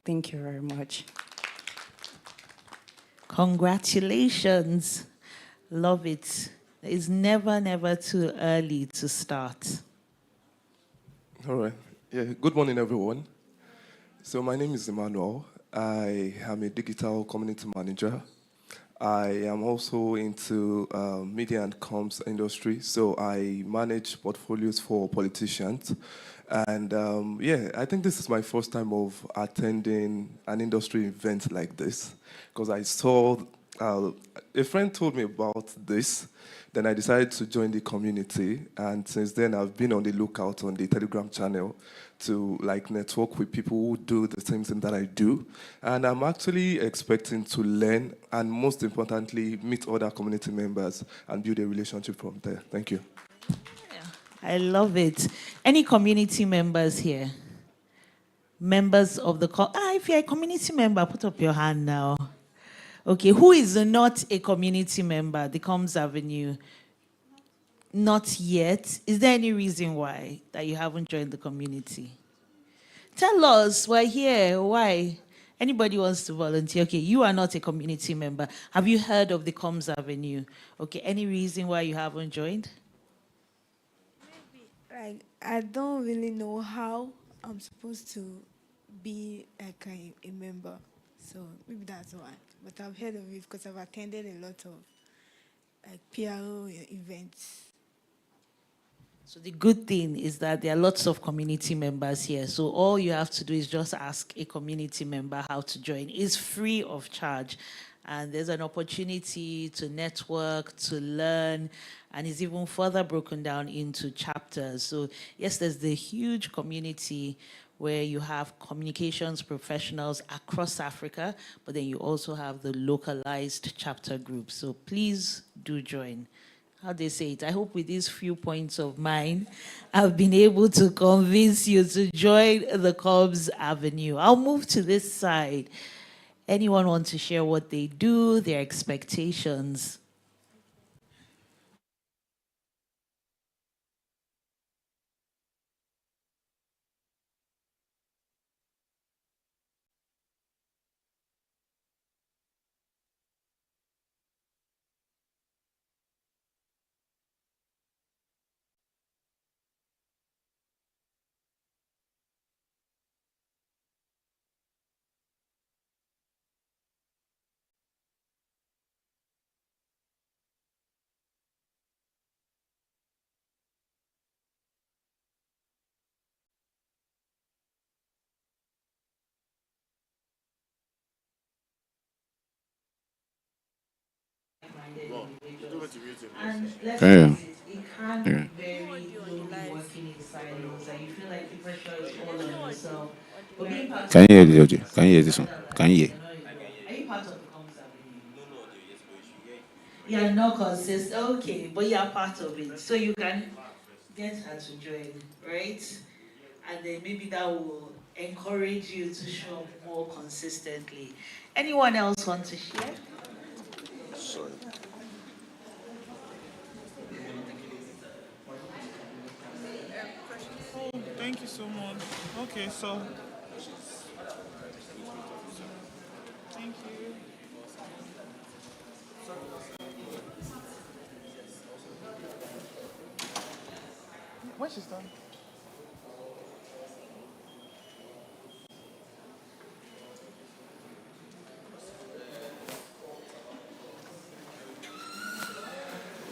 Thank you very much. Congratulations. Love it. It's never too early to start. All right. Yeah. Good morning, everyone. So my name is Emmanuel. I am a digital community manager. I am also into media and comms industry. So I manage portfolios for politicians. And I think this is my first time of attending an industry event like this because I saw a friend told me about this. Then I decided to join the community, and since then I've been on the lookout on the Telegram channel to like network with people who do the same thing that I do. And I'm actually expecting to learn and most importantly meet other community members and build a relationship from there. Thank you. I love it. Any community members here? Members of the if you're a community member, put up your hand now. Okay, who is not a community member? The Comms Avenue. Not yet. Is there any reason why that you haven't joined the community? Tell us. We're here. Why? Anybody wants to volunteer? Okay, you are not a community member. Have you heard of the Comms Avenue? Okay, any reason why you haven't joined? Like, I don't really know how I'm supposed to be like a member. So maybe that's why. But I've heard of it because I've attended a lot of like PRO events. So the good thing is that there are lots of community members here. So all you have to do is just ask a community member how to join. It's free of charge. And there's an opportunity to network, to learn, and it's even further broken down into chapters. So yes, there's the huge community where you have communications professionals across Africa, but then you also have the localized chapter groups. So please do join. How they say it. I hope with these few points of mine, I've been able to convince you to join the Cobbs Avenue. I'll move to this side. Anyone want to share what they do, their expectations? And let's Yeah. face it, it can Yeah. be very lonely working in silos, and you feel like the pressure is all on yourself. But being part of Can you the hear this community, audio? Can you hear this one? Can you hear? are you part of the Commons Avenue? Yeah, no consist. Okay, but you're part of it, so you can get her to join, right? And then maybe that will encourage you to show up more consistently. Anyone else want to share? Oh, thank you so much. Okay, so thank you. When she's done.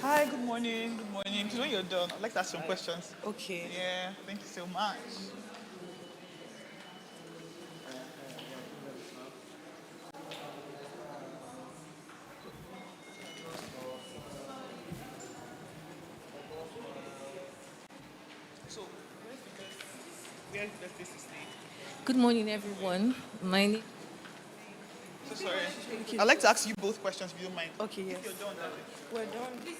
Hi, good morning. Good morning. So when you're done, I'd like to ask some questions. Okay. Yeah, thank you so much. So where's the best place to stay? Good morning, everyone. My name. So sorry. Thank I'd you. like to ask you both questions if you don't mind. Okay, yes. If you're done, that's it. We're done.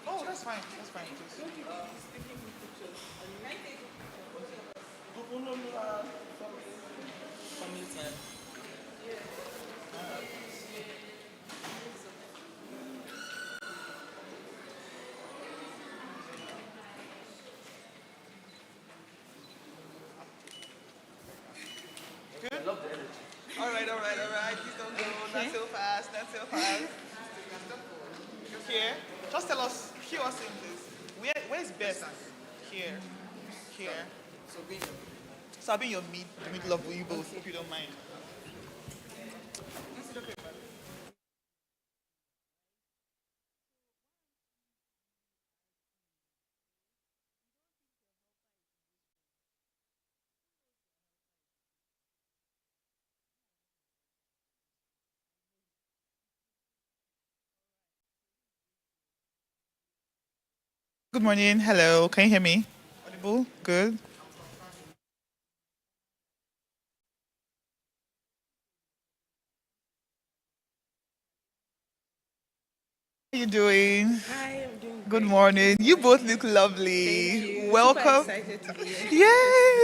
Oh, that's fine. That's fine. Please. Good? All right, all right, all right. Please don't go. Not so fast, not so fast. Here. Just tell us, cue us in this. Where's best? Here. Here. So I'll be your middle of you both, if you don't mind. Good morning. Hello. Can you hear me? Audible? Good. How you doing? Hi, I'm doing Good great. morning. You both look Thank lovely. you. Super Welcome. excited to be here.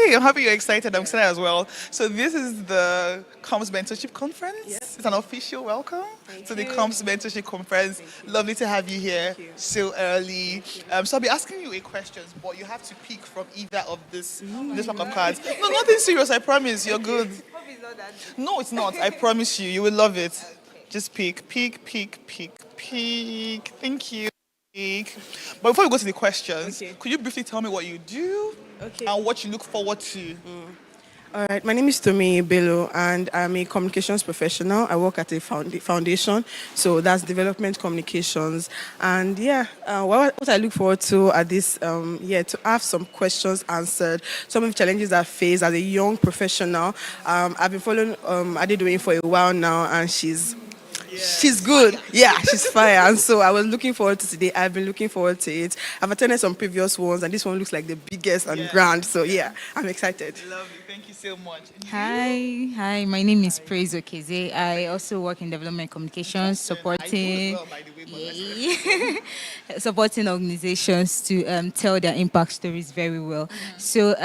Yay! I'm happy you're excited. I'm excited as well. So this is the Comms Mentorship Yep. Conference. It's an official welcome Thank to the you. Comms Mentorship Conference. Thank you. Lovely to have you here Thank you. so early. Thank you. So I'll be asking you a questions, but you have to pick from either of this pack of cards. No, nothing serious. I promise. You're good. Hope it's not that deep. No, it's not. I promise you. You will love it. Okay. Just pick, pick, pick, pick, pick. Thank you. Pick. But before we go to the questions, Okay. could you briefly tell me what you do Okay. and what you look forward to? All right. My name is Tomi Bello, and I'm a communications professional. I work at a foundation, so that's development communications. And yeah, what I look forward to at this year to have some questions answered, some of the challenges I face as a young professional. I've been following Adedoyin for a while now, and she's good. Yeah, she's fire. And so I was looking forward to today. I've been looking forward to it. I've attended some previous ones, and this one looks like the biggest and Yeah. grand. So yeah, I'm excited. Lovely. Thank you so much. And you? Hi. My name is Praise Okeze. I also work in development communications, I do as supporting well, by the way. But Yay. Supporting organizations to tell their impact stories very well. So,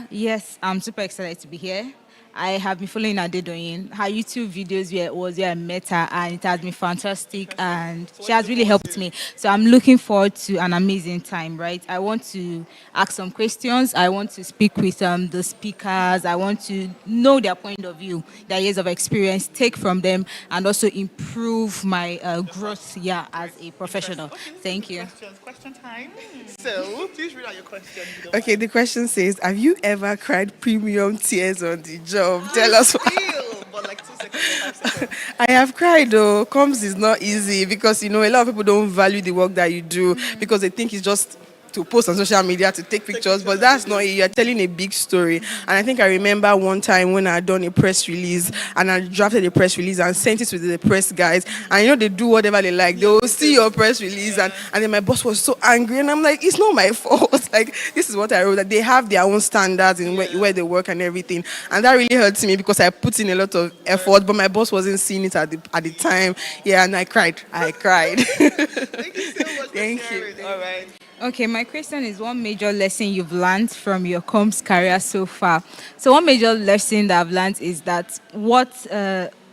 yes, I'm super excited to be here. I have been following Adedoyin. Her YouTube videos where I met her, and it has been fantastic, and So what she do you has look really forward helped to? me. So I'm looking forward to an amazing time, right? I want to ask some questions. I want to speak with the speakers. I want to know their point of view, their years of experience, take from them, and also improve my growth, yeah, as a professional. Okay, let's do Thank the you. questions. Question time. So please read out your question. If you don't Okay, mind. the question says, have you ever cried premium tears on the job? Tell us. Feel, but like 2 seconds or 5 seconds. I have cried though. Comms is not easy because a lot of people don't value the work that you do because they think it's just to post on social media to take pictures, but that's not it. You're telling a big story. And I think I remember one time when I had done a press release and I drafted a press release and sent it to the press guys. And they do whatever they like. They will see your press release and then my boss was so angry and I'm like, it's not my fault. Like this is what I wrote. That they have their own standards in where they work and everything. And that really hurts me because I put in a lot of effort, but my boss wasn't seeing it at the time. Yeah, and I cried. I cried. Thank you so much Thank for you. sharing. All right. Okay, my question is one major lesson you've learned from your comms career so far. So, one major lesson that I've learned is that what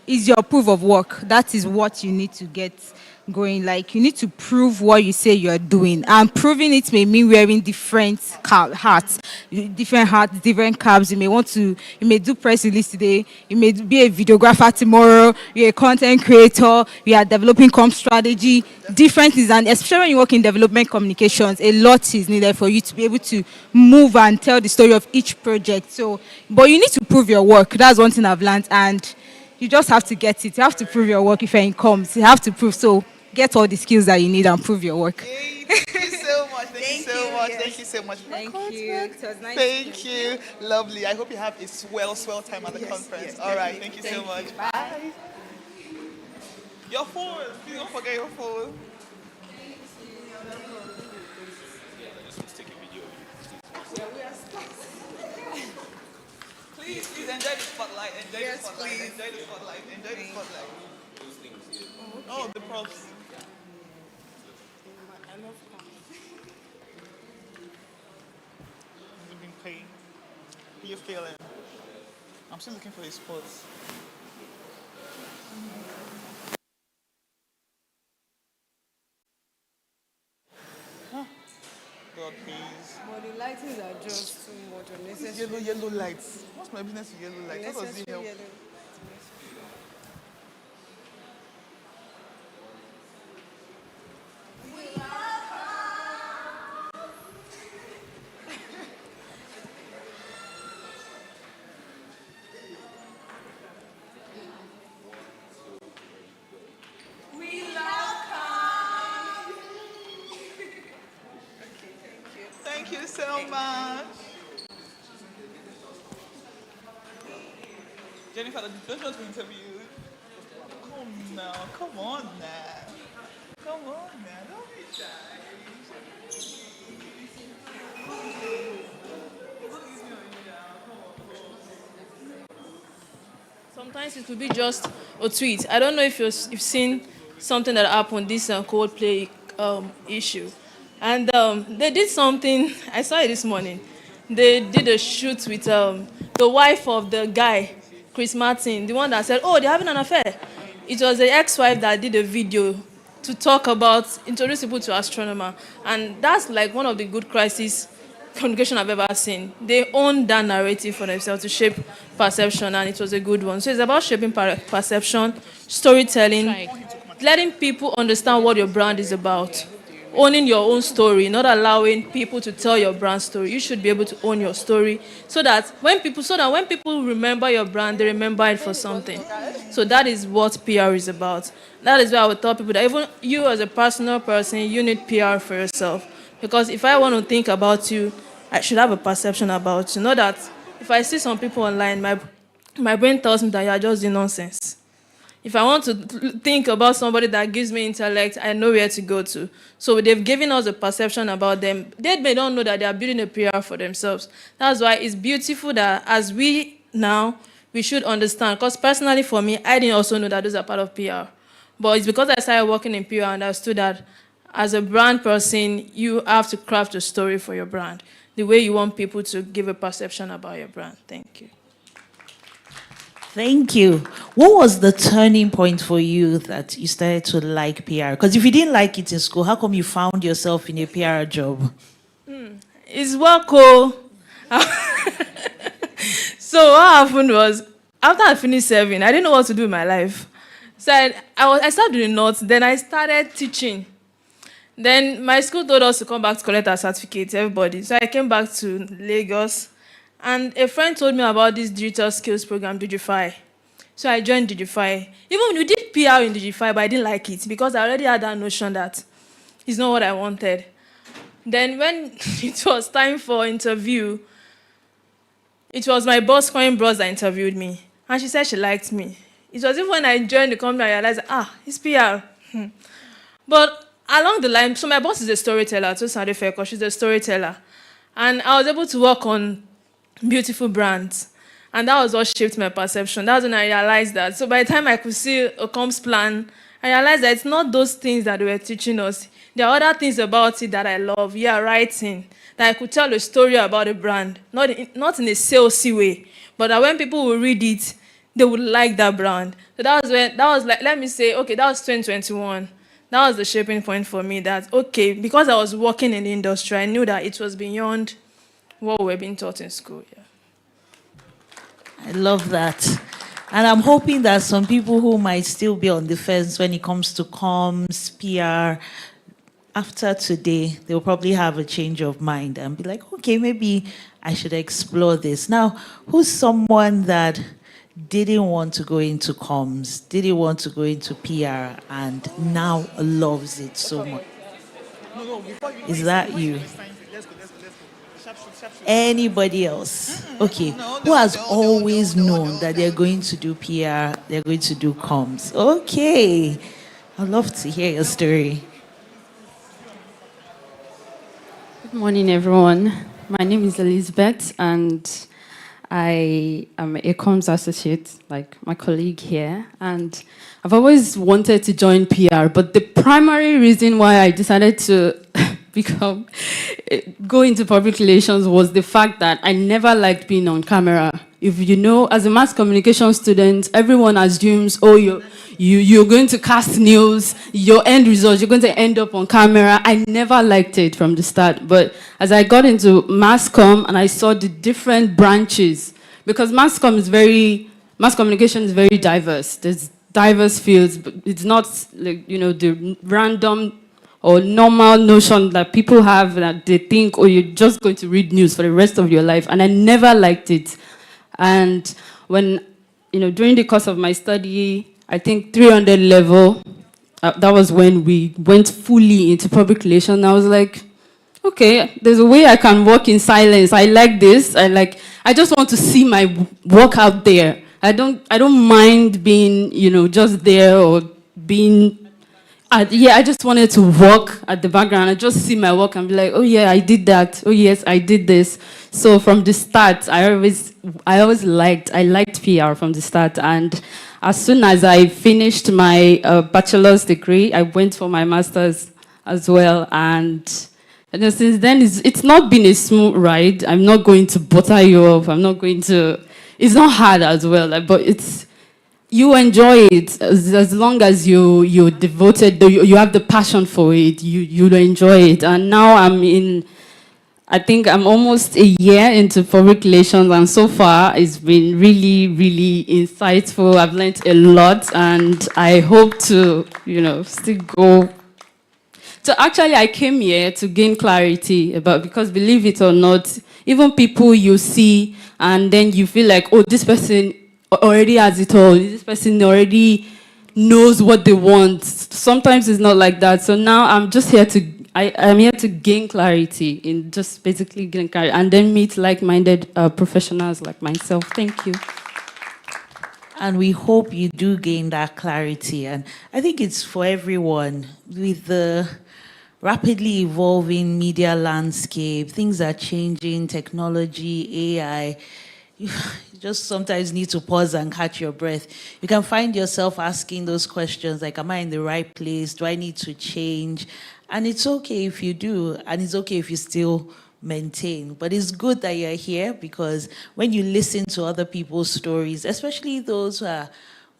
is your proof of work? That is what you need to get going. Like, you need to prove what you say you're doing. And proving it may mean wearing different hats, different cabs. You may do press release today. You may be a videographer tomorrow. You're a content creator. You are developing comms strategy. Different is, and especially when you work in development communications, a lot is needed for you to be able to move and tell the story of each project. So, but you need to prove your work. That's one thing I've learned, and you just have to get it. You have to prove your work if you're in comms. You have to prove. So, get all the skills that you need and prove your work. Yay, thank you so much. Thank you so much. Thank you so much. Thank you. It was nice. Thank you. Lovely. I hope you have a swell time at the conference. All right. Thank you so much. Bye. Your phone. Please don't forget your phone. Please enjoy the spotlight. Enjoy the spotlight. Enjoy the spotlight. Enjoy the spotlight. Oh, the props. You've been paying. How you feeling? I'm still looking for the spots. God, please. But the lightings are just too much on Yellow lights. What's my business with yellow lights? How does it help? Thank you so much. Jennifer, the pleasure to interview you. Come now, come on now. Come on now, don't be shy. Sometimes it could be just a tweet. I don't know if you've seen something that happened, this Coldplay issue. And they did something, I saw it this morning. They did a shoot with the wife of the guy, Chris Martin, the one that said, oh, they're having an affair. It was the ex-wife that did a video to talk about, introduce people to astronomer. And that's like one of the good crisis communication I've ever seen. They own that narrative for themselves to shape perception, and it was a good one. So it's about shaping perception, storytelling, letting people understand what your brand is about, owning your own story, not allowing people to tell your brand story. You should be able to own your story so that when people remember your brand, they remember it for something. So that is what PR is about. That is why I would tell people that even you as a personal person, you need PR for yourself. Because if I want to think about you, I should have a perception about you. Not that if I see some people online, my brain tells me that you are just doing nonsense. If I want to think about somebody that gives me intellect, I know where to go to. So they've given us a perception about them. They may not know that they are building a PR for themselves. That's why it's beautiful that as we should understand. Because personally for me, I didn't also know that those are part of PR. But it's because I started working in PR and I understood that as a brand person, you have to craft a story for your brand, the way you want people to give a perception about your brand. Thank you. Thank you. What was the turning point for you that you started to like PR? Because if you didn't like it in school, how come you found yourself in a PR job? It's work, oh. So what happened was, after I finished serving, I didn't know what to do with my life. So I started doing notes, then I started teaching. Then my school told us to come back to collect our certificates, everybody. So I came back to Lagos, and a friend told me about this digital skills program, Digify. So I joined Digify. Even when we did PR in Digify, but I didn't like it because I already had that notion that it's not what I wanted. Then when it was time for interview, it was my boss, Coin Bros, that interviewed me. And she said she liked me. It was even when I joined the company, I realized, it's PR. But along the line, so my boss is a storyteller, so Sade Feko, she's a storyteller. And I was able to work on beautiful brands. And that was what shaped my perception. That was when I realized that. So by the time I could see a comms plan, I realized that it's not those things that they were teaching us. There are other things about it that I love. Yeah, writing. That I could tell a story about a brand. Not in a salesy way, but that when people will read it, they would like that brand. So that was like, let me say, okay, that was 2021. That was the shaping point for me that, okay, because I was working in the industry, I knew that it was beyond what we were being taught in school. Yeah. I love that. And I'm hoping that some people who might still be on the fence when it comes to comms, PR, after today, they'll probably have a change of mind and be like, okay, maybe I should explore this. Now, who's someone that didn't want to go into comms, didn't want to go into PR, and now loves it so much? Is that you? Let's go. Sharp shoot. Anybody else? Okay. Who has always known that they're going to do PR, they're going to do comms? Okay. I'd love to hear your story. Good morning, everyone. My name is Elizabeth, and I am a comms associate, like my colleague here. And I've always wanted to join PR, but the primary reason why I decided to go into public relations was the fact that I never liked being on camera. if you know, as a mass communication student, everyone assumes, oh, you're going to cast news, your end result, you're going to end up on camera. I never liked it from the start. But as I got into mass comm and I saw the different branches, because mass communication is very diverse. There's diverse fields, but it's not like, the random or normal notion that people have that they think, oh, you're just going to read news for the rest of your life. And I never liked it. And when, during the course of my study, I think 300 level, that was when we went fully into public relations. I was like, okay, there's a way I can work in silence. I like this. I just want to see my work out there. I don't mind being, just there or being. I just wanted to work at the background. I just see my work and be like, oh yeah, I did that. Oh yes, I did this. So from the start, I always liked PR from the start. And as soon as I finished my bachelor's degree, I went for my master's as well. And since then, it's not been a smooth ride. I'm not going to butter you up. It's not hard as well, but you enjoy it as long as you're devoted, you have the passion for it, you'll enjoy it. And now I think I'm almost a year into public relations, and so far it's been really, really insightful. I've learned a lot, and I hope to, still go. So actually, I came here to gain clarity because believe it or not, even people you see and then you feel like, oh, this person already has it all. This person already knows what they want. Sometimes it's not like that. So now I'm just here I'm here to gain clarity, in just basically gain clarity, and then meet like-minded professionals like myself. Thank you. And we hope you do gain that clarity. And I think it's for everyone. With the rapidly evolving media landscape, things are changing, technology, AI. You just sometimes need to pause and catch your breath. You can find yourself asking those questions like, am I in the right place? Do I need to change? And it's okay if you do, and it's okay if you still maintain. But it's good that you're here, because when you listen to other people's stories, especially those who are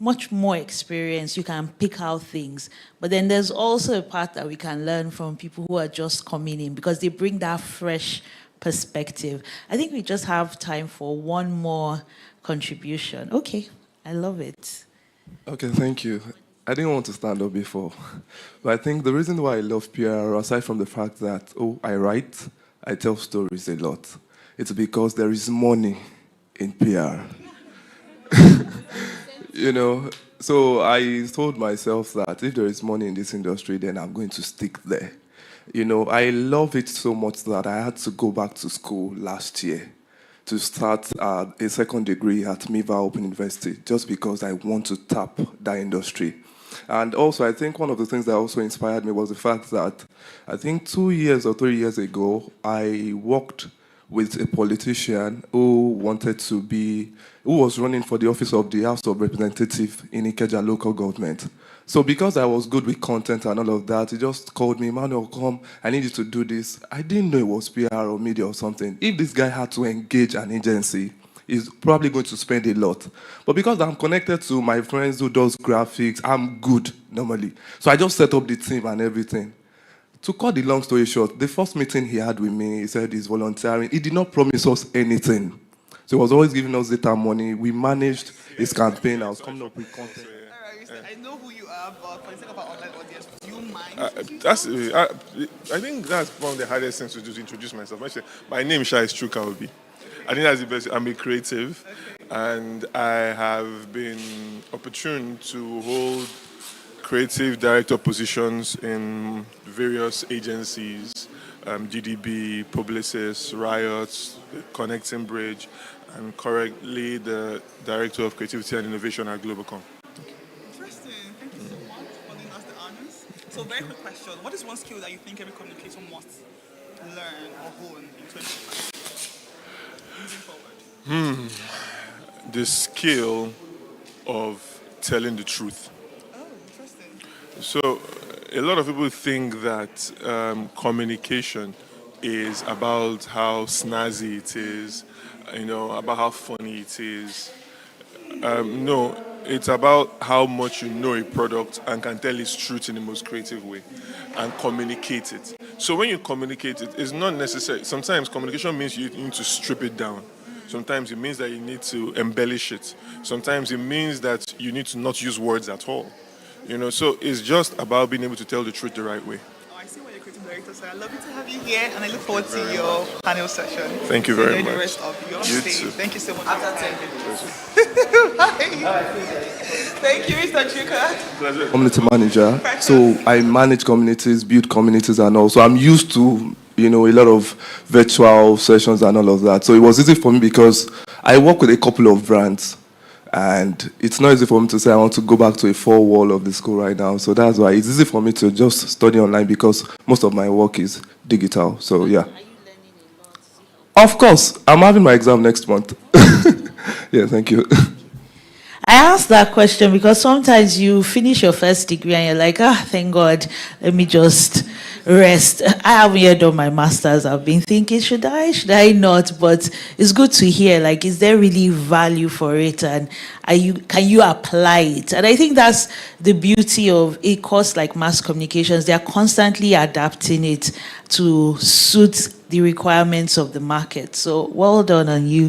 much more experienced, you can pick out things. But then there's also a part that we can learn from people who are just coming in, because they bring that fresh perspective. I think we just have time for one more contribution. Okay, I love it. Okay, thank you. I didn't want to stand up before, but I think the reason why I love PR, aside from the fact that, I write, I tell stories a lot, it's because there is money in PR. So I told myself that if there is money in this industry, then I'm going to stick there. I love it so much that I had to go back to school last year to start a second degree at MIVA Open University, just because I want to tap that industry. And also, I think one of the things that also inspired me was the fact that I think 2 years or 3 years ago, I worked with a politician who was running for the office of the House of Representatives in Ikeja local government. So because I was good with content and all of that, he just called me, Emmanuel, come, I need you to do this. I didn't know it was PR or media or something. If this guy had to engage an agency, he's probably going to spend a lot. But because I'm connected to my friends who does graphics, I'm good normally. So I just set up the team and everything. To cut the long story short, the first meeting he had with me, he said he's volunteering. He did not promise us anything. So he was always giving us data money. We managed his campaign. I was coming up with content. I know who you are, but for the sake of our online audience, do you mind? I think that's one of the hardest things to do, to introduce myself. My name is Chuka Obi. I think that's the best. I'm a creative, and I have been opportune to hold creative director positions in various agencies, GDB, Publicis, Riot, Connecting Bridge, and currently the Director of Creativity and Innovation at Globacom. Interesting. Thank you so much for doing us the honors. So, very quick question. What is one skill that you think every communicator must learn or hone in 2025? Moving forward. The skill of telling the truth. Oh, interesting. So, a lot of people think that communication is about how snazzy it is, about how funny it is. No, it's about how much you know a product and can tell its truth in the most creative way and communicate it. So when you communicate it, it's not necessary. Sometimes communication means you need to strip it down. Sometimes it means that you need to embellish it. Sometimes it means that you need to not use words at all. So it's just about being able to tell the truth the right way. Oh, I see what you're creative director, so I love you to have you here, and I look forward to your panel session. Thank you very Enjoy much. the rest of your You stay. too. Thank you so much. Thank you, Mr. Chuka. Community manager. So I manage communities, build communities, and all. So I'm used to, a lot of virtual sessions and all of that. So it was easy for me because I work with a couple of brands. And it's not easy for me to say I want to go back to a four wall of the school right now. So that's why it's easy for me to just study online because most of my work is digital. So yeah. Are you learning a lot? Of course. I'm having my exam next month. Yeah, thank you. I asked that question because sometimes you finish your first degree and you're like, thank God, let me just rest. I haven't yet done my master's. I've been thinking, should I not? But it's good to hear, like, is there really value for it? And can you apply it? And I think that's the beauty of a course like mass communications. They're constantly adapting it to suit the requirements of the market. So well done on you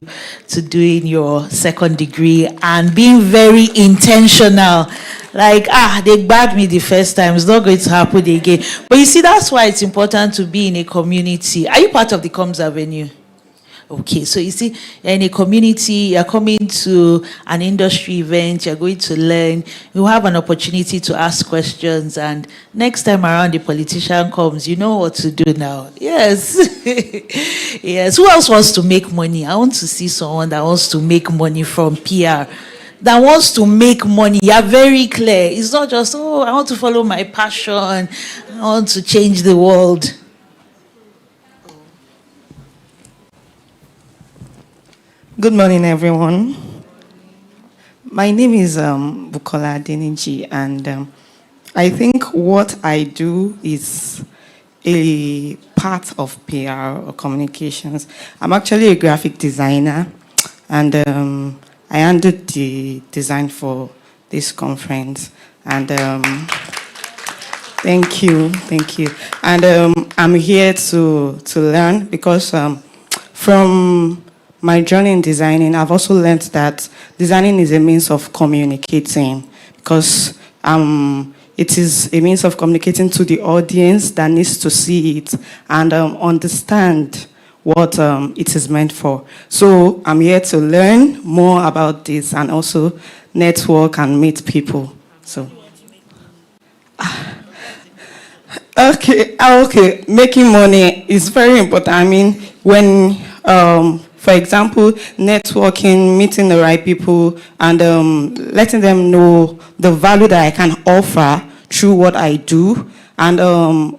to doing your second degree and being very intentional. Like, they bagged me the first time. It's not going to happen again. But you see, that's why it's important to be in a community. Are you part of the Comms Avenue? Okay, so you see, you're in a community, you're coming to an industry event, you're going to learn, you have an opportunity to ask questions, and next time around the politician comes, you know what to do now. Yes. Yes. Who else wants to make money? I want to see someone that wants to make money from PR. That wants to make money. You're very clear. It's not just, I want to follow my passion, I want to change the world. Good morning, everyone. My name is Bukola Adeniji, and I think what I do is a part of PR or communications. I'm actually a graphic designer, and I handled the design for this conference. And thank you. And I'm here to learn because from my journey in designing, I've also learned that designing is a means of communicating because it is a means of communicating to the audience that needs to see it and understand what it is meant for. So I'm here to learn more about this and also network and meet people. So, okay. Making money is very important. I mean, when for example, networking, meeting the right people, and letting them know the value that I can offer through what I do. And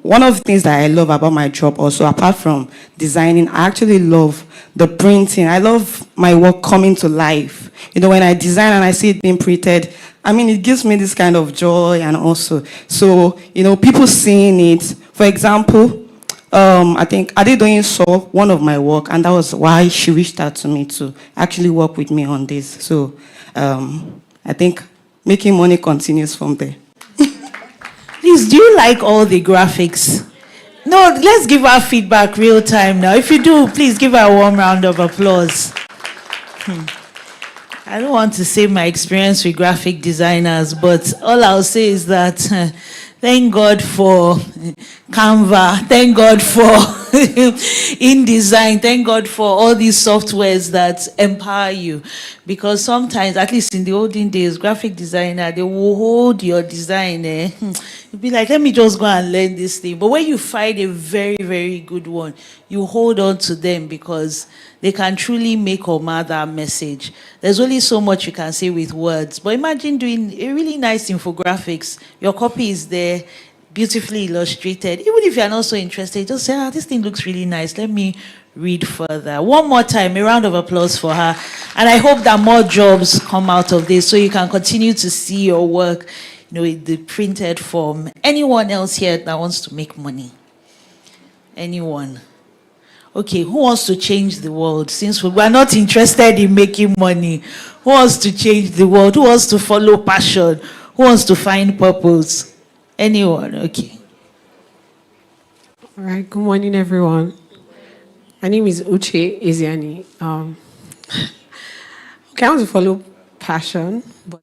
one of the things that I love about my job also, apart from designing, I actually love the printing. I love my work coming to life. When I design and I see it being printed, I mean, it gives me this kind of joy and also, so, people seeing it. For example, I think Adedoyin saw one of my work, and that was why she reached out to me to actually work with me on this. So I think making money continues from there. Please, do you like all the graphics? No, let's give her feedback real time now. If you do, please give her a warm round of applause. I don't want to say my experience with graphic designers, but all I'll say is that thank God for Canva, thank God for InDesign, thank God for all these softwares that empower you. Because sometimes, at least in the olden days, graphic designer, they will hold your design. You'll be like, let me just go and learn this thing. But when you find a very, very good one, you hold on to them because they can truly make or mar that message. There's only so much you can say with words. But imagine doing a really nice infographics. Your copy is there, beautifully illustrated. Even if you're not so interested, just say, this thing looks really nice. Let me read further. One more time, a round of applause for her. And I hope that more jobs come out of this so you can continue to see your work, in the printed form. Anyone else here that wants to make money? Anyone? Okay, who wants to change the world? Since we are not interested in making money, who wants to change the world? Who wants to follow passion? Who wants to find purpose? Anyone? Okay. All right, good morning, everyone. My name is Uche Eziani. Okay, I want to follow passion, but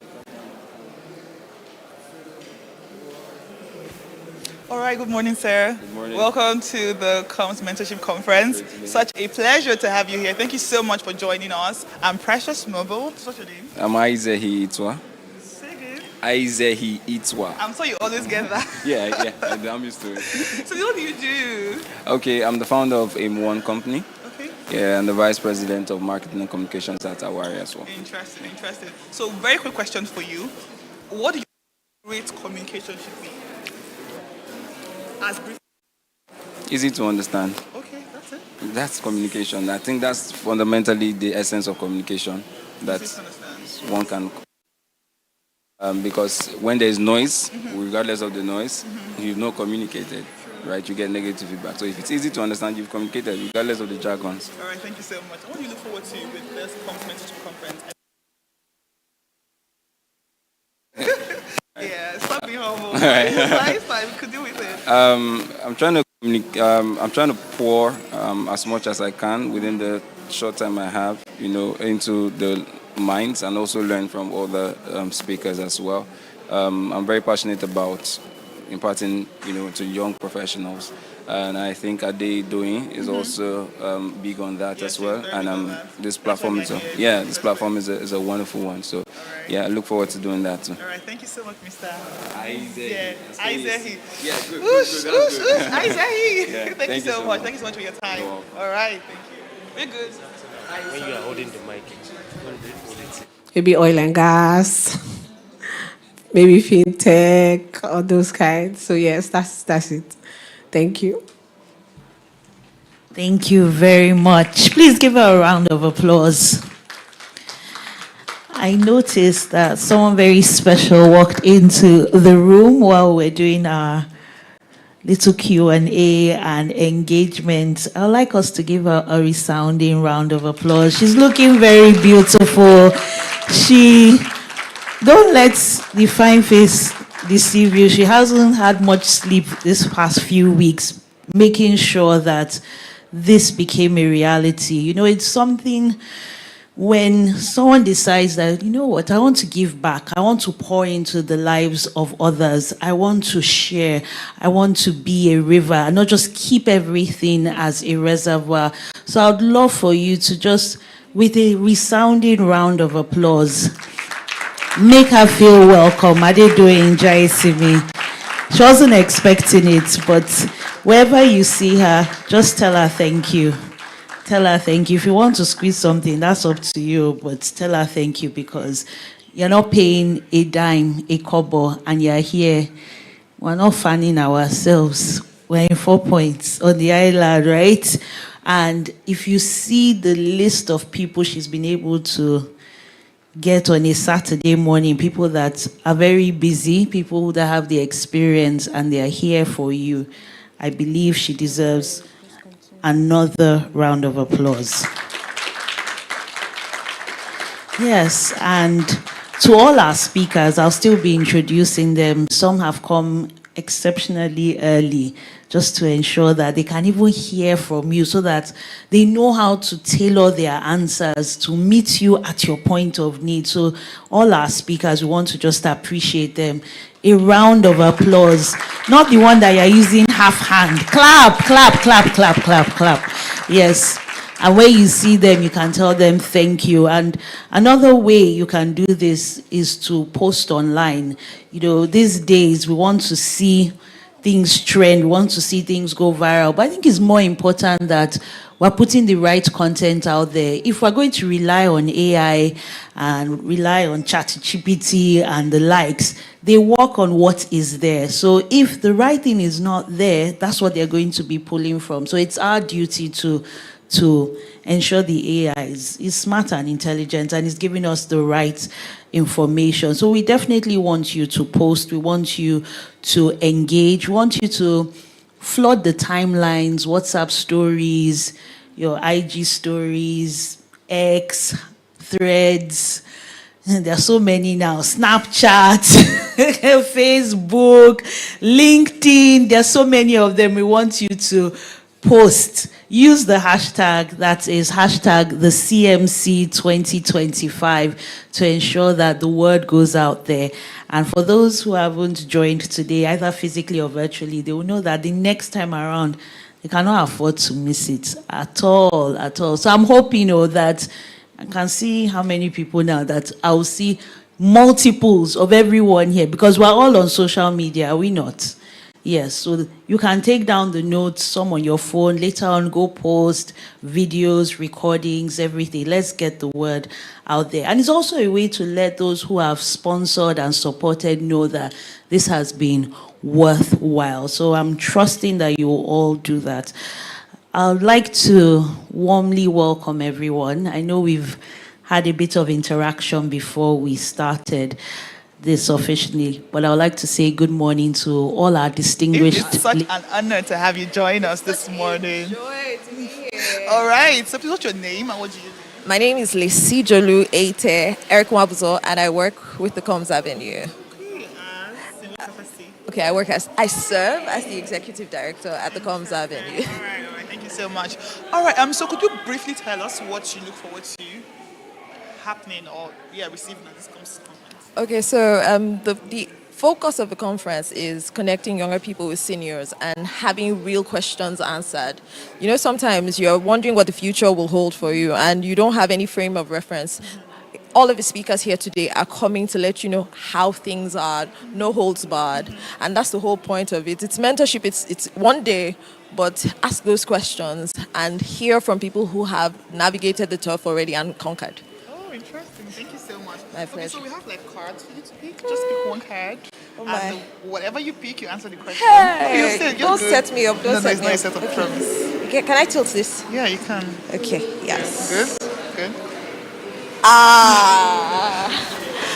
All right, good morning, sir. Good morning. Welcome to the COMS Mentorship Conference. Such a pleasure to have you here. Thank you so much for joining us. I'm Precious Mobile. What's your name? I'm Aizehi Itwa. Say again. Aizehi Itwa. I'm sure you always get that. Yeah, I'm used to it. So what do you do? Okay, I'm the founder of AIM1 company. Okay. Yeah, and the vice president of marketing and communications at Awari as well. Interesting. So very quick question for you. What do you rate communication should be? As brief. Easy to understand. Okay, that's it. That's communication. I think that's fundamentally the essence of communication. That Easy to understand. one can. Because when there's noise, regardless of the noise, you've not communicated, right? You get negative feedback. So if it's easy to understand, you've communicated, regardless of the jargons. All right, thank you so much. What do you look forward to with this Mentorship Conference? Yeah, stop being humble. It's fine. We could deal with it. I'm trying to I'm trying to pour as much as I can within the short time I have, into the minds and also learn from other speakers as well. I'm very passionate about imparting, to young professionals, and I think Ade Doing is also big on that as well. And this platform is a wonderful one. So yeah, I look forward to doing that too. All right, thank you so much, Mr. Aizehi. Aizehi. Yeah, good. Aizehi. Thank you so much. Thank you so much for your time. All right, thank you. We're good. When you are holding the mic, hold it. maybe oil and gas, maybe fintech, all those kinds. So yes, that's it. Thank you. Thank you very much. Please give her a round of applause. I noticed that someone very special walked into the room while we're doing our little Q&A and engagement. I'd like us to give her a resounding round of applause. She's looking very beautiful. Don't let the fine face deceive you. She hasn't had much sleep this past few weeks, making sure that this became a reality. It's something when someone decides that, I want to give back, I want to pour into the lives of others, I want to share, I want to be a river and not just keep everything as a reservoir. So I'd love for you to just, with a resounding round of applause, make her feel welcome. Adedoyin Jaisimi. She wasn't expecting it, but wherever you see her, just tell her thank you. Tell her thank you. If you want to squeeze something, that's up to you, but tell her thank you because you're not paying a dime, a kobo, and you're here. We're not fanning ourselves. We're in 4 points on the island, right? And if you see the list of people she's been able to get on a Saturday morning, people that are very busy, people that have the experience, and they are here for you, I believe she deserves another round of applause. Yes, and to all our speakers, I'll still be introducing them. Some have come exceptionally early just to ensure that they can even hear from you so that they know how to tailor their answers to meet you at your point of need. So all our speakers, we want to just appreciate them. A round of applause. Not the one that you're using half hand. Clap, clap, clap, clap, clap, clap. Yes. And when you see them, you can tell them thank you. And another way you can do this is to post online. These days we want to see things trend, we want to see things go viral. But I think it's more important that we're putting the right content out there. If we're going to rely on AI and rely on ChatGPT and the likes, they work on what is there. So if the right thing is not there, that's what they're going to be pulling from. So it's our duty to ensure the AI is smart and intelligent and is giving us the right information. So we definitely want you to post. We want you to engage. We want you to flood the timelines, WhatsApp stories, your IG stories, X, Threads. There are so many now. Snapchat, Facebook, LinkedIn. There are so many of them. We want you to post. Use the hashtag, that is hashtag the CMC 2025, to ensure that the word goes out there. And for those who haven't joined today, either physically or virtually, they will know that the next time around, they cannot afford to miss it at all, at all. So I'm hoping, that I can see how many people now that I'll see multiples of everyone here, because we're all on social media, are we not? Yes, so you can take down the notes, some on your phone, later on go post videos, recordings, everything. Let's get the word out there. And it's also a way to let those who have sponsored and supported know that this has been worthwhile. So I'm trusting that you will all do that. I'd like to warmly welcome everyone. I know we've had a bit of interaction before we started this officially, but I would like to say good morning to all our distinguished... It's such an honor to have you join us this morning. Joy to be here. All right, so please, what's your name and what do you do? My name is Lesi Jolu Eite Eric Wabuzo, and I work with the Combs Avenue. Okay, I serve as the executive director at the Combs Avenue. All right, thank you so much. All right, so could you briefly tell us what you look forward to happening or receiving at this conference? Okay, so the focus of the conference is connecting younger people with seniors and having real questions answered. Sometimes you're wondering what the future will hold for you and you don't have any frame of reference. All of the speakers here today are coming to let you know how things are, no holds barred. And that's the whole point of it. It's mentorship, it's one day, but ask those questions and hear from people who have navigated the turf already and conquered. Oh, interesting. Thank you so much. My pleasure. Okay, so we have cards for you to pick. Just pick one card. Oh my. And whatever you pick, you answer the question. Hey, don't set me up. Don't set me up. Set up, promise. Okay, can I tilt this? Yeah, you can. Okay, yes. Good.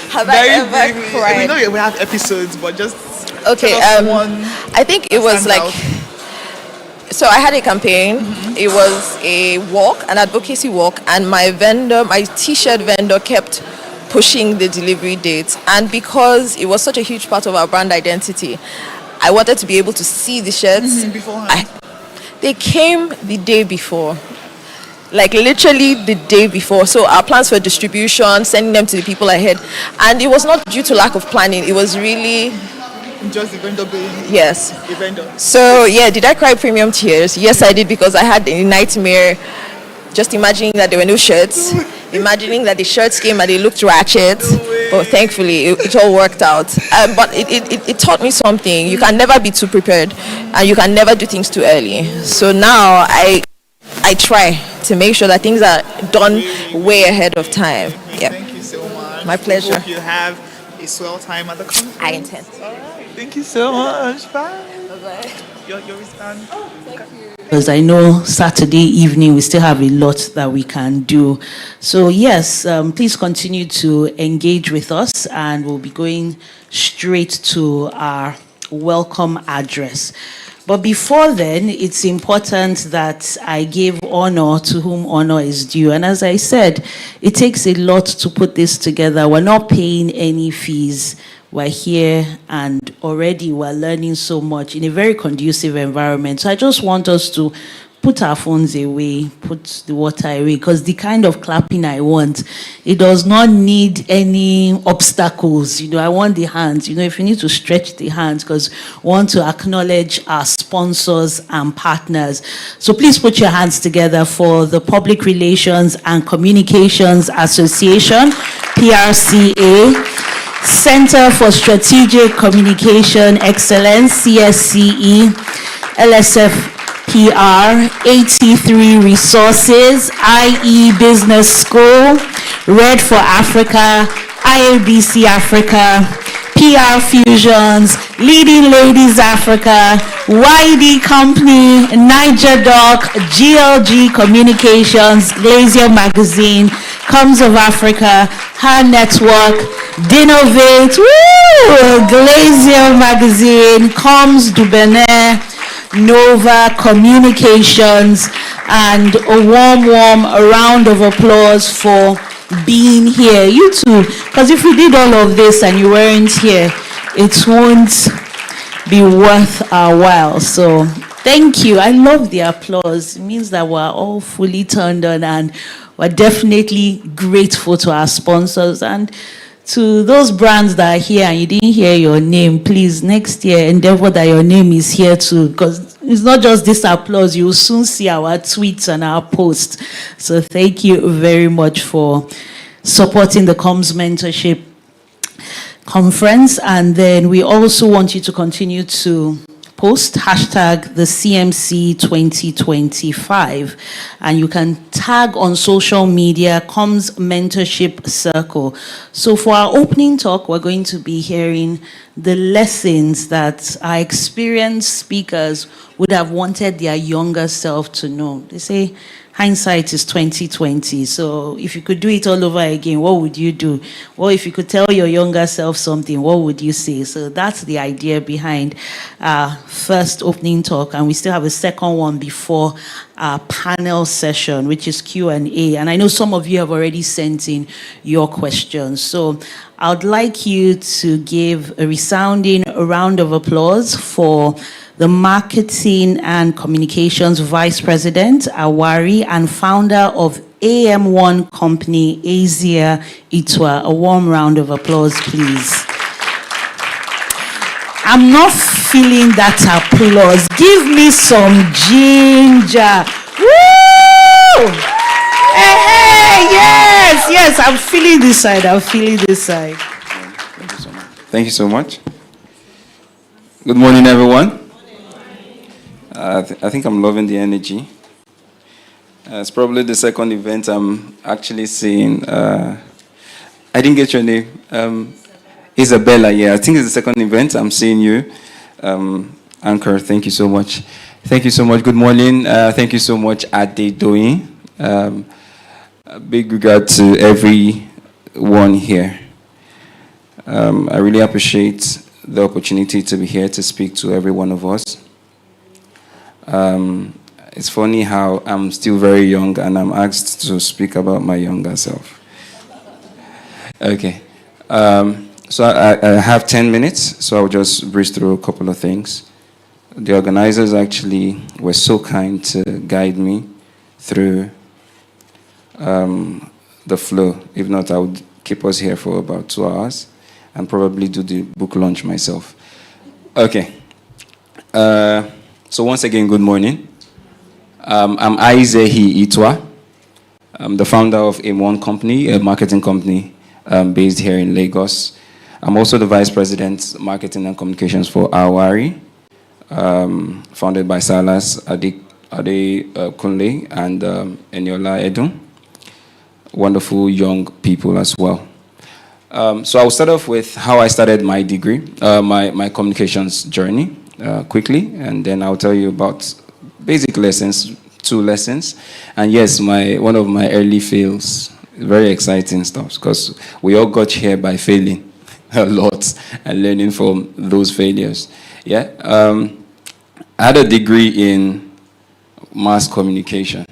Have Very I ever briefly, cried? we know we have episodes, but just okay. tell us one. I think it was like. So I had a campaign. It was a walk, an advocacy walk, and my T-shirt vendor kept pushing the delivery date. And because it was such a huge part of our brand identity, I wanted to be able to see the shirts. Beforehand. They came the day before. Like literally the day before. So our plans for distribution, sending them to the people ahead. And it was not due to lack of planning. It was really... Just the vendor being... Yes. The vendor. So did I cry premium tears? Yes, I did, because I had a nightmare just imagining that there were no shirts. Imagining that the shirts came and they looked ratchet. But thankfully, it all worked out. But it taught me something. You can never be too prepared. And you can never do things too early. So now I try to make sure that things are done way ahead of time. Yeah. Thank you so much. My pleasure. Hope you have a swell time at the conference. I intend. All right. Thank you so much. Bye. Bye-bye. Your response. Oh, thank you. Because I know Saturday evening we still have a lot that we can do. So yes, please continue to engage with us, and we'll be going straight to our welcome address. But before then, it's important that I give honor to whom honor is due. And as I said, it takes a lot to put this together. We're not paying any fees. We're here and already we're learning so much in a very conducive environment. So I just want us to put our phones away, put the water away, because the kind of clapping I want, it does not need any obstacles. I want the hands. If you need to stretch the hands, because we want to acknowledge our sponsors and partners. So please put your hands together for the Public Relations and Communications Association, PRCA, Center for Strategic Communication Excellence, CSCE, LSF PR, 83 Resources, IE Business School, Red for Africa, IABC Africa, PR Fusions, Leading Ladies Africa, YD Company, Niger Doc, GLG Communications, Glacier Magazine, Comes of Africa, Her Network, Dinovate, Glacier Magazine, Comes du Benin, Nova Communications, And a warm round of applause for being here. You too, because if we did all of this and you weren't here, it won't be worth our while. So thank you. I love the applause. It means that we're all fully turned on, and we're definitely grateful to our sponsors. And to those brands that are here and you didn't hear your name, please, next year, endeavor that your name is here too, because it's not just this applause. You will soon see our tweets and our posts. So thank you very much for supporting the Comms Mentorship Conference. And then we also want you to continue to post hashtag the CMC 2025, and you can tag on social media Comms Mentorship Circle. So for our opening talk, we're going to be hearing the lessons that our experienced speakers would have wanted their younger self to know. They say hindsight is 2020. So if you could do it all over again, what would you do? Well, if you could tell your younger self something, what would you say? So that's the idea behind our first opening talk. And we still have a second one before our panel session, which is Q&A. And I know some of you have already sent in your questions. So I'd like you to give a resounding round of applause for the Marketing and Communications Vice President, Awari, and founder of AM1 Company, Asia Itwa. A warm round of applause, please. I'm not feeling that applause. Give me some ginger. Woo! Hey, yes, I'm feeling this side. Thank you so much. Good morning, everyone. I think I'm loving the energy. It's probably the second event I'm actually seeing. I didn't get your name. Isabella, yeah. I think it's the second event I'm seeing you. Anchor, thank you so much. Thank you so much. Good morning. Thank you so much, Ade Doing. A big regard to everyone here. I really appreciate the opportunity to be here to speak to every one of us. It's funny how I'm still very young and I'm asked to speak about my younger self. Okay. So I have 10 minutes, so I'll just breeze through a couple of things. The organizers actually were so kind to guide me through the flow. If not, I would keep us here for about 2 hours and probably do the book launch myself. Okay. So once again, good morning. I'm Aizehi Itwa. I'm the founder of AM1 Company, a marketing company based here in Lagos. I'm also the Vice President, Marketing and Communications for Awari, founded by Salas Ade Kunle and Eniola Edun. Wonderful young people as well. So I'll start off with how I started my degree, my communications journey quickly, and then I'll tell you about basic lessons, 2 lessons. And yes, one of my early fails, very exciting stuff, because we all got here by failing a lot and learning from those failures. Yeah, I had a degree in mass communication.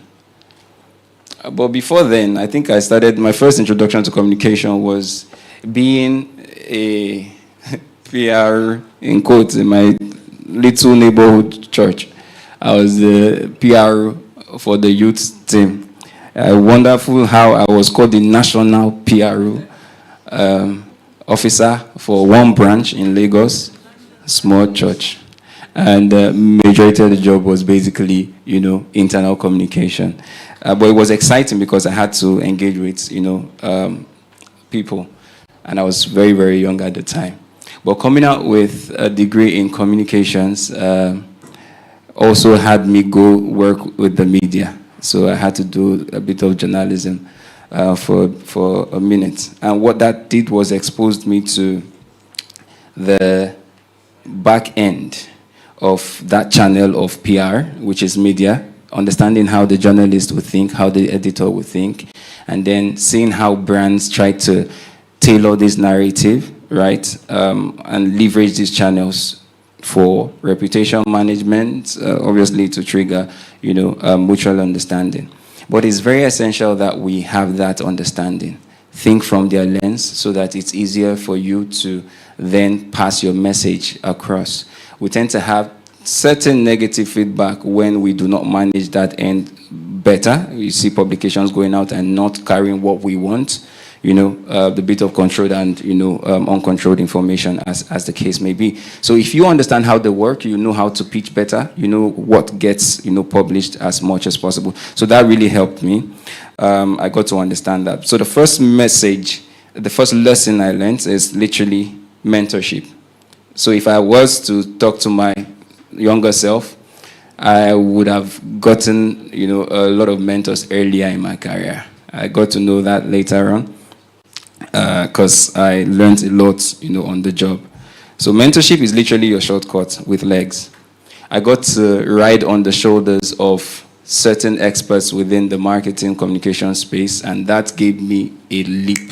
But before then, I think I started, my first introduction to communication was being a PR, in quotes, in my little neighborhood church. I was the PR for the youth team. Wonderful how I was called the national PR officer for one branch in Lagos, small church. And the majority of the job was basically, internal communication. But it was exciting because I had to engage with, people. And I was very, very young at the time. But coming out with a degree in communications also had me go work with the media. So I had to do a bit of journalism for a minute. And what that did was exposed me to the back end of that channel of PR, which is media, understanding how the journalist would think, how the editor would think, and then seeing how brands try to tailor this narrative, right, and leverage these channels for reputation management, obviously to trigger, mutual understanding. But it's very essential that we have that understanding. Think from their lens so that it's easier for you to then pass your message across. We tend to have certain negative feedback when we do not manage that end better. You see publications going out and not carrying what we want, the bit of controlled and, uncontrolled information as the case may be. So if you understand how they work, you know how to pitch better, you know what gets, published as much as possible. So that really helped me. I got to understand that. So the first message, the first lesson I learned is literally mentorship. So if I was to talk to my younger self, I would have gotten, a lot of mentors earlier in my career. I got to know that later on because I learned a lot, on the job. So mentorship is literally your shortcut with legs. I got to ride on the shoulders of certain experts within the marketing communication space, and that gave me a leap,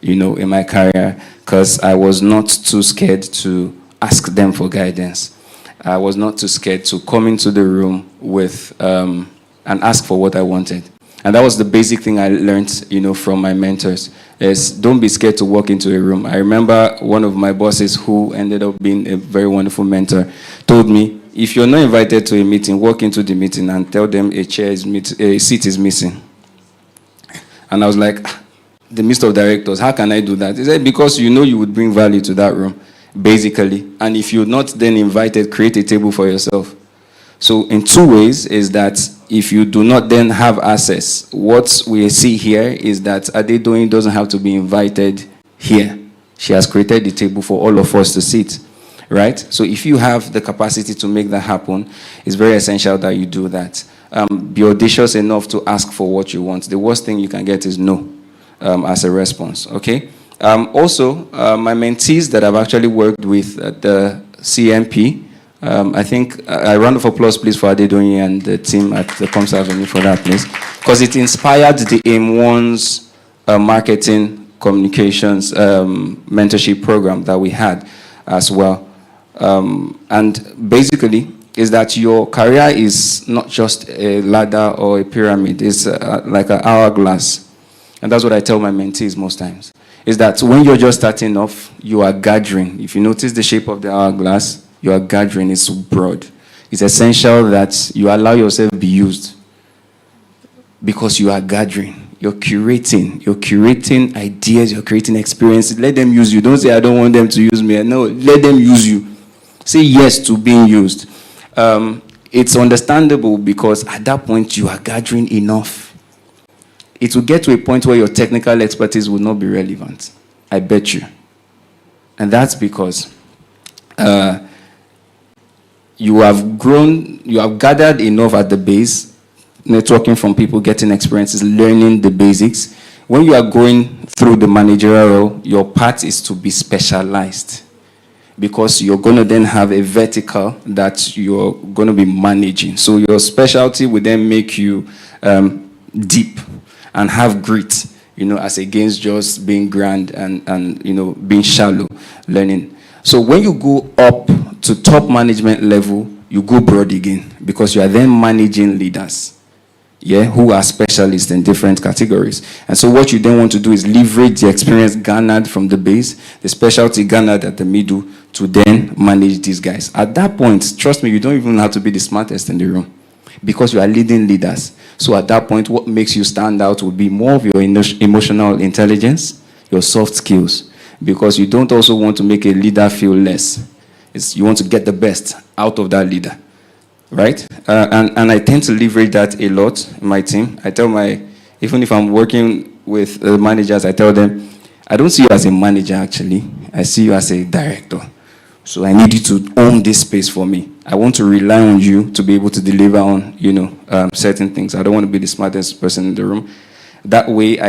in my career, because I was not too scared to ask them for guidance. I was not too scared to come into the room with and ask for what I wanted. And that was the basic thing I learned, from my mentors, is don't be scared to walk into a room. I remember one of my bosses, who ended up being a very wonderful mentor, told me, if you're not invited to a meeting, walk into the meeting and tell them a seat is missing. And I was like, the list of directors, how can I do that? He said, because you would bring value to that room, basically. And if you're not then invited, create a table for yourself. So in two ways is that if you do not then have access, what we see here is that Adedoyin doesn't have to be invited here. She has created the table for all of us to sit, right? So if you have the capacity to make that happen, it's very essential that you do that. Be audacious enough to ask for what you want. The worst thing you can get is no as a response, okay? Also, my mentees that I've actually worked with at the CMP, I think a round of applause, please, for Adedoyin and the team at the Comms Avenue for that, please. Because it inspired the AIM1's marketing communications mentorship program that we had as well. And basically, is that your career is not just a ladder or a pyramid. It's like an hourglass. And that's what I tell my mentees most times. Is that when you're just starting off, you are gathering. If you notice the shape of the hourglass, you are gathering. It's broad. It's essential that you allow yourself to be used because you are gathering. You're curating ideas, you're creating experiences. Let them use you. Don't say, I don't want them to use me. No, let them use you. Say yes to being used. It's understandable because at that point you are gathering enough. It will get to a point where your technical expertise will not be relevant. I bet you. And that's because you have grown, you have gathered enough at the base, networking from people, getting experiences, learning the basics. When you are going through the managerial role, your part is to be specialized because you're going to then have a vertical that you're going to be managing. So your specialty will then make you deep and have grit, as against just being grand and being shallow learning. So when you go up to top management level, you go broad again because you are then managing leaders, who are specialists in different categories. And so what you then want to do is leverage the experience garnered from the base, the specialty garnered at the middle, to then manage these guys. At that point, trust me, you don't even have to be the smartest in the room because you are leading leaders. So at that point, what makes you stand out will be more of your emotional intelligence, your soft skills, because you don't also want to make a leader feel less. You want to get the best out of that leader, right? And I tend to leverage that a lot in my team. I tell even if I'm working with managers, I tell them, I don't see you as a manager, actually. I see you as a director. So I need you to own this space for me. I want to rely on you to be able to deliver on, certain things. I don't want to be the smartest person in the room. That way,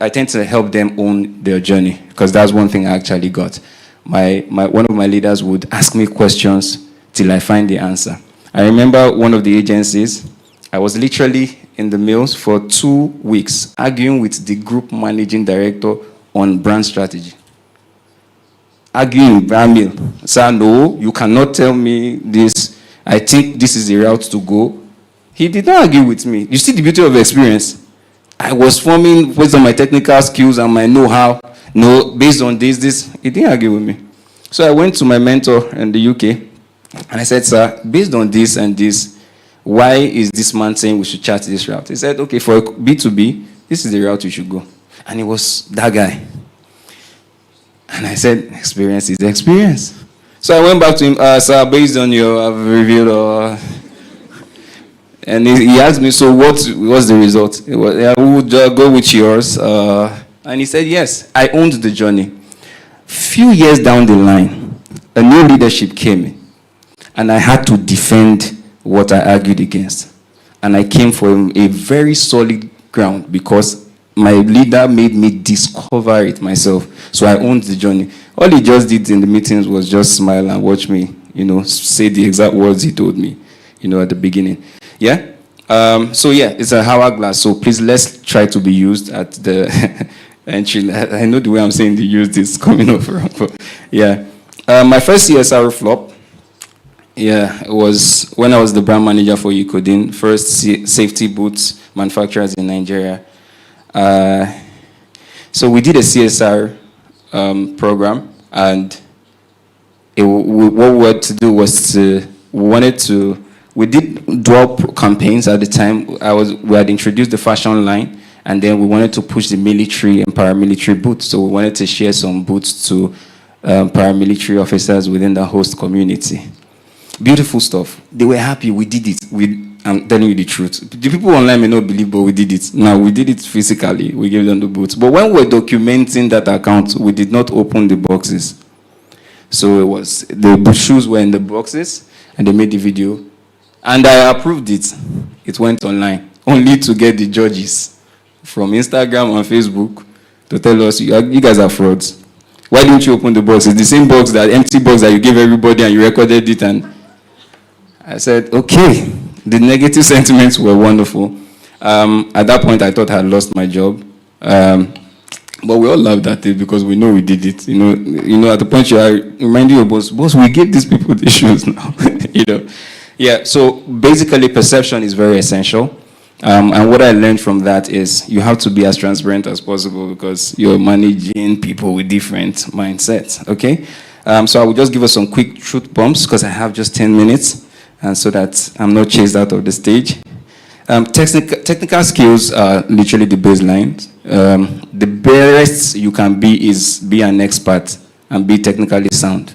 I tend to help them own their journey because that's one thing I actually got. One of my leaders would ask me questions till I find the answer. I remember one of the agencies, I was literally in the mills for 2 weeks arguing with the group managing director on brand strategy. arguing via mail. Sir, no, you cannot tell me this. I think this is the route to go. He did not argue with me. You see the beauty of experience. I was forming based on my technical skills and my know-how. No, based on this. He didn't argue with me. So I went to my mentor in the UK and I said, sir, based on this and this, why is this man saying we should chart this route? He said, okay, for B2B, this is the route you should go. And it was that guy. And I said, experience is experience. So I went back to him, sir, based on your I've reviewed, and he asked me, so what was the result? It was, I would go with yours. And he said, yes, I owned the journey. Few years down the line, a new leadership came in. And I had to defend what I argued against. And I came from a very solid ground because my leader made me discover it myself. So I owned the journey. All he just did in the meetings was just smile and watch me, say the exact words he told me, at the beginning. Yeah? So yeah, it's a hourglass. So please, let's try to be used at the entry. I know the way I'm saying the used is coming over. But yeah. My first CSR flop, yeah, it was when I was the brand manager for Ucodin, first safety boots manufacturers in Nigeria. So we did a CSR program, and what we wanted to do was we did dual campaigns at the time. We had introduced the fashion line, and then we wanted to push the military and paramilitary boots. So we wanted to share some boots to paramilitary officers within the host community. Beautiful stuff. They were happy. We did it. I'm telling you the truth. The people online may not believe, but we did it. Now, we did it physically. We gave them the boots. But when we were documenting that account, we did not open the boxes. So it was, the shoes were in the boxes, and they made the video. And I approved it. It went online, only to get the judges from Instagram and Facebook to tell us, you guys are frauds. Why didn't you open the box? It's the same box, that empty box that you gave everybody, and you recorded it. And I said, okay. The negative sentiments were wonderful. At that point, I thought I had lost my job. But we all laughed at it because we know we did it. At the point you are reminding your boss, we gave these people the shoes now. Yeah, so basically perception is very essential. And what I learned from that is you have to be as transparent as possible because you're managing people with different mindsets, okay? So I will just give us some quick truth bombs because I have just 10 minutes. And so that I'm not chased out of the stage. Technical skills are literally the baseline. The best you can be is be an expert and be technically sound.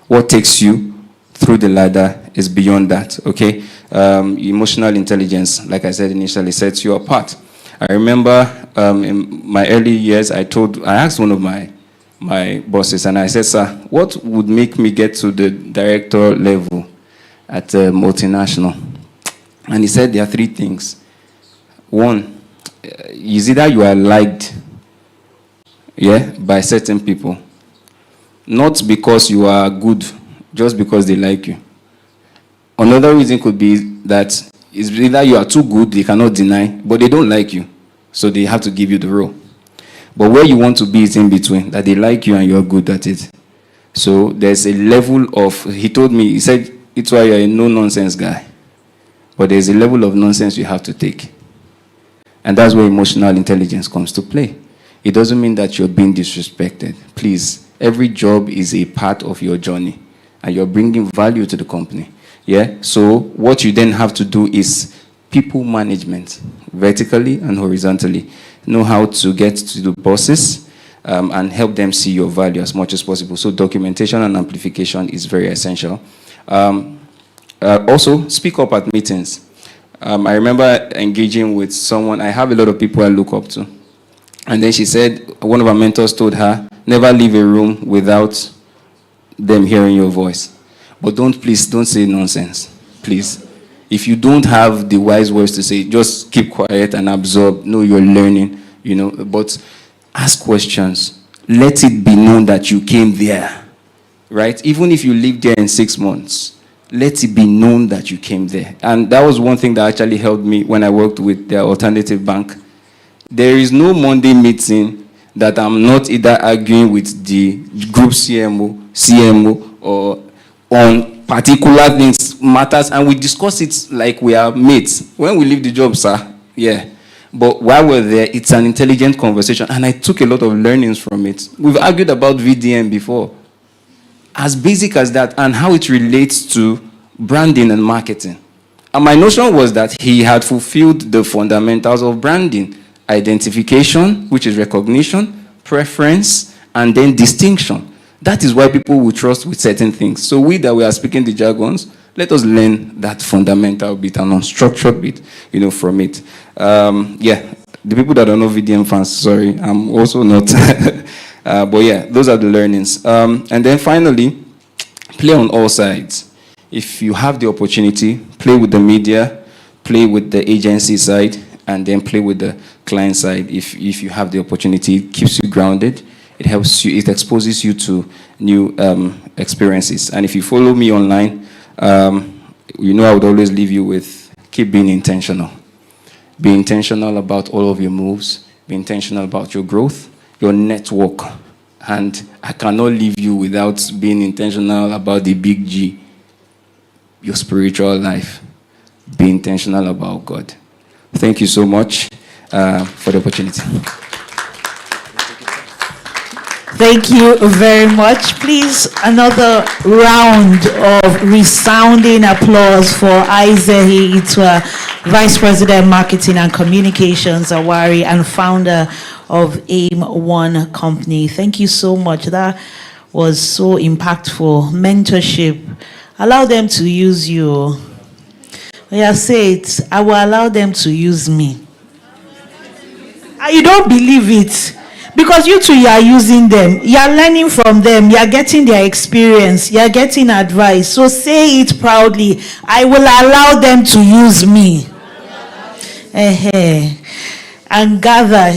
What takes you through the ladder is beyond that, okay? Emotional intelligence, like I said initially, sets you apart. I remember in my early years, I asked one of my bosses, and I said, sir, what would make me get to the director level at a multinational? And he said there are three things. One, is either you are liked, by certain people, not because you are good, just because they like you. Another reason could be that it's either you are too good, they cannot deny, but they don't like you, so they have to give you the role. But where you want to be is in between, that they like you and you are good at it. So there's a level of, he said, it's why you're a no-nonsense guy. But there's a level of nonsense you have to take. And that's where emotional intelligence comes to play. It doesn't mean that you're being disrespected. Please, every job is a part of your journey. And you're bringing value to the company. Yeah? So what you then have to do is people management, vertically and horizontally. Know how to get to the bosses and help them see your value as much as possible. So documentation and amplification is very essential. Also, speak up at meetings. I remember engaging with someone. I have a lot of people I look up to. And then she said, one of our mentors told her, never leave a room without them hearing your voice. But please don't say nonsense, please. If you don't have the wise words to say, just keep quiet and absorb. Know you're learning, but ask questions. Let it be known that you came there, right? Even if you live there in 6 months, let it be known that you came there. And that was one thing that actually helped me when I worked with the alternative bank. There is no Monday meeting that I'm not either arguing with the group CMO, or on particular things, matters, and we discuss it like we are mates. When we leave the job, sir, yeah. But while we're there, it's an intelligent conversation, and I took a lot of learnings from it. We've argued about VDM before. As basic as that, and how it relates to branding and marketing. And my notion was that he had fulfilled the fundamentals of branding: identification, which is recognition, preference, and then distinction. That is why people will trust with certain things. So we that we are speaking the jargons, let us learn that fundamental bit and unstructured bit, from it. Yeah, the people that are not VDM fans, sorry, I'm also not. But yeah, those are the learnings. And then finally, play on all sides. If you have the opportunity, play with the media, play with the agency side, and then play with the client side. If you have the opportunity, it keeps you grounded. It helps you, it exposes you to new experiences. And if you follow me online, I would always leave you with, keep being intentional. Be intentional about all of your moves. Be intentional about your growth, your network. And I cannot leave you without being intentional about the big G, your spiritual life. Be intentional about God. Thank you so much for the opportunity. Thank you very much. Please, another round of resounding applause for Aizehi Itwa, Vice President, Marketing and Communications, Awari, and founder of AIM One Company. Thank you so much. That was so impactful. Mentorship. Allow them to use you. Yeah, say it. I will allow them to use me. You don't believe it. Because you two, you are using them. You are learning from them. You are getting their experience. You are getting advice. So say it proudly. I will allow them to use me. And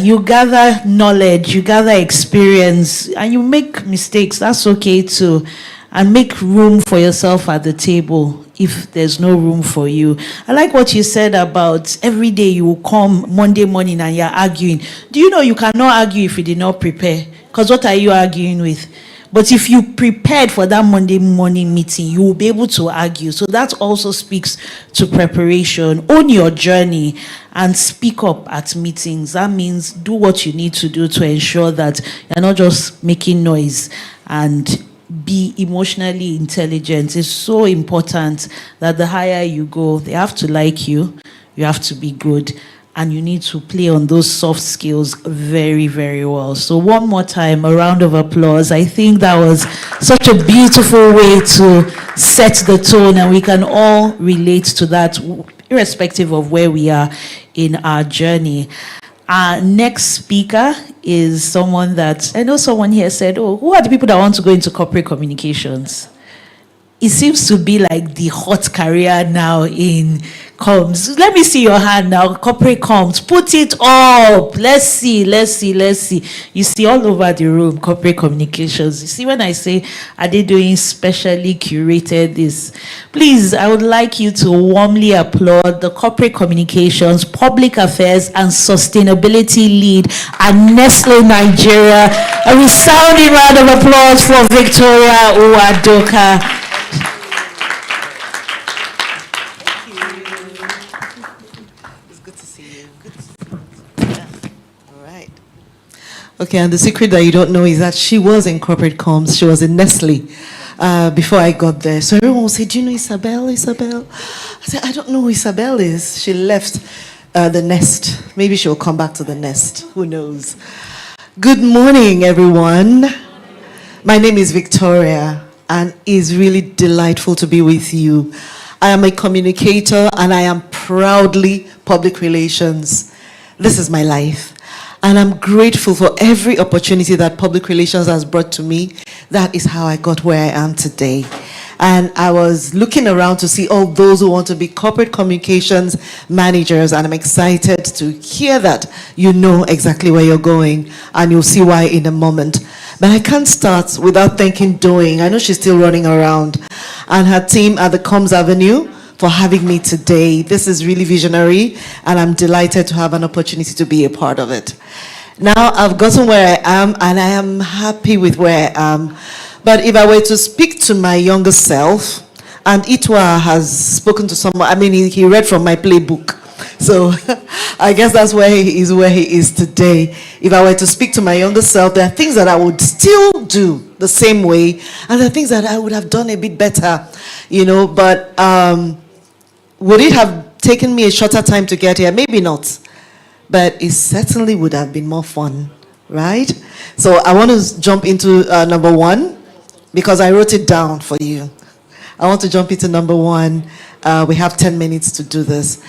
you gather knowledge, you gather experience, and you make mistakes. That's okay too. And make room for yourself at the table if there's no room for you. I like what you said about every day you will come Monday morning and you're arguing. Do you know you cannot argue if you did not prepare? Because what are you arguing with? But if you prepared for that Monday morning meeting, you will be able to argue. So that also speaks to preparation. Own your journey and speak up at meetings. That means do what you need to do to ensure that you're not just making noise, and be emotionally intelligent. It's so important that the higher you go, they have to like you, you have to be good, and you need to play on those soft skills very, very well. So one more time, a round of applause. I think that was such a beautiful way to set the tone, and we can all relate to that, irrespective of where we are in our journey. Our next speaker is someone that, I know someone here said, oh, who are the people that want to go into corporate communications? It seems to be like the hot career now in comms. Let me see your hand now, corporate comms. Put it up. Let's see. You see all over the room, corporate communications. You see when I say, are they doing specially curated this? Please, I would like you to warmly applaud the corporate communications, public affairs, and sustainability lead at Nestle Nigeria. A resounding round of applause for Victoria Uwadoka. Okay, and the secret that you don't know is that she was in corporate comms. She was in Nestle before I got there. So everyone will say, do you know Isabel? I said, I don't know who Isabel is. She left the nest. Maybe she'll come back to the nest. Who knows? Good morning, everyone. My name is Victoria, and it's really delightful to be with you. I am a communicator, and I am proudly public relations. This is my life. And I'm grateful for every opportunity that public relations has brought to me. That is how I got where I am today. And I was looking around to see all those who want to be corporate communications managers, and I'm excited to hear that you know exactly where you're going, and you'll see why in a moment. But I can't start without thanking Doing. I know she's still running around, and her team at the Comms Avenue for having me today. This is really visionary, and I'm delighted to have an opportunity to be a part of it. Now I've gotten where I am, and I am happy with where I am. But if I were to speak to my younger self, and Itwa has spoken to someone, I mean, he read from my playbook. So I guess that's where he is today. If I were to speak to my younger self, there are things that I would still do the same way, and there are things that I would have done a bit better, but would it have taken me a shorter time to get here? Maybe not. But it certainly would have been more fun, right? So I want to jump into number one, because I wrote it down for you. I want to jump into number one. We have 10 minutes to do this.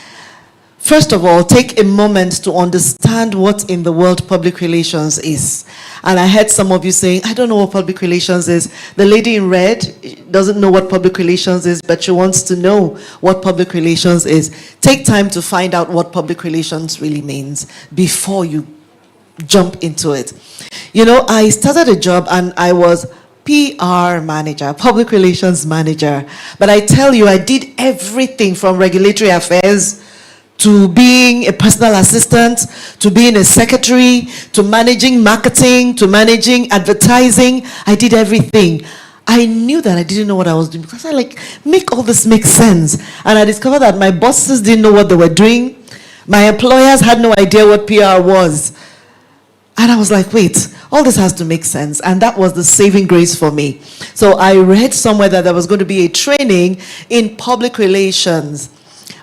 First of all, take a moment to understand what in the world public relations is. And I heard some of you saying, I don't know what public relations is. The lady in red doesn't know what public relations is, but she wants to know what public relations is. Take time to find out what public relations really means before you jump into it. I started a job and I was PR manager, public relations manager. But I tell you, I did everything from regulatory affairs to being a personal assistant, to being a secretary, to managing marketing, to managing advertising. I did everything. I knew that I didn't know what I was doing, because I make all this make sense. And I discovered that my bosses didn't know what they were doing. My employers had no idea what PR was. And I was like, wait, all this has to make sense. And that was the saving grace for me. So I read somewhere that there was going to be a training in public relations.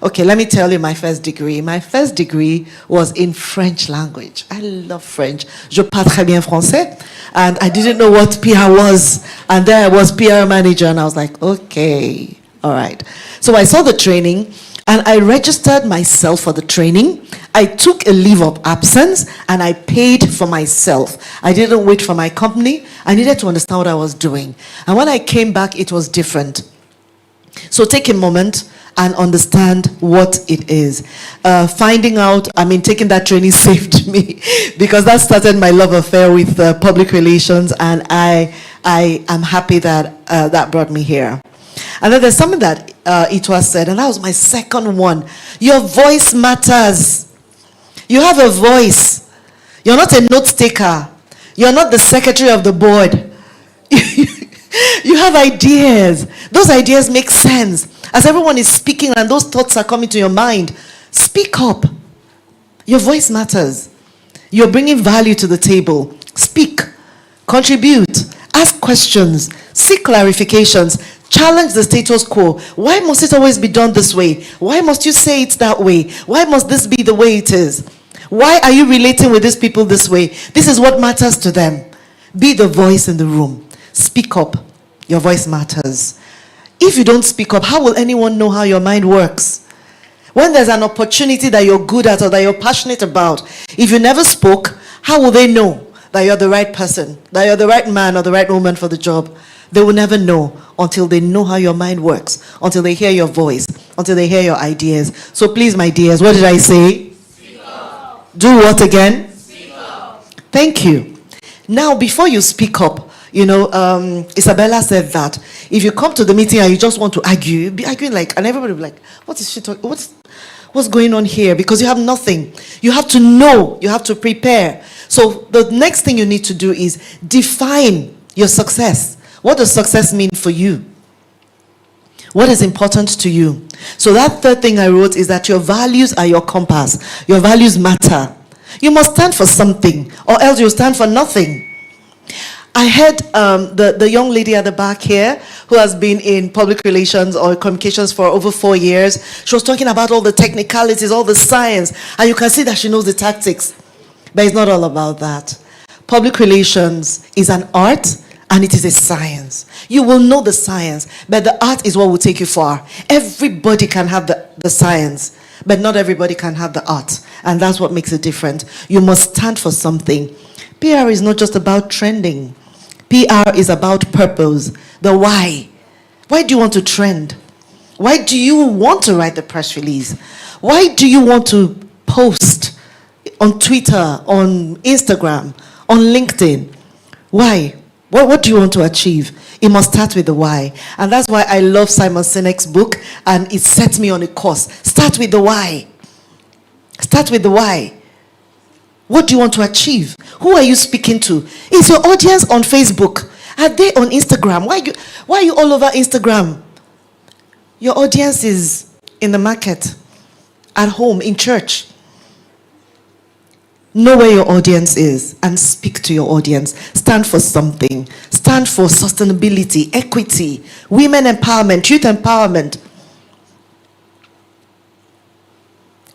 Okay, let me tell you my first degree. My first degree was in French language. I love French. Je parle très bien français. And I didn't know what PR was. And there I was, PR manager. And I was like, okay, all right. So I saw the training and I registered myself for the training. I took a leave of absence and I paid for myself. I didn't wait for my company. I needed to understand what I was doing. And when I came back, it was different. So take a moment and understand what it is. Taking that training saved me, because that started my love affair with public relations, and I am happy that that brought me here. And then there's something that Itwa said, and that was my second one. Your voice matters. You have a voice. You're not a note taker. You're not the secretary of the board. You have ideas. Those ideas make sense. As everyone is speaking and those thoughts are coming to your mind, speak up. Your voice matters. You're bringing value to the table. Speak. Contribute. Ask questions. Seek clarifications. Challenge the status quo. Why must it always be done this way? Why must you say it that way? Why must this be the way it is? Why are you relating with these people this way? This is what matters to them. Be the voice in the room. Speak up. Your voice matters. If you don't speak up, how will anyone know how your mind works? When there's an opportunity that you're good at or that you're passionate about, if you never spoke, how will they know that you're the right person, that you're the right man or the right woman for the job? They will never know until they know how your mind works, until they hear your voice, until they hear your ideas. So please, my dears, what did I say? Speak up. Do what again? Speak up. Thank you. Now, before you speak up, Isabella said that if you come to the meeting and you just want to argue, you'll be arguing and everybody will be like, what is she talking? What's going on here? Because you have nothing. You have to know. You have to prepare. So the next thing you need to do is define your success. What does success mean for you? What is important to you? So that third thing I wrote is that your values are your compass. Your values matter. You must stand for something, or else you'll stand for nothing. I heard the young lady at the back here who has been in public relations or communications for over 4 years. She was talking about all the technicalities, all the science, and you can see that she knows the tactics. But it's not all about that. Public relations is an art and it is a science. You will know the science, but the art is what will take you far. Everybody can have the science, but not everybody can have the art. And that's what makes it different. You must stand for something. PR is not just about trending. PR is about purpose. The why. Why do you want to trend? Why do you want to write the press release? Why do you want to post on Twitter, on Instagram, on LinkedIn? Why? What do you want to achieve? It must start with the why. And that's why I love Simon Sinek's book, and it sets me on a course. Start with the why. Start with the why. What do you want to achieve? Who are you speaking to? Is your audience on Facebook? Are they on Instagram? Why are you all over Instagram? Your audience is in the market, at home, in church. Know where your audience is and speak to your audience. Stand for something. Stand for sustainability, equity, women empowerment, youth empowerment.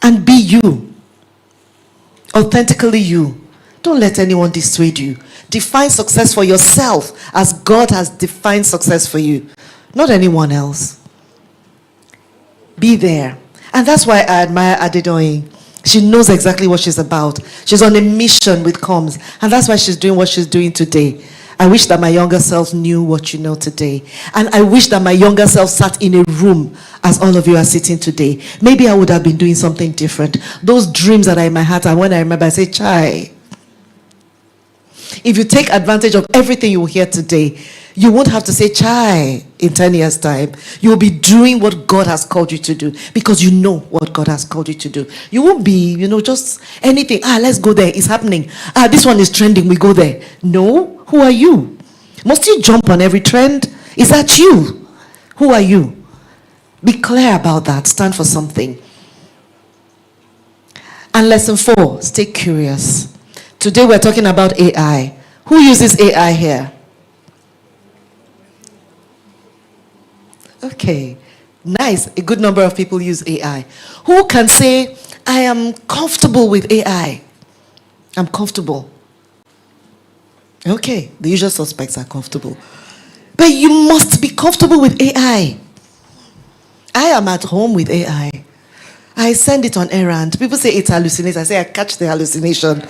And be you. Authentically you. Don't let anyone dissuade you. Define success for yourself as God has defined success for you, not anyone else. Be there. And that's why I admire Adedoyin. She knows exactly what she's about. She's on a mission with comms. And that's why she's doing what she's doing today. I wish that my younger self knew what you know today. And I wish that my younger self sat in a room as all of you are sitting today. Maybe I would have been doing something different. Those dreams that are in my heart, and when I remember, I say, Chai. If you take advantage of everything you will hear today, you won't have to say Chai in 10 years' time. You will be doing what God has called you to do because you know what God has called you to do. You won't be, just anything. Let's go there. It's happening. This one is trending. We go there. No. Who are you? Must you jump on every trend? Is that you? Who are you? Be clear about that. Stand for something. And lesson 4, stay curious. Today we're talking about AI. Who uses AI here? Okay, nice. A good number of people use AI. Who can say, I am comfortable with AI? I'm comfortable. Okay, the usual suspects are comfortable. But you must be comfortable with AI. I am at home with AI. I send it on errand. People say it hallucinates. I say I catch the hallucination.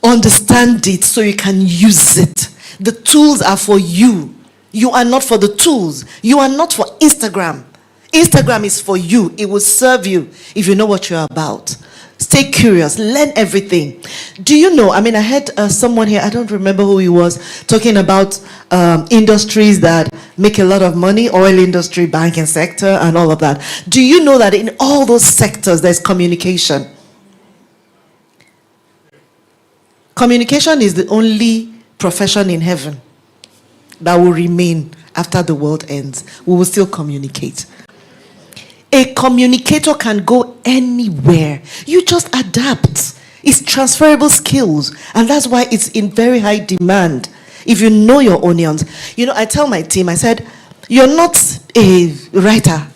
Understand it so you can use it. The tools are for you. You are not for the tools. You are not for Instagram. Instagram is for you. It will serve you if you know what you're about. Stay curious. Learn everything. Do you know, I heard someone here, I don't remember who he was, talking about industries that make a lot of money, oil industry, banking sector, and all of that. Do you know that in all those sectors, there's communication? Communication is the only profession in heaven that will remain after the world ends. We will still communicate. A communicator can go anywhere. You just adapt. It's transferable skills. And that's why it's in very high demand. If you know your onions. I tell my team, I said, you're not a writer.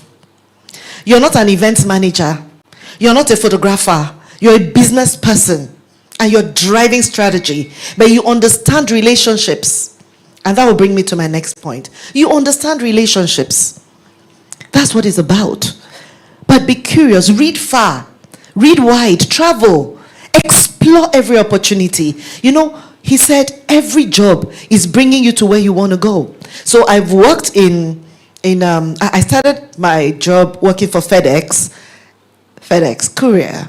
You're not an events manager. You're not a photographer. You're a business person. And you're driving strategy. But you understand relationships. And that will bring me to my next point. You understand relationships. That's what it's about. But be curious, read far, read wide, travel, explore every opportunity. He said every job is bringing you to where you want to go. So I've worked I started my job working for FedEx courier,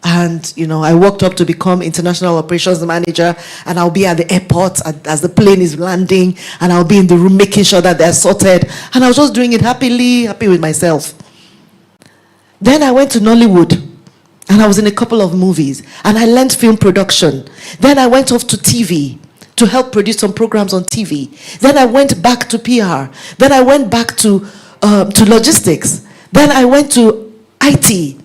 and I worked up to become international operations manager, and I'll be at the airport as the plane is landing, and I'll be in the room making sure that they're sorted, and I was just doing it happy with myself. Then I went to Nollywood, and I was in a couple of movies, and I learned film production. Then I went off to TV to help produce some programs on TV. Then I went back to PR. Then I went back to logistics. Then I went to IT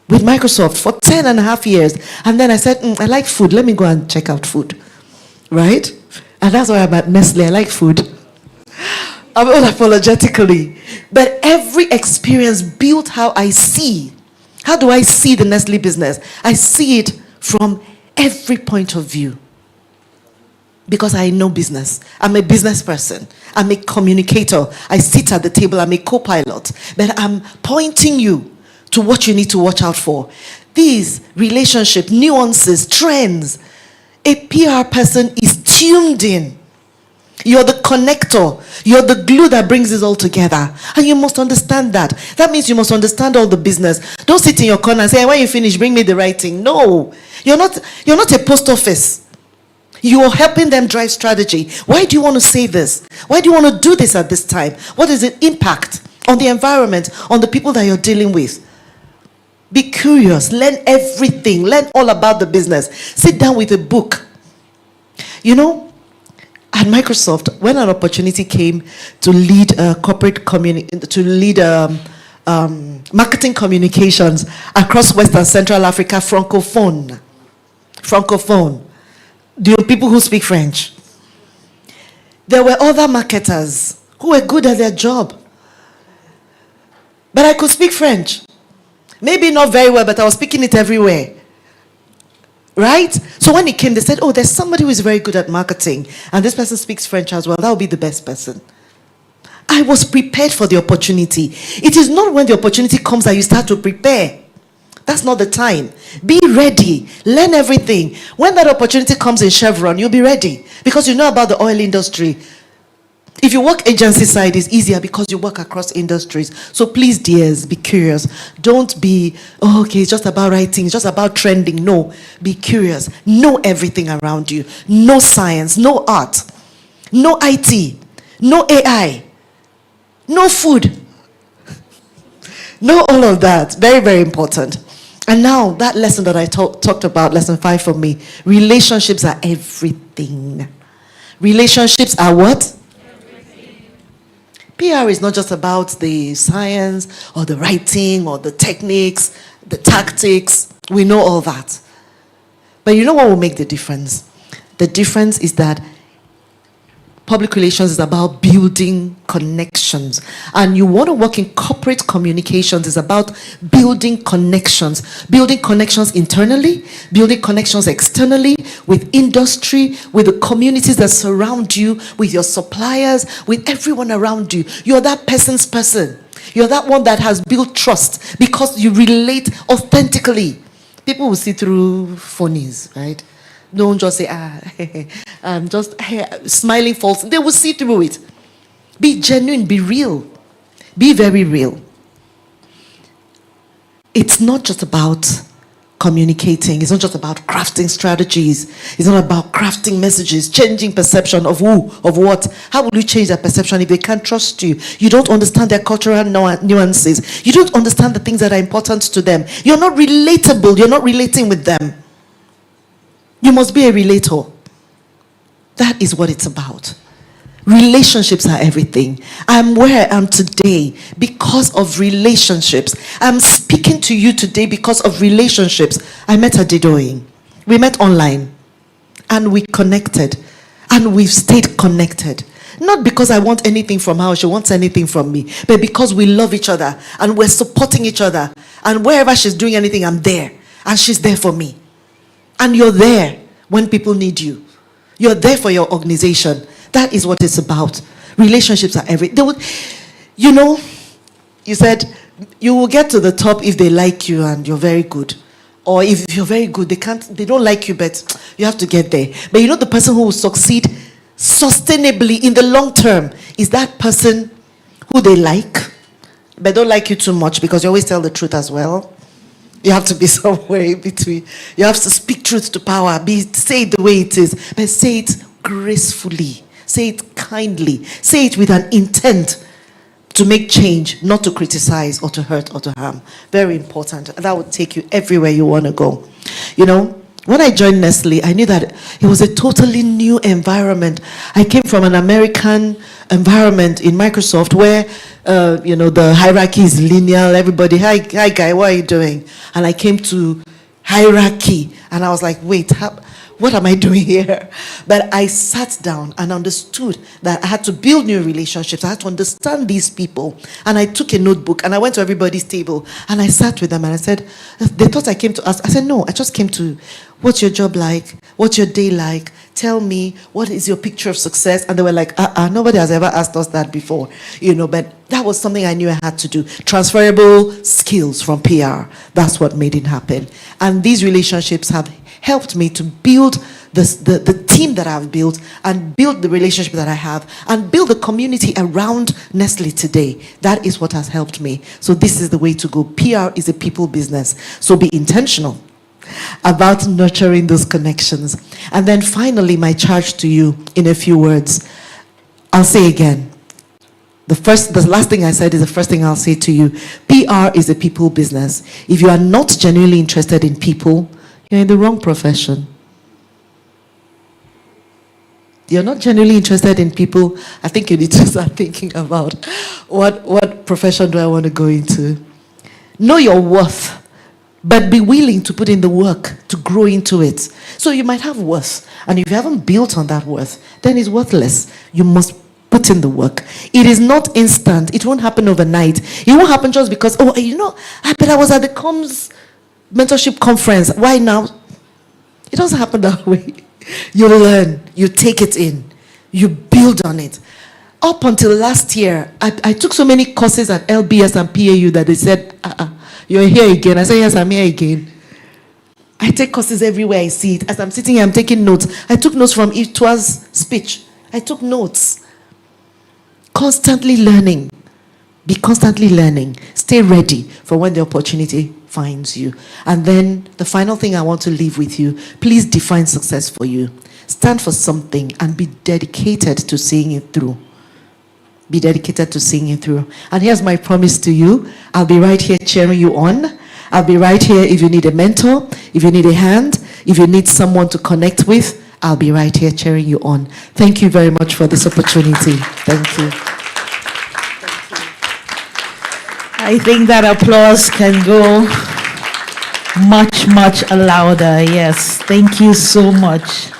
with Microsoft for 10 and a half years. And then I said, I like food. Let me go and check out food. Right? And that's why I'm at Nestle. I like food. I'm unapologetically. But every experience built how I see. How do I see the Nestle business? I see it from every point of view. Because I know business. I'm a business person. I'm a communicator. I sit at the table. I'm a co-pilot. But I'm pointing you to what you need to watch out for. These relationship nuances, trends. A PR person is tuned in. You're the connector. You're the glue that brings this all together. And you must understand that. That means you must understand all the business. Don't sit in your corner and say, when you finish, bring me the right thing. No. You're not a post office. You are helping them drive strategy. Why do you want to say this? Why do you want to do this at this time? What is the impact on the environment, on the people that you're dealing with? Be curious. Learn everything. Learn all about the business. Sit down with a book. You know, at Microsoft, when an opportunity came to lead marketing communications across West and Central Africa, francophone. The people who speak French. There were other marketers who were good at their job. But I could speak French. Maybe not very well, but I was speaking it everywhere. Right? So when it came, they said, oh, there's somebody who is very good at marketing, and this person speaks French as well. That would be the best person. I was prepared for the opportunity. It is not when the opportunity comes that you start to prepare. That's not the time. Be ready. Learn everything. When that opportunity comes in Chevron, you'll be ready because you know about the oil industry. If you work agency side, it's easier because you work across industries. So please, dears, be curious. Don't be, oh, okay, it's just about writing, it's just about trending. No, be curious. Know everything around you. No science, no art, no IT, no AI, no food. Know all of that. Very, very important. And now, that lesson that I talked about, lesson 5 for me, relationships are everything. Relationships are what? PR is not just about the science or the writing or the techniques, the tactics. We know all that. But you know what will make the difference? The difference is that public relations is about building connections. And you want to work in corporate communications is about building connections. Building connections internally, building connections externally, with industry, with the communities that surround you, with your suppliers, with everyone around you. You're that person's person. You're that one that has built trust because you relate authentically. People will see through phonies, right? Don't just say, I'm just smiling false. They will see through it. Be genuine, be real. Be very real. It's not just about communicating. It's not just about crafting strategies. It's not about crafting messages, changing perception of who, of what. How will you change their perception if they can't trust you? You don't understand their cultural nuances. You don't understand the things that are important to them. You're not relatable. You're not relating with them. You must be a relator. That is what it's about. Relationships are everything. I'm where I am today because of relationships. I'm speaking to you today because of relationships. I met Adedoyin. We met online. And we connected. And we've stayed connected. Not because I want anything from her or she wants anything from me. But because we love each other. And we're supporting each other. And wherever she's doing anything, I'm there. And she's there for me. And you're there when people need you. You're there for your organization. That is what it's about. Relationships are everything. You know, you said you will get to the top if they like you and you're very good. Or if you're very good, they don't like you, but you have to get there. But you know the person who will succeed sustainably in the long term is that person who they like, but don't like you too much because you always tell the truth as well. You have to be somewhere in between. You have to speak truth to power. Say it the way it is, but say it gracefully. Say it kindly. Say it with an intent to make change, not to criticize or to hurt or to harm. Very important. That would take you everywhere you want to go. You know, when I joined Nestle, I knew that it was a totally new environment. I came from an American environment in Microsoft where the hierarchy is linear. Everybody, hi guy, what are you doing? And I came to hierarchy and I was like, wait, what am I doing here? But I sat down and understood that I had to build new relationships. I had to understand these people. And I took a notebook and I went to everybody's table and I sat with them and I said, they thought I came to ask. I said, no, I just came to, what's your job like? What's your day like? Tell me, what is your picture of success? And they were like, nobody has ever asked us that before. But that was something I knew I had to do. Transferable skills from PR. That's what made it happen. And these relationships have helped me to build the team that I've built and build the relationship that I have and build the community around Nestle today. That is what has helped me. So this is the way to go. PR is a people business. So be intentional about nurturing those connections. And then finally, my charge to you in a few words. I'll say again, The last thing I said is the first thing I'll say to you. PR is a people business. If you are not genuinely interested in people, you're in the wrong profession. You're not genuinely interested in people, I think you need to start thinking about what profession do I want to go into. Know your worth, but be willing to put in the work to grow into it. So you might have worth, and if you haven't built on that worth, then it's worthless. You must put in the work. It is not instant. It won't happen overnight. It won't happen just because, but I was at the comms mentorship conference. Why now? It doesn't happen that way. You learn, you take it in, you build on it. Up until last year, I took so many courses at LBS and PAU that they said, you're here again. I said, yes, I'm here again. I take courses everywhere I see it. As I'm sitting here, I'm taking notes. I took notes from Itwa's speech. I took notes. Constantly learning. Be constantly learning. Stay ready for when the opportunity finds you. And then the final thing I want to leave with you, please define success for you. Stand for something and be dedicated to seeing it through. Be dedicated to seeing it through. And here's my promise to you. I'll be right here cheering you on. I'll be right here if you need a mentor, if you need a hand, if you need someone to connect with, I'll be right here cheering you on. Thank you very much for this opportunity. Thank you. I think that applause can go much, much louder. Yes, thank you so much.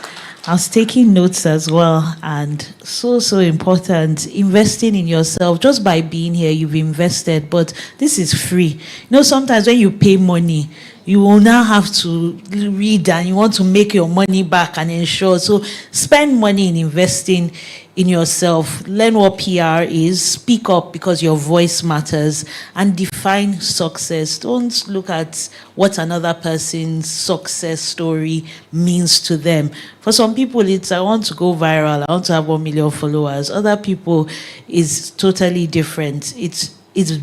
I was taking notes as well, and so important. Investing in yourself. Just by being here, you've invested, but this is free. Sometimes when you pay money, you will now have to read and you want to make your money back and ensure. So spend money in investing in yourself. Learn what PR is. Speak up because your voice matters. And define success. Don't look at what another person's success story means to them. For some people, it's I want to go viral. I want to have 1 million followers. Other people is totally different. It's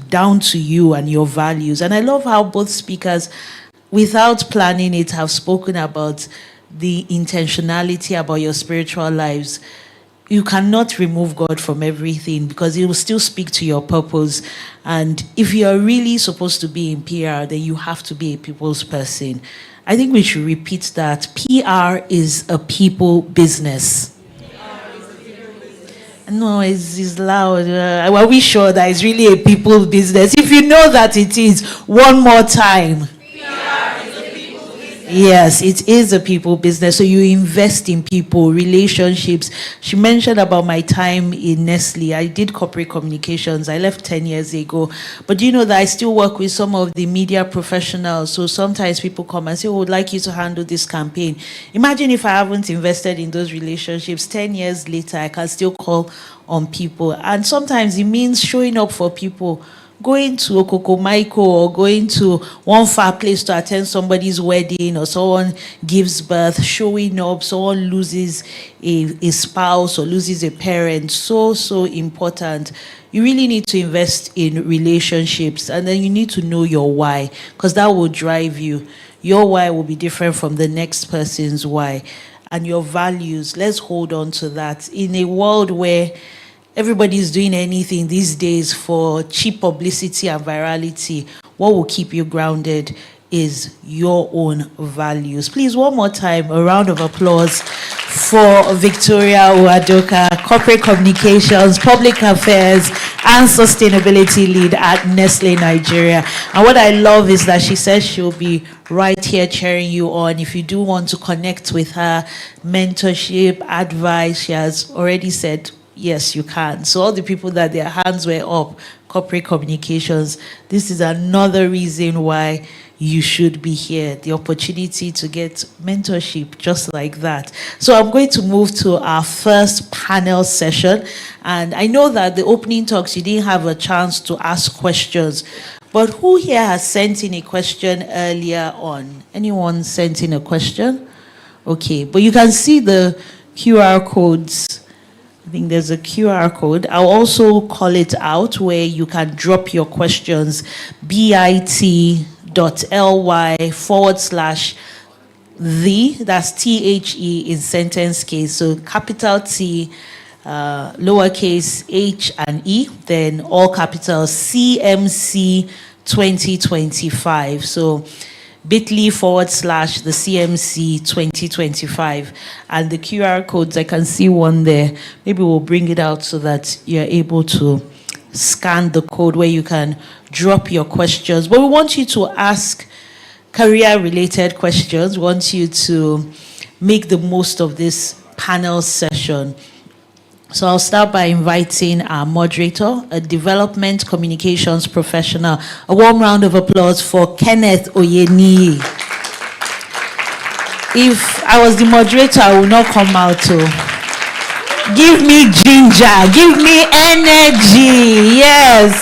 down to you and your values. And I love how both speakers, without planning it, have spoken about the intentionality about your spiritual lives. You cannot remove God from everything because He will still speak to your purpose. And if you're really supposed to be in PR, then you have to be a people's person. I think we should repeat that. PR is a people business. No, it's loud. Are we sure that it's really a people business? If you know that it is, one more time. Yes, it is a people business. So you invest in people, relationships. She mentioned about my time in Nestle. I did corporate communications. I left 10 years ago. But you know that I still work with some of the media professionals. So sometimes people come and say, oh, I would like you to handle this campaign. Imagine if I haven't invested in those relationships. 10 years later, I can still call on people. And sometimes it means showing up for people. Going to Okoko Maiko or going to one far place to attend somebody's wedding, or someone gives birth, showing up, someone loses a spouse or loses a parent. So important. You really need to invest in relationships, and then you need to know your why, because that will drive you. Your why will be different from the next person's why. And your values, let's hold on to that. In a world where everybody's doing anything these days for cheap publicity and virality, what will keep you grounded is your own values. Please, one more time, a round of applause for Victoria Uadoka, Corporate Communications, Public Affairs, and Sustainability Lead at Nestle Nigeria. And what I love is that she says she'll be right here cheering you on. If you do want to connect with her, mentorship, advice, she has already said, yes, you can. So all the people that their hands were up, corporate communications, this is another reason why you should be here. The opportunity to get mentorship just like that. So I'm going to move to our first panel session. And I know that the opening talks, you didn't have a chance to ask questions. But who here has sent in a question earlier on? Anyone sent in a question? Okay, but you can see the QR codes. I think there's a QR code. I'll also call it out where you can drop your questions. bit.ly/the, that's THE in sentence case. So capital T, lowercase h and e, then all capitals CMC 2025. So bit.ly/the CMC 2025. And the QR codes, I can see one there. Maybe we'll bring it out so that you're able to scan the code where you can drop your questions. But we want you to ask career-related questions. We want you to make the most of this panel session. So I'll start by inviting our moderator, a development communications professional. A warm round of applause for Kenneth Oyeni. If I was the moderator, I would not come out to give me ginger, give me energy. Yes.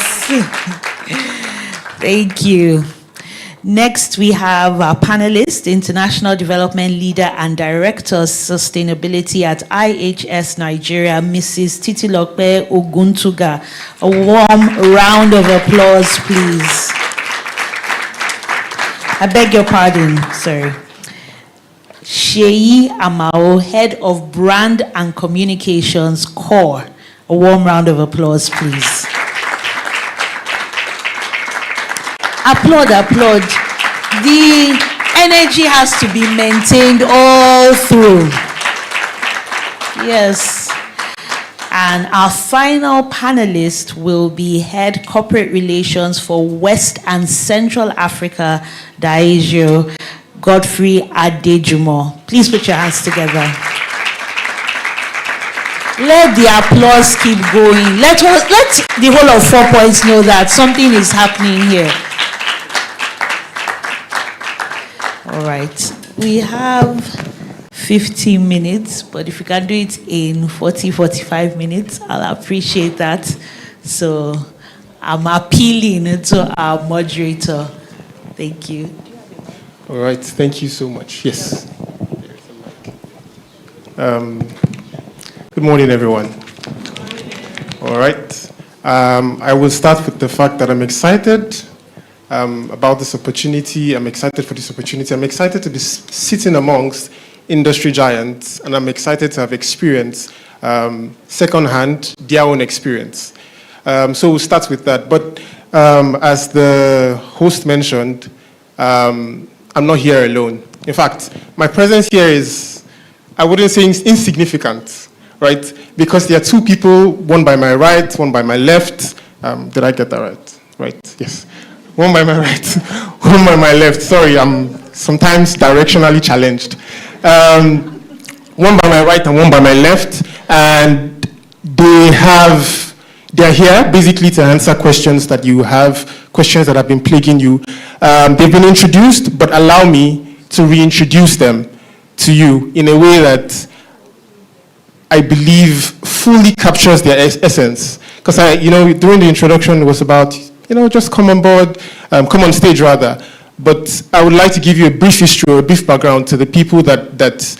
Thank you. Next, we have our panelist, International Development Leader and Director of Sustainability at IHS Nigeria, Mrs. Titilope Oguntuga. A warm round of applause, please. I beg your pardon, sorry. Sheyi Amao, Head of Brand and Communications, Core. A warm round of applause, please. Applaud, applaud. The energy has to be maintained all through. Yes. And our final panelist will be Head Corporate Relations for West and Central Africa, Daejo, Godfrey Adejumo. Please put your hands together. Let the applause keep going. Let the whole of 4 Points know that something is happening here. All right, we have 15 minutes, but if you can do it in 45 minutes, I'll appreciate that. So I'm appealing to our moderator. Thank you. All right, thank you so much. Yes. Good morning, everyone. All right. I will start with the fact that I'm excited about this opportunity. I'm excited for this opportunity. I'm excited to be sitting amongst industry giants, and I'm excited to have experienced secondhand their own experience. So we'll start with that. But as the host mentioned, I'm not here alone. In fact, my presence here is, I wouldn't say insignificant, right? Because there are two people, one by my right, one by my left. Did I get that right? Right, yes. One by my right, one by my left. Sorry, I'm sometimes directionally challenged. One by my right and one by my left. And they're here basically to answer questions that you have, questions that have been plaguing you. They've been introduced, but allow me to reintroduce them to you in a way that I believe fully captures their essence. Because during the introduction, it was about, just come on board, come on stage rather. But I would like to give you a brief history or a brief background to the people that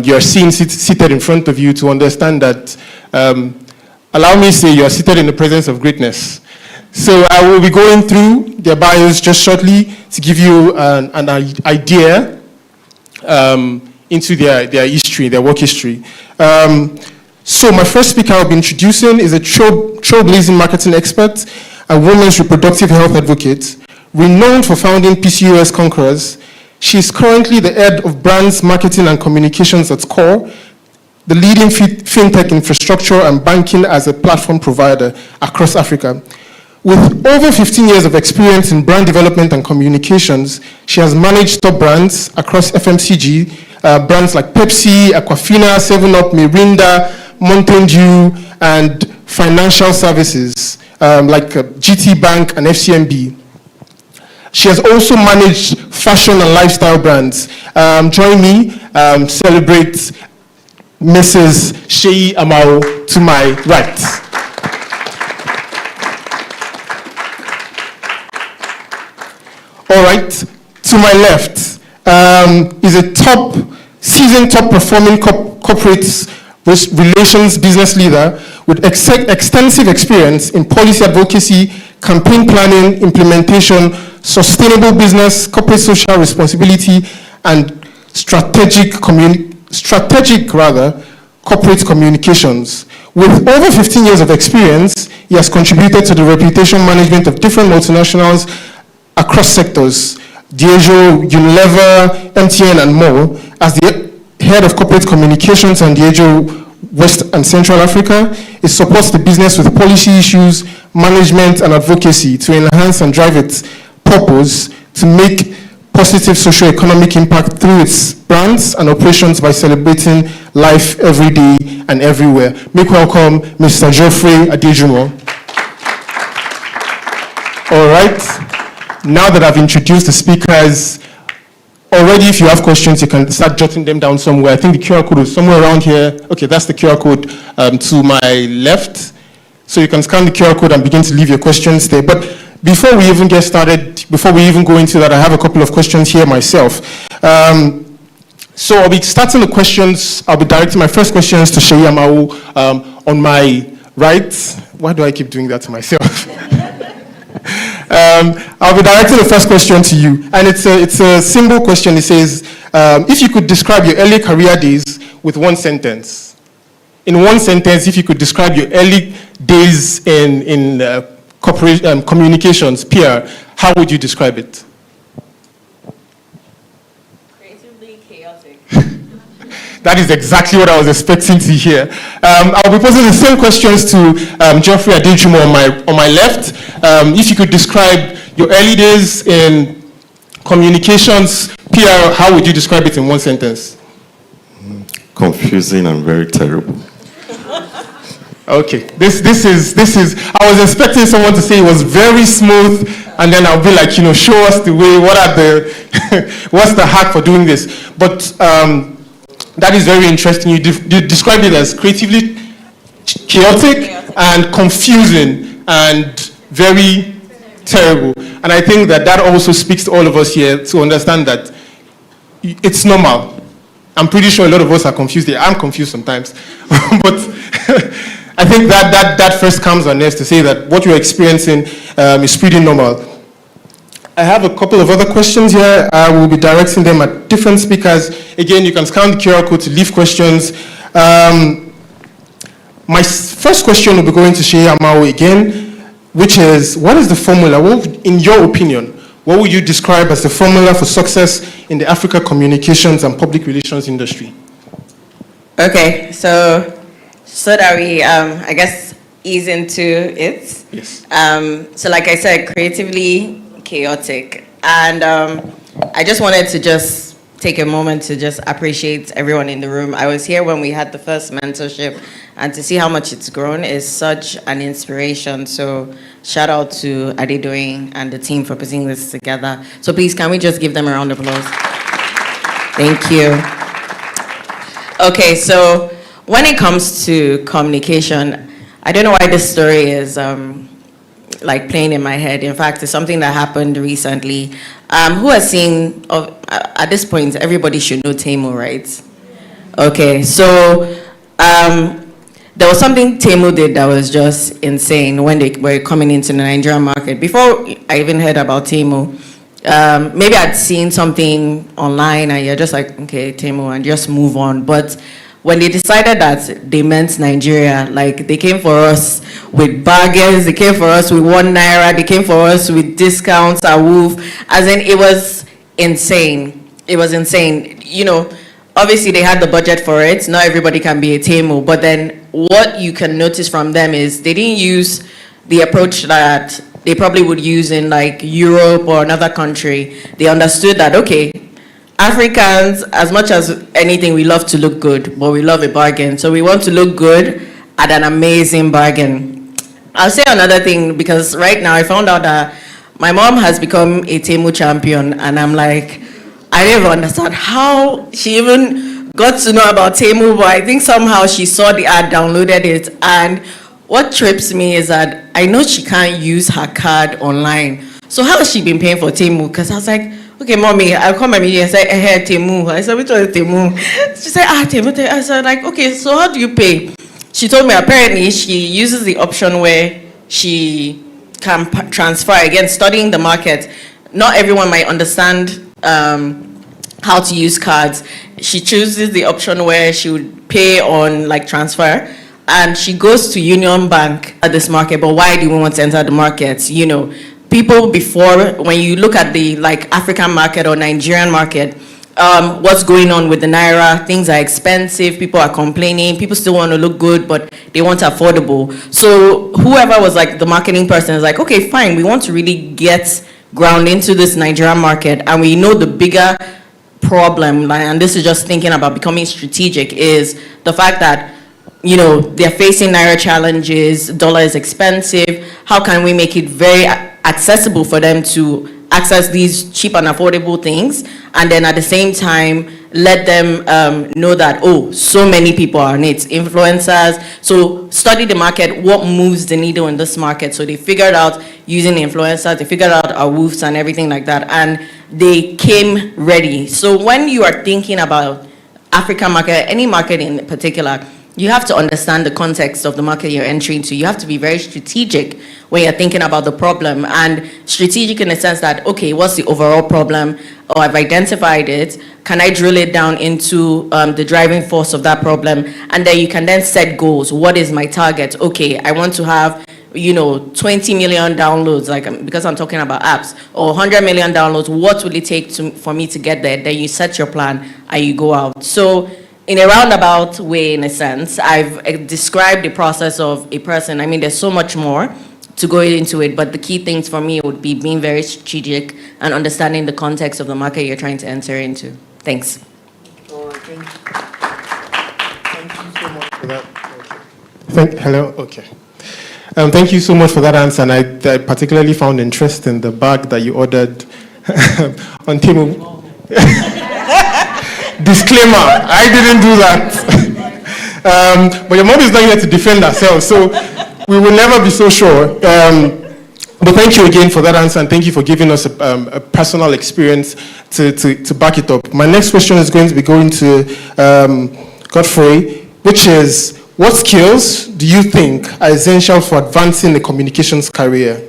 you're seeing seated in front of you to understand that, allow me to say, you're seated in the presence of greatness. So I will be going through their bios just shortly to give you an idea into their history, their work history. So my first speaker I'll be introducing is a trailblazing marketing expert, a women's reproductive health advocate, renowned for founding PCOS Conquerors. She is currently the head of brands, marketing, and communications at Core, the leading fintech infrastructure and banking as a platform provider across Africa. With over 15 years of experience in brand development and communications, she has managed top brands across FMCG, brands like Pepsi, Aquafina, 7-Up, Mirinda, Mountain Dew, and financial services like GT Bank and FCMB. She has also managed fashion and lifestyle brands. Join me, celebrate Mrs. Sheyi Amao to my right. All right, to my left is a seasoned top performing corporate relations business leader with extensive experience in policy advocacy, campaign planning, implementation, sustainable business, corporate social responsibility, and strategic corporate communications. With over 15 years of experience, he has contributed to the reputation management of different multinationals across sectors, Diageo, Unilever, MTN, and more. As the head of corporate communications and Diageo West and Central Africa, it supports the business with policy issues, management, and advocacy to enhance and drive its purpose to make positive socio-economic impact through its brands and operations by celebrating life every day and everywhere. Make welcome Mr. Geoffrey Adejumo. All right, now that I've introduced the speakers, already if you have questions, you can start jotting them down somewhere. I think the QR code is somewhere around here. Okay, that's the QR code to my left. So you can scan the QR code and begin to leave your questions there. But before we even get started, before we even go into that, I have a couple of questions here myself. So I'll be starting the questions. I'll be directing my first questions to Sheyi Amao on my right. Why do I keep doing that to myself? I'll be directing the first question to you. And it's a simple question. It says, if you could describe your early career days with one sentence. In one sentence, if you could describe your early days in corporate communications, PR, how would you describe it? Creatively chaotic. That is exactly what I was expecting to hear. I'll be posing the same questions to Geoffrey Adejumo on my left. If you could describe your early days in communications, PR, how would you describe it in one sentence? Confusing and very terrible. Okay, this is, I was expecting someone to say it was very smooth, and then I'll be like, show us the way, what's the hack for doing this? But that is very interesting. You described it as creatively chaotic and confusing and very terrible. And I think that also speaks to all of us here to understand that it's normal. I'm pretty sure a lot of us are confused. I'm confused sometimes. But I think that first comes on us to say that what you're experiencing is pretty normal. I have a couple of other questions here. I will be directing them at different speakers. Again, you can scan the QR code to leave questions. My first question will be going to Sheyi Amao again, which is, what is the formula? In your opinion, what would you describe as the formula for success in the Africa communications and public relations industry? Okay, so that we, I guess, ease into it. Yes. So like I said, creatively chaotic. And I just wanted to just take a moment to just appreciate everyone in the room. I was here when we had the first mentorship, and to see how much it's grown is such an inspiration. So shout out to Adedoyin and the team for putting this together. So please, can we just give them a round of applause? Thank you. Okay, so when it comes to communication, I don't know why this story is like playing in my head. In fact, it's something that happened recently. Who has seen, at this point, everybody should know Temu, right? Okay, so there was something Temu did that was just insane when they were coming into the Nigerian market. Before I even heard about Temu, maybe I'd seen something online and you're just like, okay, Temu, and just move on. But when they decided that they meant Nigeria, like they came for us with bargains, they came for us with ₦1, they came for us with discounts, as in it was insane. It was insane. Obviously they had the budget for it. Not everybody can be a Temu, but then what you can notice from them is they didn't use the approach that they probably would use in like Europe or another country. They understood that, okay, Africans, as much as anything, we love to look good, but we love a bargain. So we want to look good at an amazing bargain. I'll say another thing, because right now I found out that my mom has become a Temu champion, and I'm like, I don't even understand how she even got to know about Temu, but I think somehow she saw the ad, downloaded it, and what trips me is that I know she can't use her card online. So how has she been paying for Temu? Because I was like, okay, mommy, I'll call my media and say, hey, Temu. I said, which one is Temu? She said, Temu. I said, like, okay, so how do you pay? She told me apparently she uses the option where she can transfer. Again, studying the market. Not everyone might understand how to use cards. She chooses the option where she would pay on like transfer, and she goes to Union Bank at this market. But why do we want to enter the market? You know, people before, when you look at the like African market or Nigerian market, what's going on with the Naira? Things are expensive, people are complaining, people still want to look good, but they want affordable. So whoever was like the marketing person is like, okay, fine, we want to really get ground into this Nigerian market, and we know the bigger problem, and this is just thinking about becoming strategic, is the fact that, you know, they're facing Naira challenges, dollar is expensive. How can we make it very accessible for them to access these cheap and affordable things, and then at the same time let them know that, oh, so many people are on it, influencers. So study the market, what moves the needle in this market. So they figured out using influencers, they figured out our woofs and everything like that, and they came ready. So when you are thinking about African market, any market in particular, you have to understand the context of the market you're entering into. You have to be very strategic when you're thinking about the problem, and strategic in the sense that, okay, what's the overall problem? Or I've identified it. Can I drill it down into the driving force of that problem? And then you can then set goals. What is my target? Okay, I want to have, you know, 20 million downloads, like, because I'm talking about apps, or 100 million downloads. What will it take for me to get there? Then you set your plan and you go out. So in a roundabout way, in a sense, I've described the process of a person. I mean, there's so much more to go into it, but the key things for me would be being very strategic and understanding the context of the market you're trying to enter into. Thanks. All right, thank you so much for that. Hello, okay. Thank you so much for that answer, and I particularly found interest in the bag that you ordered on Temu. Disclaimer, I didn't do that. But your mom is not here to defend herself, so we will never be so sure. But thank you again for that answer, and thank you for giving us a personal experience to back it up. My next question is going to be going to Godfrey, which is, what skills do you think are essential for advancing a communications career?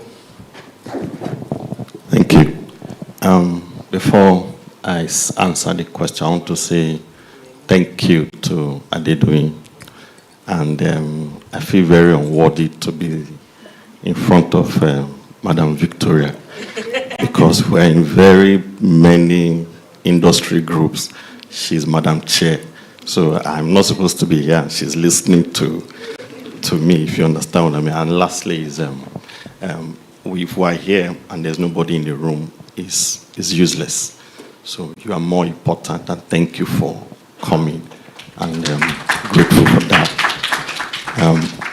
Thank you. Before I answer the question, I want to say thank you to Adedoyin. And I feel very unworthy to be in front of Madam Victoria, because we're in very many industry groups. She's Madam Chair, so I'm not supposed to be here. She's listening to me, if you understand what I mean. And lastly is, if we're here and there's nobody in the room, is useless. So you are more important, and thank you for coming, and grateful for that.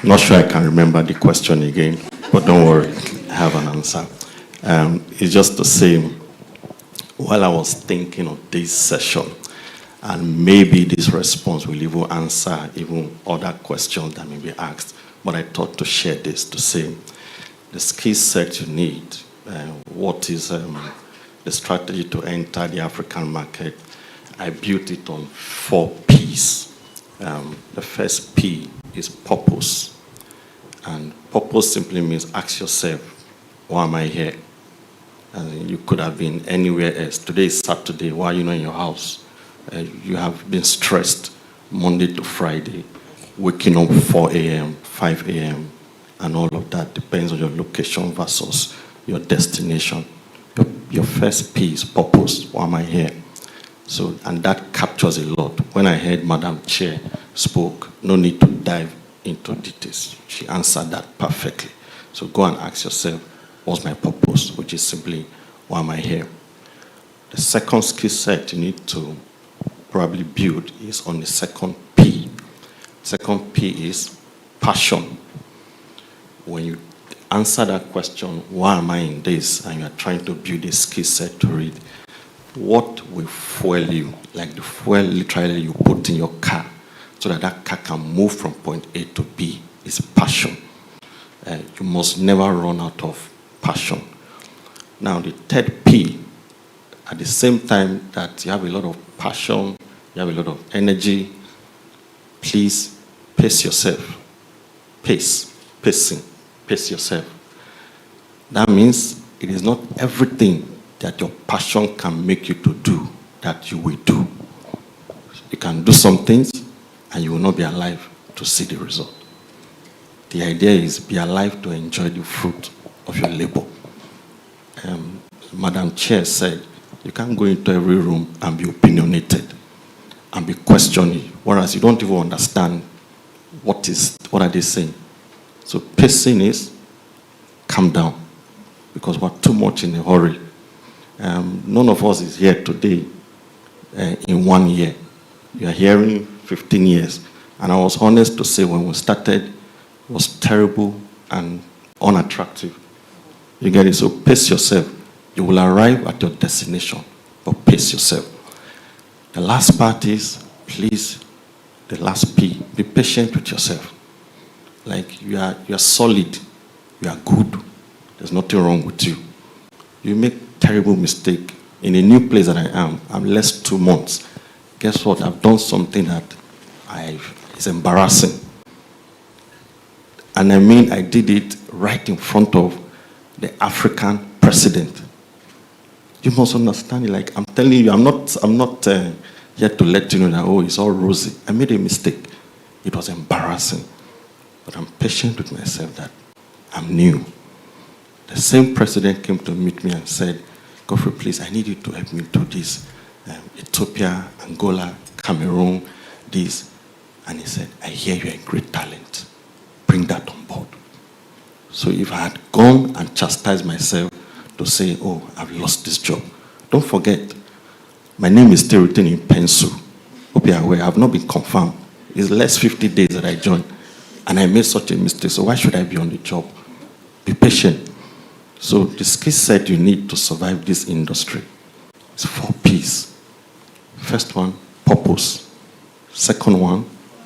Not sure I can remember the question again, but don't worry, I have an answer. It's just the same. While I was thinking of this session, and maybe this response will even answer even other questions that may be asked, but I thought to share this, to say the skill set you need, what is the strategy to enter the African market. I built it on 4 P's. The first P is purpose. And purpose simply means ask yourself, why am I here? And you could have been anywhere else. Today is Saturday, why are you not in your house? You have been stressed Monday to Friday, waking up 4 a.m., 5 a.m., and all of that depends on your location versus your destination. Your first P is purpose. Why am I here? So, and that captures a lot. When I heard Madam Chair spoke, no need to dive into details. She answered that perfectly. So go and ask yourself, what's my purpose? Which is simply, why am I here? The second skill set you need to probably build is on the second P. Second P is passion. When you answer that question, why am I in this, and you are trying to build a skill set to read, what will fuel you, like the fuel literally you put in your car, so that that car can move from point A to B, is passion. You must never run out of passion. Now, the third P, at the same time that you have a lot of passion, you have a lot of energy, please pace yourself. Pace yourself. That means it is not everything that your passion can make you to do that you will do. You can do some things and you will not be alive to see the result. The idea is be alive to enjoy the fruit of your labor. Madam Chair said, you can't go into every room and be opinionated and be questioning, whereas you don't even understand what are they saying. So pacing is calm down, because we're too much in a hurry. None of us is here today in 1 year. You are hearing 15 years. And I was honest to say when we started, it was terrible and unattractive. You get it? So pace yourself. You will arrive at your destination, but pace yourself. The last part is, please, the last P, be patient with yourself. Like you are solid, you are good, there's nothing wrong with you. You make terrible mistake. In a new place that I'm less 2 months. Guess what? I've done something that it's embarrassing. And I mean, I did it right in front of the African president. You must understand it. Like I'm telling you, I'm not here to let you know that, oh, it's all rosy. I made a mistake. It was embarrassing. But I'm patient with myself that I'm new. The same president came to meet me and said, Godfrey, please, I need you to help me do this. Ethiopia, Angola, Cameroon, this. And he said, I hear you're a great talent. Bring that on board. So if I had gone and chastised myself to say, oh, I've lost this job, don't forget, my name is still written in pencil. Hope you're aware, I've not been confirmed. It's less 50 days that I joined. And I made such a mistake, so why should I be on the job? Be patient. So the skill set you need to survive this industry is 4 P's. First one, purpose. Second one,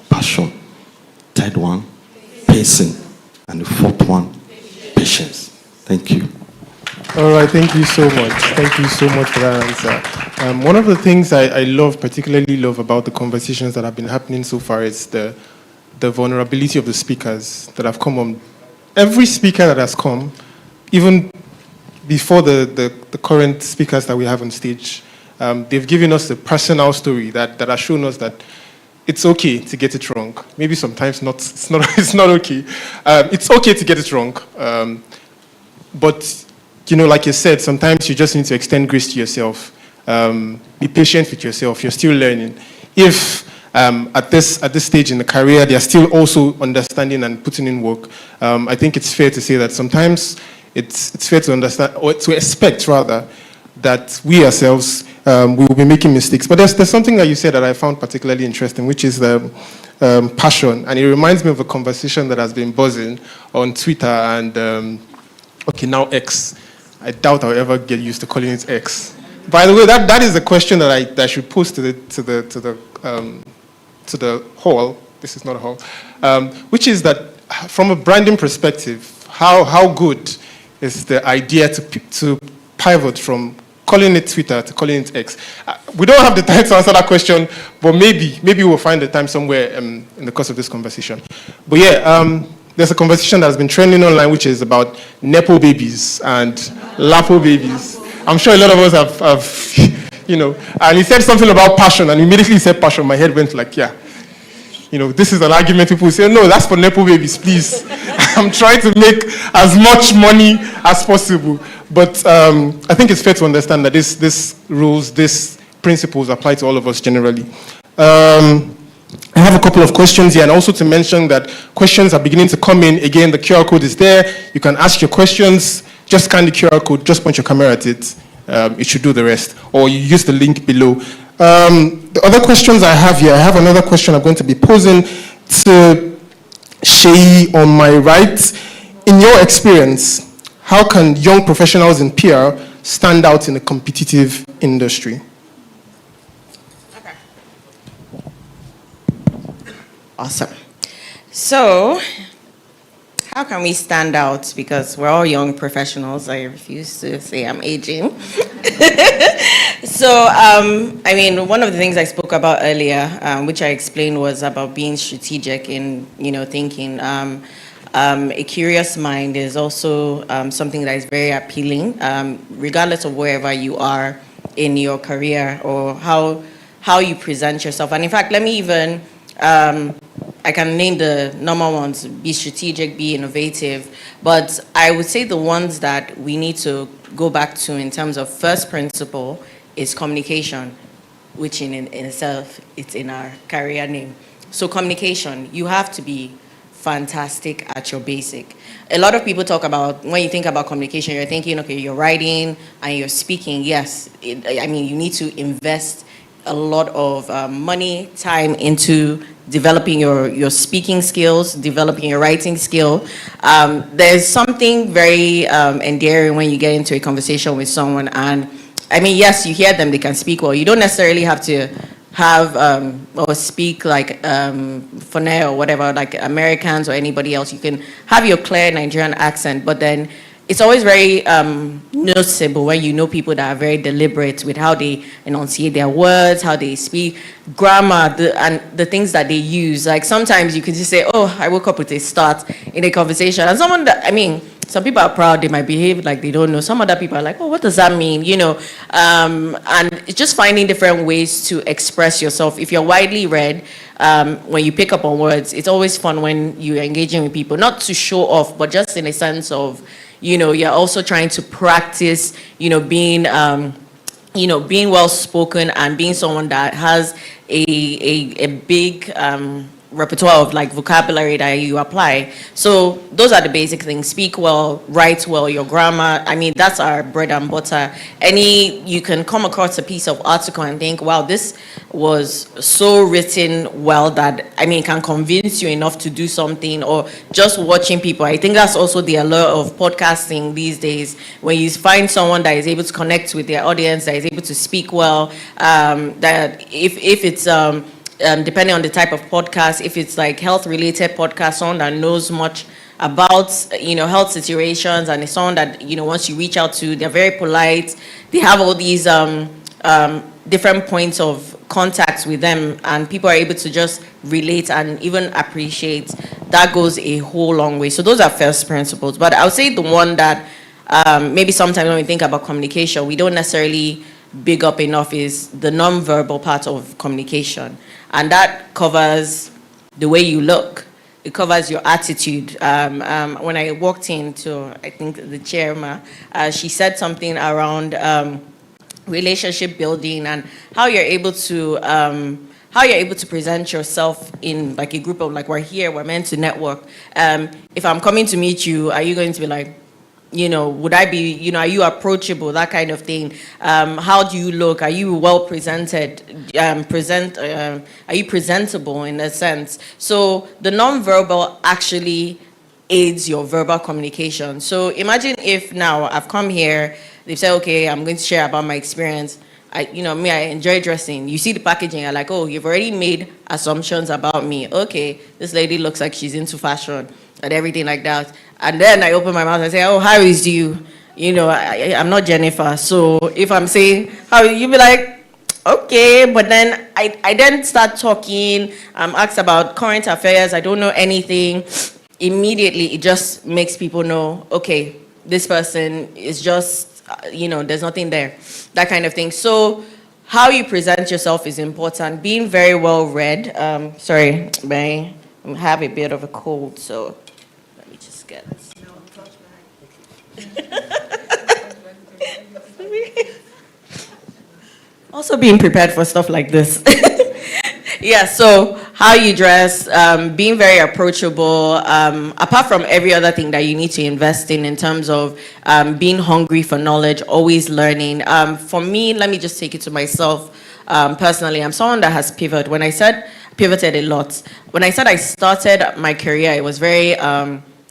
passion. Third one, pacing. And the fourth one, patience. Thank you. All right, thank you so much. Thank you so much for that answer. One of the things I particularly love about the conversations that have been happening so far is the vulnerability of the speakers that have come on. Every speaker that has come, even before the current speakers that we have on stage, they've given us a personal story that has shown us that it's okay to get it wrong. Maybe sometimes not. It's not okay. It's okay to get it wrong. But like you said, sometimes you just need to extend grace to yourself. Be patient with yourself. You're still learning. If at this stage in the career, they are still also understanding and putting in work, I think it's fair to say that sometimes it's fair to understand, or to expect rather, that we ourselves we will be making mistakes. But there's something that you said that I found particularly interesting, which is the passion, and it reminds me of a conversation that has been buzzing on Twitter and now X. I doubt I'll ever get used to calling it X. By the way, that is the question that I should pose to the hall. This is not a hall, which is that from a branding perspective, how good is the idea to pivot from calling it Twitter to calling it X? We don't have the time to answer that question, but maybe we'll find the time somewhere in the course of this conversation. But yeah, there's a conversation that has been trending online, which is about Nepo babies and Lapo babies. I'm sure a lot of us have and he said something about passion, and immediately he said passion. My head went like, yeah. This is an argument people say, no, that's for Nepo babies, please. I'm trying to make as much money as possible. But I think it's fair to understand that these rules, these principles apply to all of us generally. I have a couple of questions here, and also to mention that questions are beginning to come in. Again, the QR code is there. You can ask your questions. Just scan the QR code, just point your camera at it. It should do the rest. Or you use the link below. The other questions I have here, I have another question I'm going to be posing to Sheyi on my right. In your experience, how can young professionals in PR stand out in a competitive industry? Okay. Awesome. So, how can we stand out? Because we're all young professionals. I refuse to say I'm aging. So, one of the things I spoke about earlier, which I explained, was about being strategic in, thinking. A curious mind is also something that is very appealing, regardless of wherever you are in your career or how you present yourself. And in fact, let me even I can name the number ones: be strategic, be innovative. But I would say the ones that we need to go back to in terms of first principle is communication, which in itself, it's in our career name. So communication, you have to be fantastic at your basic. A lot of people talk about, when you think about communication, you're thinking, okay, you're writing and you're speaking. Yes, I mean, you need to invest a lot of money, time into developing your speaking skills, developing your writing skill. There's something very endearing when you get into a conversation with someone, and I mean, yes, you hear them, they can speak well. You don't necessarily have to have or speak like Fonet or whatever, like Americans or anybody else. You can have your clear Nigerian accent, but then it's always very noticeable when you know people that are very deliberate with how they enunciate their words, how they speak, grammar, and the things that they use. Like sometimes you can just say, oh, I woke up with a start in a conversation. And someone that, I mean, some people are proud, they might behave like they don't know. Some other people are like, oh, what does that mean? You know, and it's just finding different ways to express yourself. If you're widely read, when you pick up on words, it's always fun when you're engaging with people, not to show off, but just in a sense of, you know, you're also trying to practice, you know, being well spoken and being someone that has a big repertoire of like vocabulary that you apply. So those are the basic things: speak well, write well, your grammar. I mean, that's our bread and butter. You can come across a piece of article and think, wow, this was so written well that, I mean, can convince you enough to do something. Or just watching people. I think that's also the allure of podcasting these days, when you find someone that is able to connect with their audience, that is able to speak well, that if it's depending on the type of podcast, if it's like health related podcast, someone that knows much about, you know, health situations, and it's someone that, you know, once you reach out to, they're very polite, they have all these different points of contacts with them, and people are able to just relate and even appreciate. That goes a whole long way. So those are first principles. But I would say the one that maybe sometimes when we think about communication, we don't necessarily big up enough is the non-verbal part of communication. And that covers the way you look. It covers your attitude. When I walked into, I think, the chairman, she said something around relationship building and how you're able to present yourself in like a group of, like, we're here, we're meant to network. If I'm coming to meet you, are you going to be like, you know, would I be, you know, are you approachable, that kind of thing? How do you look? Are you well presented? Are you presentable in a sense? So the non-verbal actually aids your verbal communication. So imagine if now I've come here, they've said, okay, I'm going to share about my experience. I enjoy dressing. You see the packaging, you're like, oh, you've already made assumptions about me. Okay, this lady looks like she's into fashion and everything like that. And then I open my mouth and say, oh, how is you? You know, I'm not Jennifer. So if I'm saying, how, you be like, okay. But then I then start talking. I'm asked about current affairs. I don't know anything. Immediately, it just makes people know, okay, this person is just, you know, there's nothing there. That kind of thing. So how you present yourself is important. Being very well read. Sorry, I have a bit of a cold, so let me just get this. Also being prepared for stuff like this. Yeah, so how you dress, being very approachable, apart from every other thing that you need to invest in terms of being hungry for knowledge, always learning. For me, let me just take it to myself personally. I'm someone that has pivoted. When I said pivoted a lot, when I said I started my career, it was very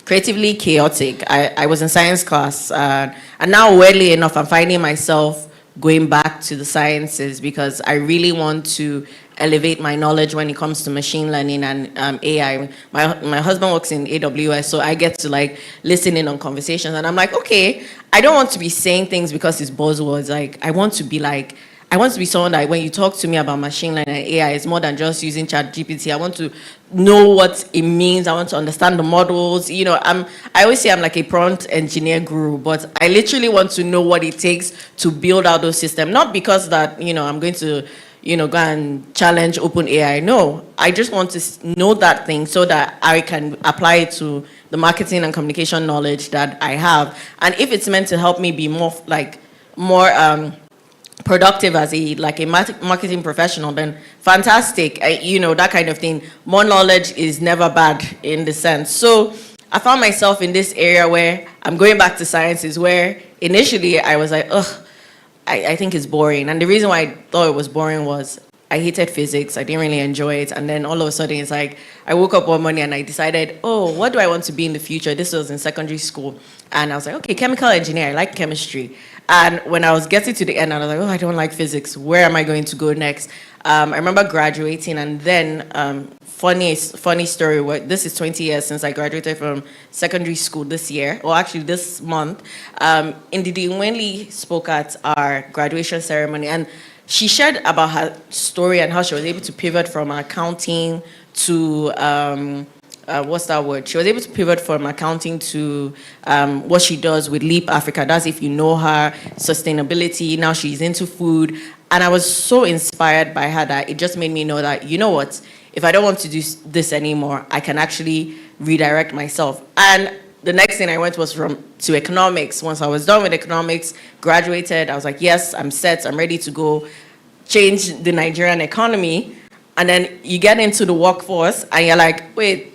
creatively chaotic. I was in science class, and now, weirdly enough, I'm finding myself going back to the sciences because I really want to elevate my knowledge when it comes to machine learning and AI. My husband works in AWS, so I get to like listen in on conversations, and I'm like, okay, I don't want to be saying things because it's buzzwords. Like, I want to be someone that when you talk to me about machine learning and AI, it's more than just using ChatGPT. I want to know what it means. I want to understand the models. You know, I always say I'm like a prompt engineer guru, but I literally want to know what it takes to build out those systems. Not because that, you know, I'm going to, go and challenge OpenAI. No, I just want to know that thing so that I can apply it to the marketing and communication knowledge that I have. And if it's meant to help me be more productive as a marketing professional, then fantastic. That kind of thing. More knowledge is never bad in the sense. So I found myself in this area where I'm going back to sciences, where initially I was like, ugh, I think it's boring. And the reason why I thought it was boring was I hated physics. I didn't really enjoy it. And then all of a sudden, it's like I woke up one morning and I decided, oh, what do I want to be in the future? This was in secondary school. And I was like, okay, chemical engineer. I like chemistry. And when I was getting to the end, I was like, oh, I don't like physics. Where am I going to go next? I remember graduating, and then funny story. This is 20 years since I graduated from secondary school this year, or actually this month. Ndidi Nwenli spoke at our graduation ceremony, and she shared about her story and how she was able to pivot from accounting to what's that word? She was able to pivot from accounting to what she does with Leap Africa. That's if you know her, sustainability. Now she's into food. And I was so inspired by her that it just made me know that, you know what, if I don't want to do this anymore, I can actually redirect myself. And the next thing I went was to economics. Once I was done with economics, graduated, I was like, yes, I'm set, I'm ready to go change the Nigerian economy. And then you get into the workforce and you're like, wait,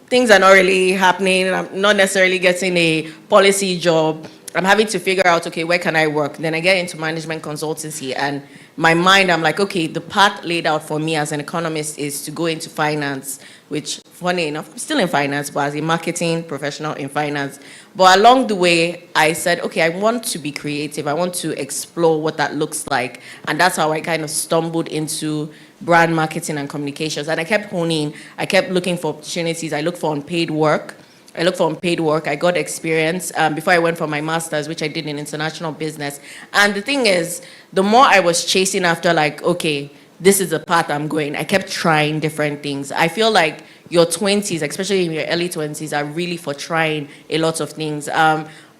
things are not really happening. I'm not necessarily getting a policy job. I'm having to figure out, okay, where can I work? Then I get into management consultancy, and my mind, I'm like, okay, the path laid out for me as an economist is to go into finance, which, funny enough, I'm still in finance, but as a marketing professional in finance. But along the way, I said, okay, I want to be creative. I want to explore what that looks like. And that's how I kind of stumbled into brand marketing and communications. And I kept honing. I kept looking for opportunities. I looked for unpaid work. I got experience before I went for my master's, which I did in international business. And the thing is, the more I was chasing after, like, okay, this is the path I'm going, I kept trying different things. I feel like your 20s, especially in your early 20s, are really for trying a lot of things.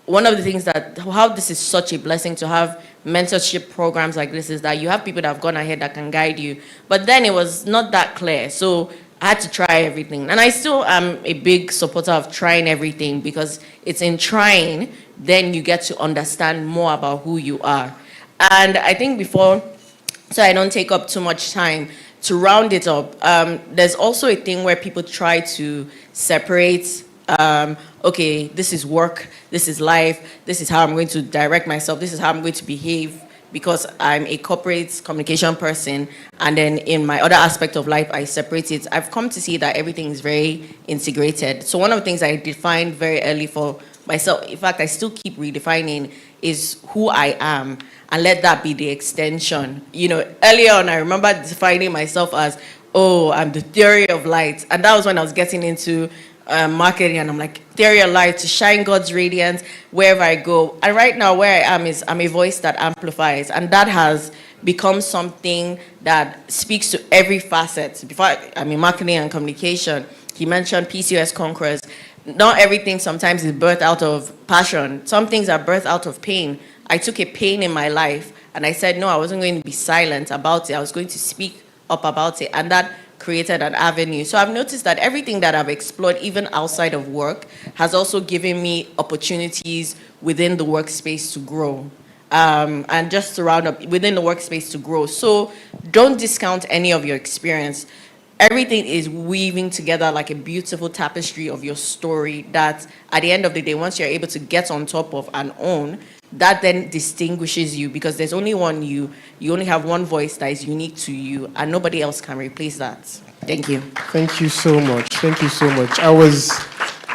One of the things how this is such a blessing to have mentorship programs like this is that you have people that have gone ahead that can guide you. But then it was not that clear. So I had to try everything. And I still am a big supporter of trying everything, because it's in trying, then you get to understand more about who you are. And I think so I don't take up too much time, to round it up, there's also a thing where people try to separate, okay, this is work, this is life, this is how I'm going to direct myself, this is how I'm going to behave, because I'm a corporate communication person, and then in my other aspect of life, I separate it. I've come to see that everything is very integrated. So one of the things I defined very early for myself, in fact, I still keep redefining, is who I am, and let that be the extension. Earlier on, I remember defining myself as, oh, I'm the theory of light. And that was when I was getting into marketing, and I'm like, theory of light, to shine God's radiance wherever I go. And right now, where I am is I'm a voice that amplifies, and that has become something that speaks to every facet. Before I'm in marketing and communication, he mentioned PCOS conquerors. Not everything sometimes is birthed out of passion. Some things are birthed out of pain. I took a pain in my life, and I said, no, I wasn't going to be silent about it. I was going to speak up about it, and that created an avenue. So I've noticed that everything that I've explored, even outside of work, has also given me opportunities within the workspace to grow. And just to round up, within the workspace to grow. So don't discount any of your experience. Everything is weaving together like a beautiful tapestry of your story that at the end of the day, once you're able to get on top of and own, that then distinguishes you, because there's only one you only have one voice that is unique to you, and nobody else can replace that. Thank you. Thank you so much. Thank you so much.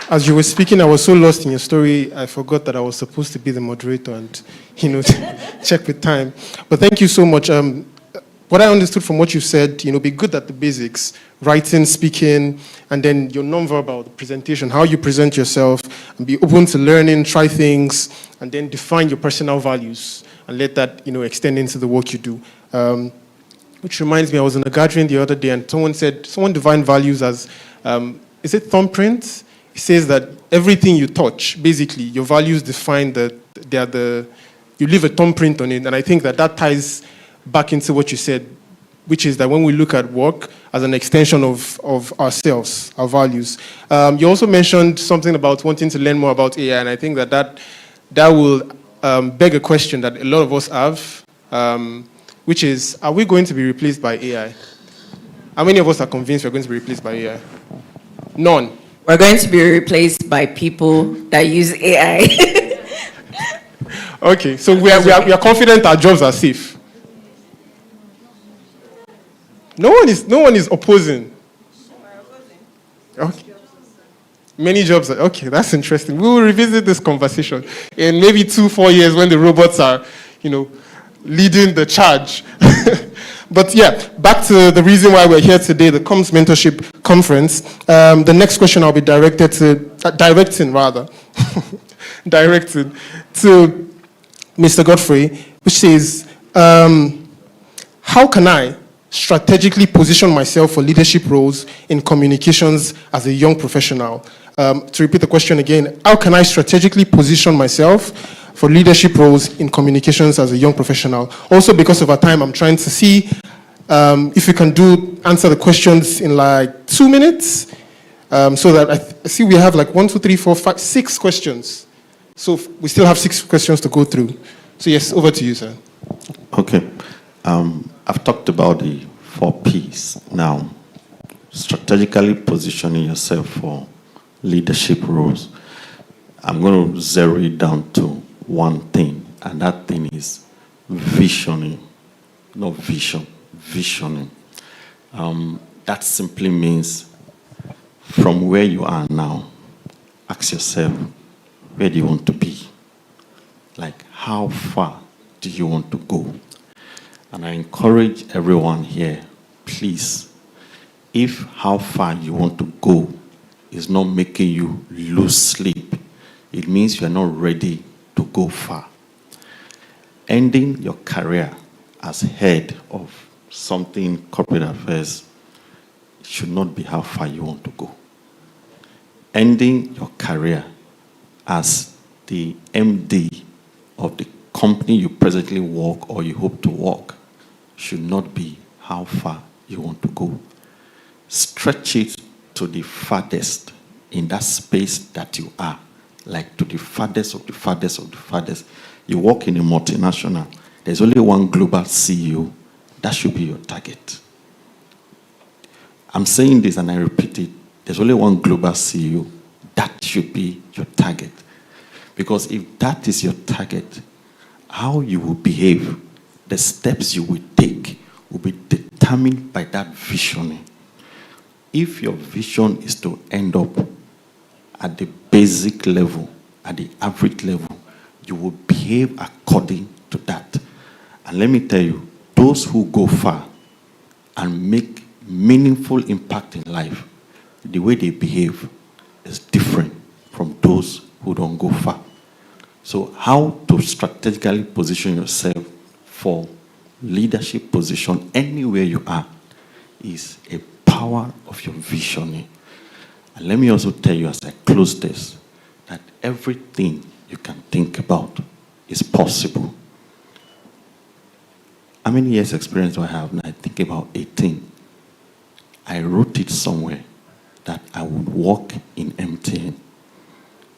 As you were speaking, I was so lost in your story, I forgot that I was supposed to be the moderator and, check with time. But thank you so much. What I understood from what you said, be good at the basics, writing, speaking, and then your nonverbal, the presentation, how you present yourself, and be open to learning, try things, and then define your personal values, and let that, extend into the work you do. Which reminds me, I was in a gathering the other day, and someone defined values as, is it thumbprint? It says that everything you touch, basically, your values define that you leave a thumbprint on it, and I think that ties back into what you said. which is that when we look at work as an extension of ourselves, our values. You also mentioned something about wanting to learn more about AI, and I think that will beg a question that a lot of us have, which is, are we going to be replaced by AI? How many of us are convinced we're going to be replaced by AI? None. We're going to be replaced by people that use AI. Okay, so we are confident our jobs are safe. No one is opposing. Okay. Many jobs are, okay, that's interesting. We will revisit this conversation in maybe 2-4 years when the robots are, leading the charge. But yeah, back to the reason why we're here today, the Comms Mentorship Conference. The next question I'll be directing to Mr. Godfrey, which says, how can I strategically position myself for leadership roles in communications as a young professional? To repeat the question again, how can I strategically position myself for leadership roles in communications as a young professional? Also, because of our time, I'm trying to see if we can answer the questions in like 2 minutes, so that I see we have like 1, 2, 3, 4, 5, 6 questions. So we still have 6 questions to go through. So yes, over to you, sir. Okay. I've talked about the 4 Ps now. Strategically positioning yourself for leadership roles. I'm going to zero it down to one thing, and that thing is visioning. Not vision, visioning. That simply means from where you are now, ask yourself, where do you want to be? Like, how far do you want to go? And I encourage everyone here, please, if how far you want to go is not making you lose sleep, it means you are not ready to go far. Ending your career as head of something corporate affairs should not be how far you want to go. Ending your career as the MD of the company you presently work or you hope to work should not be how far you want to go. Stretch it to the farthest in that space that you are, like to the farthest of the farthest of the farthest. You work in a multinational, there's only one global CEO, that should be your target. I'm saying this and I repeat it, there's only one global CEO, that should be your target. Because if that is your target, how you will behave, the steps you will take will be determined by that visioning. If your vision is to end up at the basic level, at the average level, you will behave according to that. And let me tell you, those who go far and make meaningful impact in life, the way they behave is different from those who don't go far. So how to strategically position yourself for leadership position anywhere you are is a power of your visioning. And let me also tell you as I close this, that everything you can think about is possible. How many years experience do I have now? I think about 18. I wrote it somewhere that I would work in MTN.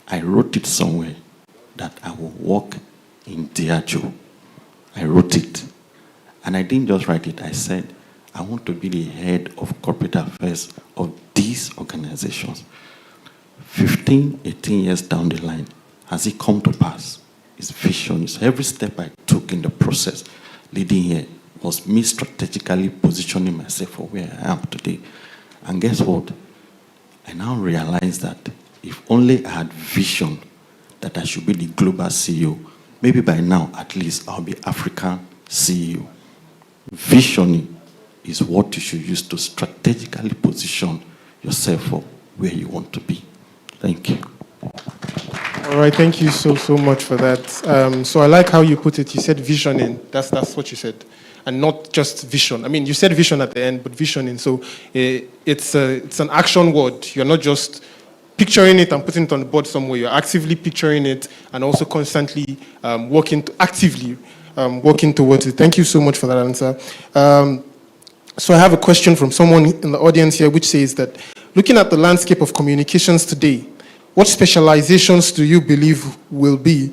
I wrote it somewhere that I will work in Diageo. I wrote it. And I didn't just write it. I said, I want to be the head of corporate affairs of these organizations. 15, 18 years down the line, has it come to pass? It's vision. It's every step I took in the process leading here was me strategically positioning myself for where I am today. And guess what? I now realize that if only I had vision that I should be the global CEO, maybe by now at least I'll be African CEO. Visioning is what you should use to strategically position yourself for where you want to be. Thank you. All right, thank you so much for that. So I like how you put it. You said visioning. That's what you said, and not just vision. I mean, you said vision at the end, but visioning. So it's an action word. You're not just picturing it and putting it on the board somewhere. You're actively picturing it and also constantly working towards it. Thank you so much for that answer. So I have a question from someone in the audience here, which says that, looking at the landscape of communications today, what specializations do you believe will be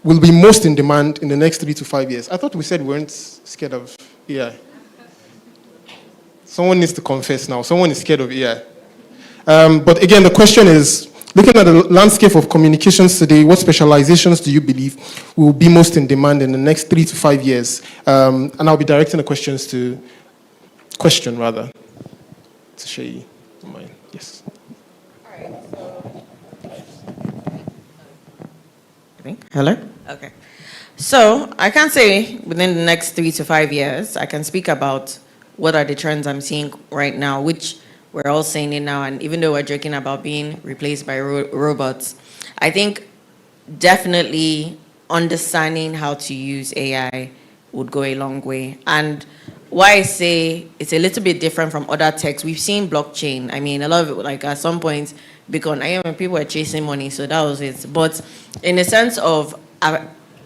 most in demand in the next 3 to 5 years? I thought we said we weren't scared of AI. Someone needs to confess now. Someone is scared of AI. But again, the question is, looking at the landscape of communications today, what specializations do you believe will be most in demand in the next 3 to 5 years? And I'll be directing the question to Shayi. Yes. Hello? Okay. So I can't say within the next 3 to 5 years. I can speak about what are the trends I'm seeing right now, which we're all saying it now. And even though we're joking about being replaced by robots, I think definitely understanding how to use AI would go a long way. And why I say it's a little bit different from other techs, we've seen blockchain. I mean, a lot of it, like at some point, because people were chasing money, so that was it. But in the sense of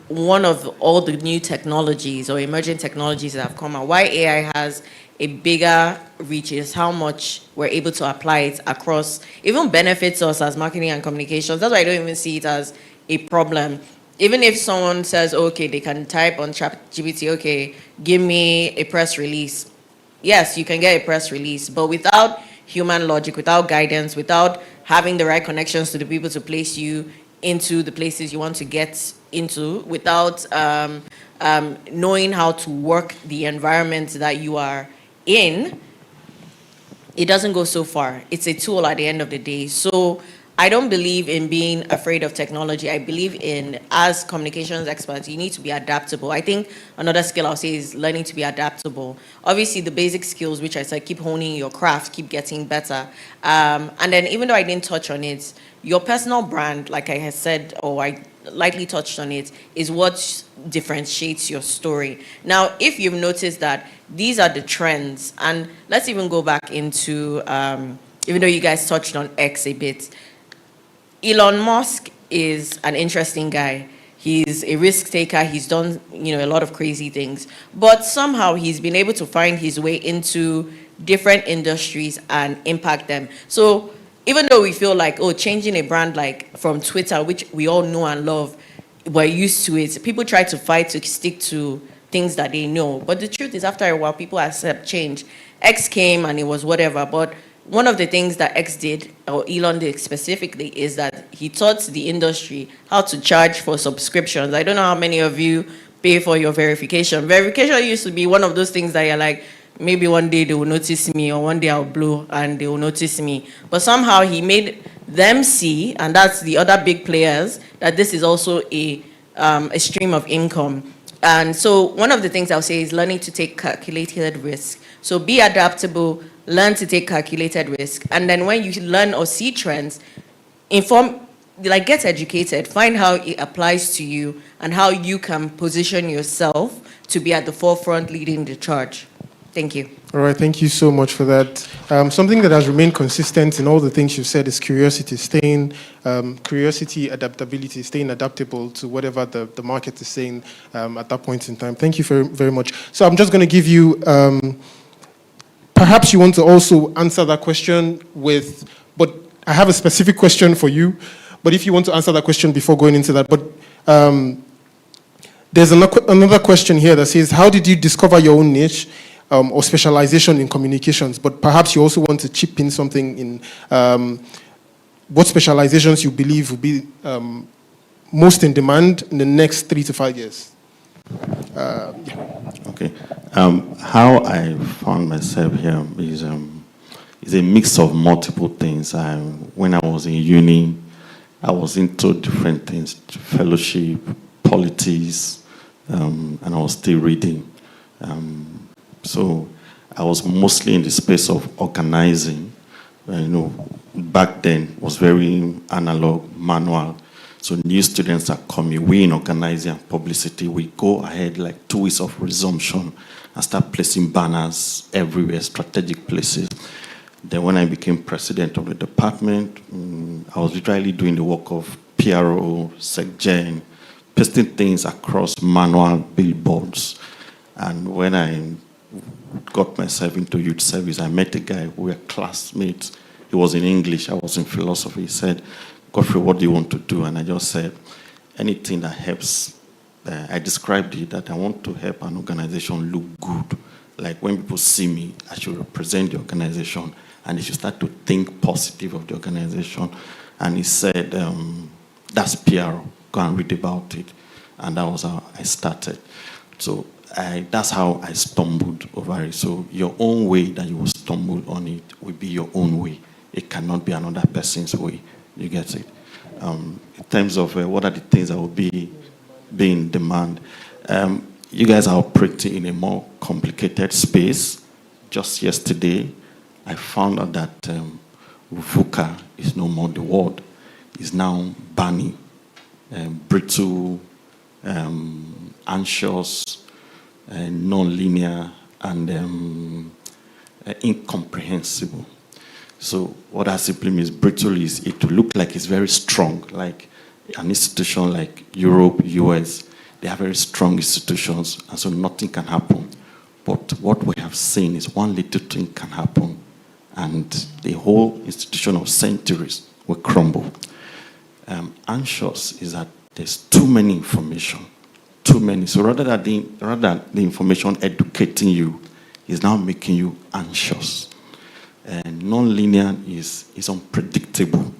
one of all the new technologies or emerging technologies that have come out, why AI has a bigger reach is how much we're able to apply it across, even benefits us as marketing and communications. That's why I don't even see it as a problem. Even if someone says, okay, they can type on ChatGPT, okay, give me a press release. Yes, you can get a press release, but without human logic, without guidance, without having the right connections to the people to place you into the places you want to get into, without knowing how to work the environment that you are in, it doesn't go so far. It's a tool at the end of the day. So I don't believe in being afraid of technology. I believe in, as communications experts, you need to be adaptable. I think another skill I'll say is learning to be adaptable. Obviously, the basic skills, which I said, keep honing your craft, keep getting better. And then even though I didn't touch on it, your personal brand, like I had said, or I lightly touched on it, is what differentiates your story. Now, if you've noticed that these are the trends, and let's even go back into, even though you guys touched on X a bit, Elon Musk is an interesting guy. He's a risk taker. He's done, a lot of crazy things. But somehow he's been able to find his way into different industries and impact them. So even though we feel like, changing a brand like from Twitter, which we all know and love, we're used to it, people try to fight to stick to things that they know. But the truth is, after a while, people accept change. X came and it was whatever, but one of the things that X did, or Elon did specifically, is that he taught the industry how to charge for subscriptions. I don't know how many of you pay for your verification. Verification used to be one of those things that you're like, maybe one day they will notice me, or one day I'll blow and they will notice me. But somehow he made them see, and that's the other big players, that this is also a stream of income. And so one of the things I'll say is learning to take calculated risk. So be adaptable, learn to take calculated risk. And then when you learn or see trends, get educated, find how it applies to you and how you can position yourself to be at the forefront leading the charge. Thank you. All right, thank you so much for that. Something that has remained consistent in all the things you've said is curiosity, curiosity, adaptability, staying adaptable to whatever the market is saying at that point in time. Thank you very, very much. So I'm just going to give you, perhaps you want to also answer that question but I have a specific question for you, but if you want to answer that question before going into that, but there's another question here that says, how did you discover your own niche? Or specialization in communications, but perhaps you also want to chip in something in what specializations you believe will be most in demand in the next 3 to 5 years. Yeah. Okay. How I found myself here is a mix of multiple things. When I was in uni, I was into different things, fellowship, politics, and I was still reading. So I was mostly in the space of organizing. Back then it was very analog, manual. So new students are coming. We in organizing and publicity, we go ahead like 2 weeks of resumption and start placing banners everywhere, strategic places. Then when I became president of the department, I was literally doing the work of PRO, SecGen, pasting things across manual billboards. And when I got myself into youth service. I met a guy, we were classmates. He was in English, I was in philosophy. He said, Godfrey, what do you want to do? And I just said, anything that helps. I described it that I want to help an organization look good. Like when people see me, I should represent the organization and they should start to think positive of the organization. And he said, that's PR, go and read about it. And that was how I started. So that's how I stumbled over it. So your own way that you will stumble on it will be your own way. It cannot be another person's way. You get it? In terms of what are the things that will be in demand, you guys are operating in a more complicated space. Just yesterday, I found out that VUCA is no more the word. It's now BANI, brittle, anxious, non-linear, and incomprehensible. So what that simply means, brittle is it to look like it's very strong, like an institution like Europe, US, they have very strong institutions, and so nothing can happen. But what we have seen is one little thing can happen, and the whole institution of centuries will crumble. Anxious is that there's too many information, too many. So rather than the information educating you, is now making you anxious. And non-linear is unpredictable.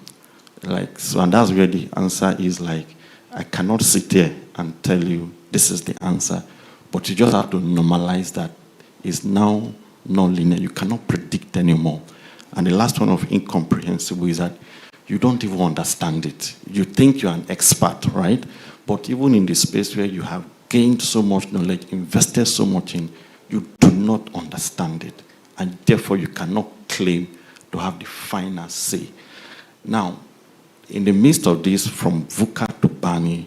Like, so, and that's where the answer is. Like, I cannot sit here and tell you this is the answer, but you just have to normalize that it's now non-linear. You cannot predict anymore. And the last one of incomprehensible is that you don't even understand it. You think you're an expert, right? But even in the space where you have gained so much knowledge, invested so much in, you do not understand it. And therefore, you cannot claim to have the final say. Now, in the midst of this, from VUCA to BANI,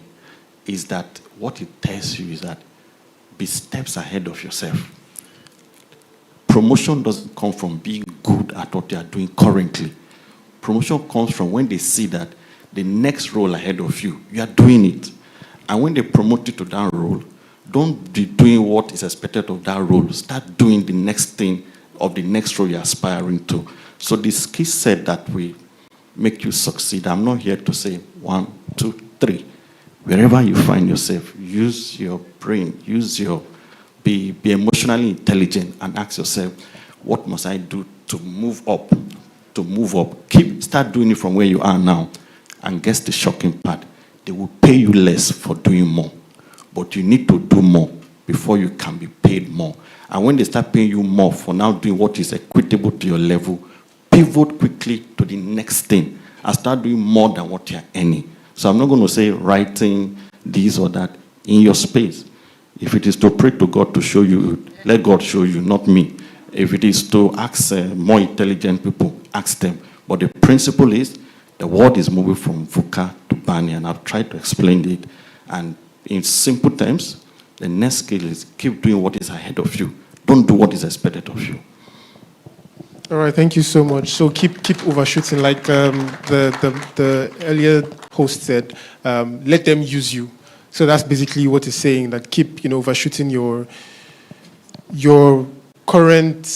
is that what it tells you is that be steps ahead of yourself. Promotion doesn't come from being good at what you are doing currently. Promotion comes from when they see that the next role ahead of you, you are doing it. And when they promote you to that role, don't be doing what is expected of that role. Start doing the next thing of the next role you're aspiring to. So the skill set that we make you succeed. I'm not here to say 1, 2, 3. Wherever you find yourself, use your brain, be emotionally intelligent and ask yourself, what must I do to move up? Start doing it from where you are now. And guess the shocking part, they will pay you less for doing more. But you need to do more before you can be paid more. And when they start paying you more for now doing what is equitable to your level, pivot quickly to the next thing and start doing more than what you're earning. So I'm not going to say writing this or that in your space. If it is to pray to God to show you, let God show you, not me. If it is to ask more intelligent people, ask them. But the principle is the world is moving from VUCA to BANI, and I've tried to explain it. And in simple terms, the next skill is keep doing what is ahead of you. Don't do what is expected of you. All right, thank you so much. So keep overshooting, like the earlier host said. Let them use you. So that's basically what it's saying. That keep overshooting your current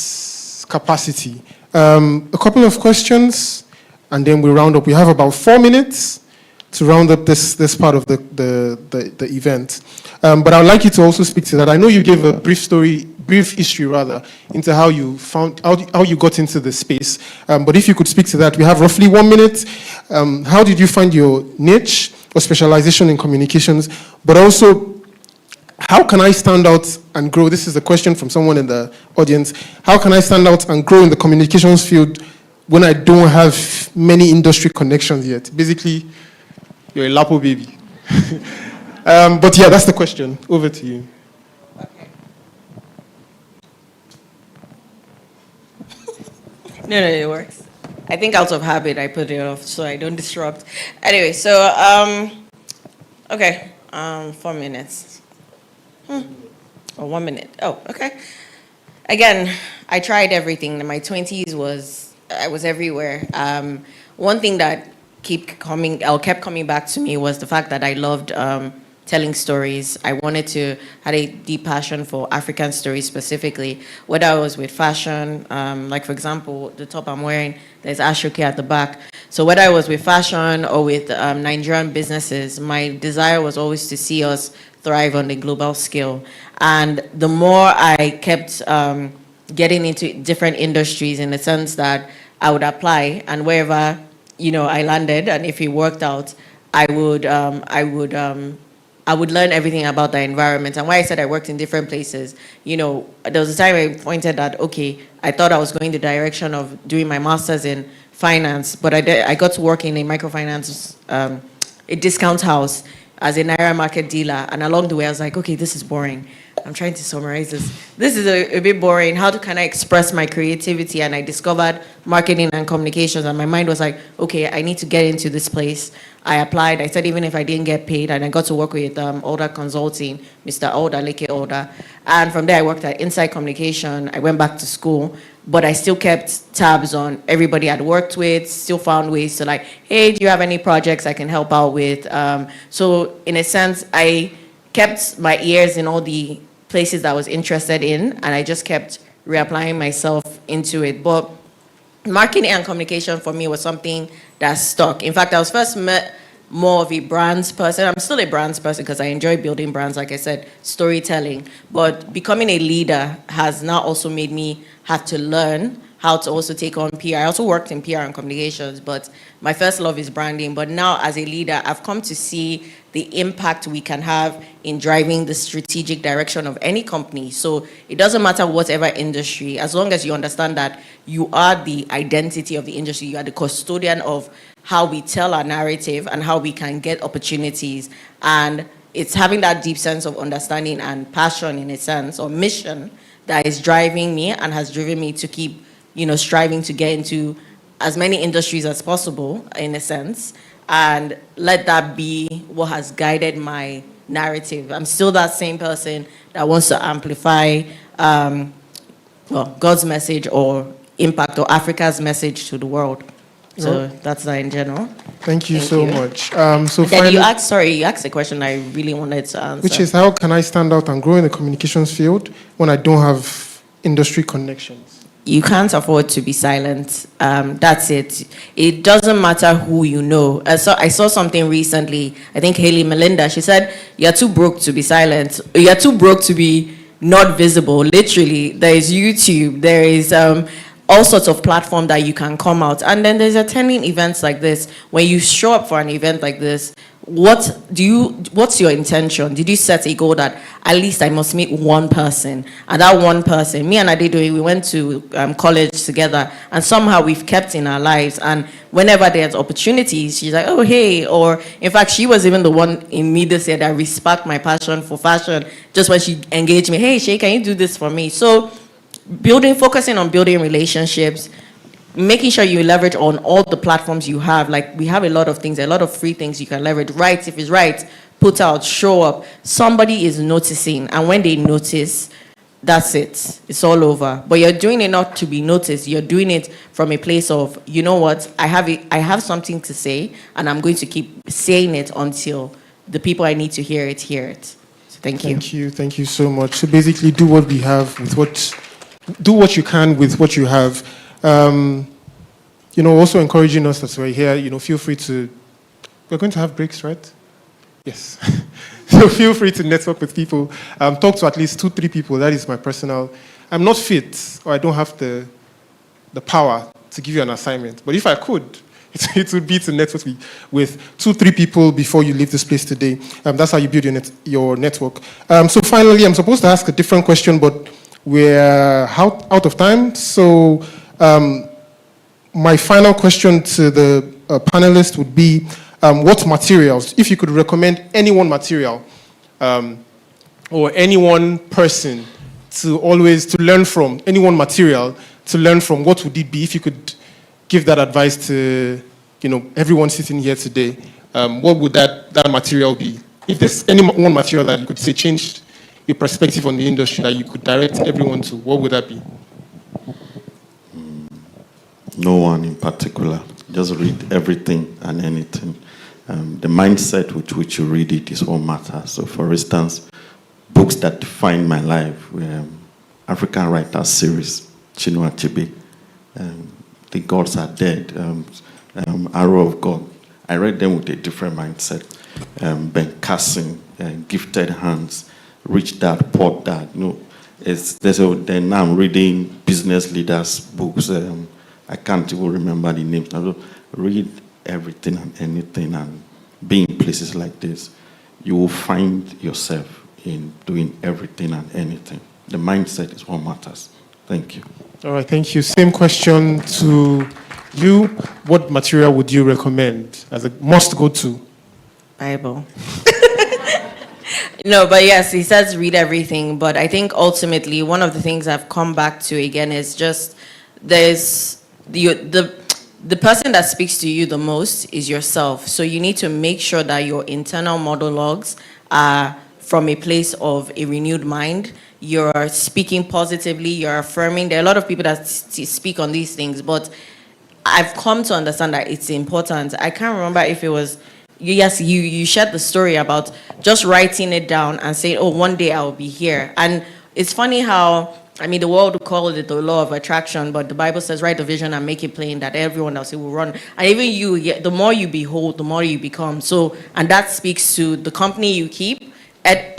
capacity. A couple of questions, and then we round up. We have about 4 minutes to round up this part of the event. But I would like you to also speak to that. I know you gave a brief history into how you how you got into the space. But if you could speak to that, we have roughly 1 minute. How did you find your niche or specialization in communications? But also, how can I stand out and grow? This is a question from someone in the audience. How can I stand out and grow in the communications field when I don't have many industry connections yet? Basically, you're a Lapo baby. But yeah, that's the question. Over to you. No, it works. I think out of habit, I put it off so I don't disrupt. Anyway, so, okay, 4 minutes. Or 1 minute. Oh, okay. Again, I tried everything. In my 20s I was everywhere. One thing that kept coming back to me was the fact that I loved telling stories. I had a deep passion for African stories specifically, whether I was with fashion, like for example, the top I'm wearing, there's Ashoke at the back. So whether I was with fashion or with Nigerian businesses, my desire was always to see us thrive on the global scale. And the more I kept getting into different industries, in the sense that I would apply, and wherever I landed, and if it worked out, I would learn everything about the environment. And why I said I worked in different places, there was a time I pointed that, okay, I thought I was going the direction of doing my master's in finance, but I got to work in a microfinance, a discount house as a Naira market dealer. And along the way, I was like, okay, this is boring. I'm trying to summarize this. This is a bit boring. How can I express my creativity? And I discovered marketing and communications, and my mind was like, okay, I need to get into this place. I applied. I said, even if I didn't get paid, and I got to work with Older Consulting, Mr. Older, Leke Older. And from there, I worked at Inside Communication. I went back to school, but I still kept tabs on everybody I'd worked with, still found ways to like, hey, do you have any projects I can help out with? So in a sense, I kept my ears in all the places that I was interested in, and I just kept reapplying myself into it. But marketing and communication for me was something that stuck. In fact, I was first met more of a brands person. I'm still a brands person because I enjoy building brands, like I said, storytelling. But becoming a leader has now also made me have to learn how to also take on PR. I also worked in PR and communications, but my first love is branding. But now as a leader, I've come to see the impact we can have in driving the strategic direction of any company. So it doesn't matter whatever industry, as long as you understand that you are the identity of the industry, you are the custodian of how we tell our narrative and how we can get opportunities. And it's having that deep sense of understanding and passion, in a sense, or mission, that is driving me and has driven me to keep striving to get into as many industries as possible, in a sense, and let that be what has guided my narrative. I'm still that same person that wants to amplify God's message or impact or Africa's message to the world. So that's that in general. Thank you so much. So then finally, you asked a question I really wanted to answer. which is, how can I stand out and grow in the communications field when I don't have industry connections? You can't afford to be silent. That's it. It doesn't matter who you know. I saw something recently. I think Haley Melinda, she said, you're too broke to be silent. You're too broke to be not visible. Literally, there is YouTube. There is all sorts of platform that you can come out. And then there's attending events like this. When you show up for an event like this, what's your intention? Did you set a goal that at least I must meet one person? And that one person, me and Adedoye, we went to college together, and somehow we've kept in our lives. And whenever there's opportunities, she's like, oh, hey. Or in fact, she was even the one in me this year that respect my passion for fashion. Just when she engaged me, hey, Shay, can you do this for me? So focusing on building relationships, making sure you leverage on all the platforms you have. Like, we have a lot of things, a lot of free things you can leverage. Right, if it's right, put out, show up. Somebody is noticing, and when they notice, that's it. It's all over. But you're doing it not to be noticed. You're doing it from a place of, you know what, I have something to say, and I'm going to keep saying it until the people I need to hear it hear it. So thank you. Thank you so much. So basically, do what we have with do what you can with what you have. Also encouraging us as we're here, feel free to, we're going to have breaks, right? Yes. So feel free to network with people, talk to at least 2-3 people. That is my personal, I'm not fit, or I don't have the power to give you an assignment. But if I could, it would be to network with 2-3 people before you leave this place today. That's how you build your network. So finally, I'm supposed to ask a different question, but we're out of time. So my final question to the panelists would be, what materials, if you could recommend any one material or any one person to learn from, any one material to learn from, what would it be? If you could give that advice to everyone sitting here today, what would that material be? If there's any one material that you could say changed your perspective on the industry that you could direct everyone to, what would that be? No one in particular. Just read everything and anything. The mindset with which you read it is what matters. So, for instance, books that defined my life were African Writers Series, Chinua Achebe, The Gods Are Dead, Arrow of God. I read them with a different mindset. Ben Carson, Gifted Hands, Rich Dad, Poor Dad. Then I'm reading business leaders' books. I can't even remember the names. I read everything and anything, and be in places like this, you will find yourself in doing everything and anything. The mindset is what matters. Thank you. All right, thank you. Same question to you. What material would you recommend as a must go to? Bible. No, but yes, he says read everything. But I think ultimately one of the things I've come back to again is just there's the person that speaks to you the most is yourself. So you need to make sure that your internal monologues are from a place of a renewed mind. You're speaking positively, you're affirming. There are a lot of people that speak on these things, but I've come to understand that it's important. I can't remember if it was, yes, you shared the story about just writing it down and saying, oh, one day I'll be here. And it's funny how, I mean, the world would call it the law of attraction, but the Bible says, write a vision and make it plain that everyone else will run. And even you, the more you behold, the more you become. So, and that speaks to the company you keep,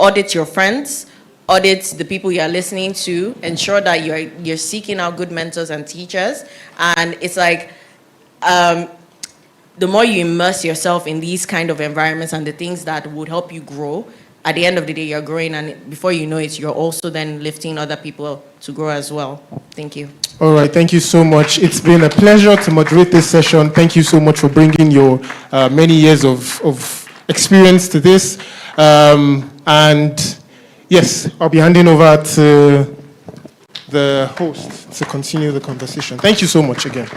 audit your friends, audit the people you are listening to, ensure that you're seeking out good mentors and teachers. And it's like, the more you immerse yourself in these kind of environments and the things that would help you grow, at the end of the day, you're growing, and before you know it, you're also then lifting other people to grow as well. Thank you. All right, thank you so much. It's been a pleasure to moderate this session. Thank you so much for bringing your many years of experience to this. And yes, I'll be handing over to the host to continue the conversation. Thank you so much again.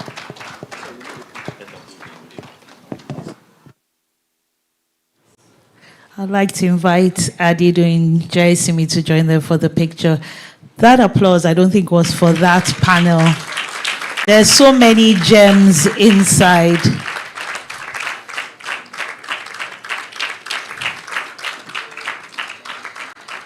I'd like to invite Adido and Jaisimi to join them for the picture. That applause, I don't think, was for that panel. There's so many gems inside.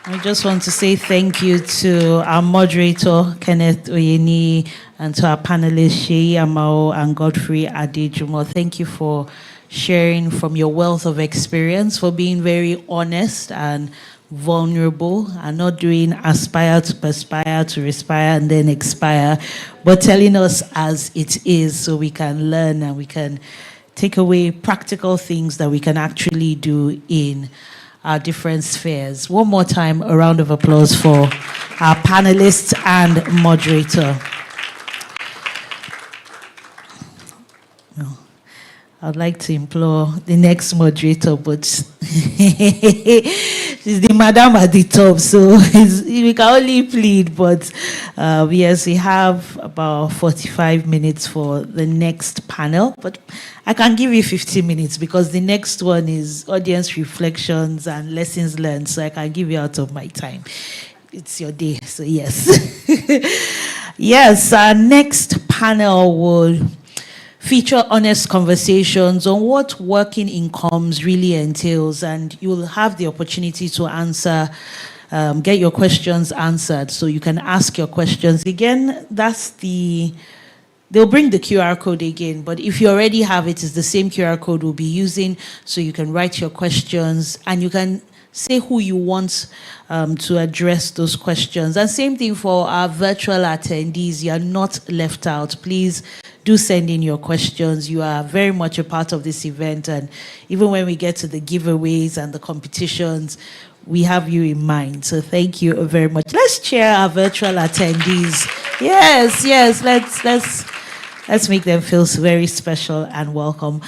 I just want to say thank you to our moderator, Kenneth Oyeni, and to our panelists, Sheyi Amao and Godfrey Adejumo. Thank you for sharing from your wealth of experience, for being very honest and vulnerable, and not doing aspire to perspire to respire and then expire, but telling us as it is so we can learn and we can take away practical things that we can actually do in our different spheres. One more time, a round of applause for our panelists and moderator. I'd like to implore the next moderator, but she's the madam at the top, so we can only plead. But yes, we have about 45 minutes for the next panel, but I can give you 15 minutes because the next one is audience reflections and lessons learned, so I can give you out of my time. It's your day, so yes. Yes, our next panel will feature honest conversations on what working in comms really entails, and you'll have the opportunity to answer, get your questions answered, so you can ask your questions. Again, they'll bring the QR code again, but if you already have it, it's the same QR code we'll be using, so you can write your questions, and you can say who you want to address those questions. And same thing for our virtual attendees. You are not left out. Please do send in your questions. You are very much a part of this event. And even when we get to the giveaways and the competitions, we have you in mind. So thank you very much. Let's cheer our virtual attendees. Yes, let's make them feel very special and welcome.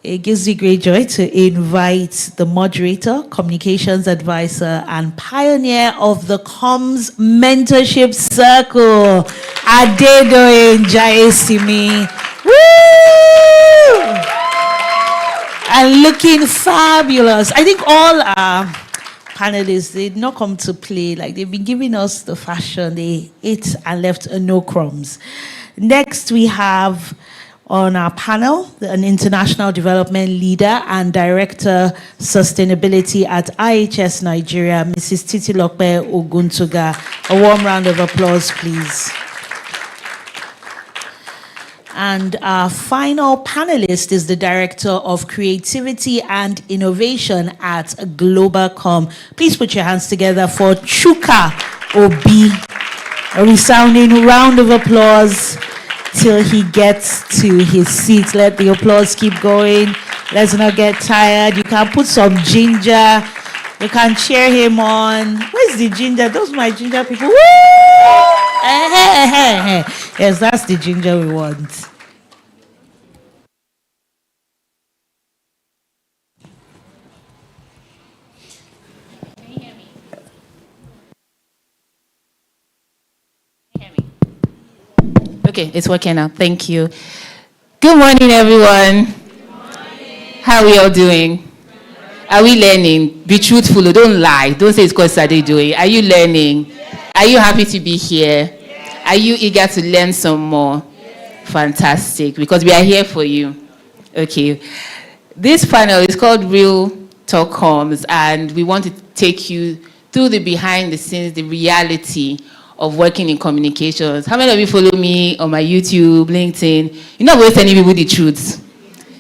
It gives me great joy to invite the moderator, communications advisor, and pioneer of the Comms Mentorship Circle, Adedoyin Jaisimi. Woo! And looking fabulous. I think all our panelists, they did not come to play. Like, they've been giving us the fashion. They ate and left no crumbs. Next, we have on our panel, an international development leader and director sustainability at IHS Nigeria, Mrs. Titilope Oguntoga. A warm round of applause, please. And our final panelist is the Director of Creativity and Innovation at Globalcom. Please put your hands together for Chuka Obi. A resounding round of applause till he gets to his seat. Let the applause keep going. Let's not get tired. You can put some ginger. You can cheer him on. Where's the ginger? Those are my ginger people. Woo! Yes, that's the ginger we want. Okay, it's working now. Thank you. Good morning, everyone. Good morning. How are we all doing? Are we learning? Be truthful. Don't lie. Don't say it's because Sade doing. Are you learning? Yes. Are you happy to be here? Yes. Are you eager to learn some more? Yes. Fantastic, because we are here for you. Okay. This panel is called Real Talk Comms, and we want to take you through the behind the scenes, the reality of working in communications. How many of you follow me on my YouTube, LinkedIn? You're not always telling people the truth.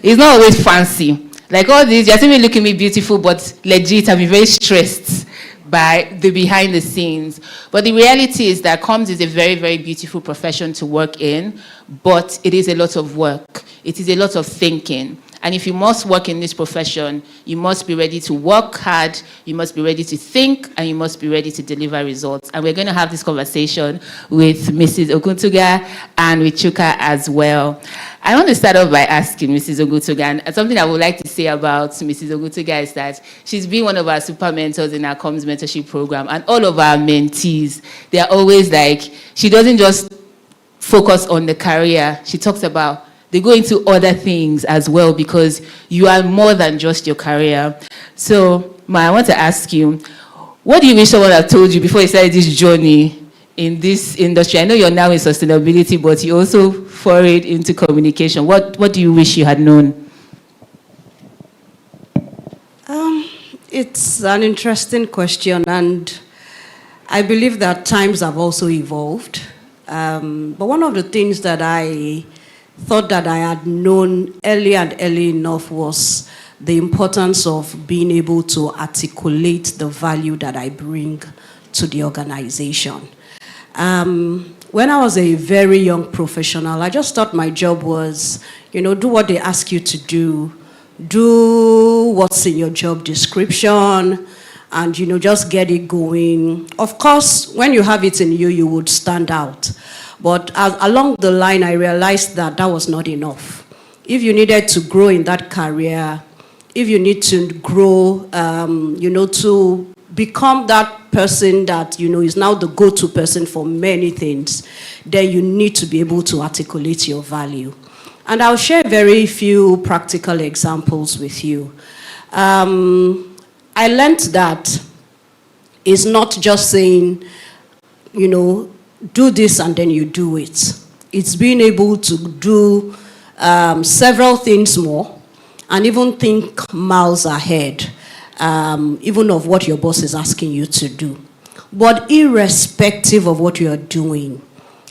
It's not always fancy. Like all this, you're simply looking at me beautiful, but legit, I've been very stressed by the behind the scenes. But the reality is that comms is a very, very beautiful profession to work in, but it is a lot of work. It is a lot of thinking. And if you must work in this profession, you must be ready to work hard, you must be ready to think, and you must be ready to deliver results. And we're going to have this conversation with Mrs. Oguntoga and with Chuka as well. I want to start off by asking Mrs. Oguntoga, and something I would like to say about Mrs. Oguntoga is that she's been one of our super mentors in our comms mentorship program, and all of our mentees, they're always like, she doesn't just focus on the career, she talks about they go into other things as well, because you are more than just your career. So, I want to ask you, what do you wish someone had told you before you started this journey in this industry? I know you're now in sustainability, but you also forayed into communication. What do you wish you had known? It's an interesting question, and I believe that times have also evolved. But one of the things that I thought that I had known early and early enough was the importance of being able to articulate the value that I bring to the organization. When I was a very young professional, I just thought my job was, do what they ask you to do what's in your job description, and, just get it going. Of course, when you have it in you, you would stand out. But along the line, I realized that that was not enough. If you needed to grow in that career, if you need to grow, to become that person that, is now the go-to person for many things, then you need to be able to articulate your value. And I'll share very few practical examples with you. I learned that it's not just saying, do this and then you do it. It's being able to do several things more and even think miles ahead, even of what your boss is asking you to do. But irrespective of what you're doing,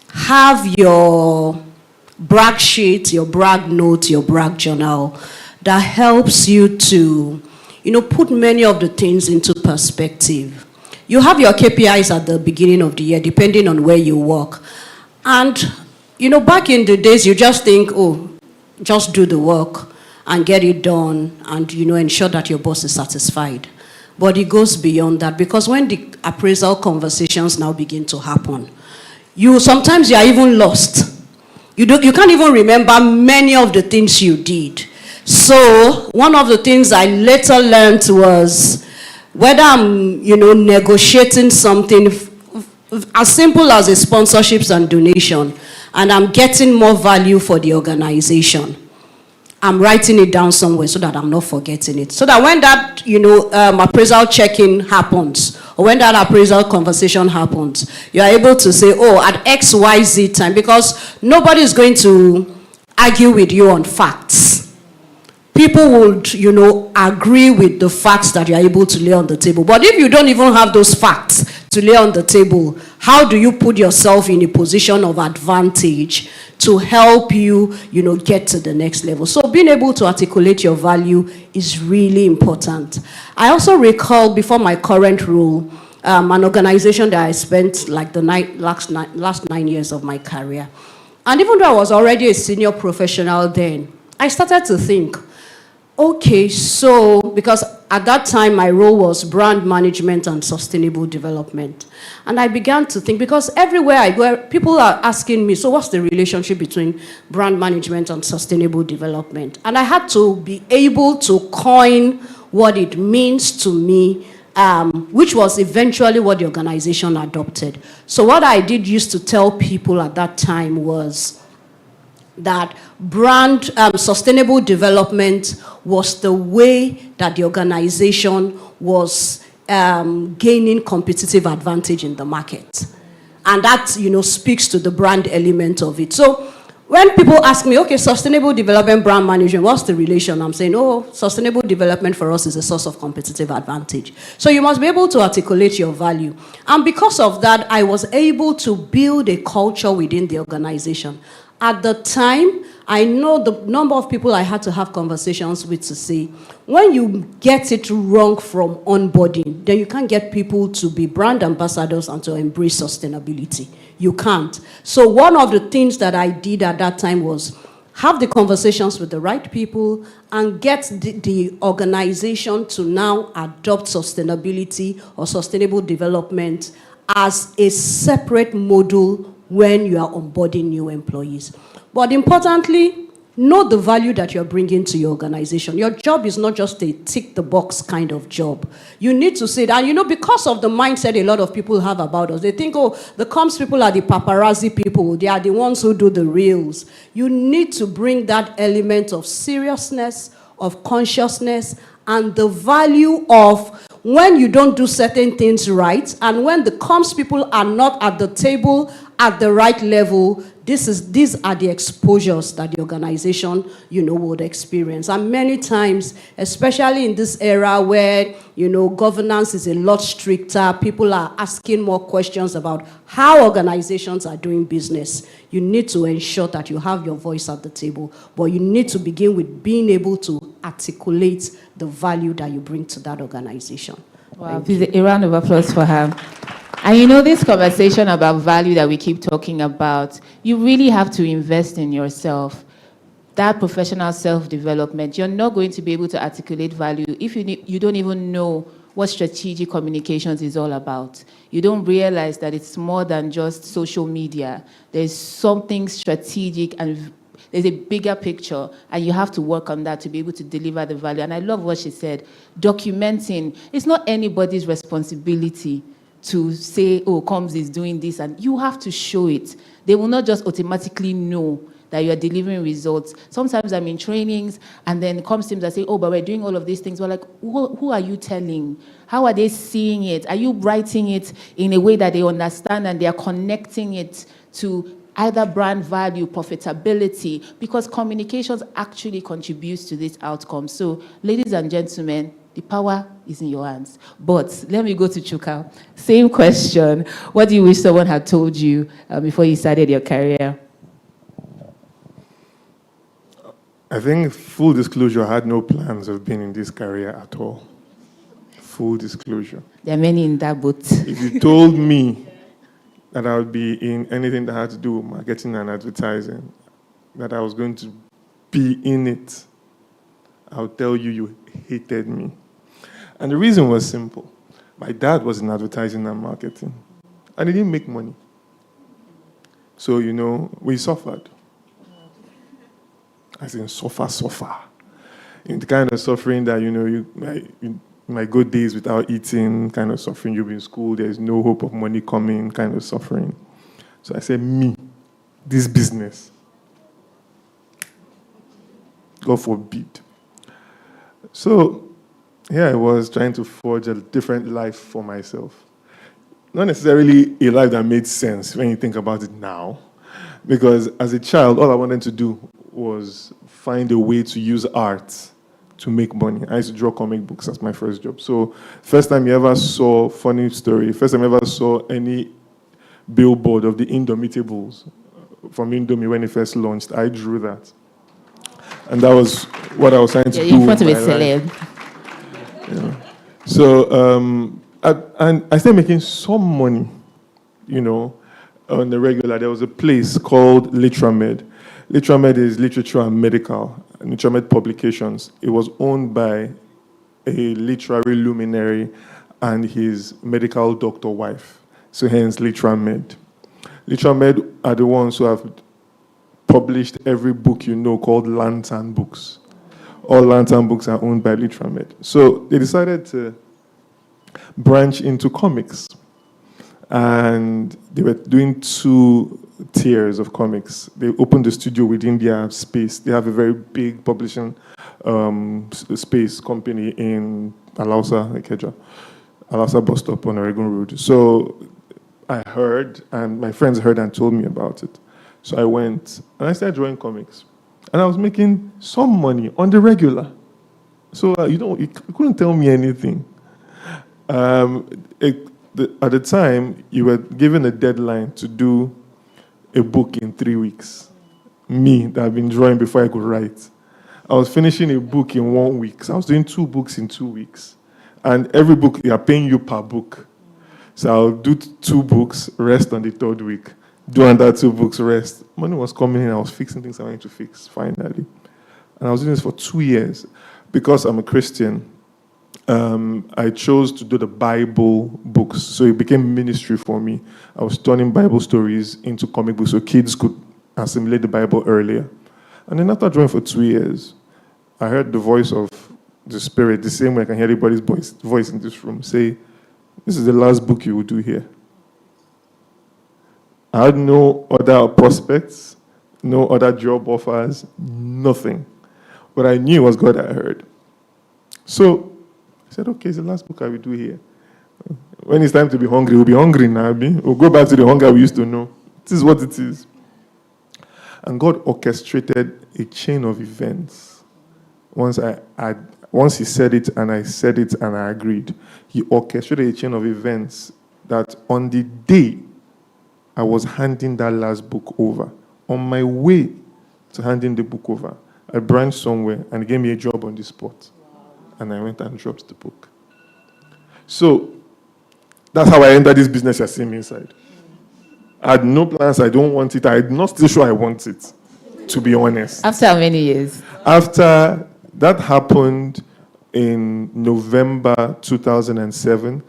have your brag sheet, your brag note, your brag journal that helps you to, put many of the things into perspective. You have your KPIs at the beginning of the year, depending on where you work. And, back in the days, you just think, just do the work and get it done and, ensure that your boss is satisfied. But it goes beyond that, because when the appraisal conversations now begin to happen, sometimes you are even lost. You can't even remember many of the things you did. So one of the things I later learned was, whether I'm, negotiating something as simple as a sponsorships and donation, and I'm getting more value for the organization, I'm writing it down somewhere so that I'm not forgetting it. So that when that, appraisal check-in happens, or when that appraisal conversation happens, you're able to say, at XYZ time, because nobody is going to argue with you on facts. People would, agree with the facts that you're able to lay on the table. But if you don't even have those facts to lay on the table, how do you put yourself in a position of advantage to help you, get to the next level? So being able to articulate your value is really important. I also recall before my current role, an organization that I spent like the last 9 years of my career. And even though I was already a senior professional then, I started to think, okay, so, because at that time my role was brand management and sustainable development. And I began to think, because everywhere I go, people are asking me, so what's the relationship between brand management and sustainable development? And I had to be able to coin what it means to me, which was eventually what the organization adopted. So what I did used to tell people at that time was that brand sustainable development was the way that the organization was gaining competitive advantage in the market. And that, speaks to the brand element of it. So when people ask me, okay, sustainable development, brand management, what's the relation? I'm saying, sustainable development for us is a source of competitive advantage. So you must be able to articulate your value. And because of that, I was able to build a culture within the organization. At the time, I know the number of people I had to have conversations with to say, when you get it wrong from onboarding, then you can't get people to be brand ambassadors and to embrace sustainability. You can't. So one of the things that I did at that time was have the conversations with the right people and get the organization to now adopt sustainability or sustainable development as a separate module when you are onboarding new employees. But importantly, know the value that you're bringing to your organization. Your job is not just a tick-the-box kind of job. You need to say that, and because of the mindset a lot of people have about us, they think, the comms people are the paparazzi people. They are the ones who do the reels. You need to bring that element of seriousness, of consciousness, and the value of when you don't do certain things right, and when the comms people are not at the table at the right level, these are the exposures that the organization, would experience. And many times, especially in this era where, governance is a lot stricter, people are asking more questions about how organizations are doing business. You need to ensure that you have your voice at the table, but you need to begin with being able to articulate the value that you bring to that organization. Wow, a round of applause for her. And this conversation about value that we keep talking about, you really have to invest in yourself. That professional self-development, you're not going to be able to articulate value if you don't even know what strategic communications is all about. You don't realize that it's more than just social media. There's something strategic and there's a bigger picture, and you have to work on that to be able to deliver the value. And I love what she said, documenting. It's not anybody's responsibility to say, comms is doing this, and you have to show it. They will not just automatically know that you are delivering results. Sometimes I'm in trainings, and then comms teams are saying, but we're doing all of these things. We're like, who are you telling? How are they seeing it? Are you writing it in a way that they understand and they are connecting it to either brand value, profitability, because communications actually contributes to this outcome. So, ladies and gentlemen, the power is in your hands. But let me go to Chuka. Same question. What do you wish someone had told you before you started your career? I think, full disclosure, I had no plans of being in this career at all. Full disclosure. There are many in that boat. If you told me that I would be in anything that had to do with marketing and advertising, that I was going to be in it, I'll tell you hated me. And the reason was simple. My dad was in advertising and marketing, and he didn't make money. So, we suffered. As in suffer. In the kind of suffering that, you my good days without eating, kind of suffering. You'll be in school, there's no hope of money coming, kind of suffering. So I said, this business, God forbid. So here I was trying to forge a different life for myself. Not necessarily a life that made sense when you think about it now, because as a child, all I wanted to do was find a way to use art to make money. I used to draw comic books as my first job. So first time you ever saw, funny story, first time I ever saw any billboard of the Indomitables from Indomie when it first launched, I drew that. And that was what I was trying to do. In front of a with my celeb. life. Yeah. So and I started making some money, on the regular. There was a place called Literamed. Literamed is literature and medical, Literamed Publications. It was owned by a literary luminary and his medical doctor wife. So hence Literamed. Literamed are the ones who have published every book called Lantern Books. All Lantern Books are owned by Literamed. So they decided to branch into comics. And they were doing 2 tiers of comics. They opened the studio within their space. They have a very big publishing space company in Alausa, Ikeja. Alausa bus stop on Oregon Road. So I heard, and my friends heard and told me about it. So I went, and I started drawing comics. And I was making some money on the regular. So, you couldn't tell me anything. At the time, you were given a deadline to do a book in 3 weeks. Me, that I've been drawing before I could write. I was finishing a book in 1 week. So I was doing 2 books in 2 weeks. And every book, they are paying you per book. So I'll do 2 books, rest on the 3rd week. Do another 2 books, rest. Money was coming in. I was fixing things I wanted to fix, finally. And I was doing this for 2 years. Because I'm a Christian, I chose to do the Bible books. So it became ministry for me. I was turning Bible stories into comic books so kids could assimilate the Bible earlier. And then after drawing for 2 years, I heard the voice of the Spirit, the same way I can hear everybody's voice in this room, say, "This is the last book you will do here." I had no other prospects, no other job offers, nothing. But I knew it was God I heard. So I said, okay, it's the last book I will do here. When it's time to be hungry, we'll be hungry now. We'll go back to the hunger we used to know. This is what it is. And God orchestrated a chain of events. Once he said it and I said it and I agreed, he orchestrated a chain of events that on the day I was handing that last book over, on my way to handing the book over, I branched somewhere and he gave me a job on the spot. And I went and dropped the book. So that's how I entered this business you're seeing me inside. I had no plans. I don't want it. I'm not still sure I want it, to be honest. After how many years? After that happened in November 2007,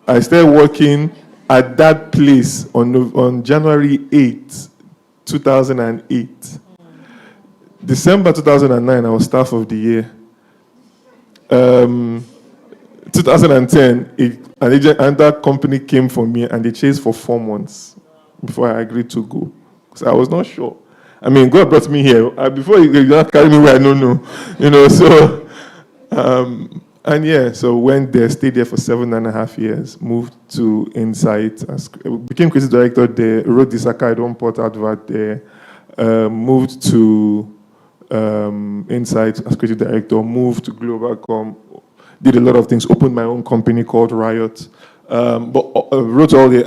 I started working at that place on January 8th, 2008. December 2009, I was staff of the year. 2010, another company came for me and they chased for 4 months before I agreed to go. Because I was not sure. I mean, God brought me here. Before you not carry me where I don't know. So, so went there, stayed there for 7.5 years, moved to Insight, became creative director there, wrote the Sakai Don't Port advert there, moved to Insight as creative director, moved to Globalcom, did a lot of things, opened my own company called Riot, wrote all the,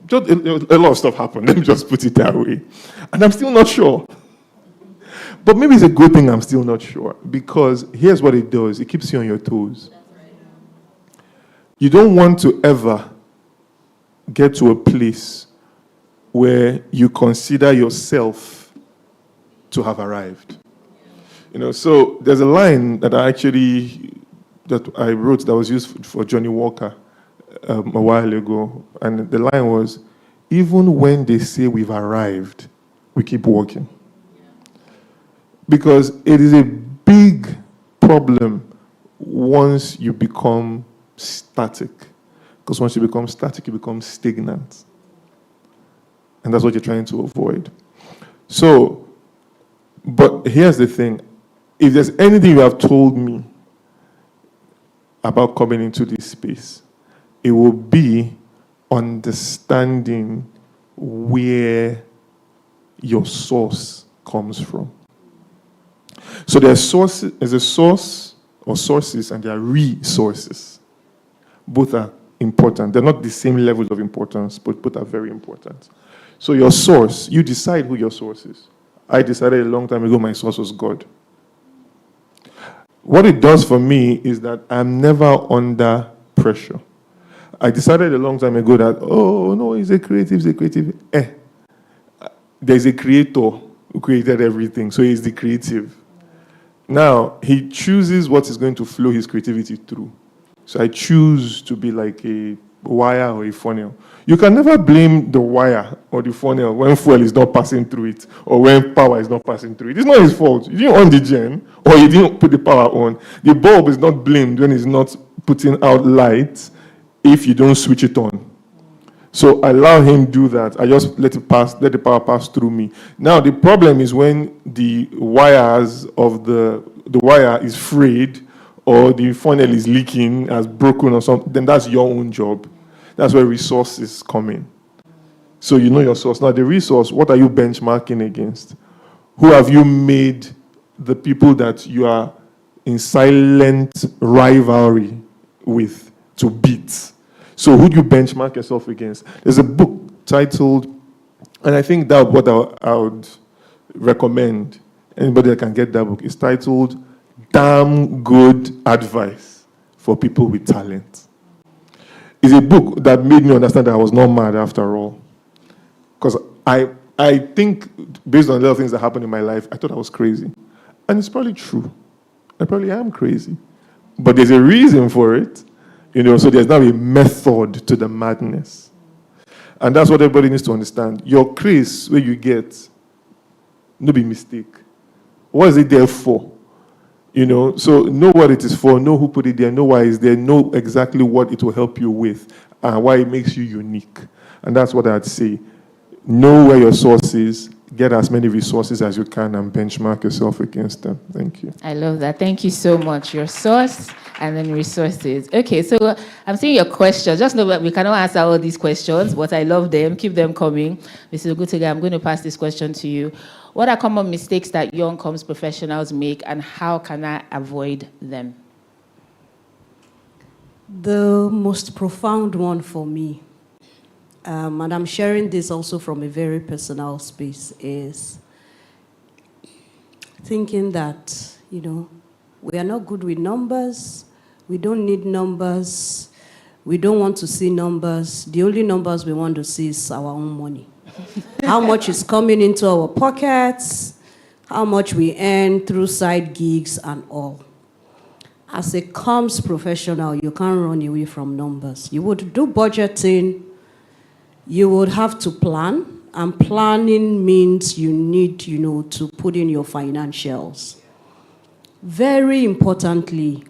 just a lot of stuff happened, let me just put it that way. And I'm still not sure. But maybe it's a good thing I'm still not sure, because here's what it does, it keeps you on your toes. You don't want to ever get to a place where you consider yourself to have arrived. So there's a line that I wrote that was used for Johnny Walker a while ago. And the line was, even when they say we've arrived, we keep walking. Because it is a big problem once you become static. Because once you become static, you become stagnant. And that's what you're trying to avoid. So, but here's the thing. If there's anything you have told me about coming into this space, it will be understanding where your source comes from. So there's a source or sources and there are resources. Both are important. They're not the same level of importance, but both are very important. So your source, you decide who your source is. I decided a long time ago my source was God. What it does for me is that I'm never under pressure. I decided a long time ago that, oh, no, he's a creative. There's a creator who created everything, so he's the creative. Now, he chooses what is going to flow his creativity through. So I choose to be like a wire or a funnel. You can never blame the wire or the funnel when fuel is not passing through it or when power is not passing through it. It's not his fault. You didn't on the gen or you didn't put the power on. The bulb is not blamed when it's not putting out light if you don't switch it on. So allow him do that. I just let the power pass through me. Now the problem is when the wires of the wire is frayed or the funnel is leaking, has broken or something, then that's your own job. That's where resources come in. So you know your source. Now the resource, what are you benchmarking against? Who have you made the people that you are in silent rivalry with to beat? So who do you benchmark yourself against? There's a book titled, and I think that what I would recommend, anybody that can get that book, is titled Damn Good Advice for People with Talent. It's a book that made me understand that I was not mad after all. Because I think, based on a lot of things that happened in my life, I thought I was crazy. And it's probably true. I probably am crazy. But there's a reason for it. So there's now a method to the madness. And that's what everybody needs to understand. Your craze, where you get, no be mistake. What is it there for? So know what it is for, know who put it there, know why it's there, know exactly what it will help you with, and why it makes you unique. And that's what I'd say. Know where your source is, get as many resources as you can, and benchmark yourself against them. Thank you. I love that. Thank you so much. Your source and then resources. Okay, so I'm seeing your questions. Just know that we cannot answer all these questions, but I love them. Keep them coming. Mrs. Ogutega, I'm going to pass this question to you. What are common mistakes that young comms professionals make, and how can I avoid them? The most profound one for me, and I'm sharing this also from a very personal space, is thinking that, we are not good with numbers. We don't need numbers. We don't want to see numbers. The only numbers we want to see is our own money. How much is coming into our pockets, how much we earn through side gigs and all. As a comms professional, you can't run away from numbers. You would do budgeting, you would have to plan, and planning means you need, to put in your financials. Very importantly,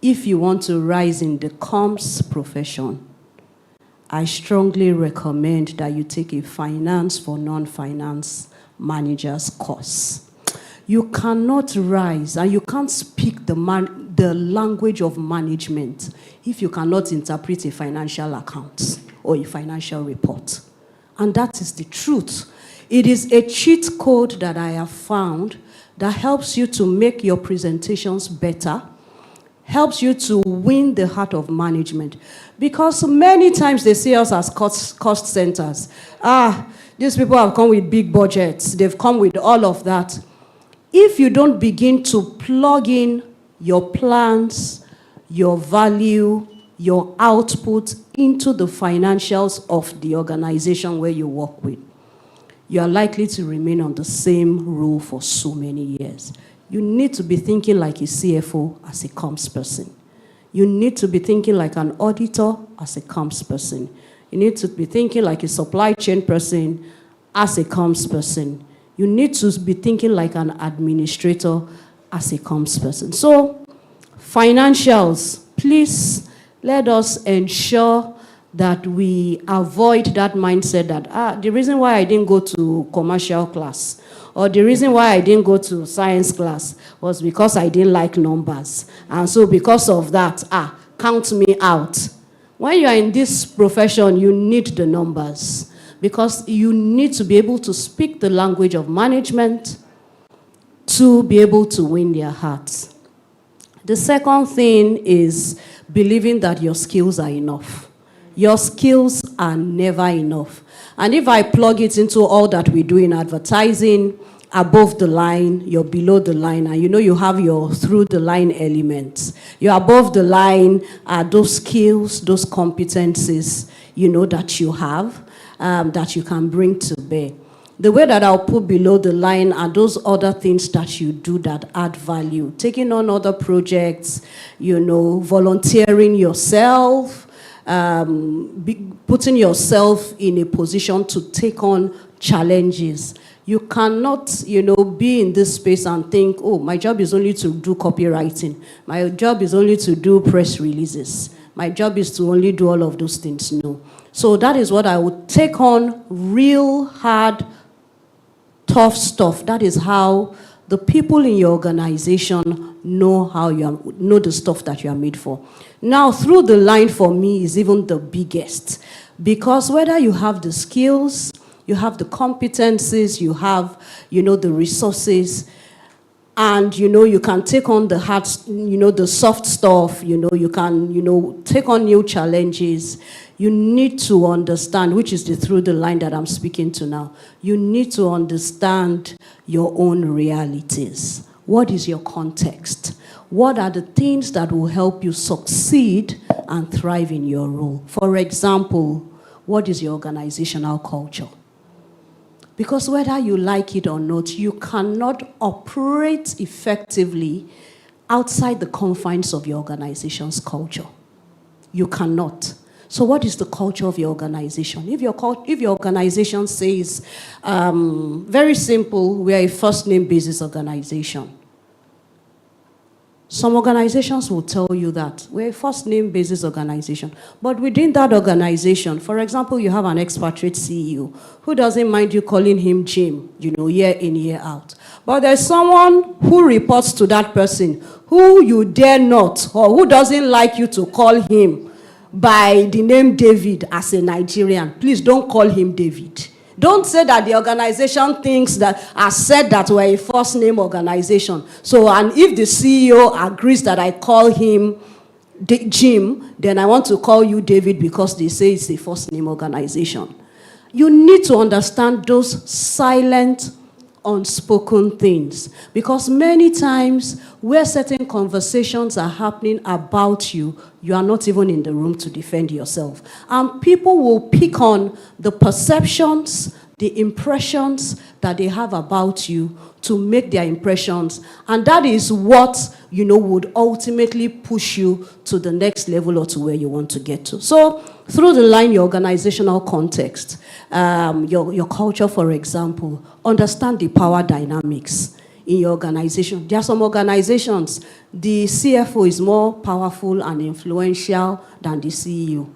if you want to rise in the comms profession, I strongly recommend that you take a finance for non-finance managers course. You cannot rise and you can't speak the language of management if you cannot interpret a financial account or a financial report. And that is the truth. It is a cheat code that I have found that helps you to make your presentations better, helps you to win the heart of management. Because many times they see us as cost centers. These people have come with big budgets. They've come with all of that. If you don't begin to plug in your plans, your value, your output into the financials of the organization where you work with, you are likely to remain on the same role for so many years. You need to be thinking like a CFO as a comms person. You need to be thinking like an auditor as a comms person. You need to be thinking like a supply chain person as a comms person. You need to be thinking like an administrator as a comms person. So, financials, please let us ensure that we avoid that mindset that, the reason why I didn't go to commercial class or the reason why I didn't go to science class was because I didn't like numbers. And so because of that, count me out. When you are in this profession, you need the numbers because you need to be able to speak the language of management to be able to win their hearts. The second thing is believing that your skills are enough. Your skills are never enough. And if I plug it into all that we do in advertising, above the line, you're below the line, and you have your through the line elements. You're above the line are those skills, those competencies, that you have, that you can bring to bear. The way that I'll put below the line are those other things that you do that add value. Taking on other projects, volunteering yourself, putting yourself in a position to take on challenges. You cannot, be in this space and think, oh, my job is only to do copywriting. My job is only to do press releases. My job is to only do all of those things. No. So that is what I would take on, real hard, tough stuff. That is how the people in your organization know the stuff that you are made for. Now, through the line for me is even the biggest, because whether you have the skills, you have the competencies, you have, the resources, and, you can take on the hard, the soft stuff, you can, take on new challenges. You need to understand, which is through the line that I'm speaking to now, you need to understand your own realities. What is your context? What are the things that will help you succeed and thrive in your role? For example, what is your organizational culture? Because whether you like it or not, you cannot operate effectively outside the confines of your organization's culture. You cannot. So what is the culture of your organization? If your organization says, very simple, we are a first-name basis organization. Some organizations will tell you that we're a first-name basis organization. But within that organization, for example, you have an expatriate CEO who doesn't mind you calling him Jim, year in, year out. But there's someone who reports to that person who you dare not, or who doesn't like you to call him by the name David as a Nigerian. Please don't call him David. Don't say that the organization thinks that I said that we're a first name organization. So, and if the CEO agrees that I call him Jim, then I want to call you David because they say it's a first name organization. You need to understand those silent, unspoken things, because many times where certain conversations are happening about you, you are not even in the room to defend yourself. And people will pick on the perceptions, the impressions that they have about you to make their impressions. And that is what, would ultimately push you to the next level or to where you want to get to. So through the line, your organizational context, your culture, for example, understand the power dynamics in your organization. There are some organizations, the CFO is more powerful and influential than the CEO.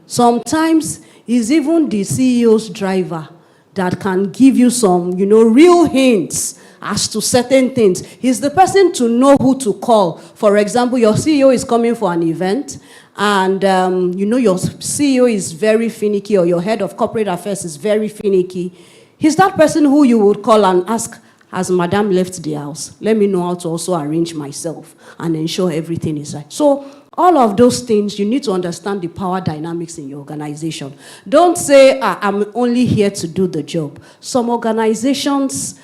Sometimes it's even the CEO's driver that can give you some, real hints as to certain things. He's the person to know who to call. For example, your CEO is coming for an event, and your CEO is very finicky, or your head of corporate affairs is very finicky. He's that person who you would call and ask, has Madam left the house? Let me know how to also arrange myself and ensure everything is right. So all of those things, you need to understand the power dynamics in your organization. Don't say, I'm only here to do the job. Some organizations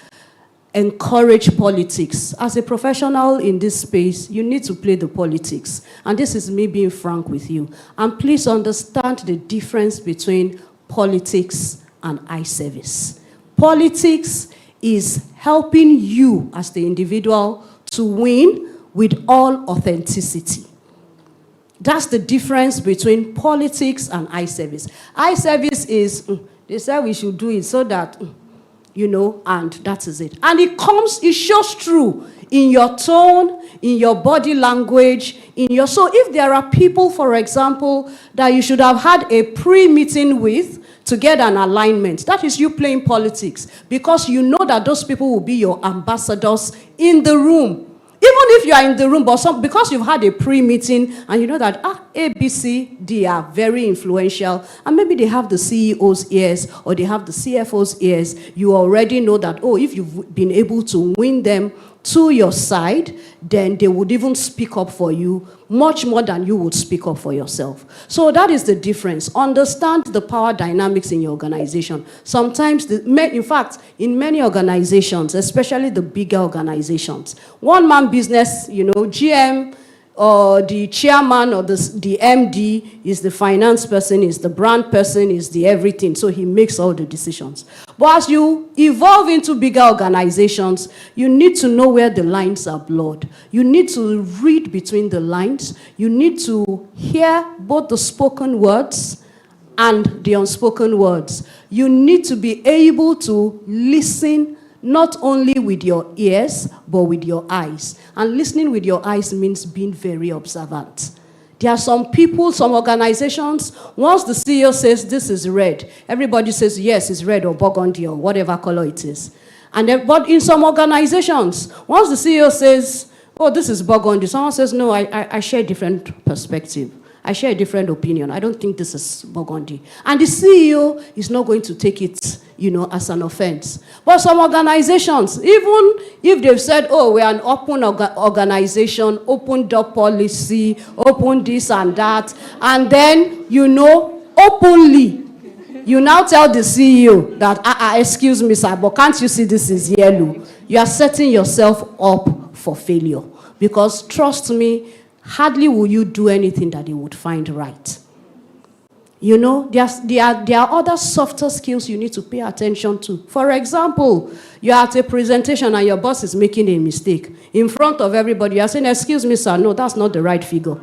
encourage politics. As a professional in this space, you need to play the politics. And this is me being frank with you. And please understand the difference between politics and eye service. Politics is helping you as the individual to win with all authenticity. That's the difference between politics and eye service. Eye service is, they said we should do it so that, and that is it. And it shows through in your tone, in your body language, so if there are people, for example, that you should have had a pre-meeting with to get an alignment, that is you playing politics, because you know that those people will be your ambassadors in the room. Even if you are in the room, but because you've had a pre-meeting and you know that A, B, C, D are very influential, and maybe they have the CEO's ears or they have the CFO's ears, you already know that, if you've been able to win them to your side, then they would even speak up for you much more than you would speak up for yourself. So that is the difference. Understand the power dynamics in your organization. Sometimes, in fact, in many organizations, especially the bigger organizations, one-man business, GM, or the chairman or the MD is the finance person, is the brand person, is the everything. So he makes all the decisions. But as you evolve into bigger organizations, you need to know where the lines are blurred. You need to read between the lines. You need to hear both the spoken words and the unspoken words. You need to be able to listen not only with your ears, but with your eyes. And listening with your eyes means being very observant. There are some people, some organizations, once the CEO says this is red, everybody says yes, it's red or burgundy or whatever color it is. But in some organizations, once the CEO says, oh, this is burgundy, someone says, no, I share a different perspective. I share a different opinion. I don't think this is burgundy. And the CEO is not going to take it, as an offense. But some organizations, even if they've said, oh, we're an open organization, open door policy, open this and that, and then, openly, you now tell the CEO that, excuse me, sir, but can't you see this is yellow? You are setting yourself up for failure. Because trust me, hardly will you do anything that they would find right. There are other softer skills you need to pay attention to. For example, you're at a presentation and your boss is making a mistake. In front of everybody, you're saying, excuse me, sir, no, that's not the right figure.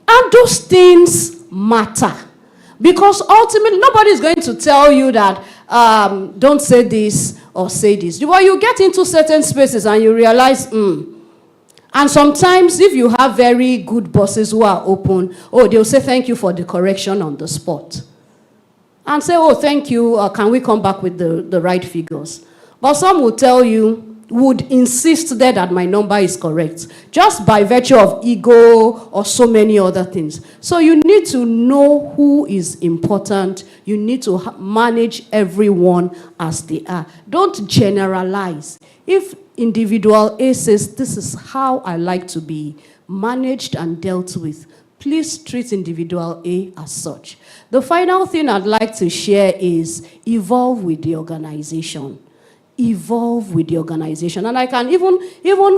And those things matter. Because ultimately, nobody's going to tell you that, don't say this or say this. Well, you get into certain spaces and you realize, And sometimes if you have very good bosses who are open, they'll say thank you for the correction on the spot. And say, oh, thank you, can we come back with the right figures? But some will tell you, would insist there that my number is correct, just by virtue of ego or so many other things. So you need to know who is important. You need to manage everyone as they are. Don't generalize. If individual A says, this is how I like to be managed and dealt with, please treat individual A as such. The final thing I'd like to share is evolve with the organization. Evolve with the organization. And I can even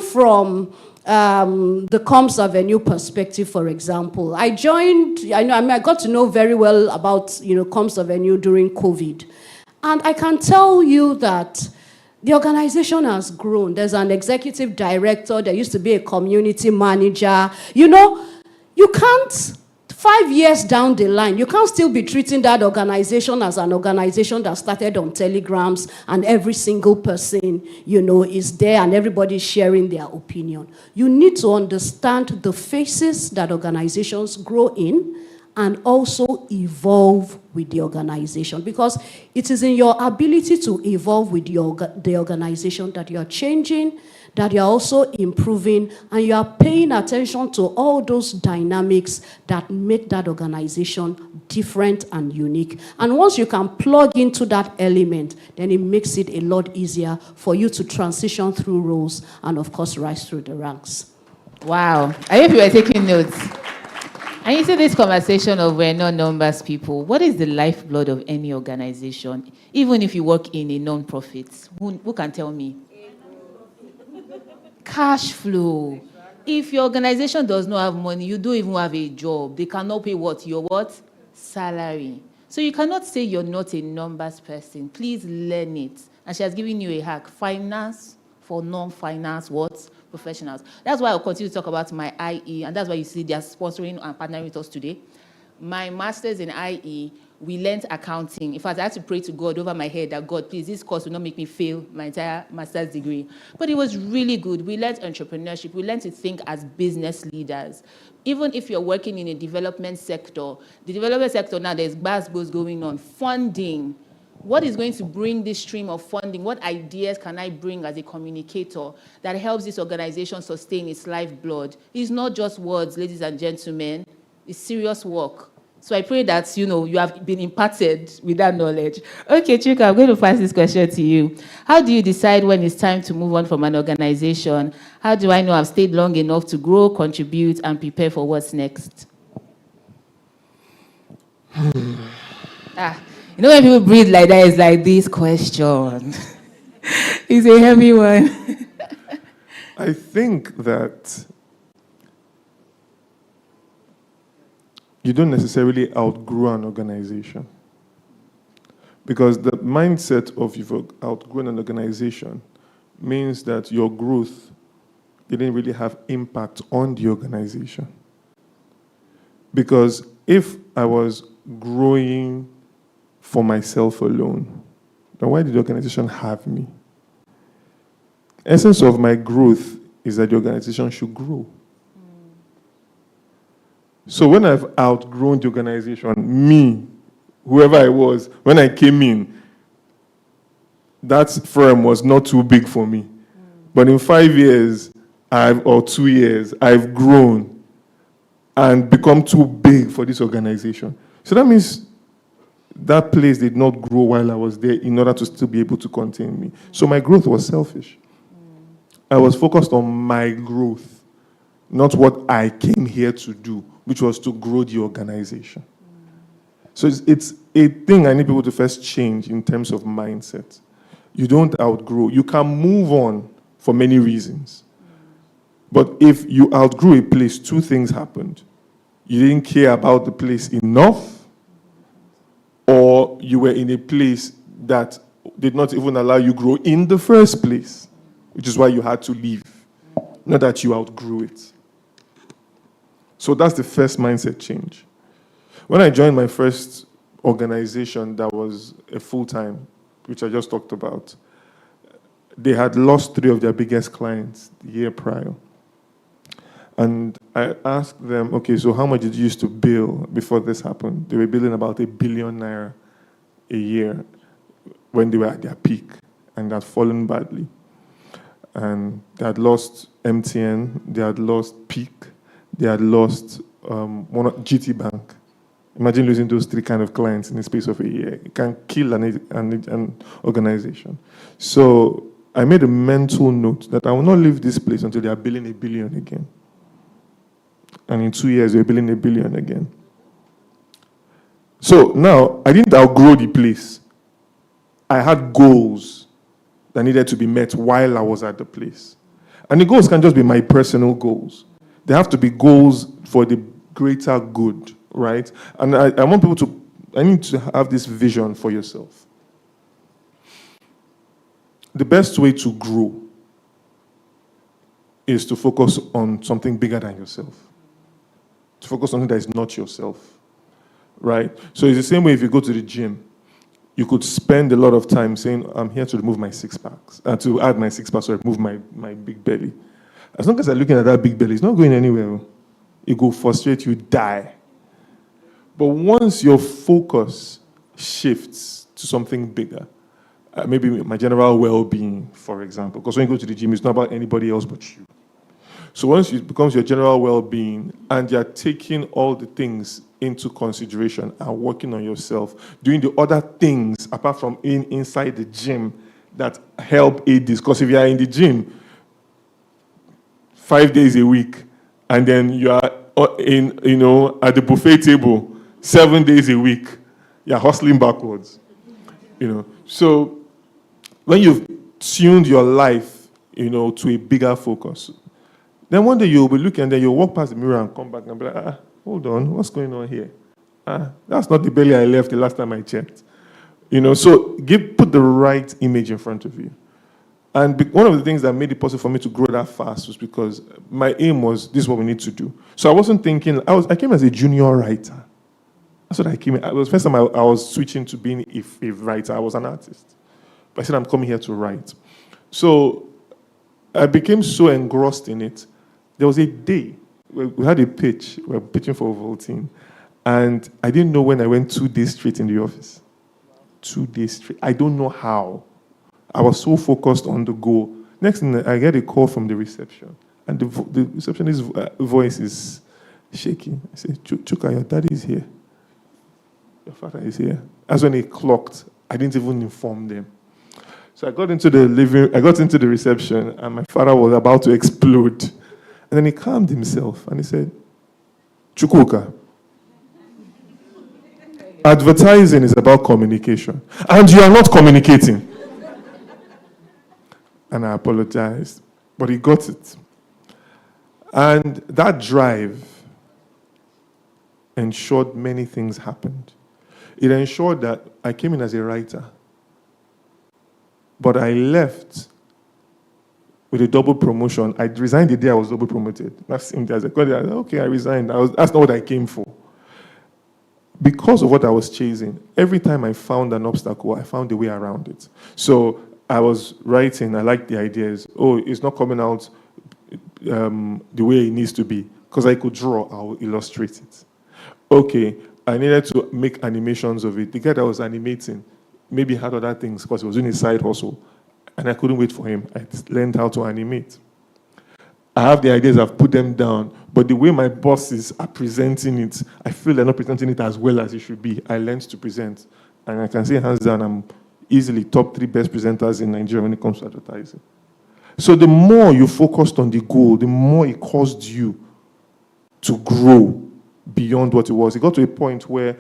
from the Comms Avenue perspective, for example, I got to know very well about Comms Avenue during COVID. And I can tell you that the organization has grown. There's an executive director. There used to be a community manager. You can't, 5 years down the line, you can't still be treating that organization as an organization that started on telegrams and every single person, is there and everybody's sharing their opinion. You need to understand the phases that organizations grow in and also evolve with the organization, because it is in your ability to evolve with the organization that you are changing, that you are also improving, and you are paying attention to all those dynamics that make that organization different and unique. And once you can plug into that element, then it makes it a lot easier for you to transition through roles and, of course, rise through the ranks. Wow. I hope you were taking notes. And you see this conversation of we're not numbers people. What is the lifeblood of any organization? Even if you work in a non-profit, who can tell me? Cash flow. If your organization does not have money, you don't even have a job. They cannot pay what? Your what? Salary. So you cannot say you're not a numbers person. Please learn it. And she has given you a hack. Finance for non-finance what? Professionals. That's why I'll continue to talk about my IE, and that's why you see they are sponsoring and partnering with us today. My master's in IE, we learned accounting. In fact, I had to pray to God over my head that, God, please, this course will not make me fail my entire master's degree. But it was really good. We learned entrepreneurship. We learned to think as business leaders. Even if you're working in a development sector, the development sector now, there's buzzwords going on. Funding. What is going to bring this stream of funding? What ideas can I bring as a communicator that helps this organization sustain its lifeblood? It's not just words, ladies and gentlemen. It's serious work. So I pray that, you have been imparted with that knowledge. Okay, Chuka, I'm going to pass this question to you. How do you decide when it's time to move on from an organization? How do I know I've stayed long enough to grow, contribute, and prepare for what's next? When people breathe like that, it's like this question. It's a heavy one. I think that you don't necessarily outgrow an organization. Because the mindset of you've outgrown an organization means that your growth didn't really have impact on the organization. Because if I was growing for myself alone, then why did the organization have me? Essence of my growth is that the organization should grow. So when I've outgrown the organization, me, whoever I was, when I came in, that firm was not too big for me. But in 5 years, or 2 years, I've grown and become too big for this organization. So that means that place did not grow while I was there in order to still be able to contain me. So my growth was selfish. I was focused on my growth, not what I came here to do, which was to grow the organization. So it's a thing I need people to first change in terms of mindset. You don't outgrow. You can move on for many reasons. But if you outgrew a place, two things happened. You didn't care about the place enough, or you were in a place that did not even allow you grow in the first place, which is why you had to leave, not that you outgrew it. So that's the first mindset change. When I joined my first organization that was a full-time, which I just talked about, they had lost 3 of their biggest clients the year prior. And I asked them, okay, so how much did you used to bill before this happened? They were billing about ₦1 billion a year when they were at their peak, and that had fallen badly. And they had lost MTN, they had lost Peak, they had lost GT Bank. Imagine losing those 3 kind of clients in the space of a year. It can kill an organization. So I made a mental note that I will not leave this place until they are billing $1 billion again. And in 2 years, they're billing $1 billion again. So now, I didn't outgrow the place. I had goals that needed to be met while I was at the place. And the goals can't just be my personal goals. They have to be goals for the greater good, right? And I want people I need to have this vision for yourself. The best way to grow is to focus on something bigger than yourself. To focus on something that is not yourself, right? So it's the same way if you go to the gym. You could spend a lot of time saying, I'm here to remove my 6-packs, to add my 6-packs or remove my big belly. As long as I'm looking at that big belly, it's not going anywhere. It will frustrate you, die. But once your focus shifts to something bigger, maybe my general well-being, for example, because when you go to the gym, it's not about anybody else but you. So once it becomes your general well-being and you're taking all the things into consideration and working on yourself, doing the other things apart from inside the gym that help aid this. Because if you are in the gym 5 days a week and then you are at the buffet table 7 days a week, you're hustling backwards. So when you've tuned your life, to a bigger focus, then one day you'll be looking and then you'll walk past the mirror and come back and be like, hold on, what's going on here? That's not the belly I left the last time I checked. So put the right image in front of you. And one of the things that made it possible for me to grow that fast was because my aim was, this is what we need to do. So I wasn't thinking, I came as a junior writer. That's what I came in. It was the first time I was switching to being a writer. I was an artist. But I said, I'm coming here to write. So I became so engrossed in it. There was a day where we had a pitch. We were pitching for Ovaltine. And I didn't know when I went 2 days straight in the office. 2 days straight. I don't know how. I was so focused on the goal. Next thing, I get a call from the reception. And the receptionist's voice is shaking. I say, Chuka, your daddy is here. your father is here. That's when he clocked. I didn't even inform them. So I got into the reception, and my father was about to explode. And then he calmed himself, and he said, Chukwuka, advertising is about communication, and you are not communicating. And I apologized, but he got it. And that drive ensured many things happened. It ensured that I came in as a writer, but I left with a double promotion. I resigned the day I was double promoted. That's okay, I resigned. That's not what I came for. Because of what I was chasing, every time I found an obstacle, I found a way around it. So I was writing, I liked the ideas. Oh, it's not coming out the way it needs to be. Because I could draw, I'll illustrate it. Okay, I needed to make animations of it. The guy that was animating maybe had other things because he was doing a side hustle. And I couldn't wait for him. I learned how to animate. I have the ideas, I've put them down. But the way my bosses are presenting it, I feel they're not presenting it as well as it should be. I learned to present. And I can say hands down, I'm easily top 3 best presenters in Nigeria when it comes to advertising. So the more you focused on the goal, the more it caused you to grow beyond what it was. It got to a point where,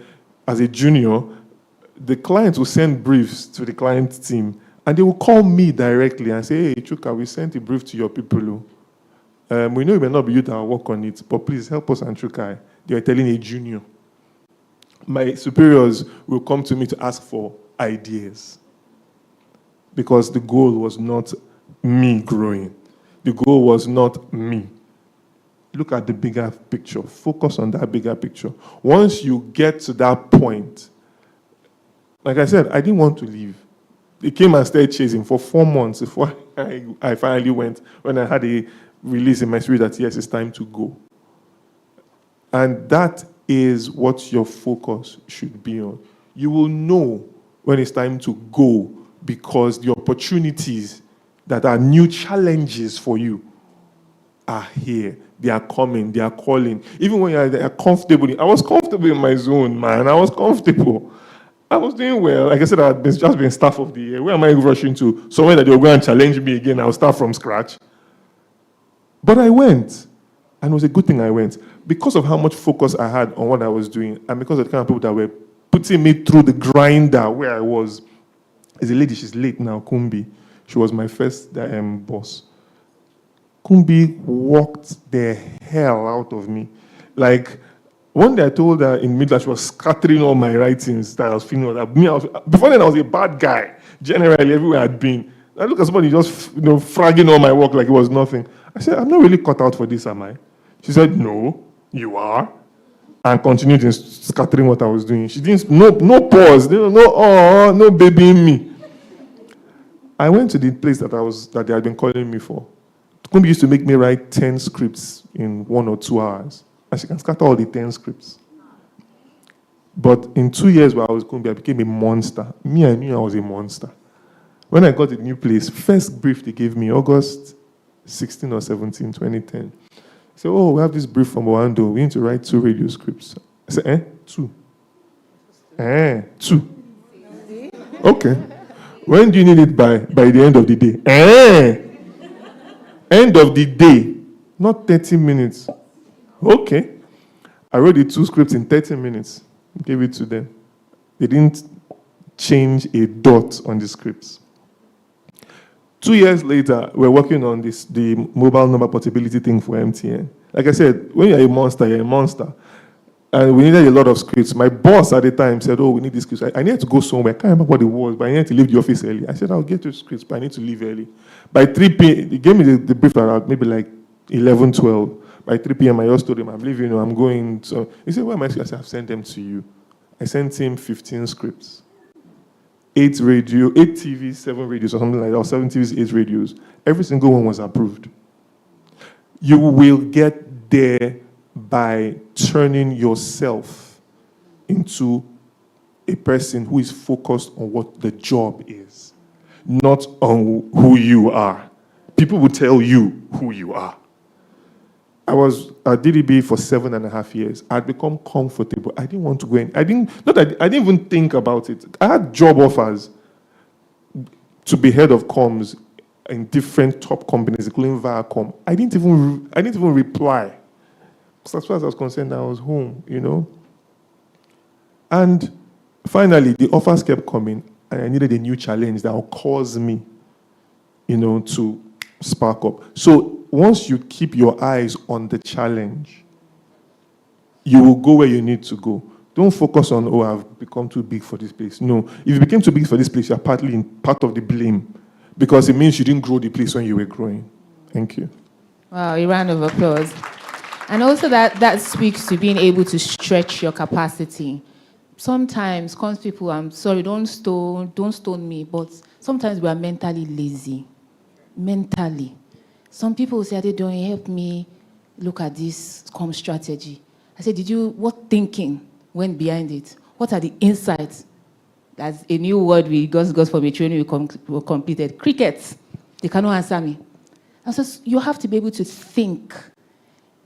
as a junior, the client will send briefs to the client team, and they will call me directly and say, hey, Chuka, we sent a brief to your people. We know it may not be you that will work on it, but please help us and Chuka. They are telling a junior. My superiors will come to me to ask for ideas because the goal was not me growing. The goal was not me. Look at the bigger picture. Focus on that bigger picture. Once you get to that point, like I said, I didn't want to leave. They came and started chasing for 4 months before I finally went, when I had a release in my spirit that, yes, it's time to go. And that is what your focus should be on. You will know when it's time to go because the opportunities that are new challenges for you are here. They are coming. They are calling. Even when you're comfortable. I was comfortable in my zone, man. I was comfortable. I was doing well. Like I said, I had just been staff of the year. Where am I rushing to? Somewhere that they'll go and challenge me again. I'll start from scratch. But I went. And it was a good thing I went. Because of how much focus I had on what I was doing, and because of the kind of people that were putting me through the grinder where I was. There's a lady, she's late now, Kumbi. She was my first boss. Kumbi walked the hell out of me. Like, one day I told her in middle that she was scattering all my writings that I was feeling. Before then, I was a bad guy. Generally, everywhere I'd been. I look at somebody just fragging all my work like it was nothing. I said, I'm not really cut out for this, am I? She said, no, you are. And continued in scattering what I was doing. She didn't, no pause, no babying me. I went to the place that they had been calling me for. Kumbi used to make me write 10 scripts in 1 or 2 hours. And she can scatter all the 10 scripts. But in 2 years while I was Kumbi, I became a monster. I knew I was a monster. When I got a new place, first brief they gave me, August 16 or 17, 2010. They said, oh, we have this brief from Oando. We need to write 2 radio scripts. I said, 2? 2. Okay. When do you need it by the end of the day? End of the day, not 30 minutes. Okay. I wrote the 2 scripts in 30 minutes. Gave it to them. They didn't change a dot on the scripts. 2 years later, we're working on the mobile number portability thing for MTN. Like I said, when you're a monster, you're a monster. And we needed a lot of scripts. My boss at the time said, oh, we need these scripts. I needed to go somewhere. I can't remember what it was, but I needed to leave the office early. I said, I'll get you scripts, but I need to leave early. By 3 p.m., he gave me the brief around maybe like 11, 12. By 3 p.m., I just told him, I'm leaving, I'm going. So he said, where am I? I said, I've sent them to you. I sent him 15 scripts. 8 TVs, 7 radios, or something like that, or 7 TVs, 8 radios. Every single one was approved. You will get there by turning yourself into a person who is focused on what the job is, not on who you are. People will tell you who you are. I was at DDB for 7.5 years. I'd become comfortable. I didn't want to go in. I didn't even think about it. I had job offers to be head of comms in different top companies, including Viacom. I didn't even reply. Because as far as I was concerned, I was home, you know. And finally, the offers kept coming, and I needed a new challenge that would cause me, you know, to spark up. So once you keep your eyes on the challenge, you will go where you need to go. Don't focus on, oh, I've become too big for this place. No, if you became too big for this place, you're part of the blame, because it means you didn't grow the place when you were growing. Thank you. Wow, a round of applause. And also that speaks to being able to stretch your capacity. Sometimes, comms people, I'm sorry, don't stone me, but sometimes we are mentally lazy. Mentally. Some people say, Adedoyin, help me look at this comms strategy. I said, what thinking went behind it? What are the insights? That's a new word we got from a training we completed. Crickets. They cannot answer me. And so you have to be able to think.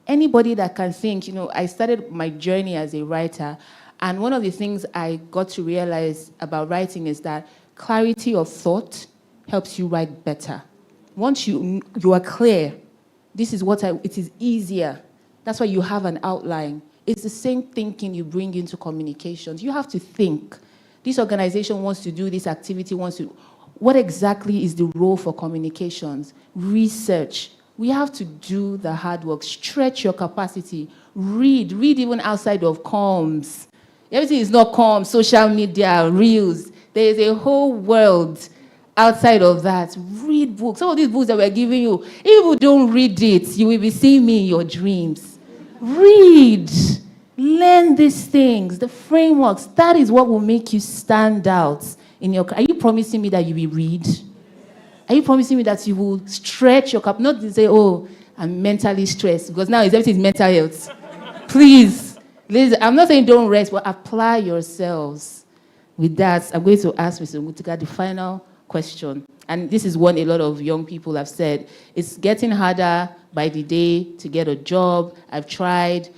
Anybody that can think, you know, I started my journey as a writer, and one of the things I got to realize about writing is that clarity of thought helps you write better. Once you are clear, this is it is easier. That's why you have an outline. It's the same thinking you bring into communications. You have to think. This organization wants to do this activity, what exactly is the role for communications? Research. We have to do the hard work, stretch your capacity, read even outside of comms. Everything is not comms, social media, reels. There is a whole world outside of that. Read books. Some of these books that we're giving you, if you don't read it, you will be seeing me in your dreams. Read. Learn these things, the frameworks. That is what will make you stand out in your. Are you promising me that you will read? Are you promising me that you will stretch your not to say, oh, I'm mentally stressed, because now everything is mental health. Please, listen, I'm not saying don't rest, but apply yourselves. With that, I'm going to ask Mr. Mutika the final question. And this is one a lot of young people have said. It's getting harder by the day to get a job. I've tried.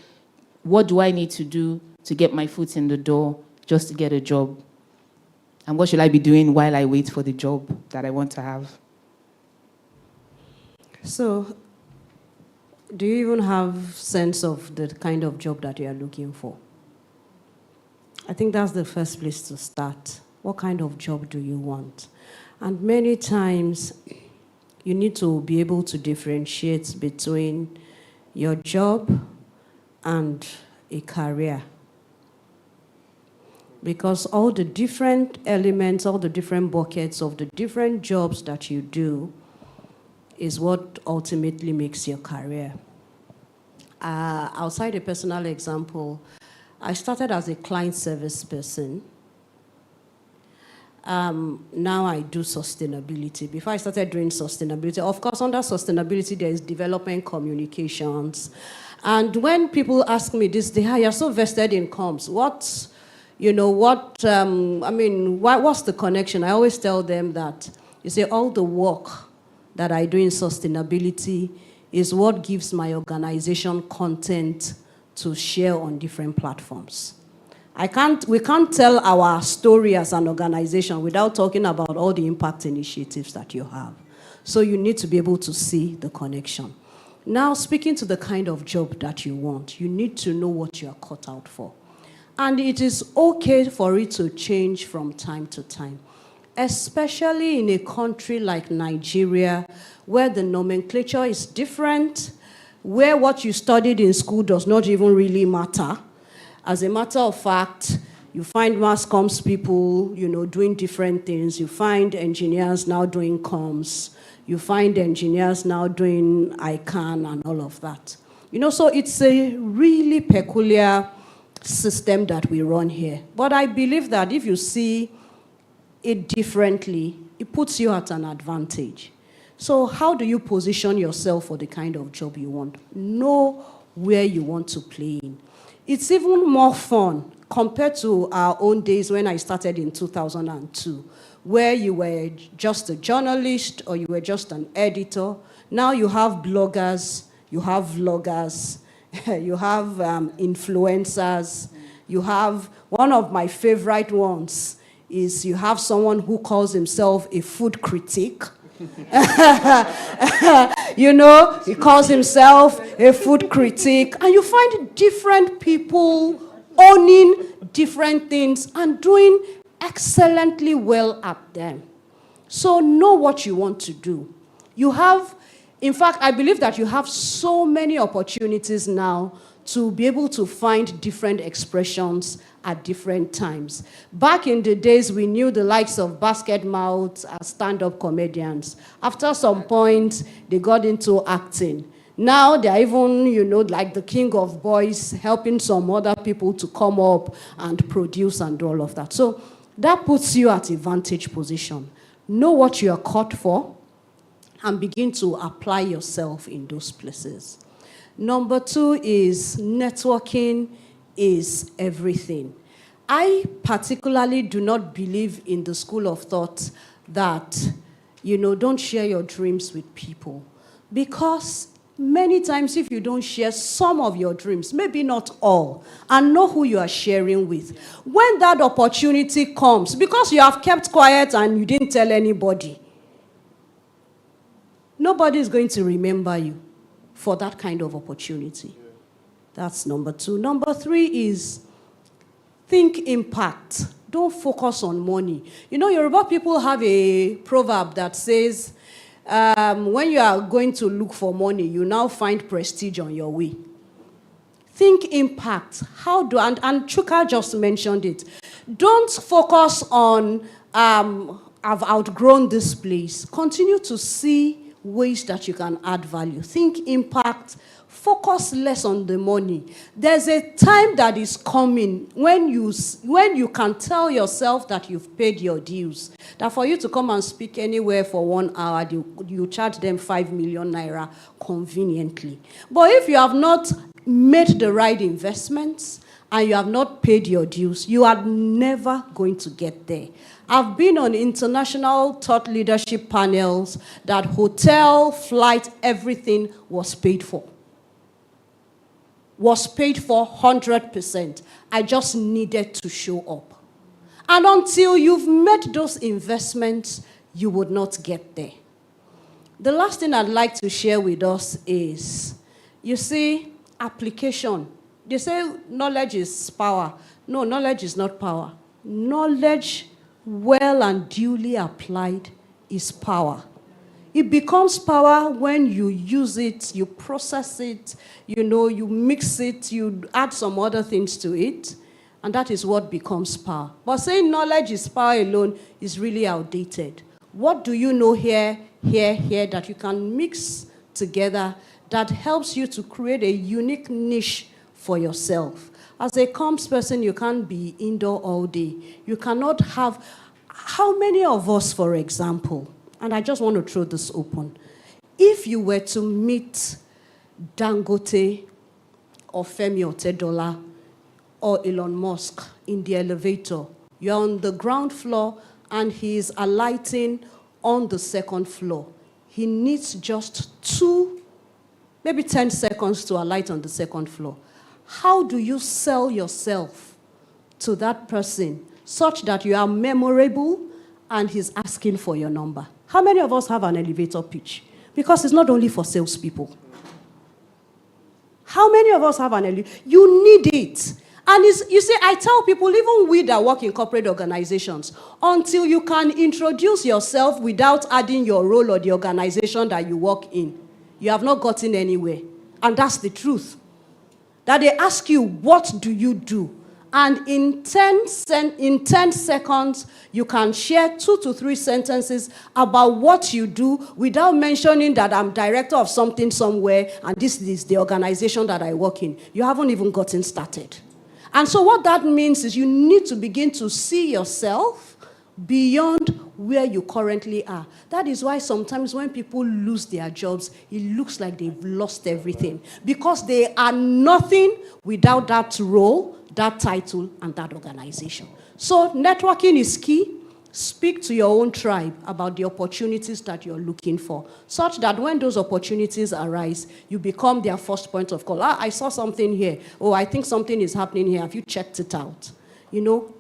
What do I need to do to get my foot in the door just to get a job? And what should I be doing while I wait for the job that I want to have? So, do you even have sense of the kind of job that you are looking for? I think that's the first place to start. What kind of job do you want? And many times, you need to be able to differentiate between your job and a career. Because all the different elements, all the different buckets of the different jobs that you do is what ultimately makes your career. Outside a personal example, I started as a client service person. Now I do sustainability. Before I started doing sustainability, of course, under sustainability, there is development communications. And when people ask me this, you're so vested in comms. What's the connection? I always tell them that, you see, all the work that I do in sustainability is what gives my organization content to share on different platforms. We can't tell our story as an organization without talking about all the impact initiatives that you have. So you need to be able to see the connection. Now, speaking to the kind of job that you want, you need to know what you are cut out for. And it is okay for it to change from time to time, especially in a country like Nigeria, where the nomenclature is different, where what you studied in school does not even really matter. As a matter of fact, you find mass comms people, doing different things. You find engineers now doing comms. You find engineers now doing ICANN and all of that. So it's a really peculiar system that we run here. But I believe that if you see it differently, it puts you at an advantage. So how do you position yourself for the kind of job you want? Know where you want to play in. It's even more fun compared to our own days when I started in 2002, where you were just a journalist or you were just an editor. Now you have bloggers, you have vloggers, you have influencers, you have, one of my favorite ones is you have someone who calls himself a food critic. You know, he calls himself a food critic, and you find different people owning different things and doing excellently well at them. So know what you want to do. You have, in fact, I believe that you have so many opportunities now to be able to find different expressions at different times. Back in the days, we knew the likes of basket mouths as stand-up comedians. After some point, they got into acting. Now they're even, you know, like the king of boys, helping some other people to come up and produce and do all of that. So that puts you at a vantage position. Know what you are caught for and begin to apply yourself in those places. Number 2 is networking is everything. I particularly do not believe in the school of thought that, you know, don't share your dreams with people. Because many times if you don't share some of your dreams, maybe not all, and know who you are sharing with, when that opportunity comes, because you have kept quiet and you didn't tell anybody, nobody is going to remember you for that kind of opportunity. That's number 2. Number 3 is think impact. Don't focus on money. You know, Yoruba people have a proverb that says, when you are going to look for money, you now find prestige on your way. Think impact. How do, and Chuka just mentioned it. Don't focus on, I've outgrown this place. Continue to see ways that you can add value. Think impact. Focus less on the money. There's a time that is coming when you can tell yourself that you've paid your dues. That for you to come and speak anywhere for 1 hour, you charge them 5 million naira conveniently. But if you have not made the right investments and you have not paid your dues, you are never going to get there. I've been on international thought leadership panels that hotel, flight, everything was paid for. Was paid for 100%. I just needed to show up. And until you've made those investments, you would not get there. The last thing I'd like to share with us is, you see, application. They say knowledge is power. No, knowledge is not power. Knowledge, well and duly applied, is power. It becomes power when you use it, you process it, you know, you mix it, you add some other things to it, and that is what becomes power. But saying knowledge is power alone is really outdated. What do you know here, that you can mix together that helps you to create a unique niche for yourself? As a comms person, you can't be indoor all day. You cannot have, how many of us, for example, and I just want to throw this open. If you were to meet Dangote or Femi Otedola or Elon Musk in the elevator, you're on the ground floor and he is alighting on the second floor. He needs just 2, maybe 10 seconds to alight on the second floor. How do you sell yourself to that person such that you are memorable and he's asking for your number? How many of us have an elevator pitch? Because it's not only for salespeople. How many of us have an elevator? You need it. And you see, I tell people, even we that work in corporate organizations, until you can introduce yourself without adding your role or the organization that you work in, you have not gotten anywhere. And that's the truth. That they ask you, what do you do? And in 10 seconds, you can share 2 to 3 sentences about what you do without mentioning that I'm director of something somewhere and this is the organization that I work in. You haven't even gotten started. And so what that means is you need to begin to see yourself beyond where you currently are. That is why sometimes when people lose their jobs, it looks like they've lost everything. Because they are nothing without that role, that title, and that organization. So networking is key. Speak to your own tribe about the opportunities that you're looking for, such that when those opportunities arise, you become their first point of call. I saw something here. Oh, I think something is happening here. Have you checked it out? You know,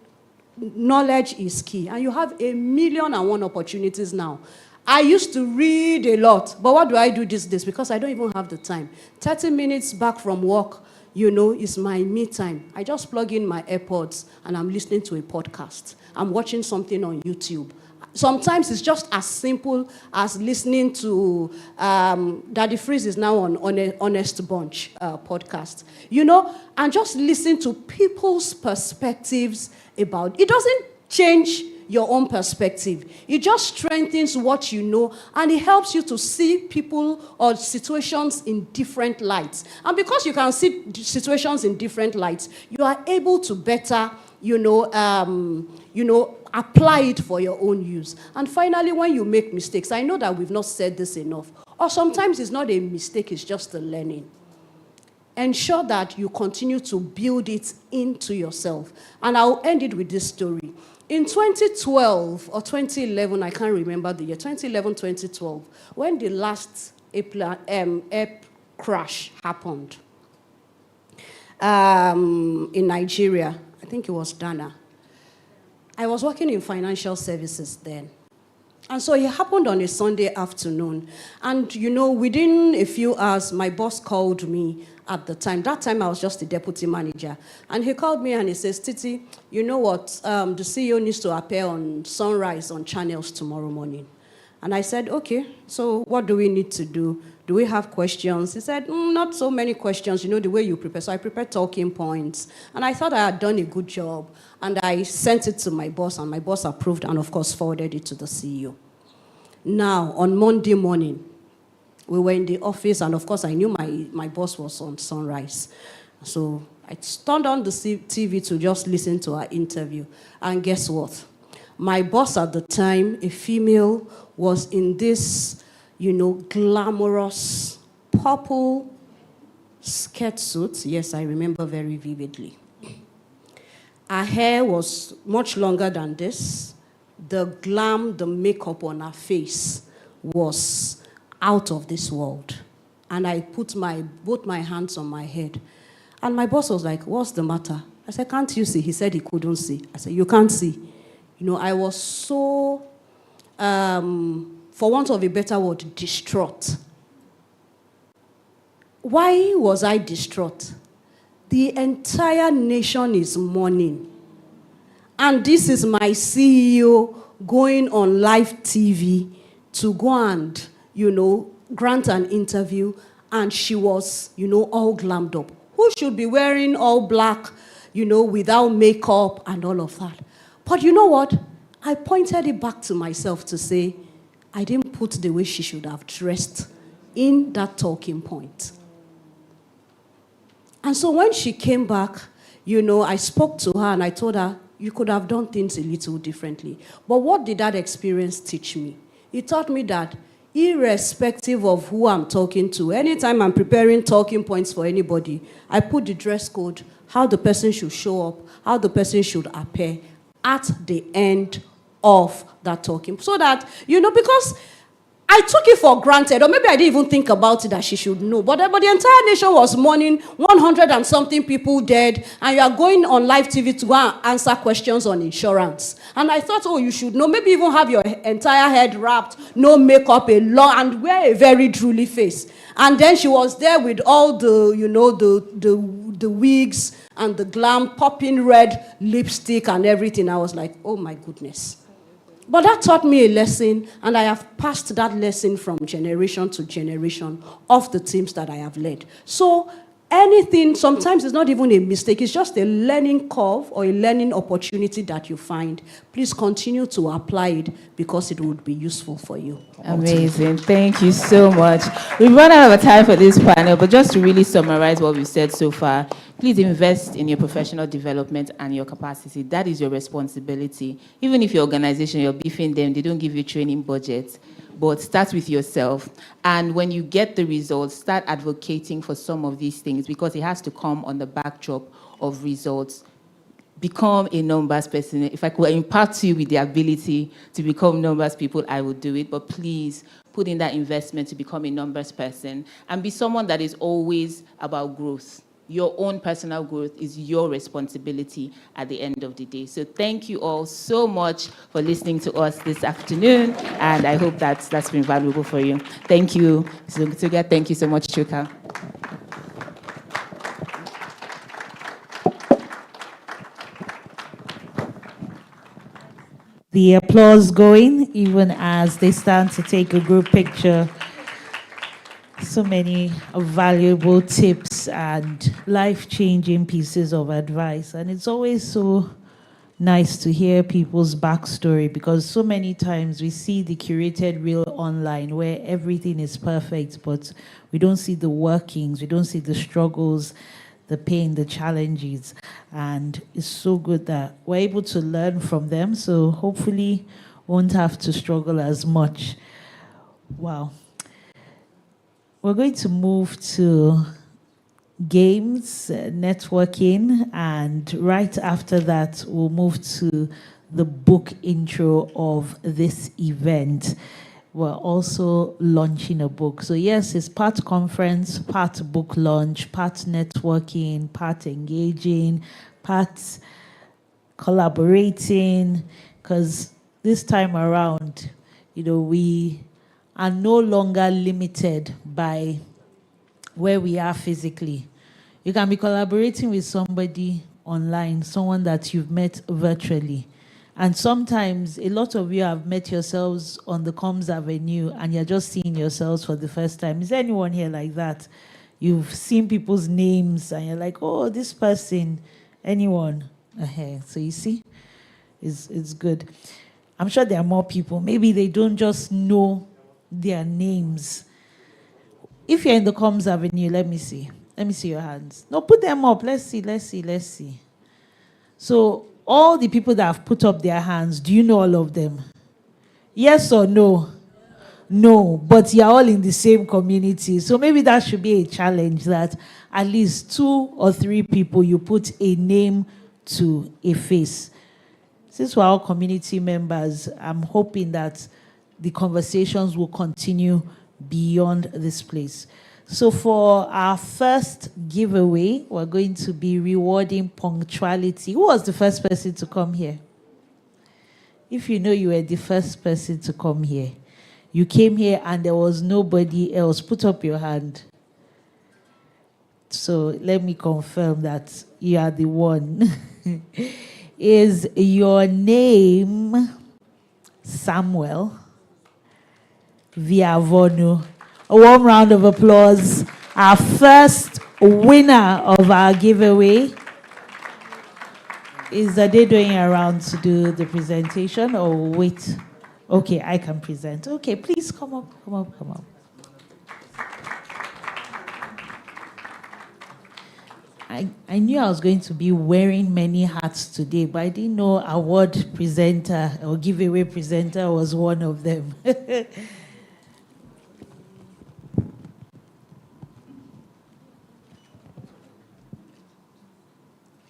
knowledge is key. And you have 1,000,001 opportunities now. I used to read a lot, but what do I do these days? Because I don't even have the time. 30 minutes back from work, is my me time. I just plug in my AirPods and I'm listening to a podcast. I'm watching something on YouTube. Sometimes it's just as simple as listening to Daddy Freeze is now on Honest Bunch podcast. And just listen to people's perspectives about it. It doesn't change your own perspective. It just strengthens what you know, and it helps you to see people or situations in different lights. And because you can see situations in different lights, you are able to better, apply it for your own use. And finally, when you make mistakes, I know that we've not said this enough, or sometimes it's not a mistake, it's just a learning. Ensure that you continue to build it into yourself. And I'll end it with this story. In 2012 or 2011, I can't remember the year, 2011, 2012, when the last air crash happened in Nigeria, I think it was Dana. I was working in financial services then. And so it happened on a Sunday afternoon. And, within a few hours, my boss called me at the time. That time, I was just a deputy manager. And he called me and he says, Titi, you know what? The CEO needs to appear on Sunrise on channels tomorrow morning. And I said, okay, so what do we need to do? Do we have questions? He said, not so many questions, the way you prepare. So I prepared talking points. And I thought I had done a good job. And I sent it to my boss, and my boss approved and, of course, forwarded it to the CEO. Now, on Monday morning, we were in the office, and, of course, I knew my boss was on Sunrise. So I turned on the TV to just listen to our interview. And guess what? My boss at the time, a female, was in this, glamorous purple skirt suit. Yes, I remember very vividly. Her hair was much longer than this. The glam, the makeup on her face was out of this world. And I put both my hands on my head. And my boss was like, what's the matter? I said, can't you see? He said he couldn't see. I said, you can't see. I was so, for want of a better word, distraught. Why was I distraught? The entire nation is mourning. And this is my CEO going on live TV to go and, grant an interview, and she was, all glammed up. Who should be wearing all black, without makeup and all of that? But you know what? I pointed it back to myself to say, I didn't put the way she should have dressed in that talking point. And so when she came back, I spoke to her and I told her, you could have done things a little differently. But what did that experience teach me? It taught me that irrespective of who I'm talking to, anytime I'm preparing talking points for anybody, I put the dress code, how the person should show up, how the person should appear at the end of that talking. So that, because I took it for granted, or maybe I didn't even think about it that she should know. But the entire nation was mourning, 100 and something people dead, and you are going on live TV to go and answer questions on insurance. And I thought, you should know, maybe even have your entire head wrapped, no makeup, and wear a very drooly face. And then she was there with all the, the wigs and the glam, popping red lipstick and everything. I was like, oh my goodness. But that taught me a lesson, and I have passed that lesson from generation to generation of the teams that I have led. So anything, sometimes it's not even a mistake, it's just a learning curve or a learning opportunity that you find. Please continue to apply it because it would be useful for you. Amazing. Thank you so much. We've run out of time for this panel, but just to really summarize what we've said so far, please invest in your professional development and your capacity. That is your responsibility. Even if your organization, you're beefing them, they don't give you training budgets, but start with yourself. And when you get the results, start advocating for some of these things because it has to come on the backdrop of results. become a numbers person. If I could impart you with the ability to become numbers people, I would do it. But please put in that investment to become a numbers person and be someone that is always about growth. Your own personal growth is your responsibility at the end of the day. So thank you all so much for listening to us this afternoon, and I hope that's been valuable for you. Thank you, Zungutuga. Thank you so much, Chuka. The applause going, even as they stand to take a group picture. So many valuable tips and life-changing pieces of advice. And it's always so nice to hear people's backstory, because so many times we see the curated reel online where everything is perfect, but we don't see the workings, we don't see the struggles, the pain, the challenges. And it's so good that we're able to learn from them. So hopefully won't have to struggle as much. Wow. We're going to move to games, networking, and right after that, we'll move to the book intro of this event. We're also launching a book. So yes, it's part conference, part book launch, part networking, part engaging, part collaborating, because this time around, we are no longer limited by where we are physically. You can be collaborating with somebody online, someone that you've met virtually. And sometimes a lot of you have met yourselves on the Comms Avenue and you're just seeing yourselves for the first time. Is there anyone here like that? You've seen people's names and you're like, oh, this person, anyone? So you see, it's good. I'm sure there are more people. Maybe they don't just know their names. If you're in the Comms Avenue, let me see. Let me see your hands. No, put them up. Let's see. So all the people that have put up their hands, do you know all of them? Yes or no? No, but you're all in the same community. So maybe that should be a challenge, that at least 2 or 3 people you put a name to a face. Since we're all community members, I'm hoping that the conversations will continue beyond this place. So for our first giveaway, we're going to be rewarding punctuality. Who was the first person to come here? If you know you were the first person to come here, you came here and there was nobody else, put up your hand. So let me confirm that you are the one. Is your name Samuel Viavono? A warm round of applause. Our first winner of our giveaway. Is Ade doing around to do the presentation or wait? Okay, I can present. Okay, please come up. I knew I was going to be wearing many hats today, but I didn't know award presenter or giveaway presenter was one of them. You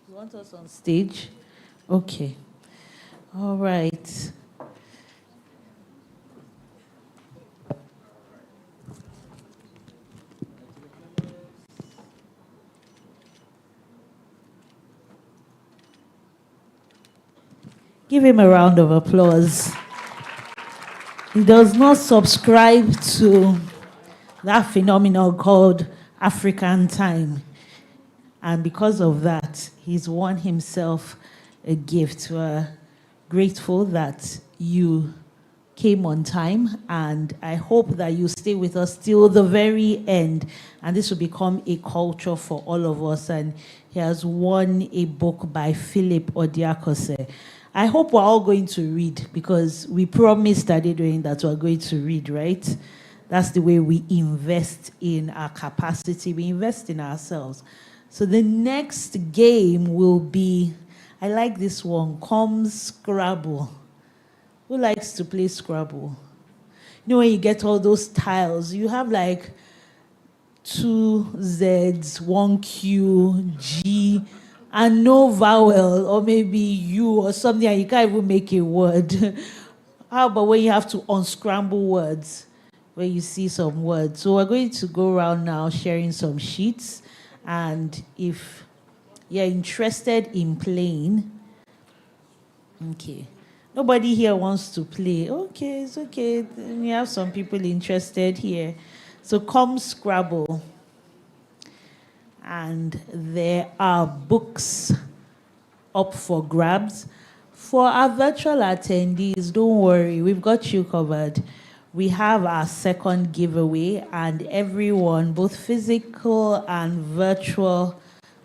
want us on stage? Okay. All right. Give him a round of applause. He does not subscribe to that phenomenon called African time. And because of that, he's won himself a gift. We're grateful that you came on time, and I hope that you stay with us till the very end, and this will become a culture for all of us. And he has won a book by Philip Odiakose. I hope we're all going to read, because we promised Adedoyin that we're going to read, right? That's the way we invest in our capacity. We invest in ourselves. So the next game will be, I like this one, Scrabble. Who likes to play Scrabble? You know, when you get all those tiles, you have like 2 Zs, 1 Q, G, and no vowel, or maybe you or something, and you can't even make a word. How about when you have to unscramble words, when you see some words? So we're going to go around now sharing some sheets, and if you're interested in playing, okay. Nobody here wants to play. Okay, it's okay. We have some people interested here. So come Scrabble. And there are books up for grabs. For our virtual attendees, don't worry, we've got you covered. We have our second giveaway, and everyone, both physical and virtual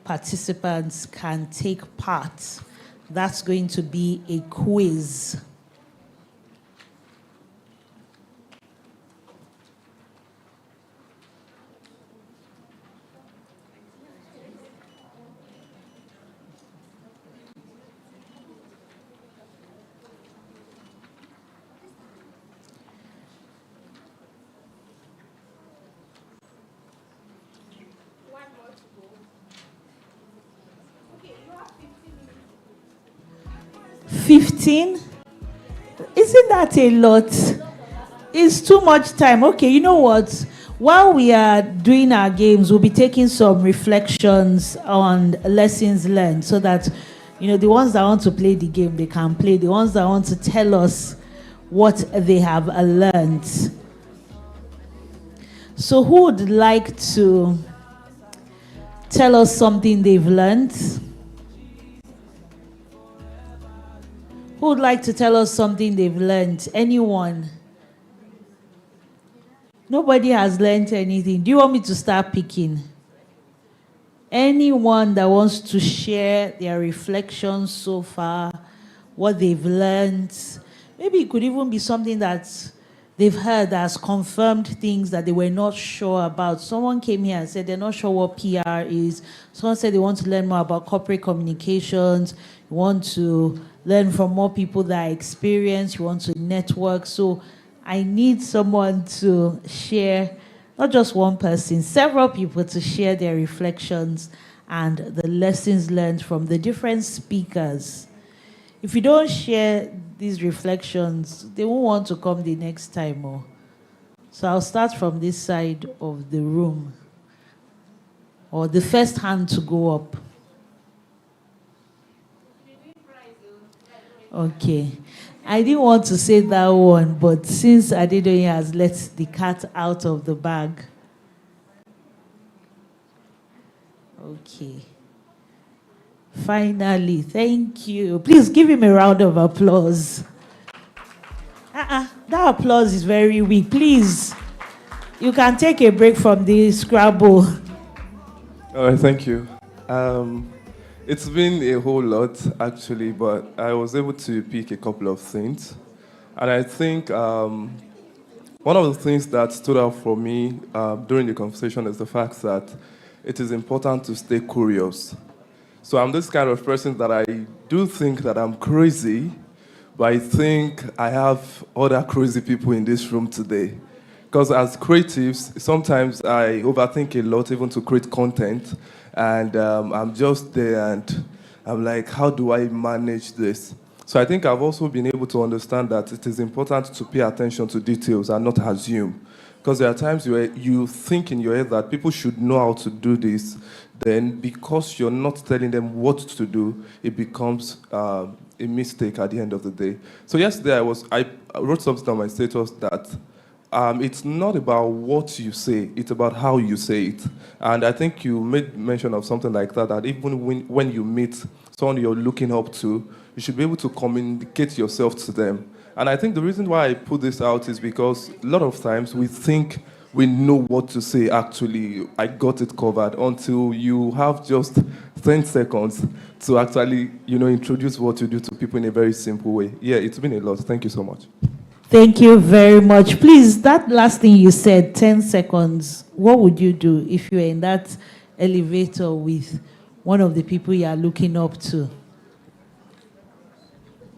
participants, can take part. That's going to be a quiz. One more to go. Okay, you have 15 minutes. 15? Isn't that a lot? It's too much time. Okay, you know what? While we are doing our games, we'll be taking some reflections on lessons learned so that, the ones that want to play the game, they can play. The ones that want to tell us what they have learned. So who would like to tell us something they've learned? Who would like to tell us something they've learned? Anyone? Nobody has learned anything. Do you want me to start picking? Anyone that wants to share their reflections so far, what they've learned? Maybe it could even be something that they've heard that has confirmed things that they were not sure about. Someone came here and said they're not sure what PR is. Someone said they want to learn more about corporate communications. You want to learn from more people that are experienced. You want to network. So I need someone to share, not just one person, several people to share their reflections and the lessons learned from the different speakers. If you don't share these reflections, they won't want to come the next time. So I'll start from this side of the room, or the first hand to go up. Okay. I didn't want to say that one, but since Adedoye has let the cat out of the bag. Okay. Finally, thank you. Please give him a round of applause. That applause is very weak. Please, you can take a break from the Scrabble. All right, thank you. It's been a whole lot, actually, but I was able to pick a couple of things. And I think one of the things that stood out for me during the conversation is the fact that it is important to stay curious. So I'm this kind of person that I do think that I'm crazy, but I think I have other crazy people in this room today. Because as creatives, sometimes I overthink a lot, even to create content. And I'm just there and I'm like, how do I manage this? So I think I've also been able to understand that it is important to pay attention to details and not assume. Because there are times where you think in your head that people should know how to do this, then because you're not telling them what to do, it becomes a mistake at the end of the day. So yesterday I wrote something on my status that it's not about what you say, it's about how you say it. And I think you made mention of something like that, that even when you meet someone you're looking up to, you should be able to communicate yourself to them. And I think the reason why I put this out is because a lot of times we think we know what to say, actually, I got it covered, until you have just 10 seconds to actually, introduce what you do to people in a very simple way. Yeah, it's been a lot. Thank you so much. Thank you very much. Please, that last thing you said, 10 seconds, what would you do if you were in that elevator with one of the people you are looking up to?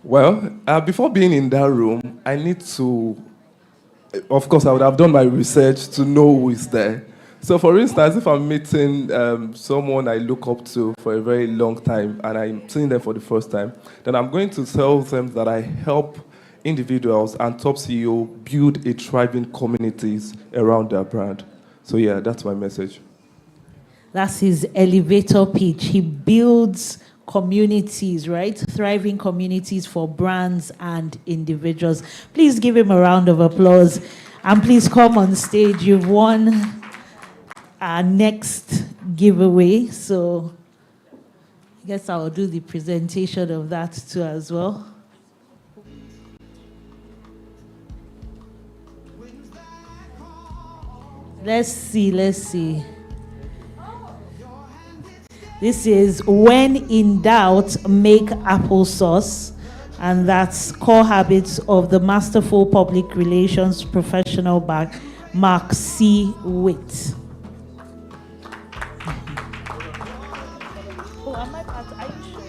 Well, before being in that room, I need to, of course, I would have done my research to know who is there. So, for instance, if I'm meeting someone I look up to for a very long time and I'm seeing them for the first time, then I'm going to tell them that I help individuals and top CEO build a thriving communities around their brand. So, yeah, that's my message. That's his elevator pitch. He builds communities, right? Thriving communities for brands and individuals. Please give him a round of applause. And please come on stage. You've won our next giveaway. So I guess I'll do the presentation of that too as well. Let's see. This is When in Doubt, Make Applesauce. And that's core habits of the masterful public relations professional by Mark C. Witt. Oh, am I part? Are you sure?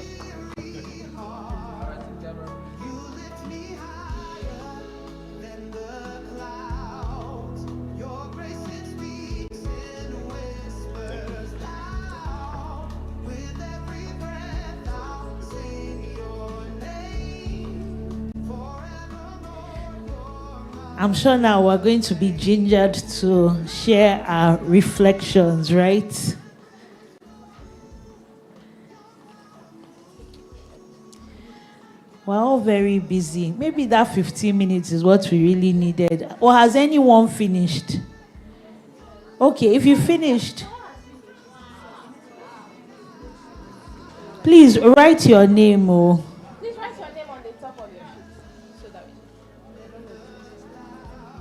I'm sure now we're going to be gingered to share our reflections, right? We're all very busy. Maybe that 15 minutes is what we really needed. Or has anyone finished? Okay, if you finished, please write your name. Oh. Please write your name on the top of your sheet so that we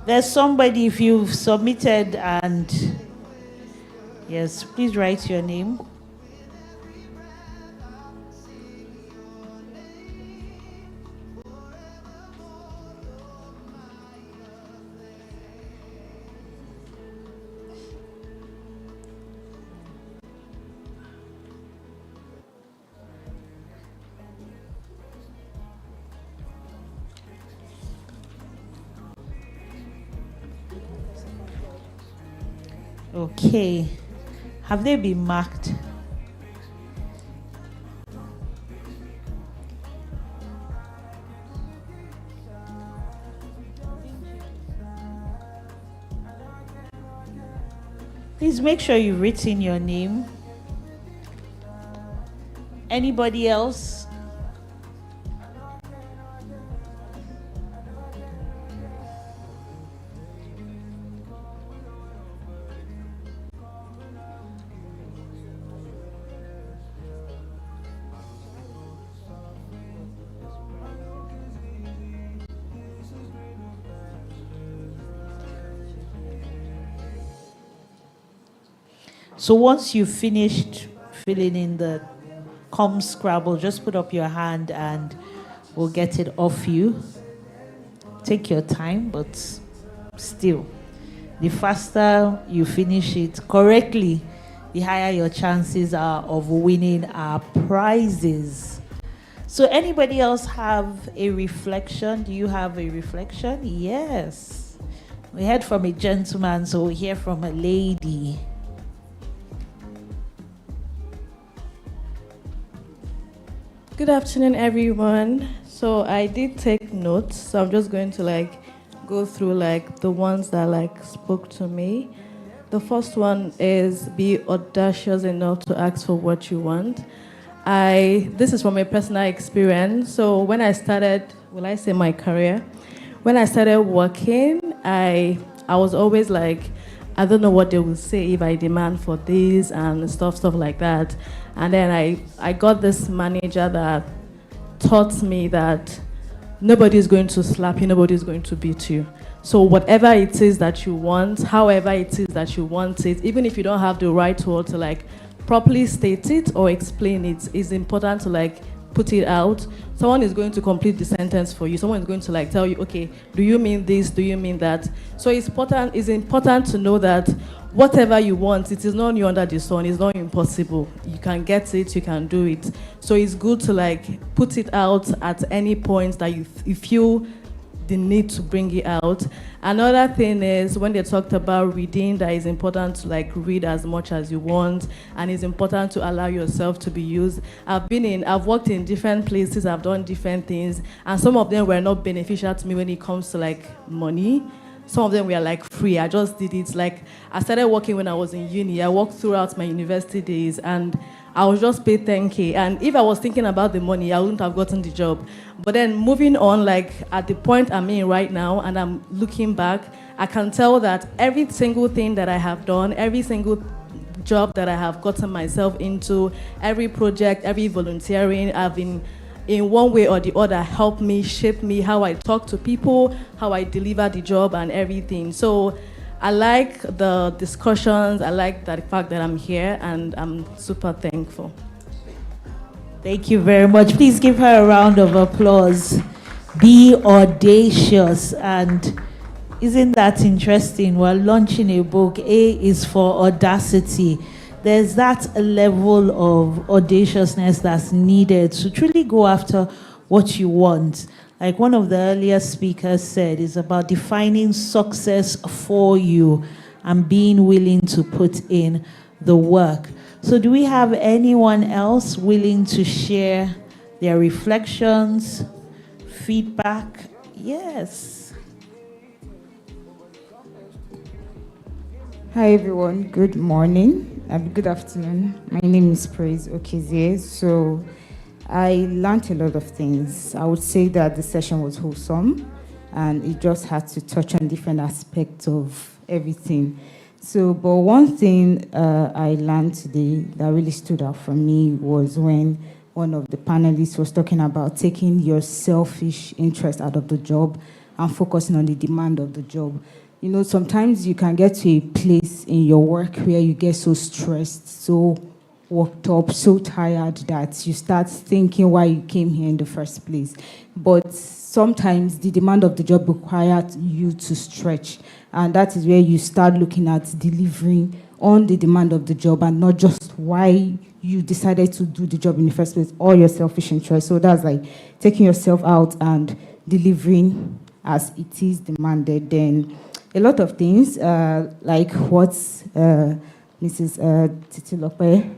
There's somebody, if you've submitted and yes, please write your name. Okay. Have they been marked? Please make sure you've written your name. Anybody else? So once you've finished filling in the Scrabble, just put up your hand and we'll get it off you. Take your time, but still, the faster you finish it correctly, the higher your chances are of winning our prizes. So anybody else have a reflection? Do you have a reflection? Yes. We heard from a gentleman, so we'll hear from a lady. Good afternoon, everyone. So I did take notes, so I'm just going to go through the ones that spoke to me. The first one is be audacious enough to ask for what you want. This is from a personal experience. So when I started, will I say my career? When I started working, I was always I don't know what they will say if I demand for this and stuff like that. And then I got this manager that taught me that nobody's going to slap you, nobody's going to beat you. So whatever it is that you want, however it is that you want it, even if you don't have the right word to properly state it or explain it, it's important to put it out. Someone is going to complete the sentence for you. Someone is going to tell you, okay, do you mean this? Do you mean that? So it's important to know that whatever you want, it is not new under the sun. It's not impossible. You can get it. You can do it. So it's good to put it out at any point that you feel the need to bring it out. Another thing is when they talked about reading, that it's important to like read as much as you want, and it's important to allow yourself to be used. I've worked in different places, I've done different things, and some of them were not beneficial to me when it comes to like money. Some of them were like free. I just did it. Like I started working when I was in uni. I worked throughout my university days, and I was just paid 10K. And if I was thinking about the money, I wouldn't have gotten the job. But then moving on, like at the point I'm in right now, and I'm looking back, I can tell that every single thing that I have done, every single job that I have gotten myself into, every project, every volunteering, I've been in one way or the other helped me, shape me, how I talk to people, how I deliver the job and everything. So I like the discussions, I like the fact that I'm here, and I'm super thankful. Thank you very much. Please give her a round of applause. Be audacious. And isn't that interesting? We're launching a book. A is for audacity. There's that level of audaciousness that's needed to truly go after what you want. Like one of the earlier speakers said, it's about defining success for you and being willing to put in the work. So do we have anyone else willing to share their reflections, feedback? Yes. Hi everyone, good morning. Good afternoon. My name is Praise Okezie. So I learned a lot of things. I would say that the session was wholesome and it just had to touch on different aspects of everything. So, but one thing I learned today that really stood out for me was when one of the panelists was talking about taking your selfish interest out of the job and focusing on the demand of the job. You know, sometimes you can get to a place in your work where you get so stressed, so worked up, so tired that you start thinking why you came here in the first place. But sometimes the demand of the job requires you to stretch, and that is where you start looking at delivering on the demand of the job and not just why you decided to do the job in the first place or your selfish interest. So that's like taking yourself out and delivering as it is demanded. Then a lot of things, like what Mrs. Titilope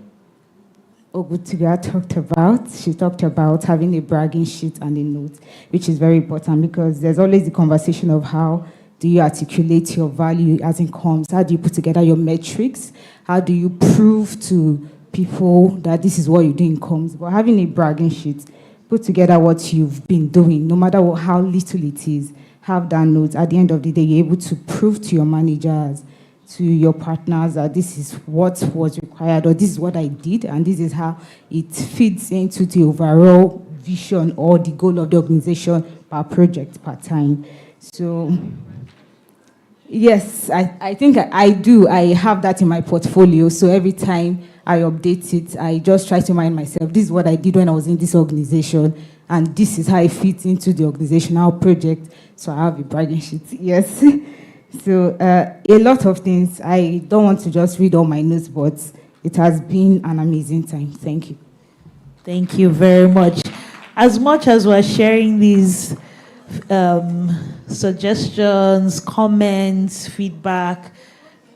Ogutuga talked about. She talked about having a bragging sheet and a note, which is very important because there's always the conversation of how do you articulate your value as incomes? How do you put together your metrics? How do you prove to people that this is what you do in comms? But having a bragging sheet, put together what you've been doing, no matter how little it is, have that note. At the end of the day, you're able to prove to your managers, to your partners that this is what was required or this is what I did and this is how it fits into the overall vision or the goal of the organization per project, per time. So yes, I think I do. I have that in my portfolio. So every time I update it, I just try to remind myself, this is what I did when I was in this organization and this is how it fits into the organizational project. So I have a bragging sheet, yes. So a lot of things. I don't want to just read all my notes, but it has been an amazing time. Thank you. Thank you very much. As much as we're sharing these suggestions, comments, feedback,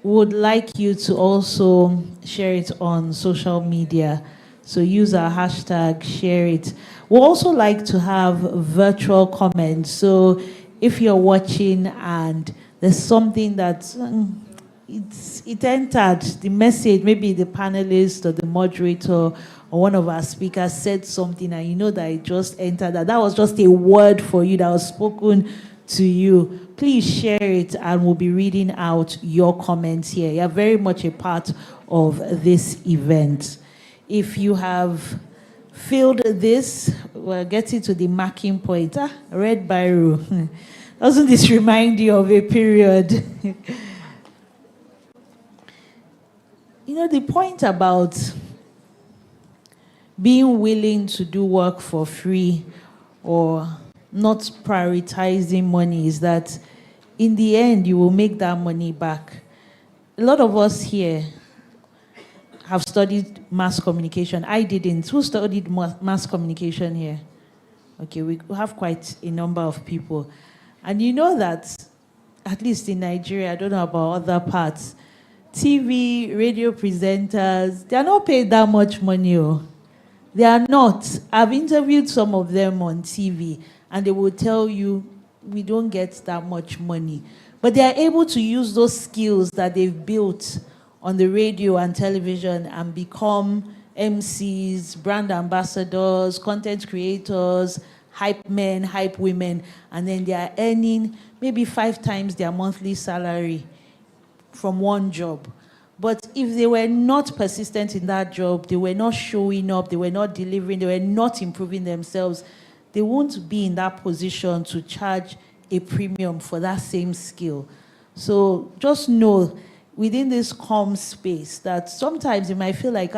would like you to also share it on social media. So use our hashtag, share it. We'd also like to have virtual comments. So if you're watching and there's something that it entered, the message, maybe the panelist or the moderator or one of our speakers said something and you know that it just entered, that was just a word for you that was spoken to you, please share it and we'll be reading out your comments here. You're very much a part of this event. If you have filled this, we're getting to the marking point. Red biro. Doesn't this remind you of a period? You know, the point about being willing to do work for free or not prioritizing money is that in the end, you will make that money back. A lot of us here have studied mass communication. I didn't. Who studied mass communication here? Okay, we have quite a number of people. And you know that, at least in Nigeria, I don't know about other parts, TV, radio presenters, they are not paid that much money. Oh. They are not. I've interviewed some of them on TV, and they will tell you, we don't get that much money. But they are able to use those skills that they've built on the radio and television and become MCs, brand ambassadors, content creators, hype men, hype women, and then they are earning maybe 5 times their monthly salary from one job. But if they were not persistent in that job, they were not showing up, they were not delivering, they were not improving themselves, they won't be in that position to charge a premium for that same skill. So just know, within this calm space, that sometimes you might feel like,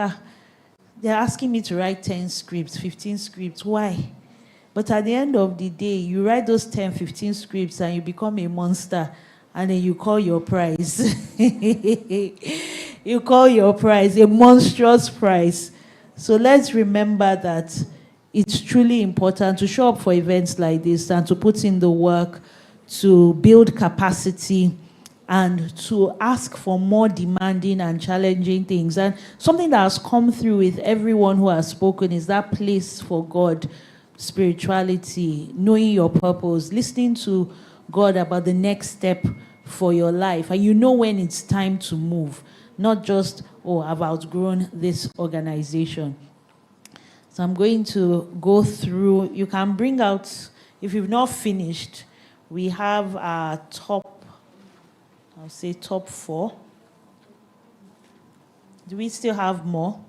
they're asking me to write 10 scripts, 15 scripts. Why? But at the end of the day, you write those 10, 15 scripts and you become a monster, and then you call your prize. You call your prize a monstrous prize. So let's remember that it's truly important to show up for events like this and to put in the work to build capacity and to ask for more demanding and challenging things. And something that has come through with everyone who has spoken is that place for God, spirituality, knowing your purpose, listening to God about the next step for your life. And you know when it's time to move, not just, I've outgrown this organization. So I'm going to go through, you can bring out, if you've not finished, we have our top 4. Do we still have more?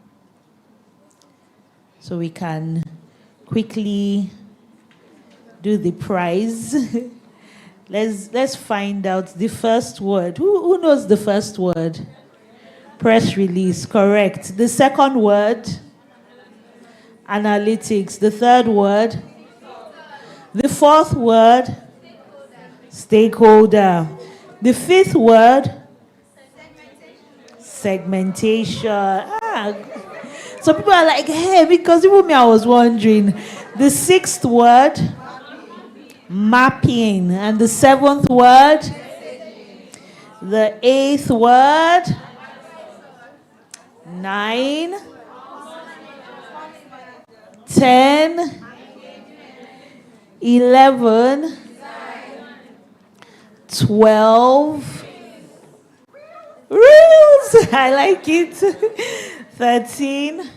So we can quickly do the prize. Let's find out the first word. Who knows the first word? Press release, correct. The second word? Analytics. The third word? The fourth word? Stakeholder. The fifth word? Segmentation. So people are like, hey, because even me, I was wondering. The sixth word? Mapping. And the seventh word? The eighth word? 9, 10, 11, 12. Rules! I like it. 13,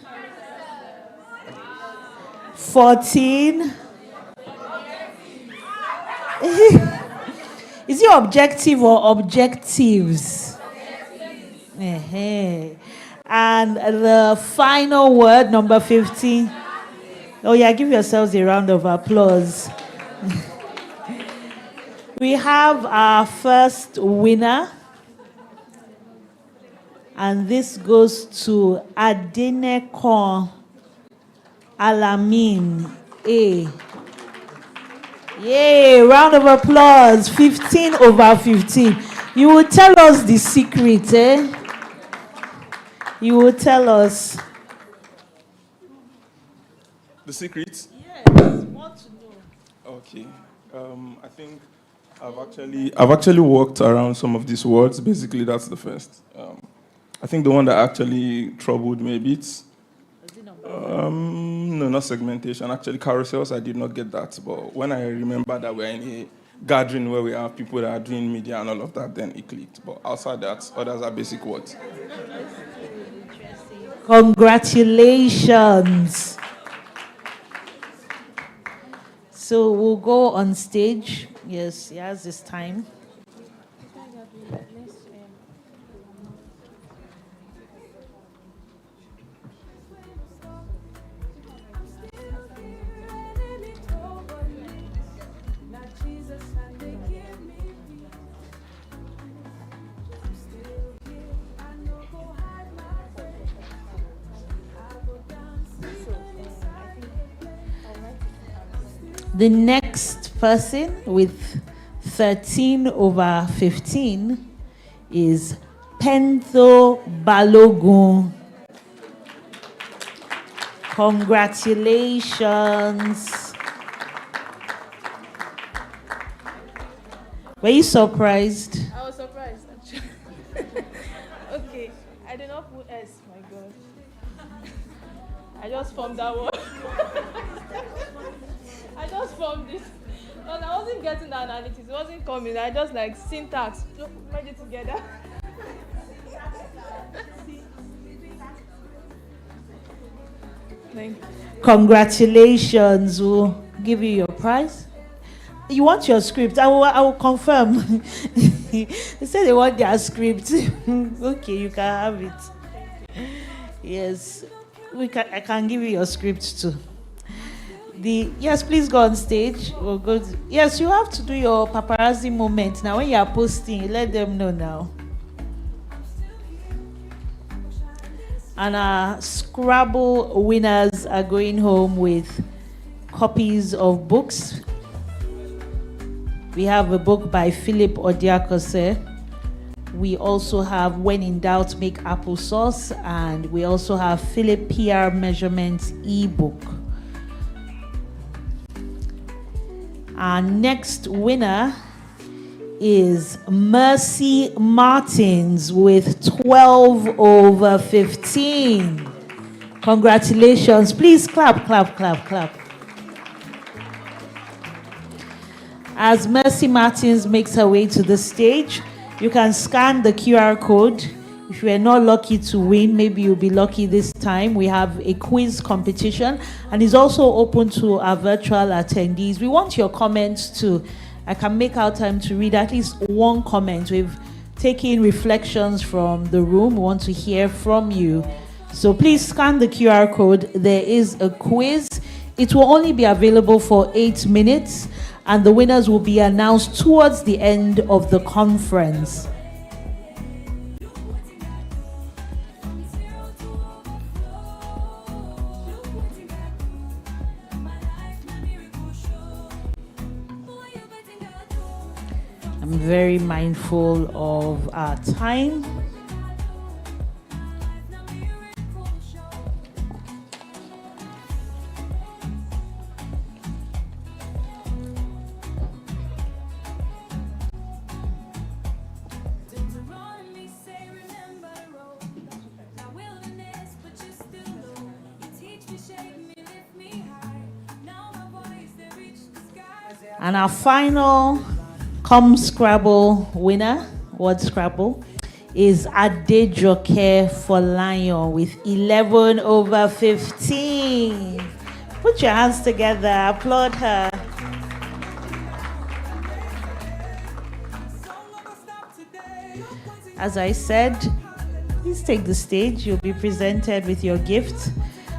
14. Is it objective or objectives? And the final word, number 15. Oh yeah, give yourselves a round of applause. We have our first winner. And this goes to Adeneko Alamin A. Yay, round of applause. 15 over 15. You will tell us the secret, eh? You will tell us. The secret? Yes, want to know. Okay. I think I've actually worked around some of these words. Basically, that's the first. I think the one that actually troubled me a bit. No, not segmentation. Actually, carousels, I did not get that. But when I remember that we're in a gathering where we have people that are doing media and all of that, then it clicked. But outside that, others are basic words. Congratulations. So we'll go on stage. Yes, he has this time. The next person with 13 over 15 is Pento Balogun. Congratulations. Were you surprised? I was surprised, actually. Okay, I did not put S, my God. I just formed that one. I just formed this. Because I wasn't getting the analytics, it wasn't coming. I just like syntax, just merge it together. Thank you. Congratulations. We'll give you your prize. You want your script? I will confirm. They said they want their script. Okay, you can have it. Yes, I can give you your script too. Yes, please go on stage. We'll go yes, you have to do your paparazzi moment. Now when you are posting, let them know now. And our Scrabble winners are going home with copies of books. We have a book by Philip Odiakose. We also have When in Doubt, Make Applesauce. And we also have Philip PR Measurements ebook. Our next winner is Mercy Martins with 12 over 15. Congratulations. Please clap, clap, clap, clap. As Mercy Martins makes her way to the stage, you can scan the QR code. If you are not lucky to win, maybe you'll be lucky this time. We have a quiz competition and it's also open to our virtual attendees. We want your comments too. I can make out time to read at least one comment. We've taken reflections from the room. We want to hear from you. So please scan the QR code. There is a quiz. It will only be available for 8 minutes and the winners will be announced towards the end of the conference. I'm very mindful of our time. And our final Scrabble winner, word Scrabble, is Adejoke Folayan with 11 over 15. Put your hands together, applaud her. As I said, please take the stage. You'll be presented with your gift.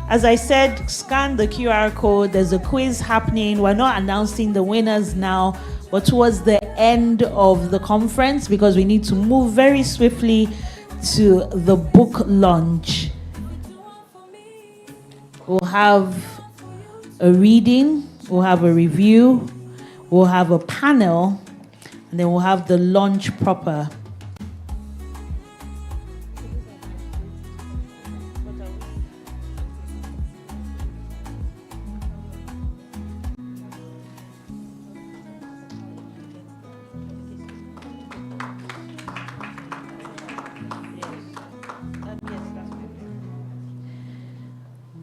As I said, scan the QR code. There's a quiz happening. We're not announcing the winners now, but towards the end of the conference because we need to move very swiftly to the book launch. We'll have a reading, we'll have a review, we'll have a panel, and then we'll have the launch proper.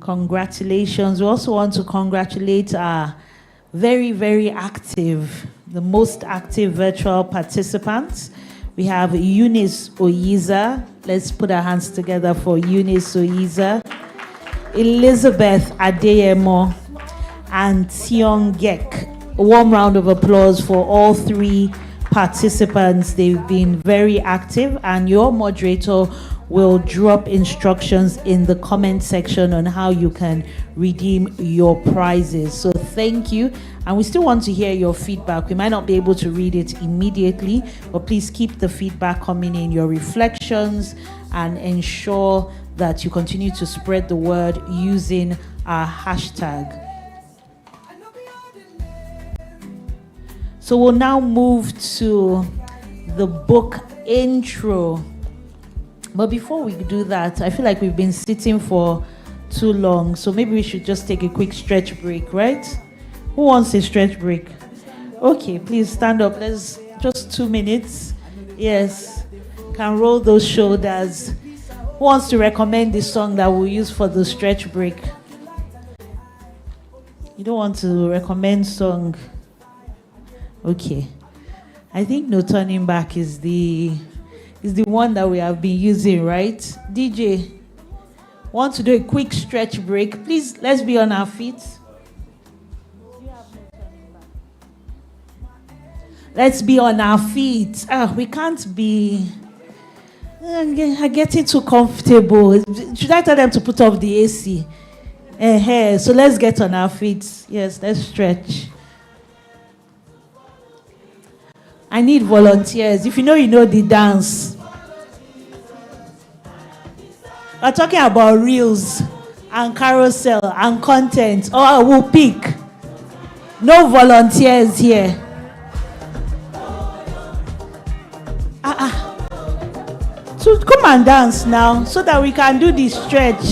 Congratulations. We also want to congratulate our very, very active, the most active virtual participants. We have Eunice Oyiza. Let's put our hands together for Eunice Oyiza. Elizabeth Adeyemo and Tion Gek. A warm round of applause for all three participants. They've been very active and your moderator will drop instructions in the comment section on how you can redeem your prizes. So thank you. And we still want to hear your feedback. We might not be able to read it immediately, but please keep the feedback coming in, your reflections, and ensure that you continue to spread the word using our hashtag. So we'll now move to the book intro. But before we do that, I feel like we've been sitting for too long. So maybe we should just take a quick stretch break, right? Who wants a stretch break? Okay, please stand up. Let's just 2 minutes. Yes. Can roll those shoulders. Who wants to recommend the song that we'll use for the stretch break? You don't want to recommend song? Okay. I think No Turning Back is the one that we have been using, right? DJ, want to do a quick stretch break? Please, let's be on our feet. Let's be on our feet. We can't be getting too comfortable. Should I tell them to put off the AC? So let's get on our feet. Yes, let's stretch. I need volunteers. If you know the dance. We're talking about reels and carousel and content. Oh, we'll pick. No volunteers here. So come and dance now so that we can do this stretch.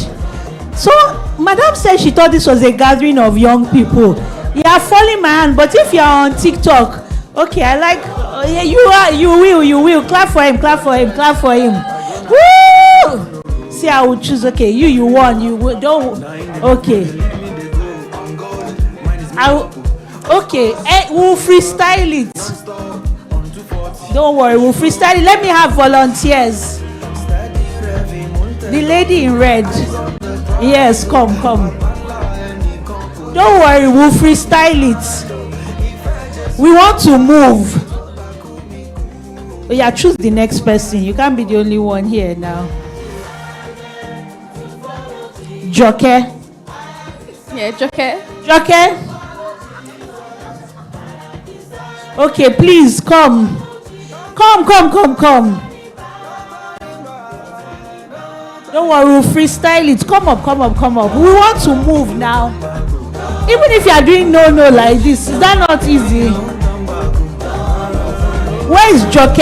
So, Madam said she thought this was a gathering of young people. You are following my hand, but if you are on TikTok, okay, I like, you will. Clap for him. Woo! See, I will choose, okay, you won, you will, don't, okay. We'll freestyle it. Don't worry, we'll freestyle it. Let me have volunteers. The lady in red. Yes, come. Don't worry, we'll freestyle it. We want to move. Oh yeah, choose the next person. You can't be the only one here now. Joke. Yeah, Joke. Joke. Okay, please come. Come. Don't worry, we'll freestyle it. Come up. We want to move now. Even if you are doing no like this, is that not easy? Where is Joke?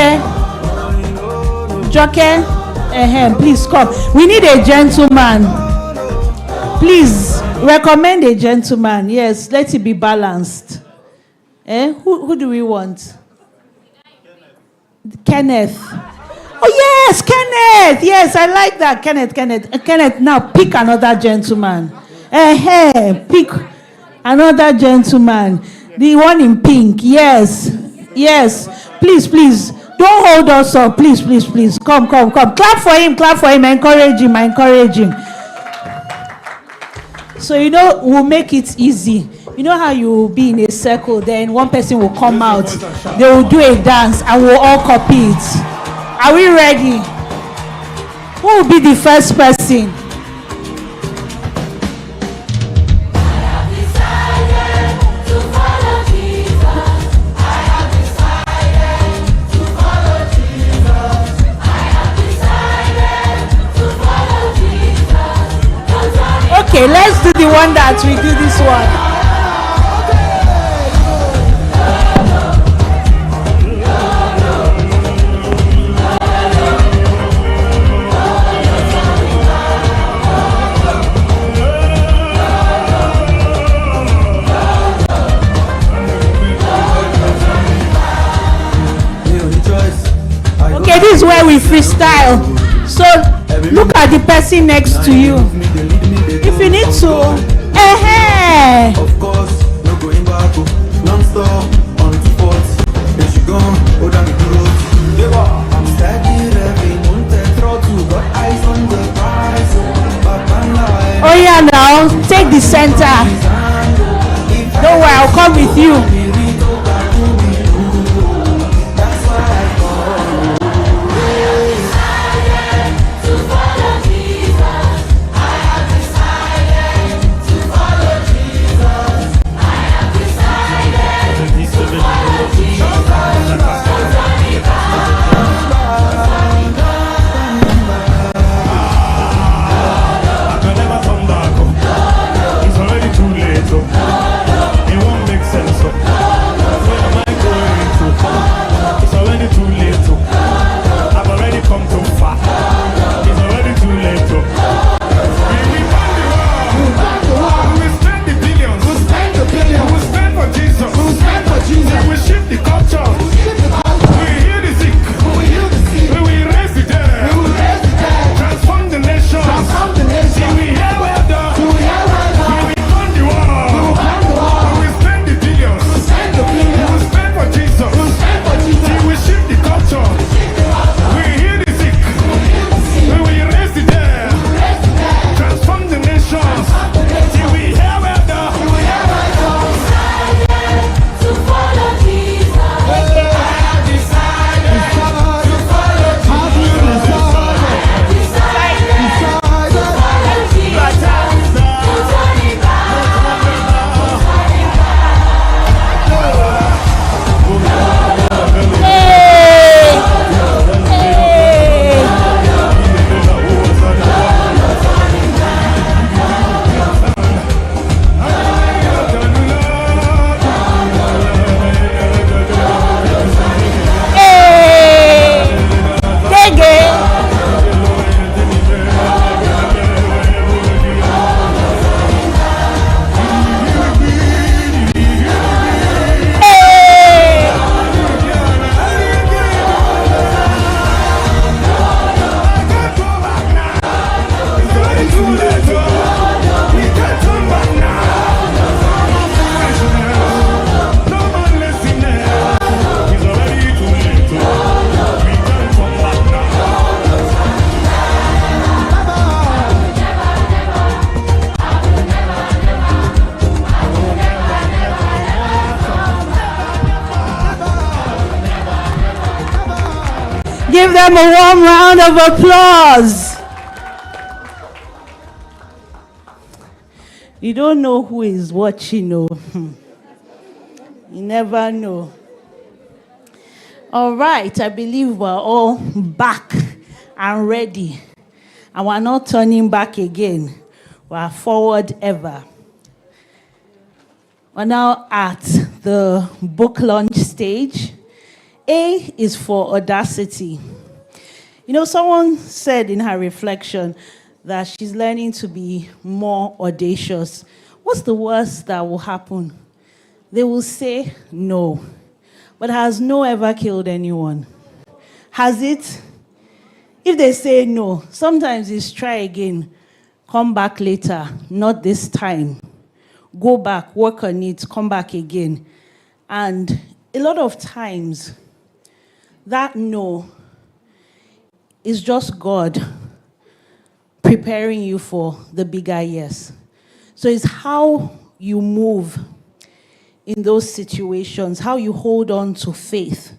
Please come. We need a gentleman. Please recommend a gentleman. Yes, let it be balanced. Who do we want? Kenneth. Oh yes, Kenneth. Yes, I like that. Kenneth, now pick another gentleman. Pick another gentleman. The one in pink. Yes. Please. Don't hold us up. Please. Come. Clap for him. Encourage him. So, we'll make it easy. You know how you will be in a circle, then one person will come out. They will do a dance and we'll all copy it. Are we ready? Who will be the first person? Okay, let's do the one that we do this one. Okay, this is where we freestyle. So look at the person next to you. If you need to, Of course, no going back, non-stop, on 240. If you gone, hold on the road. I'm steady, revving, wanted throttle, got eyes on the prize. Oh yeah, now take the center. Don't worry, I'll come with you. It won't make sense. give them a warm round of applause. You don't know who is watching, no. You never know. All right, I believe we're all back and ready. And we're not turning back again. We're forward ever. We're now at the book launch stage. A is for audacity. You know, someone said in her reflection that she's learning to be more audacious. What's the worst that will happen? They will say no. But has no ever killed anyone? Has it? If they say no, sometimes it's try again, come back later, not this time. Go back, work on it, come back again. And a lot of times, that no is just God preparing you for the bigger yes. So it's how you move in those situations, how you hold on to faith,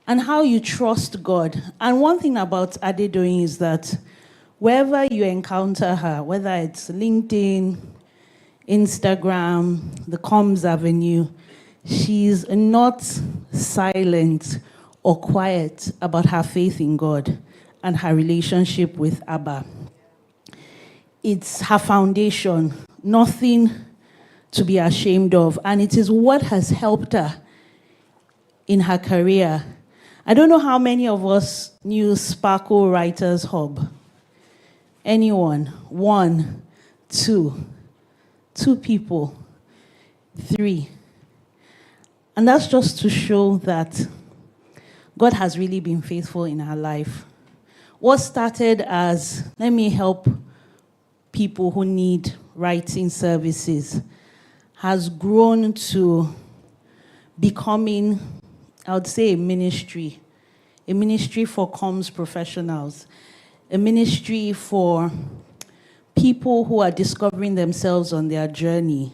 and how you trust God. And one thing about Adedoyin is that wherever you encounter her, whether it's LinkedIn, Instagram, the Comms Avenue, she's not silent or quiet about her faith in God and her relationship with Abba. It's her foundation, nothing to be ashamed of, and it is what has helped her in her career. I don't know how many of us knew Sparkle Writers Hub. Anyone? 1, 2. 2 people, 3. And that's just to show that God has really been faithful in her life. What started as, let me help people who need writing services, has grown to becoming, I would say, a ministry for comms professionals, a ministry for people who are discovering themselves on their journey.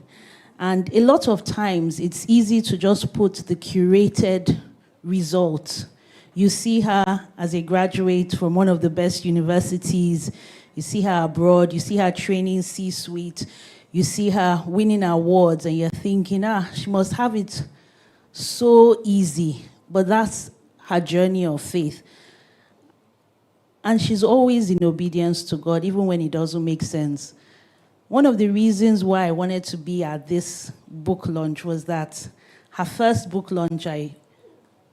And a lot of times, it's easy to just put the curated results. You see her as a graduate from one of the best universities. You see her abroad. You see her training C-suite. You see her winning awards, and you're thinking, she must have it so easy. But that's her journey of faith. And she's always in obedience to God, even when it doesn't make sense. One of the reasons why I wanted to be at this book launch was that her first book launch, I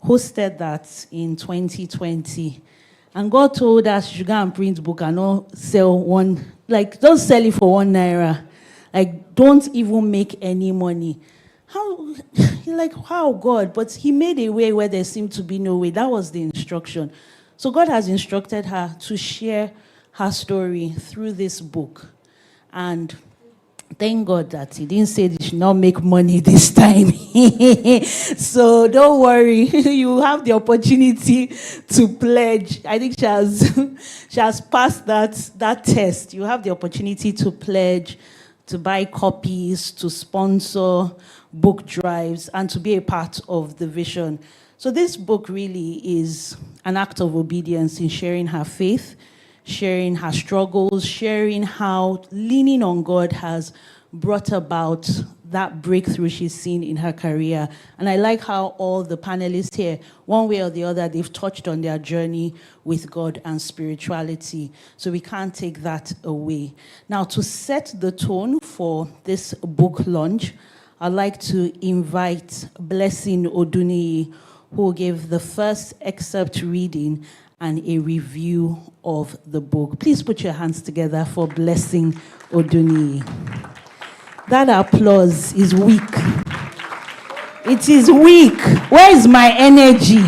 hosted that in 2020. And God told us she should go and print book and not sell one, like, don't sell it for ₦1. Like, don't even make any money. How? You're like, wow, God. But he made a way where there seemed to be no way. That was the instruction. So God has instructed her to share her story through this book. And thank God that he didn't say she should not make money this time. So don't worry. You have the opportunity to pledge. I think she has passed that test. You have the opportunity to pledge, to buy copies, to sponsor book drives, and to be a part of the vision. So this book really is an act of obedience in sharing her faith, sharing her struggles, sharing how leaning on God has brought about that breakthrough she's seen in her career. And I like how all the panelists here, one way or the other, they've touched on their journey with God and spirituality. So we can't take that away. Now, to set the tone for this book launch, I'd like to invite Blessing Oduni, who will give the first excerpt reading and a review of the book. Please put your hands together for Blessing Oduni. That applause is weak. It is weak. Where is my energy?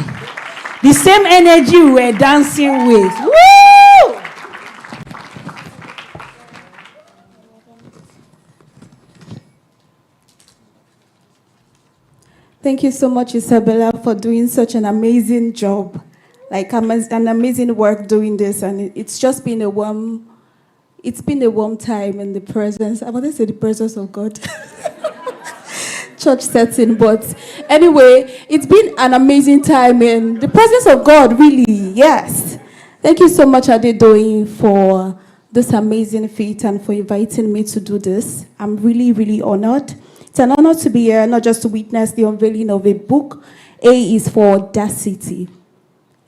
The same energy we were dancing with. Woo! Thank you so much, Isabella, for doing such an amazing job. Like an amazing work doing this, and it's just been a warm time in the presence. I want to say the presence of God. church setting. But anyway, it's been an amazing time in the presence of God, really. Yes. Thank you so much, Adedoyin, for this amazing feat and for inviting me to do this. I'm really, really honored. It's an honor to be here, not just to witness the unveiling of a book. A is for Audacity.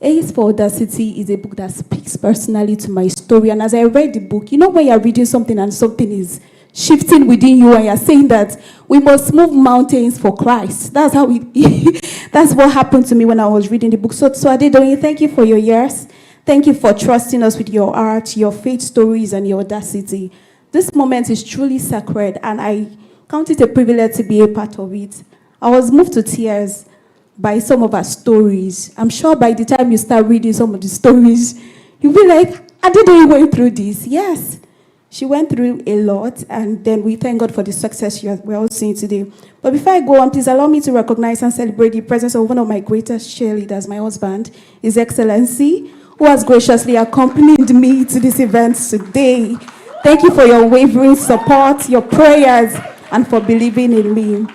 A is for Audacity is a book that speaks personally to my story. And as I read the book, you know when you're reading something and something is shifting within you and you're saying that we must move mountains for Christ. That's how that's what happened to me when I was reading the book. So Adedoyin, thank you for your years. Thank you for trusting us with your art, your faith stories, and your audacity. This moment is truly sacred, and I count it a privilege to be a part of it. I was moved to tears by some of our stories. I'm sure by the time you start reading some of the stories, you'll be like, Adedoyin went through this. Yes, she went through a lot, and then we thank God for the success we're all seeing today. But before I go on, please allow me to recognize and celebrate the presence of one of my greatest cheerleaders, my husband, His Excellency, who has graciously accompanied me to this event today. Thank you for your wavering support, your prayers, and for believing in me.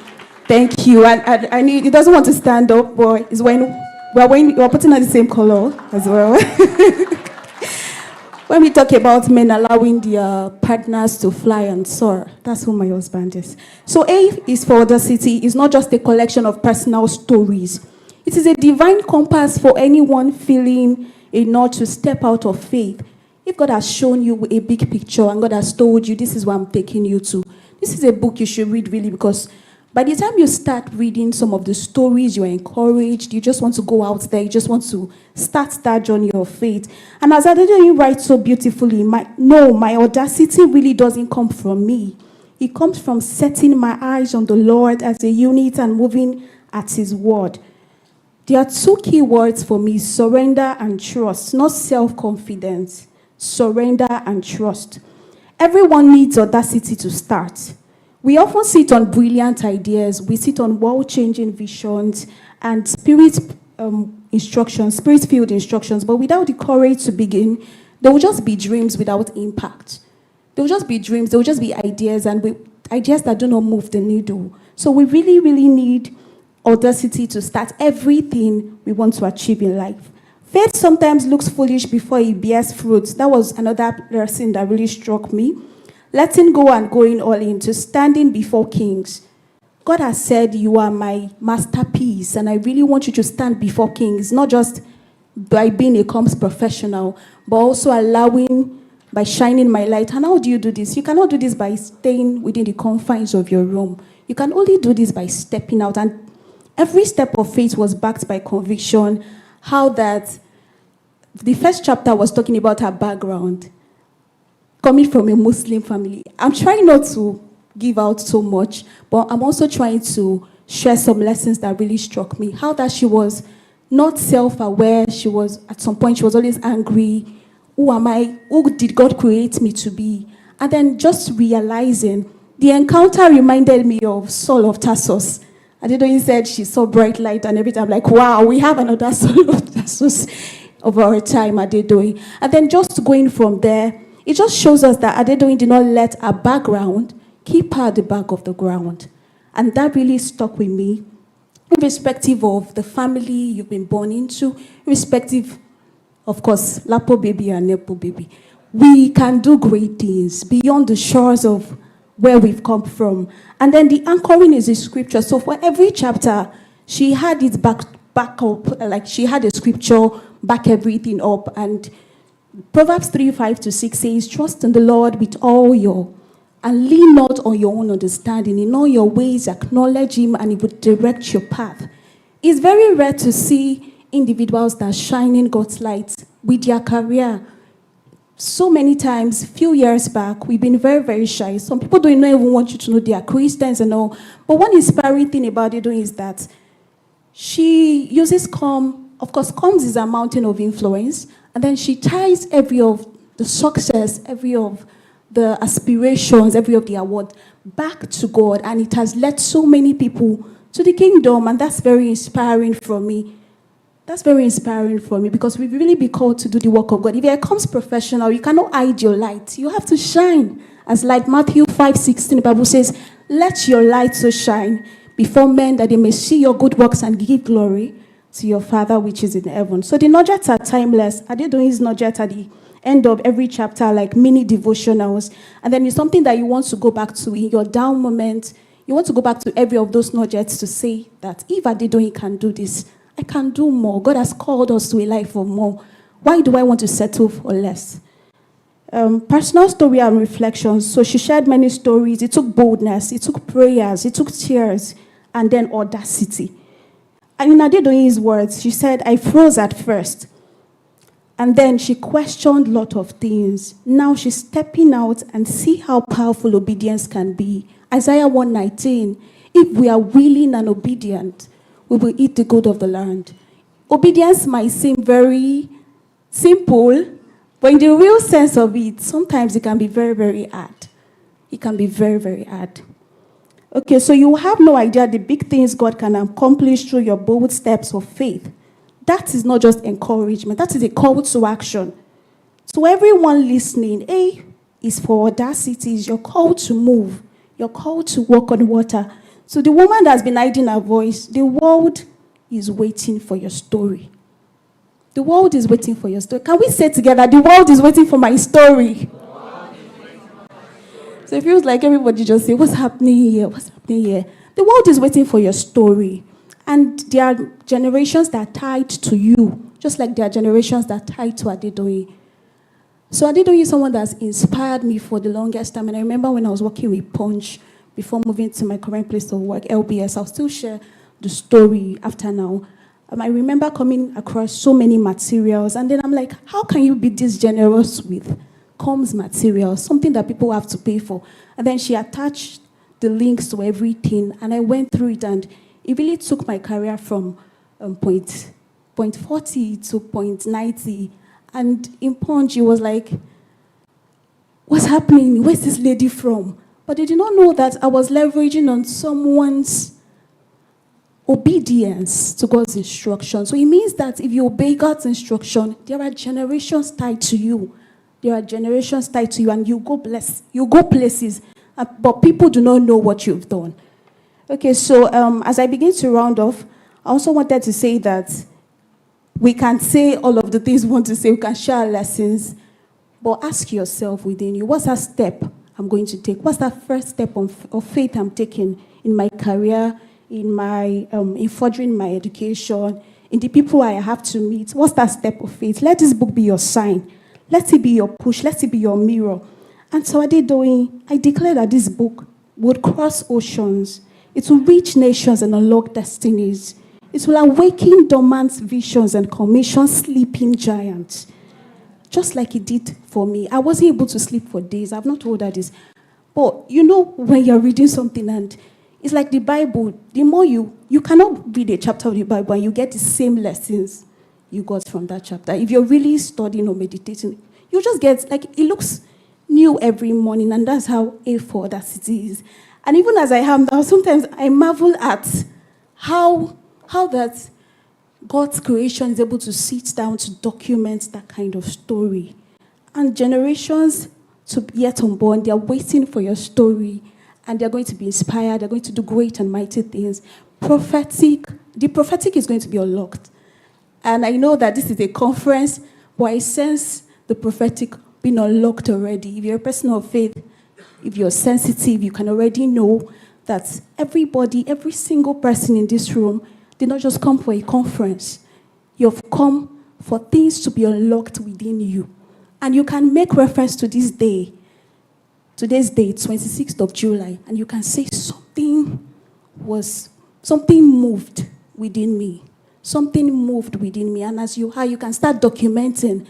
Thank you. And I need, he doesn't want to stand up, but it's when we're putting on the same color as well. When we talk about men allowing their partners to fly and soar, that's who my husband is. So A is for Audacity. It's not just a collection of personal stories. It is a divine compass for anyone feeling a nod to step out of faith. If God has shown you a big picture and God has told you this is what I'm taking you to, this is a book you should read really, because by the time you start reading some of the stories, you're encouraged, you just want to go out there, you just want to start that journey of faith. And as Adedoyin writes so beautifully, my audacity really doesn't come from me. It comes from setting my eyes on the Lord as a unit and moving at His word. There are two key words for me: surrender and trust, not self-confidence. Surrender and trust. Everyone needs audacity to start. We often sit on brilliant ideas, we sit on world-changing visions and spirit-filled instructions, but without the courage to begin, there will just be dreams without impact. There will just be dreams, there will just be ideas, and ideas that do not move the needle. So we really, really need audacity to start everything we want to achieve in life. Faith sometimes looks foolish before it bears fruit. That was another lesson that really struck me. Letting go and going all in, to standing before kings. God has said, you are my masterpiece, and I really want you to stand before kings, not just by being a comms professional, but also by shining my light. And how do you do this? You cannot do this by staying within the confines of your room. You can only do this by stepping out. And every step of faith was backed by conviction. How that the first chapter was talking about her background, coming from a Muslim family. I'm trying not to give out so much, but I'm also trying to share some lessons that really struck me. How that she was not self-aware. She was, at some point, she was always angry. Who am I? Who did God create me to be? And then just realizing, the encounter reminded me of Saul of Tarsus. Adedoyin said she saw bright light and everything. I'm like, wow, we have another Saul of Tarsus of our time, Adedoyin. And then just going from there, it just shows us that Adedoyin did not let her background keep her at the back of the ground. And that really stuck with me, irrespective of the family you've been born into, irrespective, of course, Lapo baby and Nepo baby. We can do great things beyond the shores of where we've come from. And then the anchoring is the scripture. So for every chapter, she had it back up, like she had a scripture, back everything up. And Proverbs 3:5-6 says, trust in the Lord with all your, and lean not on your own understanding. In all your ways, acknowledge Him, and He will direct your path. It's very rare to see individuals that are shining God's light with their career. So many times, a few years back, we've been very, very shy. Some people don't even want you to know they are Christians and all. But one inspiring thing about it is that she uses calm. Of course, comms is a mountain of influence. And then she ties every of the success, every of the aspirations, every of the award back to God. And it has led so many people to the kingdom. And that's very inspiring for me. That's very inspiring for me, because we really be called to do the work of God. If you're a comms professional, you cannot hide your light. You have to shine. As like Matthew 5:16, the Bible says, let your light so shine before men, that they may see your good works and give glory to your Father which is in heaven. So the nuggets are timeless. Are they doing his nuggets at the end of every chapter, like mini devotionals? And then it's something that you want to go back to in your down moment. You want to go back to every of those nuggets to say that if Adedoyin can do this, I can do more. God has called us to a life of more. Why do I want to settle for less? Personal story and reflections. So she shared many stories. It took boldness, it took prayers, it took tears, and then audacity. And in Adedoyin's words, she said, I froze at first. And then she questioned a lot of things. Now she's stepping out and see how powerful obedience can be. Isaiah 1:19, if we are willing and obedient, we will eat the good of the land. Obedience might seem very simple, but in the real sense of it, sometimes it can be very, very hard. It can be very, very hard. Okay, so you have no idea the big things God can accomplish through your bold steps of faith. That is not just encouragement, that is a call to action. So everyone listening, A is for audacity, is your call to move, your call to walk on water. So the woman that's been hiding her voice, the world is waiting for your story. The world is waiting for your story. Can we say together, the world is waiting for my story? So it feels like everybody just say, what's happening here? What's happening here? The world is waiting for your story. And there are generations that are tied to you, just like there are generations that are tied to Adedoyin. So Adedoyin is someone that's inspired me for the longest time. And I remember when I was working with Punch, before moving to my current place of work, LBS, I'll still share the story after now. I remember coming across so many materials, and then I'm like, how can you be this generous with comms materials, something that people have to pay for? And then she attached the links to everything, and I went through it, and it really took my career from point 40 to point 90. And in Punch, it was like, what's happening? Where's this lady from? But they did not know that I was leveraging on someone's obedience to God's instruction. So it means that if you obey God's instruction, there are generations tied to you. There are generations tied to you, and you go places, but people do not know what you've done. Okay, so as I begin to round off, I also wanted to say that we can say all of the things we want to say, we can share lessons, but ask yourself within you, what's that step I'm going to take? What's that first step of faith I'm taking in my career, in furthering my education, in the people I have to meet? What's that step of faith? Let this book be your sign. Let it be your push. Let it be your mirror. And so Adedoyin, I declare that this book would cross oceans. It will reach nations and unlock destinies. It will awaken dormant visions and commission sleeping giants. Just like it did for me. I wasn't able to sleep for days. I've not told her this. But you know when you're reading something, and it's like the Bible, the more you cannot read a chapter of the Bible and you get the same lessons you got from that chapter. If you're really studying or meditating, you just get, like, it looks new every morning, and that's how A4 audacity is. And even as I am now, sometimes I marvel at how that God's creation is able to sit down to document that kind of story. And generations to yet unborn, they're waiting for your story, and they're going to be inspired, they're going to do great and mighty things. The prophetic is going to be unlocked. And I know that this is a conference where I sense the prophetic being unlocked already. If you're a person of faith, if you're sensitive, you can already know that everybody, every single person in this room did not just come for a conference. You've come for things to be unlocked within you. And you can make reference to this day, today's date, 26th of July, and you can say something moved within me. Something moved within me. And as you can start documenting.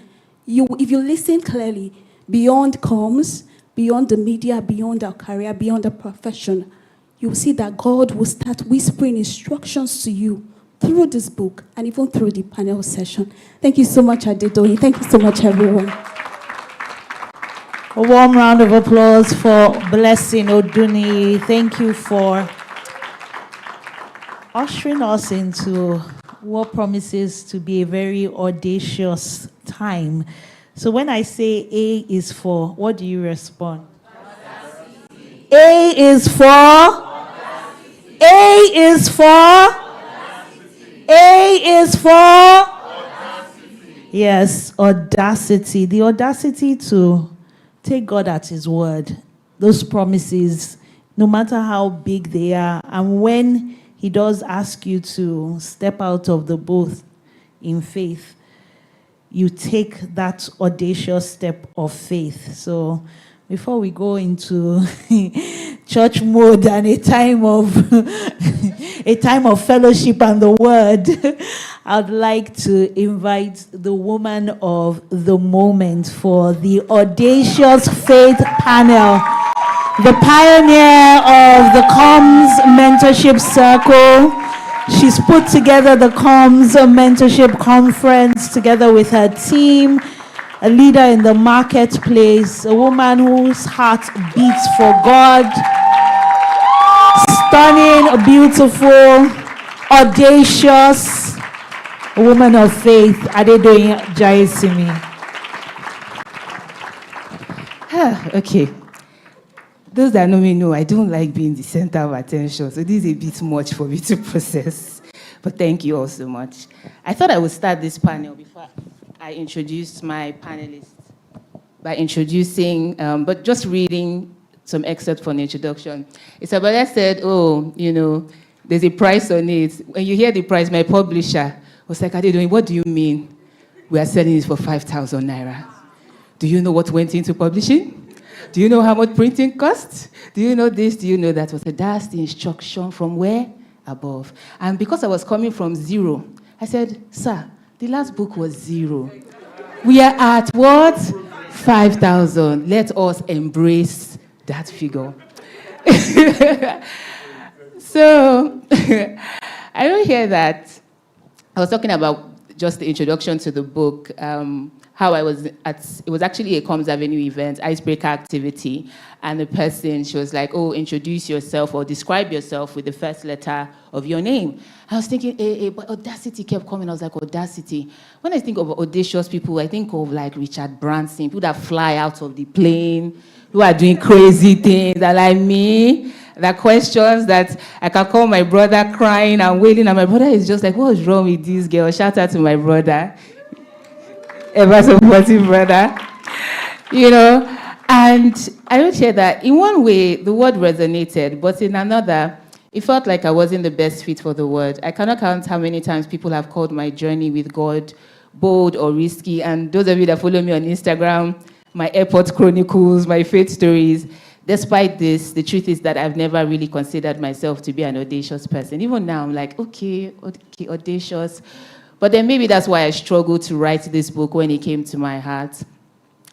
If you listen clearly, beyond comms, beyond the media, beyond our career, beyond the profession, you'll see that God will start whispering instructions to you through this book and even through the panel session. Thank you so much, Adedoyin. Thank you so much, everyone. A warm round of applause for Blessing Oduni. Thank you for ushering us into what promises to be a very audacious time. So when I say A is for, what do you respond? A is for? A is for? A is for? Yes, audacity. The audacity to take God at His word. Those promises, no matter how big they are, and when He does ask you to step out of the boat in faith, you take that audacious step of faith. So before we go into church mode and a time of fellowship and the word, I'd like to invite the woman of the moment for the audacious faith panel, the pioneer of the Comms Mentorship Circle. She's put together the Comms Mentorship Conference together with her team, a leader in the marketplace, a woman whose heart beats for God, stunning, beautiful, audacious, a woman of faith, Adedoyin Jaisimi. Okay. Those that know me know I don't like being the center of attention, so this is a bit much for me to process. But thank you all so much. I thought I would start this panel before I introduced my panelists by introducing, but just reading some excerpts from the introduction. Isabella said, there's a price on it. When you hear the price, my publisher was like, Adedoyin, what do you mean? We are selling it for 5,000 naira. Do you know what went into publishing? Do you know how much printing costs? Do you know this? Do you know that? That's the instruction from where? Above. And because I was coming from zero, I said, sir, the last book was 0. We are at what? 5,000. Let us embrace that figure. So, I don't hear that. I was talking about just the introduction to the book, how I was it was actually a Comms Avenue event, icebreaker activity, and the person, she was like, introduce yourself or describe yourself with the first letter of your name. I was thinking, but audacity kept coming. I was like, audacity. When I think of audacious people, I think of like Richard Branson, people that fly out of the plane, who are doing crazy things, that like me, the questions that I can call my brother crying and wailing, and my brother is just like, what's wrong with this girl? Shout out to my brother. Ever supportive brother. And I would share that in one way, the word resonated, but in another, it felt like I wasn't the best fit for the word. I cannot count how many times people have called my journey with God bold or risky, and those of you that follow me on Instagram, my airport chronicles, my faith stories. Despite this, the truth is that I've never really considered myself to be an audacious person. Even now, I'm like, okay, audacious. But then maybe that's why I struggled to write this book when it came to my heart.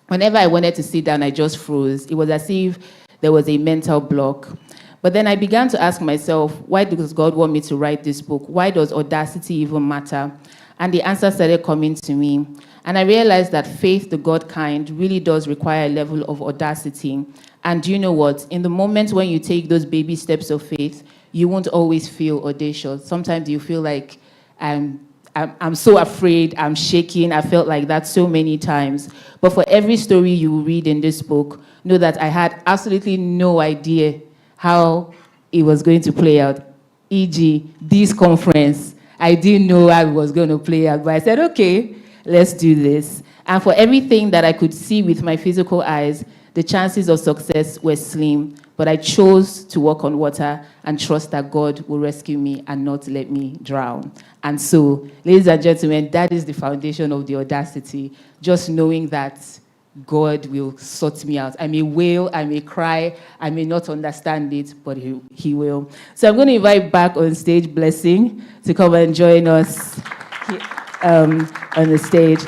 Whenever I wanted to sit down, I just froze. It was as if there was a mental block. But then I began to ask myself, why does God want me to write this book? Why does audacity even matter? And the answer started coming to me. And I realized that faith, the God kind, really does require a level of audacity. And do you know what? In the moment when you take those baby steps of faith, you won't always feel audacious. Sometimes you feel like, I'm so afraid, I'm shaking. I felt like that so many times. But for every story you read in this book, know that I had absolutely no idea how it was going to play out. E.g., this conference, I didn't know how it was going to play out. But I said, okay, let's do this. And for everything that I could see with my physical eyes, the chances of success were slim. But I chose to walk on water and trust that God will rescue me and not let me drown. And so, ladies and gentlemen, that is the foundation of the audacity. Just knowing that God will sort me out. I may wail, I may cry, I may not understand it, but he will. So I'm going to invite back on stage Blessing to come and join us on the stage.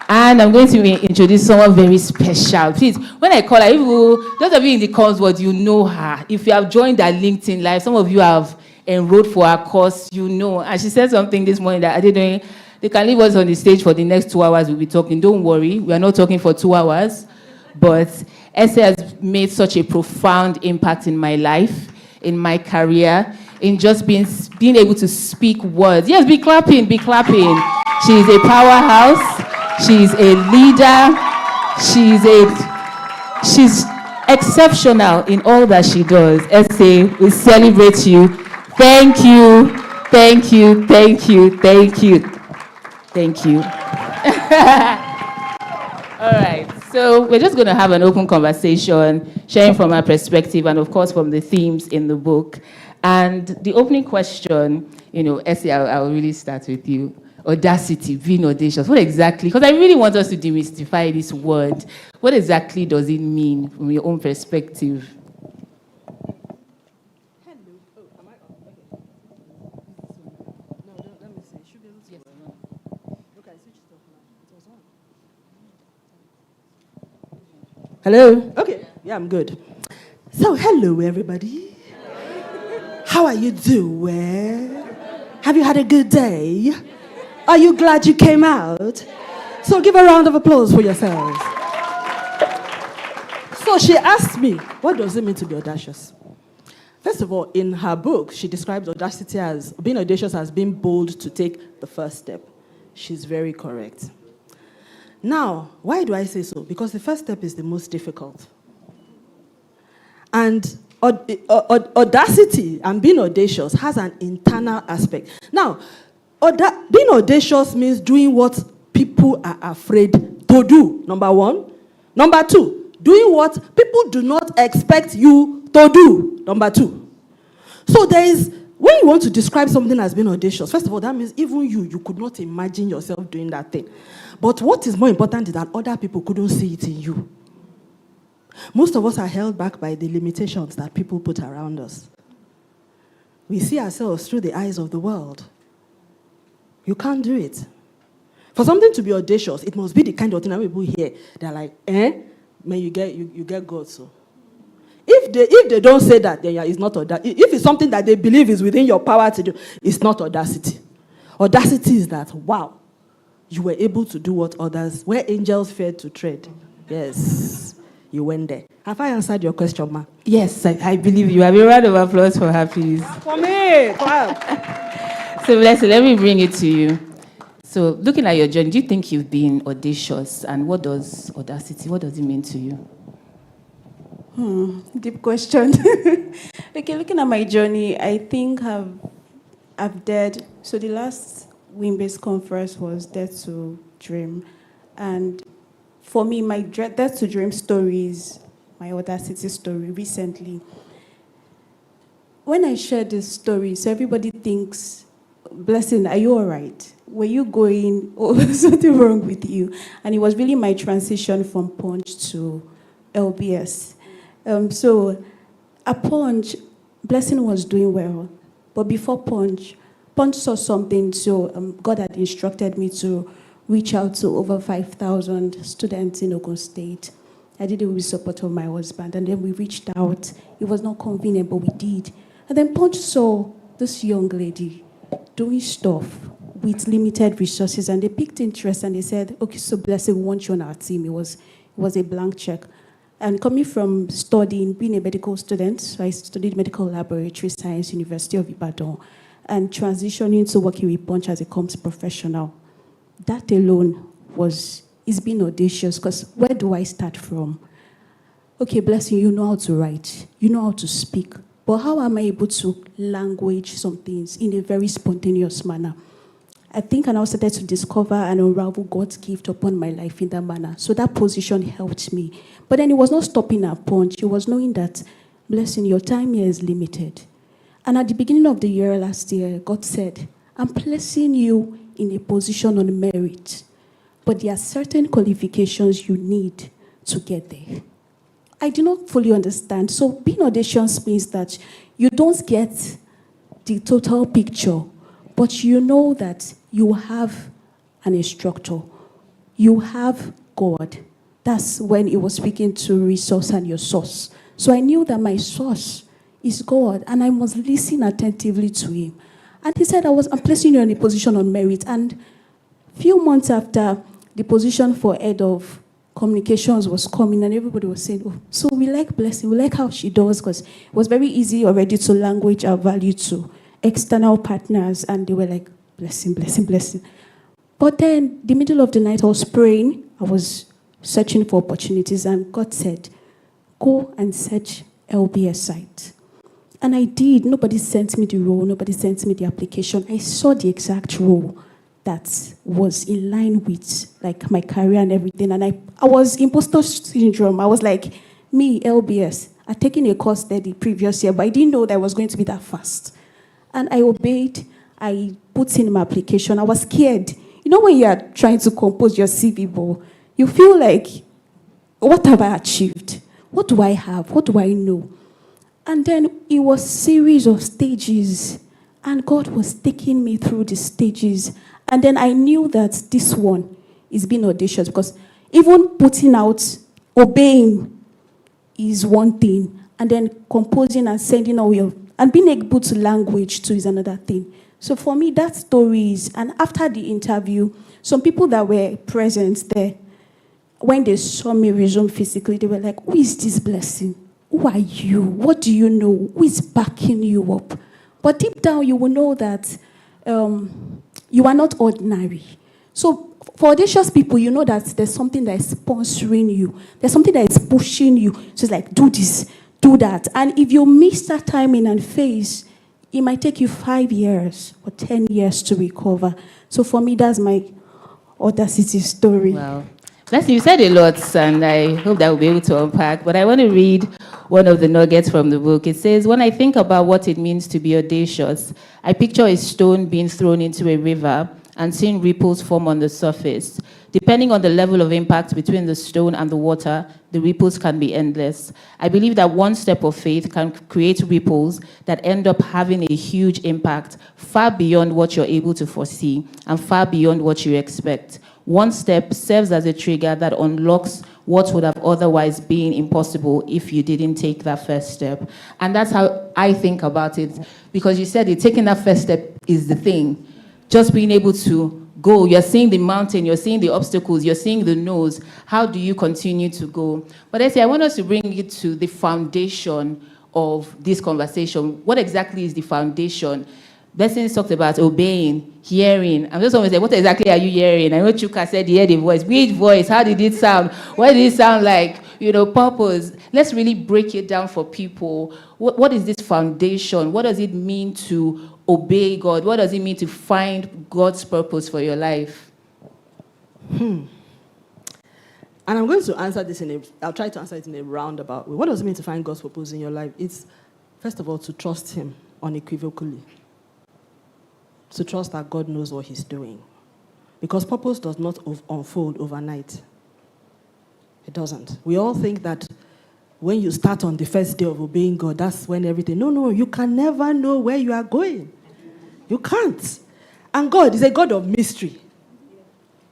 And I'm going to introduce someone very special. Please, when I call her, those of you in the comms world, you know her. If you have joined our LinkedIn Live, some of you have enrolled for our course, you know. And she said something this morning that they can leave us on the stage for the next 2 hours. We'll be talking. Don't worry, we are not talking for 2 hours. But Esther has made such a profound impact in my life, in my career, in just being able to speak words. Yes, be clapping, be clapping. She is a powerhouse. She's a leader. She's exceptional in all that she does. Esther, we celebrate you. Thank you. Thank you. Thank you. Thank you. Thank you. All right. So we're just going to have an open conversation, sharing from our perspective and, of course, from the themes in the book. And the opening question, Essie, I'll really start with you. Audacity, being audacious. What exactly? Because I really want us to demystify this word. What exactly does it mean from your own perspective? Hello? Okay. Yeah, I'm good. So, hello, everybody. How are you doing? Have you had a good day? Are you glad you came out? So, give a round of applause for yourselves. So, she asked me, what does it mean to be audacious? First of all, in her book, she describes audacity as being audacious as being bold to take the first step. She's very correct. Now, why do I say so? Because the first step is the most difficult. And audacity and being audacious has an internal aspect. Now, being audacious means doing what people are afraid to do, number one. Number two, doing what people do not expect you to do, number two. So when you want to describe something as being audacious, first of all, that means even you could not imagine yourself doing that thing. But what is more important is that other people couldn't see it in you. Most of us are held back by the limitations that people put around us. We see ourselves through the eyes of the world. You can't do it. For something to be audacious, it must be the kind of thing that people hear. They're like, man, you get God, so. If they don't say that, then it's not audacity. If it's something that they believe is within your power to do, it's not audacity. Audacity is that, wow, you were able to do what others, where angels feared to tread. Yes, you went there. Have I answered your question, ma? Yes, I believe you. Have a round of applause for her, please. For me, wow. So, Blessing, let me bring it to you. So, looking at your journey, do you think you've been audacious? And what does audacity, what does it mean to you? Deep question. Okay, looking at my journey, I think I've dared. So the last Win-based conference was Dare to Dream. And for me, my Dare to Dream story is my audacity story recently. When I share this story, so everybody thinks, Blessing, are you all right? Were you going, or was something wrong with you? And it was really my transition from Punch to LBS. So at Punch, Blessing was doing well. But before Punch saw something, so God had instructed me to reach out to over 5,000 students in Ogun State. I did it with support of my husband, and then we reached out. It was not convenient, but we did. And then Punch saw this young lady doing stuff with limited resources, and they picked interest, and they said, okay, so Blessing, we want you on our team. It was a blank check. And coming from studying, being a medical student, so I studied medical laboratory science, University of Ibadan, and transitioning to working with Punch as a comms professional. That alone is being audacious, because where do I start from? Okay, Blessing, you know how to write, you know how to speak, but how am I able to language some things in a very spontaneous manner? I think I now started to discover and unravel God's gift upon my life in that manner. So that position helped me. But then it was not stopping at Punch. It was knowing that, Blessing, your time here is limited. And at the beginning of the year last year, God said, I'm placing you in a position on merit, but there are certain qualifications you need to get there. I did not fully understand. So being audacious means that you don't get the total picture, but you know that you have an instructor. You have God. That's when it was speaking to resource and your source. So I knew that my source is God, and I must listen attentively to him. And he said, I'm placing you in a position on merit. And a few months after, the position for head of communications was coming, and everybody was saying, oh, so we like Blessing, we like how she does, because it was very easy already to language our value to external partners, and they were like, Blessing, Blessing, Blessing. But then, the middle of the night, I was praying, I was searching for opportunities, and God said, go and search LBS site. And I did. Nobody sent me the role. Nobody sent me the application. I saw the exact role that was in line with like my career and everything. And I was imposter syndrome. I was like, me, LBS. I'd taken a course there the previous year, but I didn't know that I was going to be that fast. And I obeyed. I put in my application. I was scared. You know when you are trying to compose your CV, but you feel like, what have I achieved? What do I have? What do I know? And then it was a series of stages. And God was taking me through the stages. And then I knew that this one is being audacious because even putting out, obeying is one thing. And then composing and sending all your, and being able to language too is another thing. So for me, that story is, and after the interview, some people that were present there, when they saw me resume physically, they were like, who is this blessing? Who are you? What do you know? Who is backing you up? But deep down, you will know that you are not ordinary. So for audacious people, you know that there's something that is sponsoring you. There's something that is pushing you. So it's like, do this, do that. And if you miss that timing and phase, it might take you 5 years or 10 years to recover. So for me, that's my audacity story. Wow. Leslie, you said a lot, and I hope that we'll be able to unpack, but I want to read one of the nuggets from the book. It says, when I think about what it means to be audacious, I picture a stone being thrown into a river and seeing ripples form on the surface. Depending on the level of impact between the stone and the water, the ripples can be endless. I believe that one step of faith can create ripples that end up having a huge impact far beyond what you're able to foresee and far beyond what you expect. One step serves as a trigger that unlocks what would have otherwise been impossible if you didn't take that first step. And that's how I think about it, because you said it, taking that first step is the thing. Just being able to go, you're seeing the mountain, you're seeing the obstacles, you're seeing the no's. How do you continue to go? But I want us to bring it to the foundation of this conversation. What exactly is the foundation? Blessings talked about obeying, hearing. I'm just always saying, what exactly are you hearing? I know Chuka said he heard a voice. Which voice? How did it sound? What did it sound like? Purpose. Let's really break it down for people. What is this foundation? What does it mean to obey God? What does it mean to find God's purpose for your life? And I'm going to answer this I'll try to answer it in a roundabout way. What does it mean to find God's purpose in your life? It's, first of all, to trust Him unequivocally. To trust that God knows what He's doing. Because purpose does not unfold overnight. It doesn't. We all think that when you start on the first day of obeying God, that's when everything... No, you can never know where you are going. You can't. And God is a God of mystery.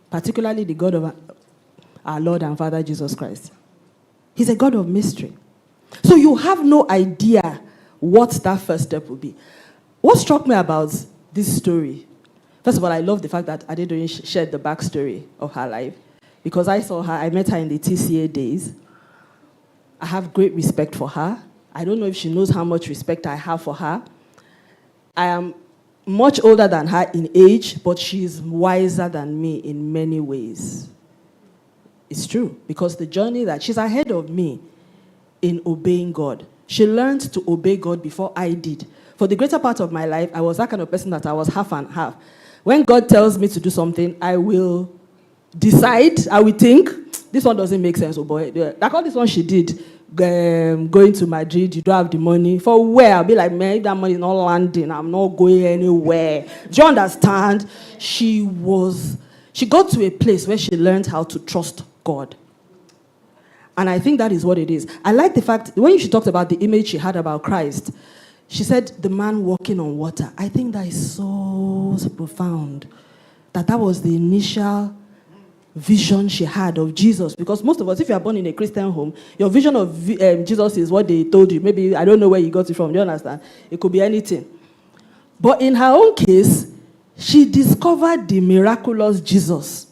Particularly the God of our Lord and Father Jesus Christ. He's a God of mystery. So you have no idea what that first step will be. What struck me about this story, first of all, I love the fact that Adedoyin shared the backstory of her life, because I met her in the TCA days. I have great respect for her. I don't know if she knows how much respect I have for her. I am much older than her in age, but she is wiser than me in many ways. It's true, because the journey that she's ahead of me in obeying God. She learned to obey God before I did. For the greater part of my life, I was that kind of person that I was half and half. When God tells me to do something, I will decide, I will think, this one doesn't make sense, oh boy. Like all this one she did, going to Madrid, you don't have the money. For where? I'll be like, man, if that money is not landing, I'm not going anywhere. Do you understand? She got to a place where she learned how to trust God. And I think that is what it is. I like the fact, when she talked about the image she had about Christ, she said, the man walking on water. I think that is so profound. That was the initial vision she had of Jesus. Because most of us, if you are born in a Christian home, your vision of Jesus is what they told you. Maybe, I don't know where you got it from. Do you understand? It could be anything. But in her own case, she discovered the miraculous Jesus.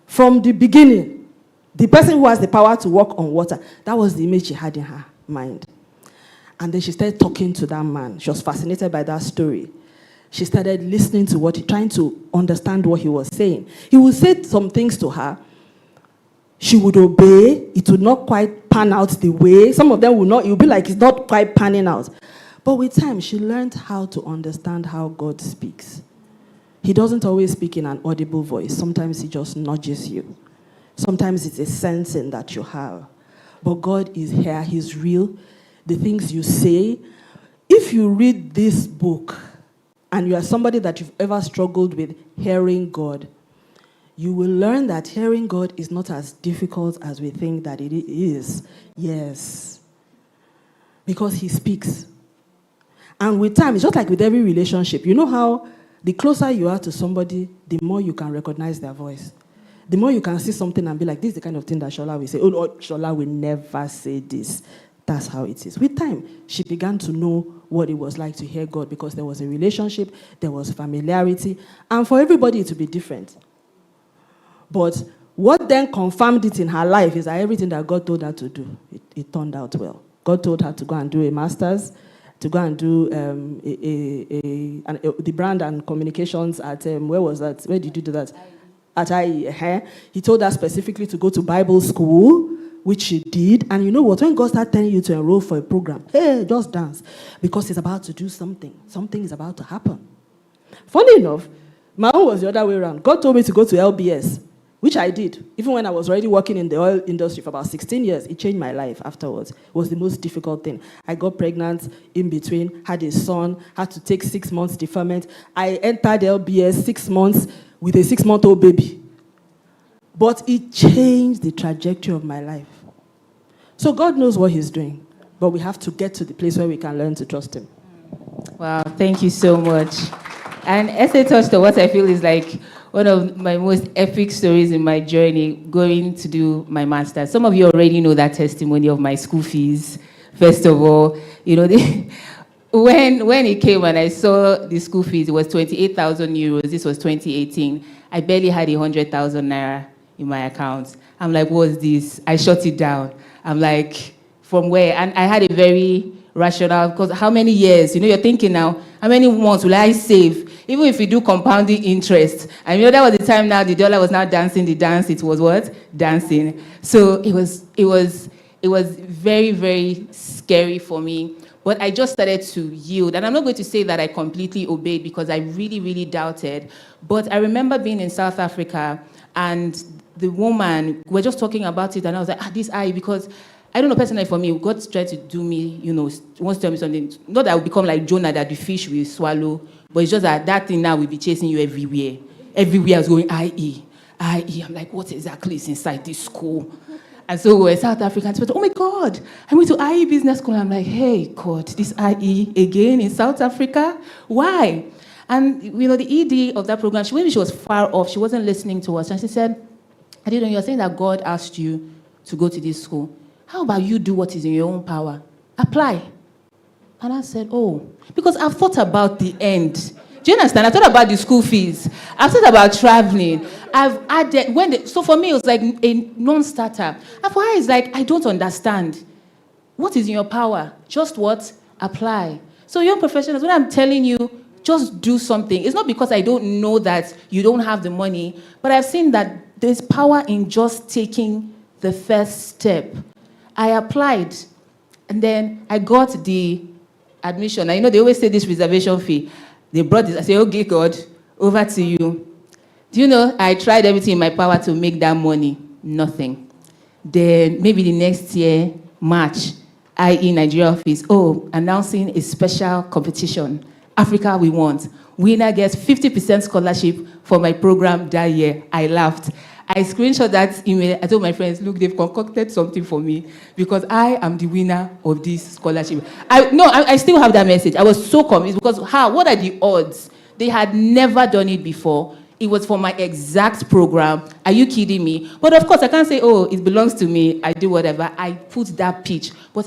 From the beginning, the person who has the power to walk on water, that was the image she had in her mind. And then she started talking to that man. She was fascinated by that story. She started listening to trying to understand what he was saying. He would say some things to her. She would obey. It would not quite pan out the way. Some of them would not. It would be like it's not quite panning out. But with time, she learned how to understand how God speaks. He doesn't always speak in an audible voice. Sometimes he just nudges you. Sometimes it's a sensing that you have. But God is here. He's real. The things you say. If you read this book and you are somebody that you've ever struggled with hearing God, you will learn that hearing God is not as difficult as we think that it is. Yes. Because he speaks. And with time, it's just like with every relationship. You know how the closer you are to somebody, the more you can recognize their voice. The more you can see something and be like, this is the kind of thing that Shola will say. Oh, no, Shola will never say this. That's how it is. With time, she began to know what it was like to hear God because there was a relationship, there was familiarity, and for everybody it would be different. But what then confirmed it in her life is that everything that God told her to do, it turned out well. God told her to go and do a master's, to go and do the brand and communications at, where was that? Where did you do that? At IE. He told her specifically to go to Bible school, which she did. And you know what? When God started telling you to enroll for a program, hey, just dance. Because he's about to do something. Something is about to happen. Funny enough, my own was the other way around. God told me to go to LBS, which I did. Even when I was already working in the oil industry for about 16 years, it changed my life afterwards. It was the most difficult thing. I got pregnant in between, had a son, had to take 6 months deferment. I entered LBS 6 months with a 6-month-old baby. But it changed the trajectory of my life. So God knows what he's doing, but we have to get to the place where we can learn to trust him. Wow, thank you so much. And Esther touched on what I feel is like one of my most epic stories in my journey, going to do my master's. Some of you already know that testimony of my school fees. First of all, you know, when it came and I saw the school fees, it was 28,000 euros. This was 2018. I barely had 100,000 naira in my account. I'm like, what's this? I shut it down. I'm like, from where? And I had a very rational, because how many years? You know, you're thinking now, how many months will I save? Even if you do compounding interest. And you know, that was the time now, the dollar was now dancing the dance. It was what? Dancing. So it was very, very scary for me. But I just started to yield. And I'm not going to say that I completely obeyed because I really, really doubted. But I remember being in South Africa and the woman, we were just talking about it, and I was like, this eye, because I don't know, personally for me, God's trying to do me, you know, wants to tell me something. Not that I will become like Jonah, that the fish will swallow, but it's just that thing now will be chasing you everywhere. Everywhere I was going, IE. I'm like, what exactly is inside this school? And so we're South Africans, but oh my God, I went to IE Business School. I'm like, hey, God, this IE again in South Africa? Why? And, you know, the ED of that program, maybe she was far off. She wasn't listening to us. And she said, I didn't know, you're saying that God asked you to go to this school. How about you do what is in your own power? Apply. And I said, oh, because I've thought about the end. Do you understand? I thought about the school fees. I've thought about traveling. I've added, so for me, it was like a non-starter. And for her, it's like, I don't understand. What is in your power? Just what? Apply. So young professionals, when I'm telling you, just do something. It's not because I don't know that you don't have the money, but I've seen that there's power in just taking the first step. I applied, and then I got the admission. I know they always say this reservation fee. They brought this. I said, okay, God, over to you. Do you know, I tried everything in my power to make that money. Nothing. Then maybe the next year, March, IE Nigeria office, announcing a special competition. Africa We Want. Winner gets 50% scholarship for my program that year. I laughed. I screenshot that email. I told my friends, look, they've concocted something for me because I am the winner of this scholarship. I still have that message. I was so confused because what are the odds? They had never done it before. It was for my exact program. Are you kidding me? But of course, I can't say, it belongs to me. I do whatever. I put that pitch. But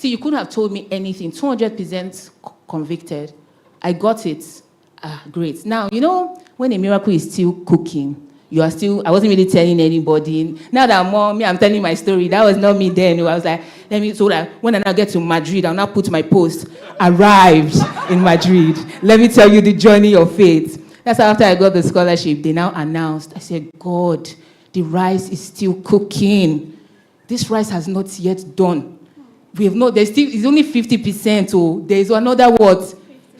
you couldn't have told me anything. 200% convicted. I got it. Great. Now, you know, when a miracle is still cooking, I wasn't really telling anybody. Now that I'm telling my story. That was not me then. I was like, when I now get to Madrid, I'll now put my post. Arrived in Madrid. Let me tell you the journey of faith. That's after I got the scholarship. They now announced. I said, God, the rice is still cooking. This rice has not yet done. we have not, there's still, it's only 50%, oh, there's another what?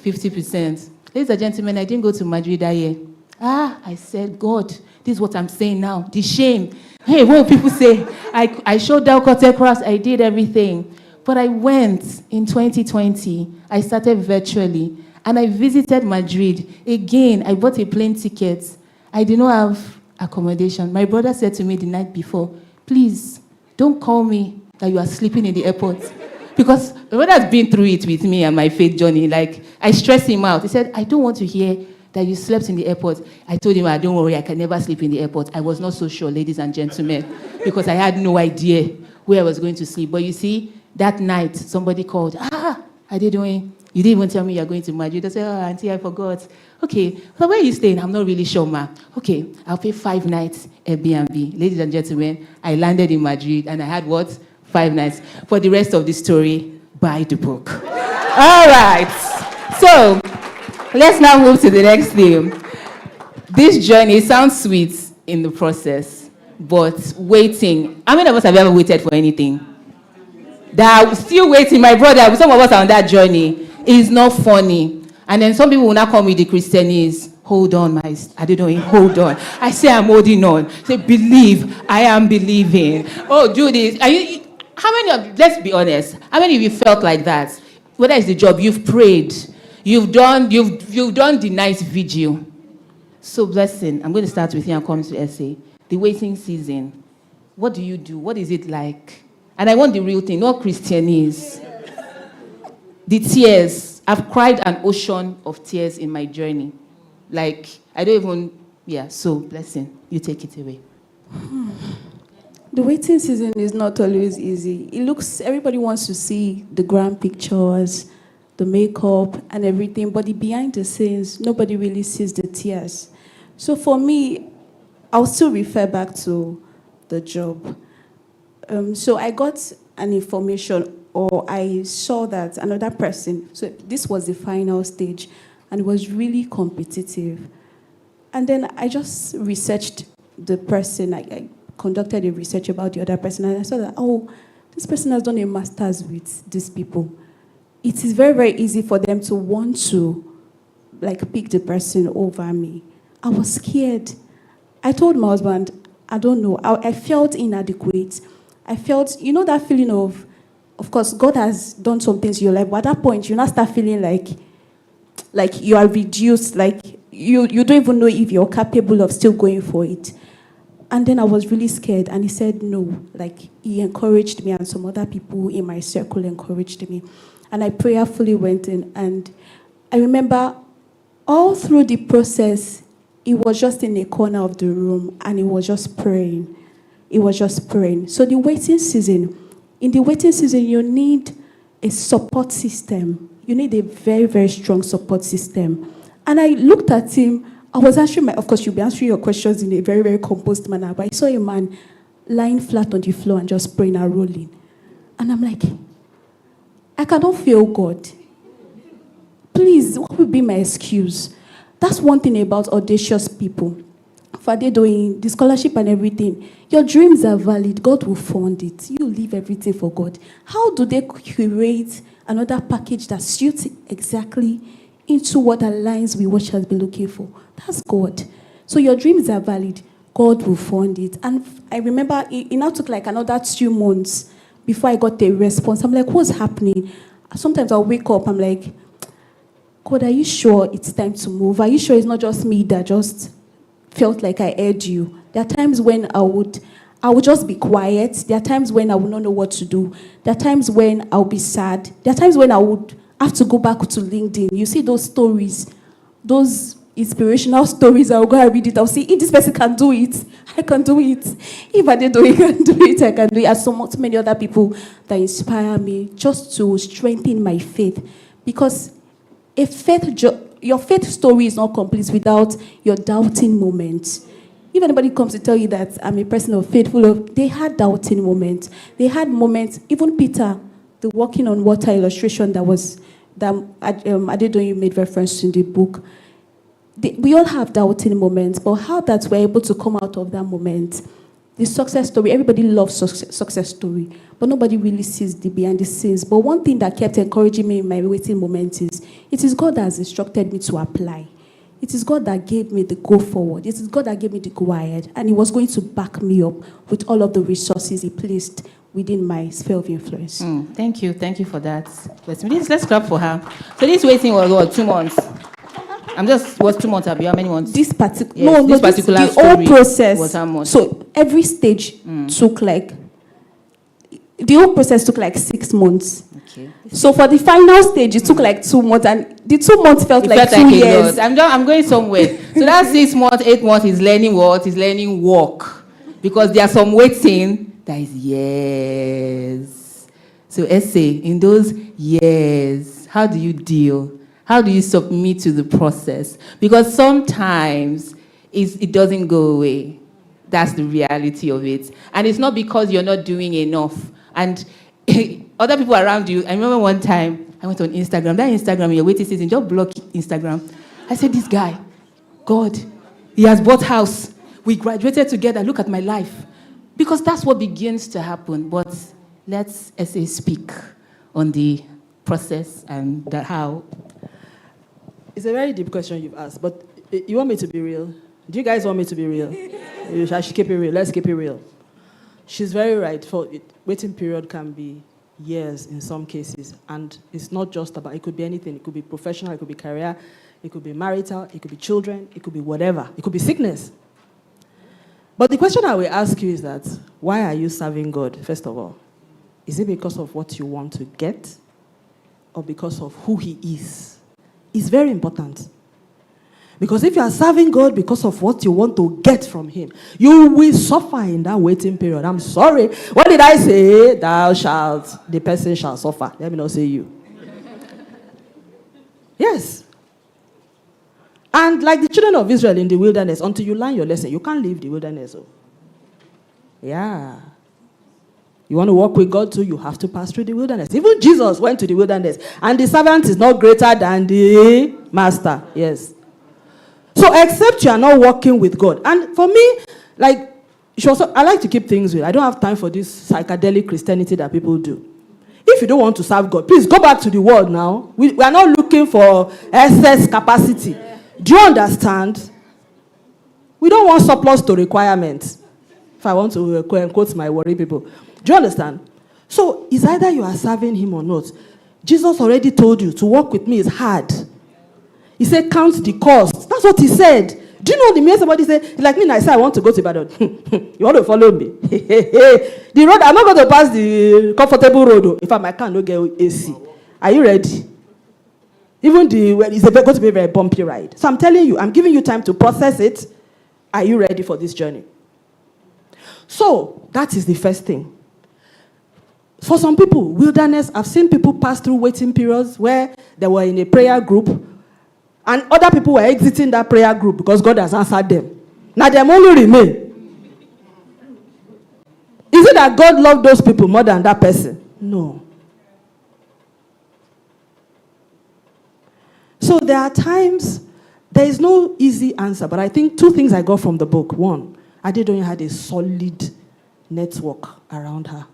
50%. Ladies and gentlemen, I didn't go to Madrid that year. I said, God, this is what I'm saying now, the shame. Hey, what will people say? I showed down contact cross, I did everything. But I went in 2020, I started virtually, and I visited Madrid. Again, I bought a plane ticket. I did not have accommodation. My brother said to me the night before, please, don't call me that you are sleeping in the airport. Because my brother has been through it with me and my faith journey. Like, I stressed him out. He said, I don't want to hear that you slept in the airport. I told him, don't worry, I can never sleep in the airport. I was not so sure, ladies and gentlemen, because I had no idea where I was going to sleep. But you see, that night, somebody called, how are you doing? You didn't even tell me you're going to Madrid. I said, auntie, I forgot. Okay, so where are you staying? I'm not really sure, ma. Okay, I'll pay 5 nights Airbnb. Ladies and gentlemen, I landed in Madrid and I had what? 5 nights. For the rest of the story, buy the book. All right. So, let's now move to the next theme. This journey sounds sweet in the process, but waiting. How many of us have ever waited for anything? That are still waiting, my brother. Some of us are on that journey. It's not funny. And then some people will not call me the Christianese. Hold on, I don't know. Hold on. I say I'm holding on. Say, believe. I am believing. Oh, do this. How many of, let's be honest, how many of you felt like that? Whether it's the job, you've prayed, you've done the night vigil. So blessing, I'm going to start with you and come to essay. The waiting season. What do you do? What is it like? And I want the real thing, not Christianese. The tears. I've cried an ocean of tears in my journey. Like, I don't even, so blessing, you take it away. The waiting season is not always easy. Everybody wants to see the grand pictures, the makeup and everything, but the behind the scenes, nobody really sees the tears. So for me, I'll still refer back to the job. So I got an information, or I saw that another person, so this was the final stage, and it was really competitive. And then I just researched the person. I conducted a research about the other person, and I saw that, this person has done a master's with these people. It is very, very easy for them to want to, pick the person over me. I was scared. I told my husband, I don't know. I felt inadequate. I felt, that feeling of course, God has done some things in your life, but at that point, you now start feeling like you are reduced, like you don't even know if you're capable of still going for it. And then I was really scared, and he said no. He encouraged me, and some other people in my circle encouraged me. And I prayerfully went in, and I remember all through the process, he was just in a corner of the room, and he was just praying. He was just praying. So in the waiting season, you need a support system. You need a very, very strong support system. And I looked at him. I was answering of course, you'll be answering your questions in a very, very composed manner, but I saw a man lying flat on the floor and just praying and rolling. And I'm like, I cannot feel God. Please, what would be my excuse? That's one thing about audacious people. For they doing the scholarship and everything, your dreams are valid. God will fund it. You leave everything for God. How do they curate another package that suits exactly into what aligns with what she has been looking for? That's God. So your dreams are valid. God will fund it. And I remember it now took another 2 months before I got a response. I'm like, what's happening? Sometimes I'll wake up, I'm like, God, are you sure it's time to move? Are you sure it's not just me that just felt like I heard you? There are times when I would just be quiet. There are times when I would not know what to do. There are times when I'll be sad. There are times when I would have to go back to LinkedIn. You see those stories, those inspirational stories. I'll go and read it. I'll see, if this person can do it, I can do it. If I didn't do it, can do it, I can do it. As so many other people that inspire me just to strengthen my faith. Because your faith story is not complete without your doubting moments. If anybody comes to tell you that I'm a person of faithful, they had doubting moments. They had moments, even Peter, the walking on water illustration that Adedoyin made reference to in the book. We all have doubting moments, but how that we're able to come out of that moment The success story, everybody loves success story, but nobody really sees the behind the scenes. But one thing that kept encouraging me in my waiting moment is, it is God that has instructed me to apply. It is God that gave me the go forward. It is God that gave me the go ahead. And He was going to back me up with all of the resources He placed within my sphere of influence. Thank you for that. Let's clap for her. So this waiting was what, 2 months? Was 2 months, Abi? How many months? This particular the whole story process was how much? So every stage took the whole process took 6 months. Okay. So for the final stage, it took 2 months, and the 2 months felt like 2 years. I'm going somewhere. So that 6 months, 8 months is learning what? He's learning work. Because there are some waiting that is years. So essay, in those years, how do you deal? How do you submit to the process? Because sometimes it doesn't go away. That's the reality of it. And it's not because you're not doing enough. And other people around you, I remember one time, I went on Instagram. That Instagram, in your waiting season, just block Instagram. I said, this guy, God, he has bought house. We graduated together. Look at my life. Because that's what begins to happen. But let's essay speak on the process and how. It's a very deep question you've asked, but you want me to be real? Do you guys want me to be real? I should keep it real. Let's keep it real. She's very right. Waiting period can be years in some cases, and it's not just about, it could be anything. It could be professional, it could be career, it could be marital, it could be children, it could be whatever. It could be sickness. But the question I will ask you is that, why are you serving God, first of all? Is it because of what you want to get, or because of who He is? It's very important. Because if you are serving God because of what you want to get from Him, you will suffer in that waiting period. I'm sorry. What did I say? The person shall suffer. Let me not say you. Yes. And like the children of Israel in the wilderness, until you learn your lesson, you can't leave the wilderness. Yeah. You want to walk with God too, you have to pass through the wilderness. Even Jesus went to the wilderness, and the servant is not greater than the master. Yes. So except you are not walking with God. And for me, I like to keep things real. I don't have time for this psychedelic Christianity that people do. If you don't want to serve God, please go back to the world now. We are not looking for excess capacity. Do you understand? We don't want surplus to requirements. If I want to quote my worry people. Do you understand? So it's either you are serving Him or not. Jesus already told you to walk with me is hard. He said, count the cost. That's what He said. Do you know the minute somebody say, like me, I say, I want to go to Ibadan. You want to follow me? The road, I'm not going to pass the comfortable road. In fact, I can't get AC. Are you ready? Even it's going to be a very bumpy ride. So I'm telling you, I'm giving you time to process it. Are you ready for this journey? So that is the first thing. For some people, wilderness, I've seen people pass through waiting periods where they were in a prayer group and other people were exiting that prayer group because God has answered them. Now them only remain. Is it that God loved those people more than that person? No. So there are times, there is no easy answer, but I think 2 things I got from the book. 1, Adedoyin had a solid network around her.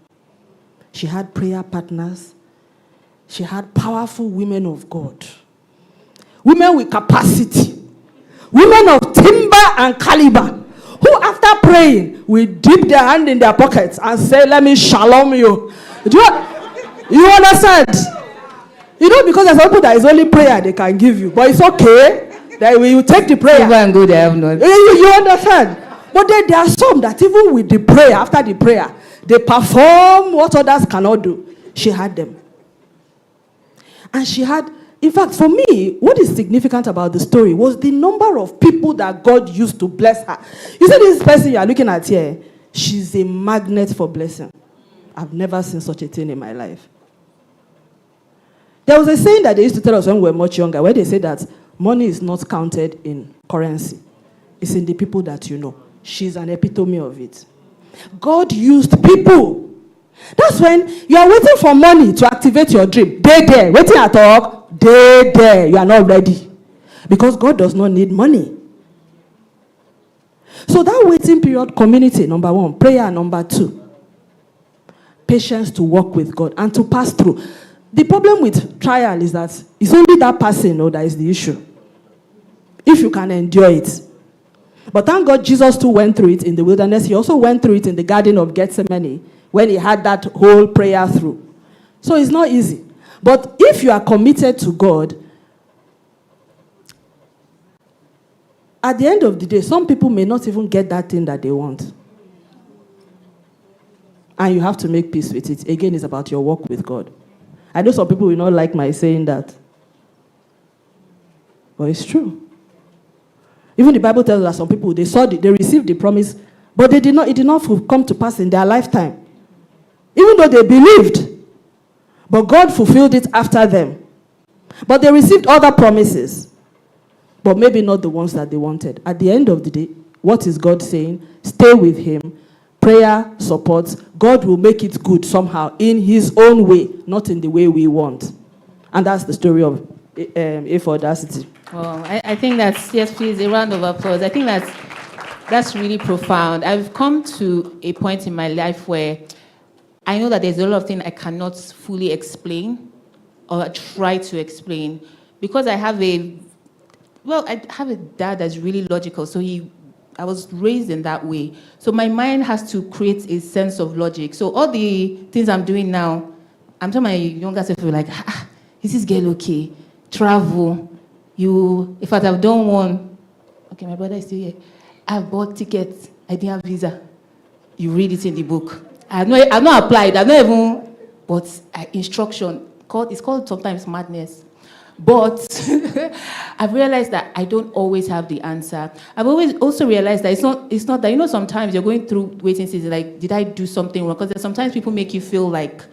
She had prayer partners. She had powerful women of God. Women with capacity. Women of timber and caliber. Who after praying will dip their hand in their pockets and say, let me shalom you. You understand? You know, because there's people that is only prayer they can give you. But it's okay. That when you take the prayer. And go there, you understand? But then there are some that even with the prayer, after the prayer, they perform what others cannot do. She had them. And she had, in fact, for me, what is significant about the story was the number of people that God used to bless her. You see this person you are looking at here, she's a magnet for blessing. I've never seen such a thing in my life. There was a saying that they used to tell us when we were much younger, where they say that money is not counted in currency. It's in the people that you know. She's an epitome of it. God used people. That's when you are waiting for money to activate your dream. They there. Waiting at all. They there. You are not ready. Because God does not need money. So that waiting period, community, number one. Prayer, number two. Patience to work with God and to pass through. The problem with trial is that it's only that person that is the issue. If you can endure it. But thank God Jesus too went through it in the wilderness. He also went through it in the Garden of Gethsemane when he had that whole prayer through. So it's not easy. But if you are committed to God, at the end of the day, some people may not even get that thing that they want. And you have to make peace with it. Again, it's about your walk with God. I know some people will not like my saying that. But it's true. Even the Bible tells us that some people, they received the promise, but it did not come to pass in their lifetime. Even though they believed. But God fulfilled it after them. But they received other promises. But maybe not the ones that they wanted. At the end of the day, what is God saying? Stay with him. Prayer, support. God will make it good somehow in his own way, not in the way we want. And that's the story of A for Audacity. Well, I think that's, yes, please, a round of applause. I think that's really profound. I've come to a point in my life where I know that there's a lot of things I cannot fully explain or try to explain because I have a dad that's really logical. So I was raised in that way. So my mind has to create a sense of logic. So all the things I'm doing now, I'm telling my younger self, like, is this girl okay? Travel. In fact, I've done one. Okay, my brother is still here. I've bought tickets. I didn't have visa. You read it in the book. I've not applied. I've not even, but instruction. It's called sometimes madness. But I've realized that I don't always have the answer. I've always also realized that it's not that, sometimes you're going through waiting season, like, did I do something wrong? Because sometimes people make you feel like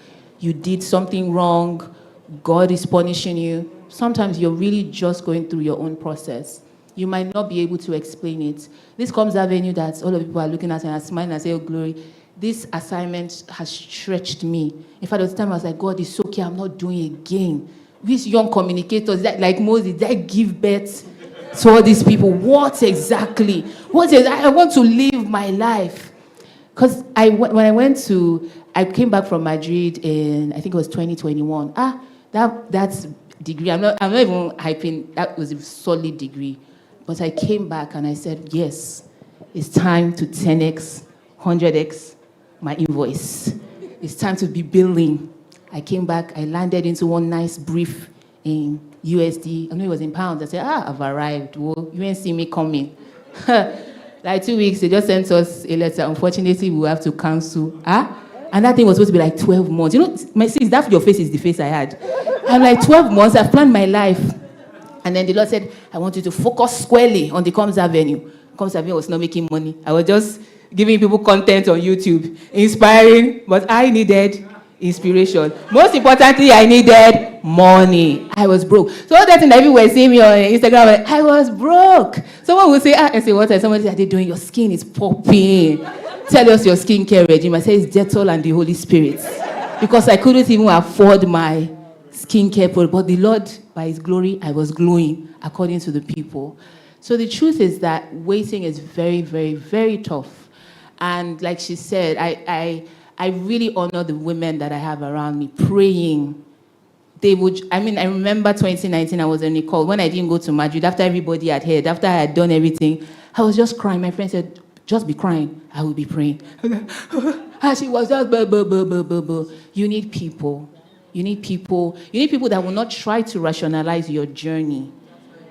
you did something wrong, God is punishing you. Sometimes you're really just going through your own process. You might not be able to explain it. This comes avenue that all of people are looking at and are smiling and say, oh, glory, this assignment has stretched me. In fact, at the time I was like, God, it's okay, I'm not doing it again. These young communicators, like Moses, they give birth to all these people. What exactly? I want to live my life. Because I came back from Madrid in, I think it was 2021. That's degree. I'm not even hyping. That was a solid degree. But I came back and I said, yes, it's time to 10x, 100x my invoice. It's time to be billing. I came back, I landed into one nice brief in USD. I know it was in pounds. I said, I've arrived. Well, you ain't see me coming. Like 2 weeks, they just sent us a letter. Unfortunately, we will have to cancel. And that thing was supposed to be like 12 months. That your face is the face I had. I'm like, 12 months, I've planned my life. And then the Lord said, I want you to focus squarely on the Coms Avenue. Coms Avenue was not making money. I was just giving people content on YouTube, inspiring, but I needed inspiration. Most importantly, I needed money. I was broke. So all that thing that people were seeing me on Instagram, I was broke. Someone would say, I say, what? Someone said, they're doing, your skin is popping. Tell us your skincare regime. I say, it's Dettol and the Holy Spirit. Because I couldn't even afford my skincare product. But the Lord, by his glory, I was glowing according to the people. So the truth is that waiting is very, very, very tough. And like she said, I really honor the women that I have around me praying. I remember 2019, I was in a call when I didn't go to Madrid, after everybody had heard, after I had done everything, I was just crying. My friend said, just be crying, I will be praying. And she was just, blah, blah, blah, blah, blah, blah. You need people. You need people that will not try to rationalize your journey.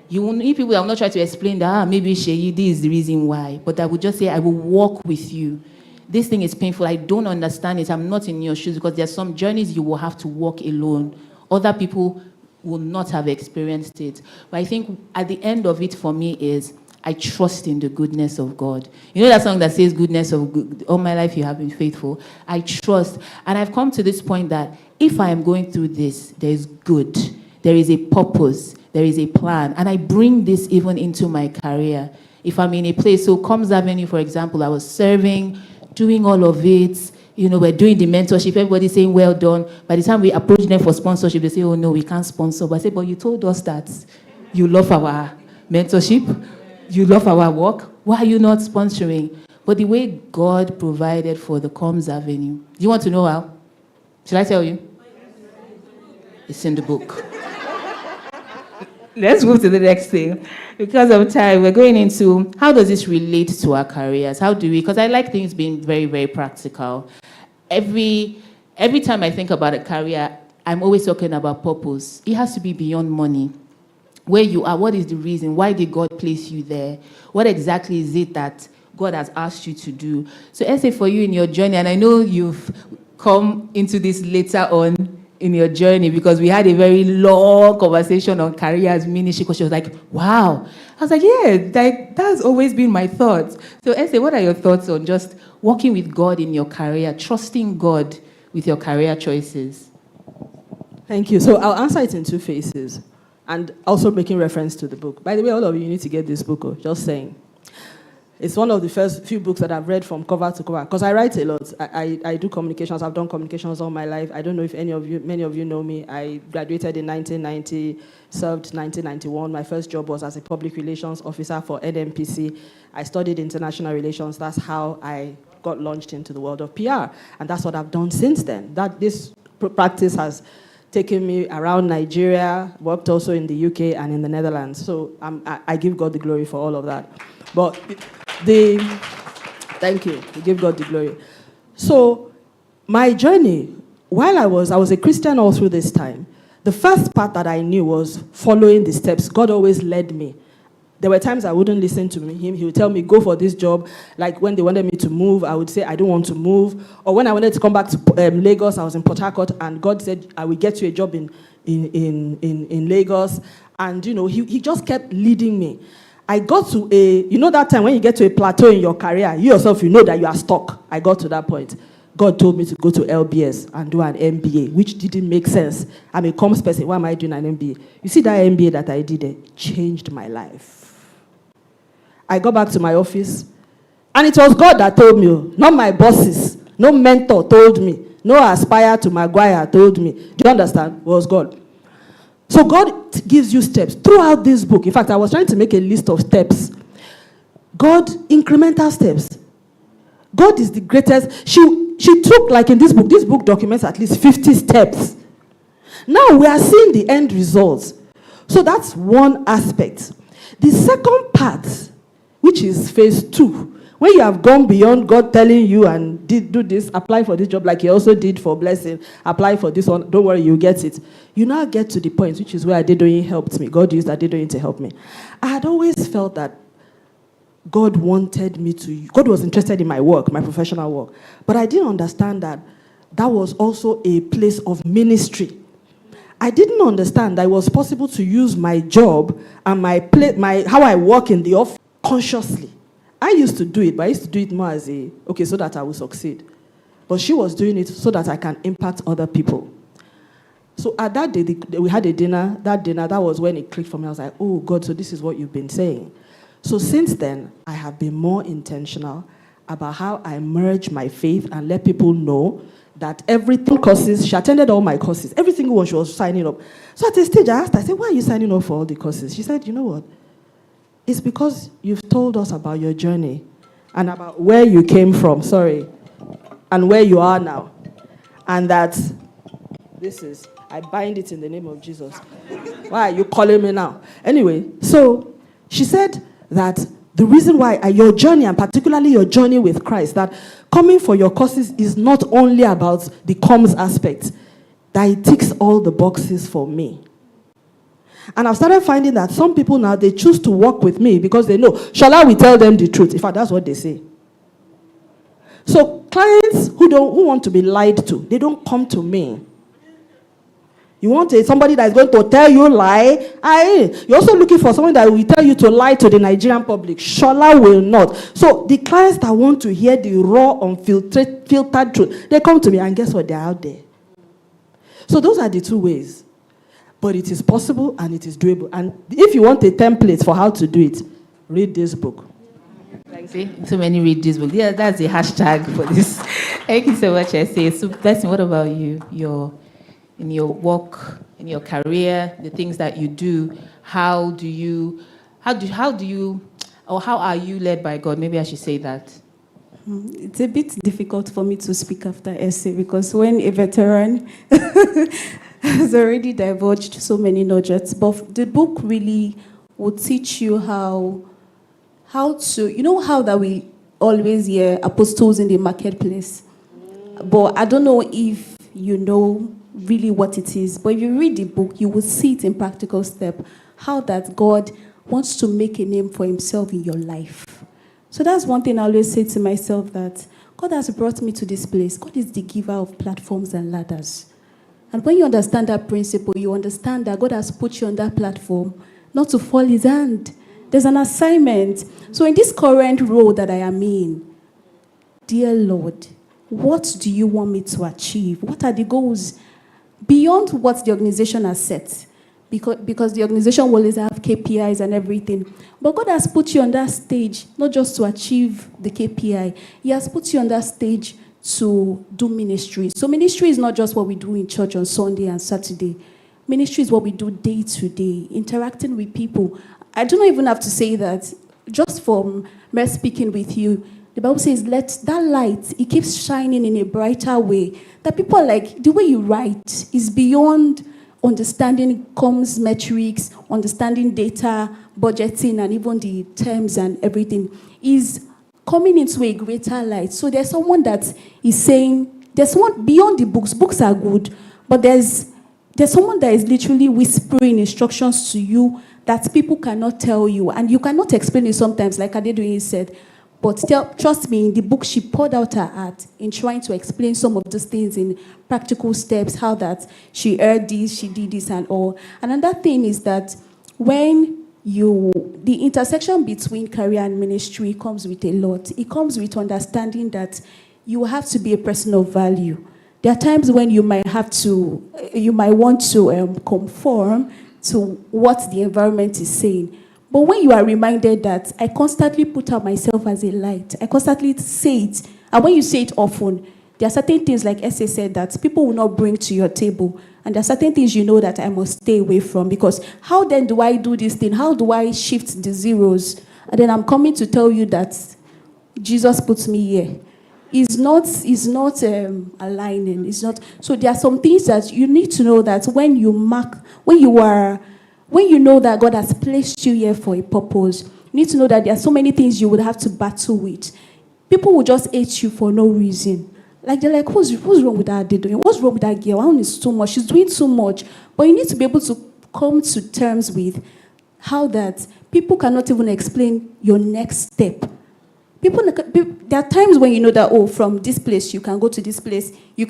You will need people that will not try to explain that, maybe Sheyi, this is the reason why, but that will just say, I will walk with you. This thing is painful. I don't understand it. I'm not in your shoes, because there are some journeys you will have to walk alone. Other people will not have experienced it. But I think at the end of it for me is, I trust in the goodness of God. You know that song that says, goodness of God, all my life you have been faithful. I trust. And I've come to this point that if I am going through this, there is good. There is a purpose. There is a plan. And I bring this even into my career. If I'm in a place, so Coms Avenue, for example, I was serving, doing all of it. We're doing the mentorship. Everybody's saying, well done. By the time we approach them for sponsorship, they say, oh, no, we can't sponsor. But I say, but you told us that you love our mentorship. You love our work. Why are you not sponsoring? But the way God provided for the comms avenue. Do you want to know how? Shall I tell you? It's in the book. Let's move to the next thing. Because of time, we're going into how does this relate to our careers? How do we, because I like things being very, very practical. Every time I think about a career, I'm always talking about purpose. It has to be beyond money. Where you are, what is the reason? Why did God place you there? What exactly is it that God has asked you to do? So Essay, for you in your journey, and I know you've come into this later on in your journey because we had a very long conversation on careers, ministry, because she was like, wow. I was like, yeah, that's always been my thoughts. So Essay, what are your thoughts on just working with God in your career, trusting God with your career choices? Thank you. So I'll answer it in two phases, and also making reference to the book. By the way, all of you need to get this book, just saying. It's one of the first few books that I've read from cover to cover, because I write a lot. I do communications. I've done communications all my life. I don't know if many of you know me. I graduated in 1990, served 1991. My first job was as a public relations officer for NMPC. I studied international relations. That's how I got launched into the world of PR, and that's what I've done since then. This practice has taken me around Nigeria, worked also in the UK and in the Netherlands. So I give God the glory for all of that. But thank you, I give God the glory. So my journey, while I was a Christian all through this time, the first part that I knew was following the steps. God always led me. There were times I wouldn't listen to him. He would tell me, go for this job. Like when they wanted me to move, I would say, I don't want to move. Or when I wanted to come back to Lagos, I was in Port Harcourt, and God said, I will get you a job in Lagos. And, he just kept leading me. I got to that time when you get to a plateau in your career, you yourself, you know that you are stuck. I got to that point. God told me to go to LBS and do an MBA, which didn't make sense. I'm a comms person. Why am I doing an MBA? You see, that MBA that I did, it changed my life. I got back to my office, and it was God that told me, not my bosses. No mentor told me. No Aspire to Maguire told me. Do you understand? It was God. So God gives you steps. Throughout this book, in fact, I was trying to make a list of steps. God, incremental steps. God is the greatest. She took, like in this book documents at least 50 steps. Now we are seeing the end results. So that's one aspect. The second part, which is phase 2, when you have gone beyond God telling you and do this, apply for this job like he also did for Blessing, apply for this one, don't worry, you get it. You now get to the point, which is where Adedoyin helped me. God used Adedoyin to help me. I had always felt that God was interested in my work, my professional work. But I didn't understand that was also a place of ministry. I didn't understand that it was possible to use my job and how I work in the office consciously. I used to do it, but I used to do it more as so that I will succeed. But she was doing it so that I can impact other people. So at that day, we had a dinner. That was when it clicked for me. I was like, oh, God, so this is what you've been saying. So since then, I have been more intentional about how I merge my faith and let people know that courses, she attended all my courses. Every single one she was signing up. So at a stage, I asked her, I said, why are you signing up for all the courses? She said, you know what? It's because you've told us about your journey and about where you came from, and where you are now. And that I bind it in the name of Jesus. Why are you calling me now? Anyway, so she said that the reason why your journey, and particularly your journey with Christ, that coming for your courses is not only about the comms aspect, that it ticks all the boxes for me. And I've started finding that some people now, they choose to work with me because they know, Shola will tell them the truth. In fact, that's what they say. So clients who want to be lied to, they don't come to me. You want somebody that is going to tell you lie? You're also looking for someone that will tell you to lie to the Nigerian public. Shola will not. So the clients that want to hear the raw, unfiltered truth, they come to me, and guess what? They're out there. So those are the two ways. But it is possible and it is doable. And if you want a template for how to do it, read this book. See, so many read this book. Yeah, that's the hashtag for this. Thank you so much, Essay. So, Blessing, what about you? In your work, in your career, the things that you do, how do you, I Or how are you led by God? Maybe I should say that. It's a bit difficult for me to speak after essay because when a veteran has already divulged so many nuggets, but the book really will teach you how to, you know how that we always hear apostles in the marketplace. But I don't know if you know really what it is. But if you read the book, you will see it in practical step, how that God wants to make a name for himself in your life. So that's one thing I always say to myself, that God has brought me to this place. God is the giver of platforms and ladders. And when you understand that principle, you understand that God has put you on that platform not to fall his hand. There's an assignment. So in this current role that I am in, dear Lord, what do you want me to achieve? What are the goals beyond what the organization has set? Because the organization will always have KPIs and everything. But God has put you on that stage, not just to achieve the KPI. He has put you on that stage to do ministry. So ministry is not just what we do in church on Sunday and Saturday. Ministry is what we do day to day, interacting with people. I don't even have to say that. Just from me speaking with you, the Bible says, let that light, it keeps shining in a brighter way. That people are like, the way you write is beyond understanding comms metrics, understanding data, budgeting, and even the terms and everything, is coming into a greater light. So there's someone that is saying, there's someone beyond the books. Books are good, but there's someone that is literally whispering instructions to you that people cannot tell you, and you cannot explain it sometimes, like Adedoyin said. But trust me, in the book, she poured out her heart in trying to explain some of these things in practical steps, how that she heard this, she did this and all. And another thing is that when the intersection between career and ministry comes with a lot. It comes with understanding that you have to be a person of value. There are times when you might want to conform to what the environment is saying. But when you are reminded that I constantly put out myself as a light, I constantly say it, and when you say it often, there are certain things, like Essay said, that people will not bring to your table. And there are certain things you know that I must stay away from, because how then do I do this thing? How do I shift the zeros? And then I'm coming to tell you that Jesus puts me here. It's not aligning. It's not. So there are some things that you need to know, that when you know that God has placed you here for a purpose, you need to know that there are so many things you would have to battle with. People will just hate you for no reason. Like, they're like, what's wrong with that they're doing? What's wrong with that girl? Her own is too much. She's doing too much. But you need to be able to come to terms with how that people cannot even explain your next step. There are times when you know that, from this place you can go to this place. You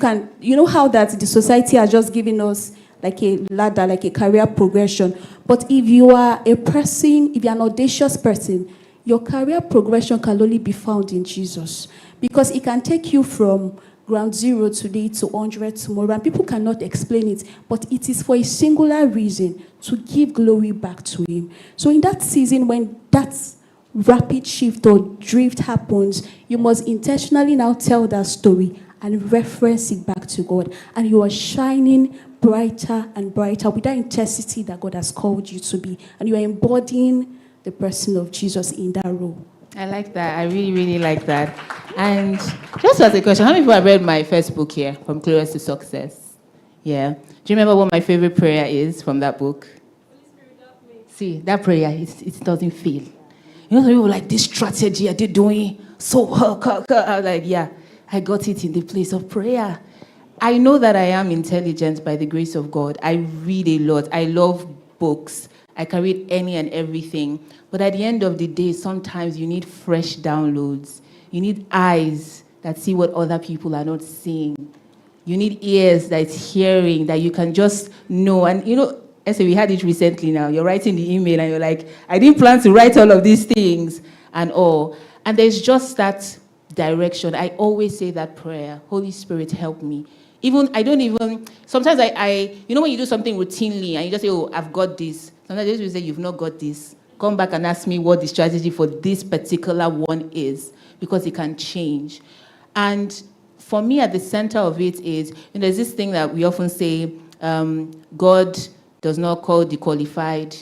know how that the society has just given us like a ladder, like a career progression. But if you are if you're an audacious person, your career progression can only be found in Jesus. Because it can take you from ground zero today to 100 tomorrow, and people cannot explain it, but it is for a singular reason, to give glory back to him. So in that season, when that rapid shift or drift happens, you must intentionally now tell that story and reference it back to God. And you are shining brighter and brighter with that intensity that God has called you to be. And you are embodying the person of Jesus in that role. I like that. I really, really like that. And just as a question, how many people have read my first book here, From Glorious to Success? Yeah. Do you remember what my favorite prayer is from that book? See, that prayer, it doesn't fail. You know, some people are like, this strategy are they doing? So, I'm like, yeah, I got it in the place of prayer. I know that I am intelligent by the grace of God. I read a lot. I love books. I can read any and everything. But at the end of the day, sometimes you need fresh downloads. You need eyes that see what other people are not seeing. You need ears that's hearing, that you can just know. And you know, Esther, we had it recently now. You're writing the email and you're like, I didn't plan to write all of these things and all. And there's just that direction. I always say that prayer, Holy Spirit, help me. Sometimes you know when you do something routinely and you just say, I've got this. Sometimes you say, you've not got this. Come back and ask me what the strategy for this particular one is, because it can change. And for me, at the center of it is, there's this thing that we often say, God does not call the qualified,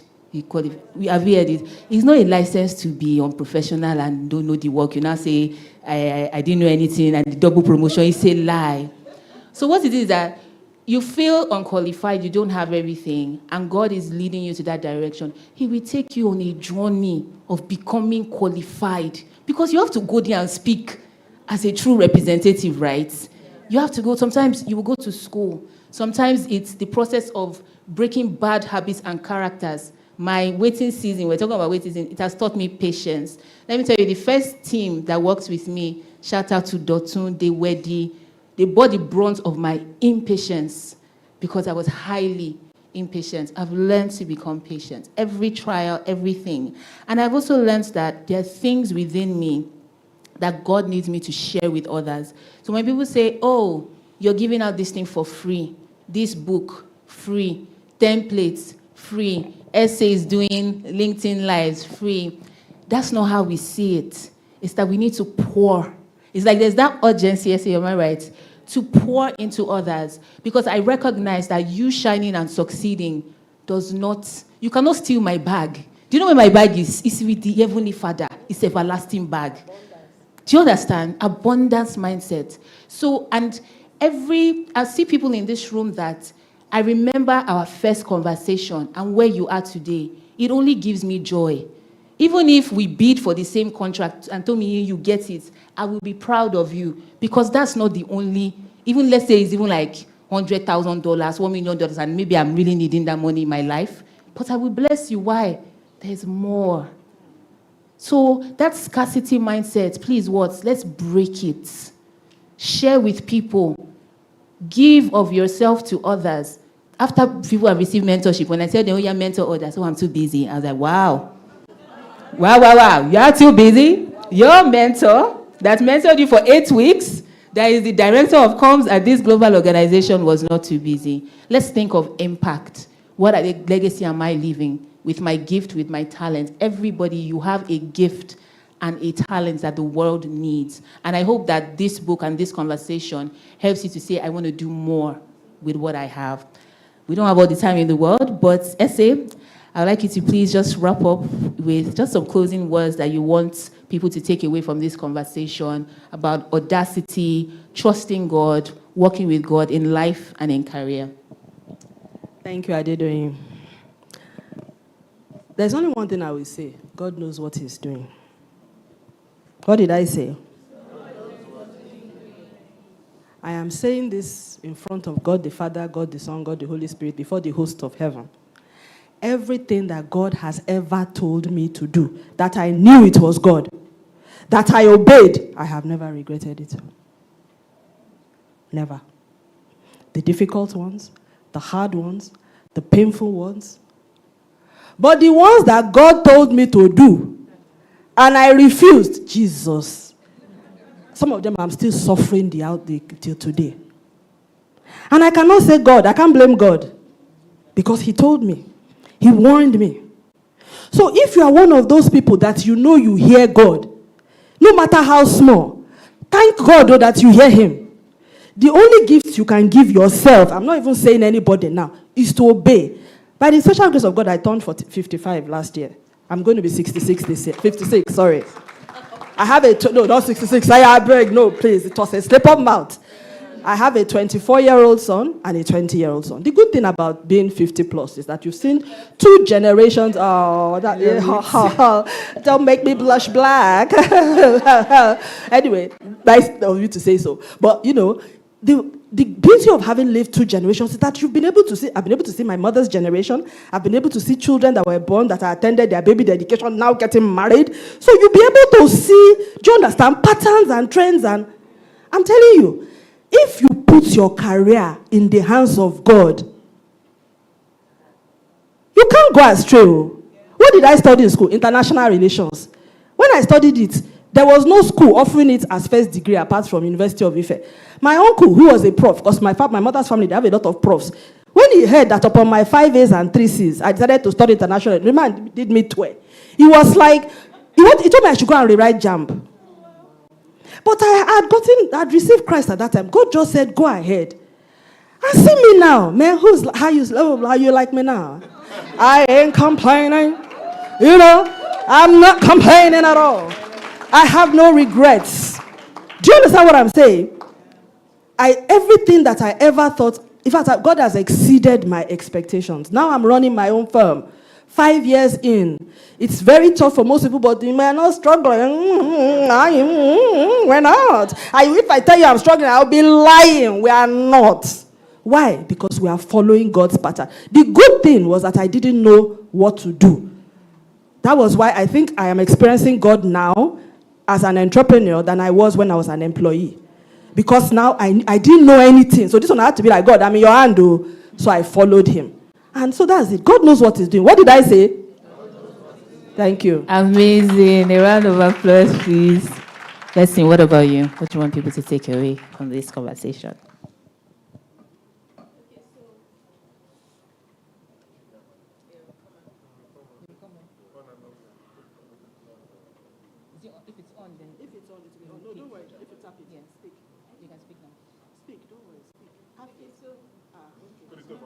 have heard it. It's not a license to be unprofessional and don't know the work. You now say, I didn't know anything, and the double promotion, it's a lie. So what it is that you feel unqualified, you don't have everything, and God is leading you to that direction. He will take you on a journey of becoming qualified, because you have to go there and speak as a true representative, right? You have to go, sometimes you will go to school. Sometimes it's the process of breaking bad habits and characters. My waiting season, we're talking about waiting season, it has taught me patience. Let me tell you, the first team that works with me, shout out to Dotun, they bore the brunt of my impatience because I was highly impatient. I've learned to become patient. Every trial, everything. And I've also learned that there are things within me that God needs me to share with others. So when people say, oh, you're giving out this thing for free, this book, free, templates, free, essays doing LinkedIn lives, free, that's not how we see it. It's that we need to pour. It's like there's that urgency, am I right, to pour into others. Because I recognize that you shining and succeeding does not, you cannot steal my bag. Do you know where my bag is? It's with the Heavenly Father. It's an everlasting bag. Do you understand? Abundance mindset. So, and I see people in this room that I remember our first conversation and where you are today. It only gives me joy. Even if we bid for the same contract and told me you get it, I will be proud of you, because that's not the only, even let's say it's even like $100,000, $1 million, and maybe I'm really needing that money in my life, but I will bless you. Why? There's more. So that scarcity mindset, please, let's break it. Share with people. Give of yourself to others. After people have received mentorship, when I tell them, oh, yeah, mentor others, oh, I'm too busy. I was like, wow. Wow. You are too busy. Your mentor that mentored you for 8 weeks, that is the director of comms at this global organization, was not too busy. Let's think of impact. What legacy am I leaving? With my gift, with my talent. Everybody, you have a gift and a talent that the world needs. And I hope that this book and this conversation helps you to say, I want to do more with what I have. We don't have all the time in the world, but Essay, I'd like you to please just wrap up with just some closing words that you want people to take away from this conversation about audacity, trusting God, working with God in life and in career. Thank you, Adedoyin. There's only one thing I will say. God knows what he's doing. What did I say? I am saying this in front of God the Father, God the Son, God the Holy Spirit, before the host of heaven. Everything that God has ever told me to do, that I knew it was God, that I obeyed, I have never regretted it. Never. The difficult ones, the hard ones, the painful ones. But the ones that God told me to do, and I refused, Jesus. Some of them I'm still suffering till today. And I cannot say God, I can't blame God. Because he told me. He warned me. So if you are one of those people that you know you hear God, no matter how small, thank God though that you hear him. The only gift you can give yourself, I'm not even saying anybody now, is to obey. By the special grace of God, I turned 55 last year. I'm going to be 66 this year. 56, sorry. I have no, not 66. I beg, no, please. It was a slip-up mouth. I have a 24-year-old son and a 20-year-old son. The good thing about being 50 plus is that you've seen 2 generations. Oh, don't make me blush black. Anyway, nice of you to say so. But, you know, the beauty of having lived 2 generations is that you've been able to see, I've been able to see my mother's generation. I've been able to see children that were born, that attended their baby dedication, now getting married. So you'll be able to see, do you understand, patterns and trends. And I'm telling you, if you put your career in the hands of God, you can't go astray. What did I study in school? International relations. When I studied it, there was no school offering it as first degree apart from University of Ife. My uncle, who was a prof, because my mother's family, they have a lot of profs. When he heard that upon my 5 A's and 3 C's, I decided to study international. The man did me tour. He was like, he told me I should go and rewrite JAMB. But I'd received Christ at that time. God just said, go ahead. And see me now, man, how you like me now? I ain't complaining. You know, I'm not complaining at all. I have no regrets. Do you understand what I'm saying? Everything that I ever thought, in fact, God has exceeded my expectations. Now I'm running my own firm. 5 years in. It's very tough for most people, but we're not struggling. We're not. If I tell you I'm struggling, I'll be lying. We are not. Why? Because we are following God's pattern. The good thing was that I didn't know what to do. That was why I think I am experiencing God now as an entrepreneur than I was when I was an employee. Because now I didn't know anything. So this one I had to be like, God, I'm in your hand, though. So I followed him. And so that's it. God knows what he's doing. What did I say? Thank you. Amazing. A round of applause, please. Let's see, what about you? What do you want people to take away from this conversation?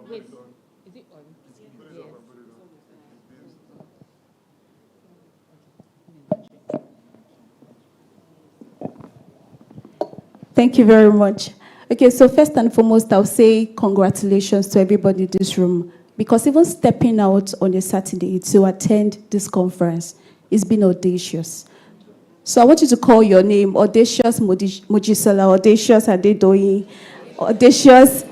Wait, is it on? Yes. Thank you very much. Okay, so first and foremost, I'll say congratulations to everybody in this room, because even stepping out on a Saturday to attend this conference is being audacious. So I want you to call your name, Audacious Mojisola, Audacious Adedoyin, Audacious,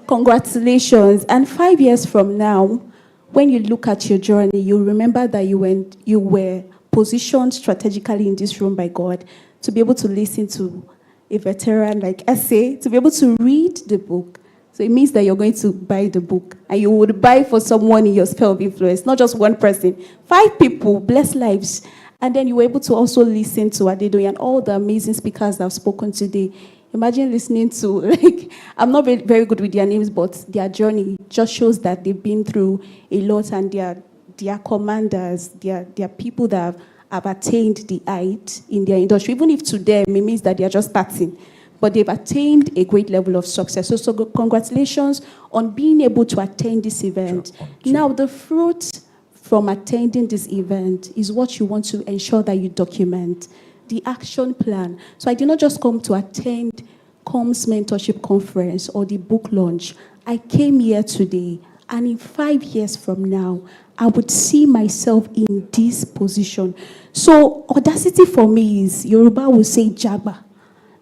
congratulations. And 5 years from now, when you look at your journey, you'll remember that you were positioned strategically in this room by God to be able to listen to a veteran like Essay, to be able to read the book. So it means that you're going to buy the book, and you would buy for someone in your sphere of influence, not just one person, 5 people, bless lives. And then you were able to also listen to Adedoyin and all the amazing speakers that have spoken today. Imagine listening to, I'm not very good with their names, but their journey just shows that they've been through a lot, and their commanders, their people that have attained the height in their industry. Even if to them it means that they are just starting, but they've attained a great level of success. So congratulations on being able to attend this event. Now, the fruit from attending this event is what you want to ensure that you document, the action plan. So I did not just come to attend COM's mentorship conference or the book launch. I came here today, and in 5 years from now, I would see myself in this position. So audacity for me is, Yoruba will say jaba.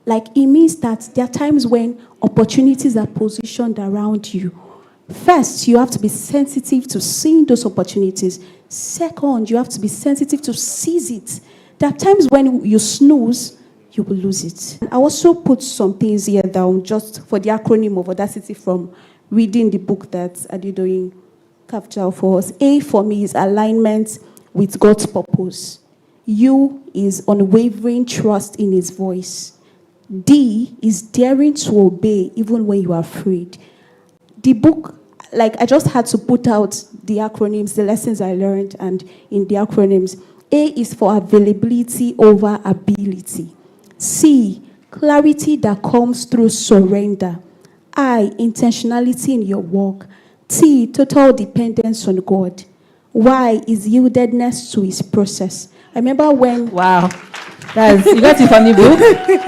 Like, it means that there are times when opportunities are positioned around you. First, you have to be sensitive to seeing those opportunities. Second, you have to be sensitive to seize it. There are times when you snooze, you will lose it. I also put some things here down just for the acronym of audacity from reading the book that Adedoyin captured for us. A for me is alignment with God's purpose. U is unwavering trust in his voice. D is daring to obey even when you are afraid. The book, like, I just had to put out the acronyms, the lessons I learned, and in the acronyms. A is for availability over ability. C, clarity that comes through surrender. I, intentionality in your work. T, total dependence on God. Y is yieldedness to his process. I remember when... Wow. You got it from the book?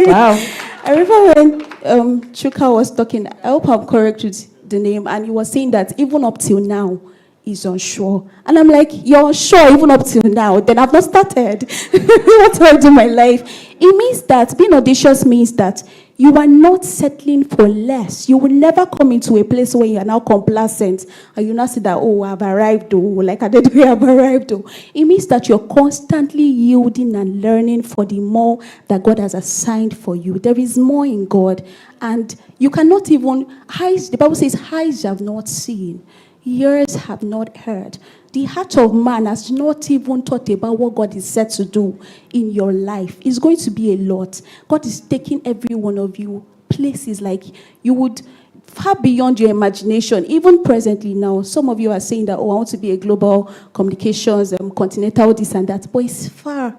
Wow. I remember when Chuka was talking, I hope I'm correct with the name, and he was saying that even up till now, he's unsure. And I'm like, you're unsure even up till now? Then I've not started. What do I do in my life? It means that being audacious means that you are not settling for less. You will never come into a place where you are now complacent and you now say that, oh, I've arrived, oh, like I did, I've arrived. Oh. It means that you're constantly yielding and learning for the more that God has assigned for you. There is more in God, and you cannot even, the Bible says, eyes have not seen, ears have not heard. The heart of man has not even thought about what God is set to do in your life. It's going to be a lot. God is taking every one of you places like you would far beyond your imagination. Even presently now, some of you are saying that, oh, I want to be a global communications, continental, this and that. But it's far.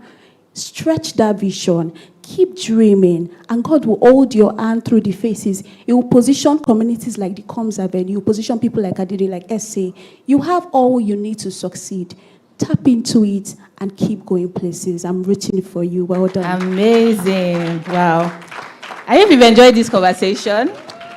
Stretch that vision. Keep dreaming, and God will hold your hand through the phases. He will position communities like the Coms Avenue. He will position people like Adidi, like SA. You have all you need to succeed. Tap into it and keep going places. I'm rooting for you. Well done. Amazing. Wow. I hope you've enjoyed this conversation.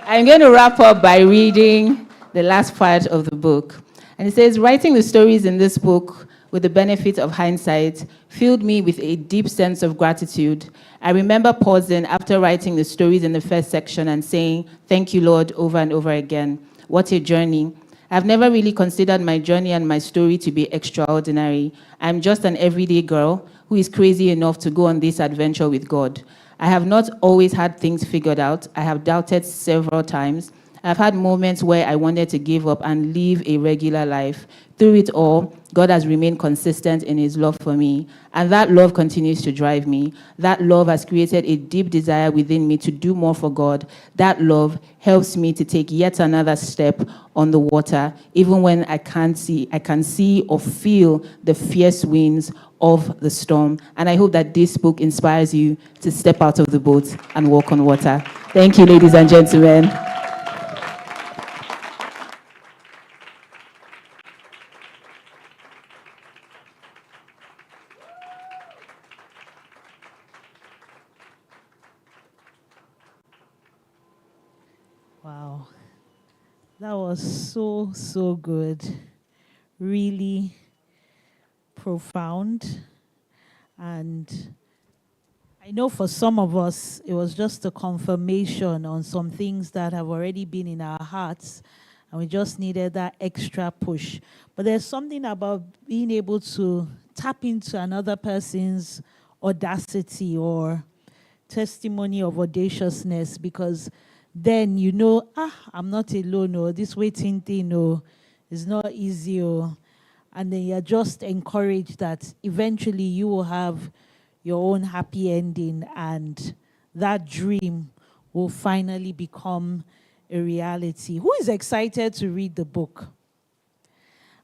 I'm going to wrap up by reading the last part of the book. And it says, writing the stories in this book with the benefit of hindsight filled me with a deep sense of gratitude. I remember pausing after writing the stories in the first section and saying, thank you, Lord, over and over again. What a journey. I've never really considered my journey and my story to be extraordinary. I'm just an everyday girl who is crazy enough to go on this adventure with God. I have not always had things figured out. I have doubted several times. I've had moments where I wanted to give up and live a regular life. Through it all, God has remained consistent in his love for me, and that love continues to drive me. That love has created a deep desire within me to do more for God. That love helps me to take yet another step on the water, even when I can see or feel the fierce winds of the storm. And I hope that this book inspires you to step out of the boat and walk on water. Thank you, ladies and gentlemen. Wow. That was so good. Really profound. And I know for some of us, it was just a confirmation on some things that have already been in our hearts, and we just needed that extra push. But there's something about being able to tap into another person's audacity or testimony of audaciousness, because then you know, I'm not alone, or this waiting thing, is not easy, and then you're just encouraged that eventually you will have your own happy ending, and that dream will finally become a reality. Who is excited to read the book?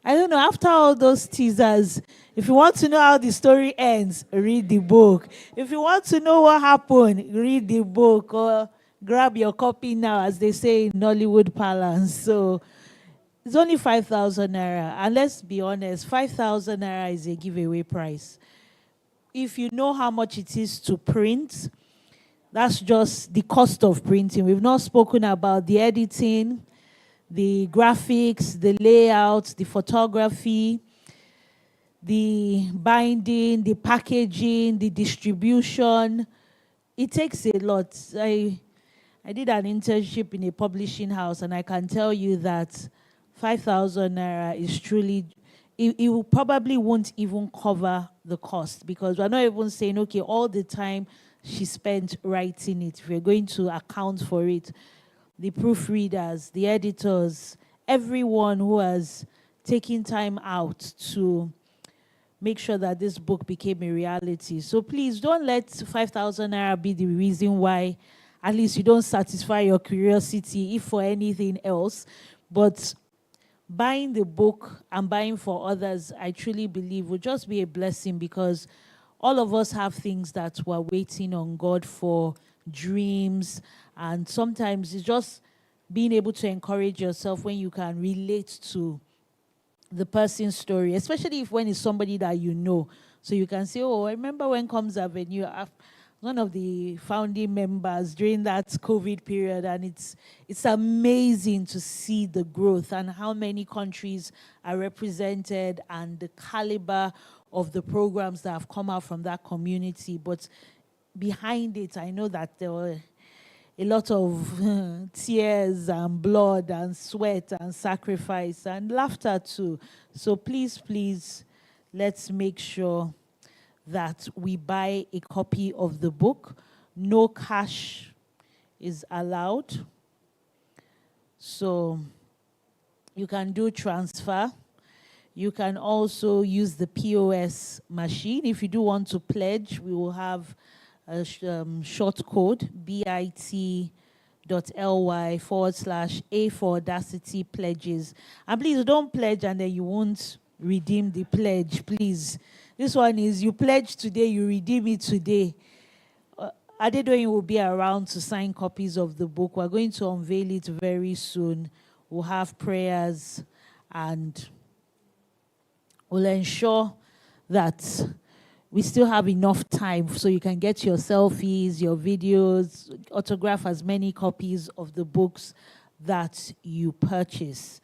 I don't know, after all those teasers, if you want to know how the story ends, read the book. If you want to know what happened, read the book, or grab your copy now, as they say in Nollywood parlance. So it's only 5,000 naira. And let's be honest, 5,000 naira is a giveaway price. If you know how much it is to print, that's just the cost of printing. We've not spoken about the editing, the graphics, the layout, the photography, the binding, the packaging, the distribution. It takes a lot. I did an internship in a publishing house, and I can tell you that 5,000 naira is truly, it will probably won't even cover the cost, because we're not even saying, okay, all the time she spent writing it, we're going to account for it. The proofreaders, the editors, everyone who has taken time out to make sure that this book became a reality. So please don't let 5,000 naira be the reason why at least you don't satisfy your curiosity, if for anything else. But buying the book and buying for others, I truly believe will just be a blessing, because all of us have things that we're waiting on God for, dreams, and sometimes it's just being able to encourage yourself when you can relate to the person's story, especially if when it's somebody that you know. So you can say, oh, I remember when Comes Avenue, one of the founding members during that COVID period, and it's amazing to see the growth and how many countries are represented and the caliber of the programs that have come out from that community. But behind it, I know that there were a lot of tears and blood and sweat and sacrifice and laughter too. So please, let's make sure that we buy a copy of the book. No cash is allowed. So you can do transfer. You can also use the POS machine. If you do want to pledge, we will have a short code, bit.ly/A for Audacity pledges. And please don't pledge and then you won't redeem the pledge, please. This one is you pledge today, you redeem it today. Adedoyin will be around to sign copies of the book. We're going to unveil it very soon. We'll have prayers and we'll ensure that we still have enough time so you can get your selfies, your videos, autograph as many copies of the books that you purchase.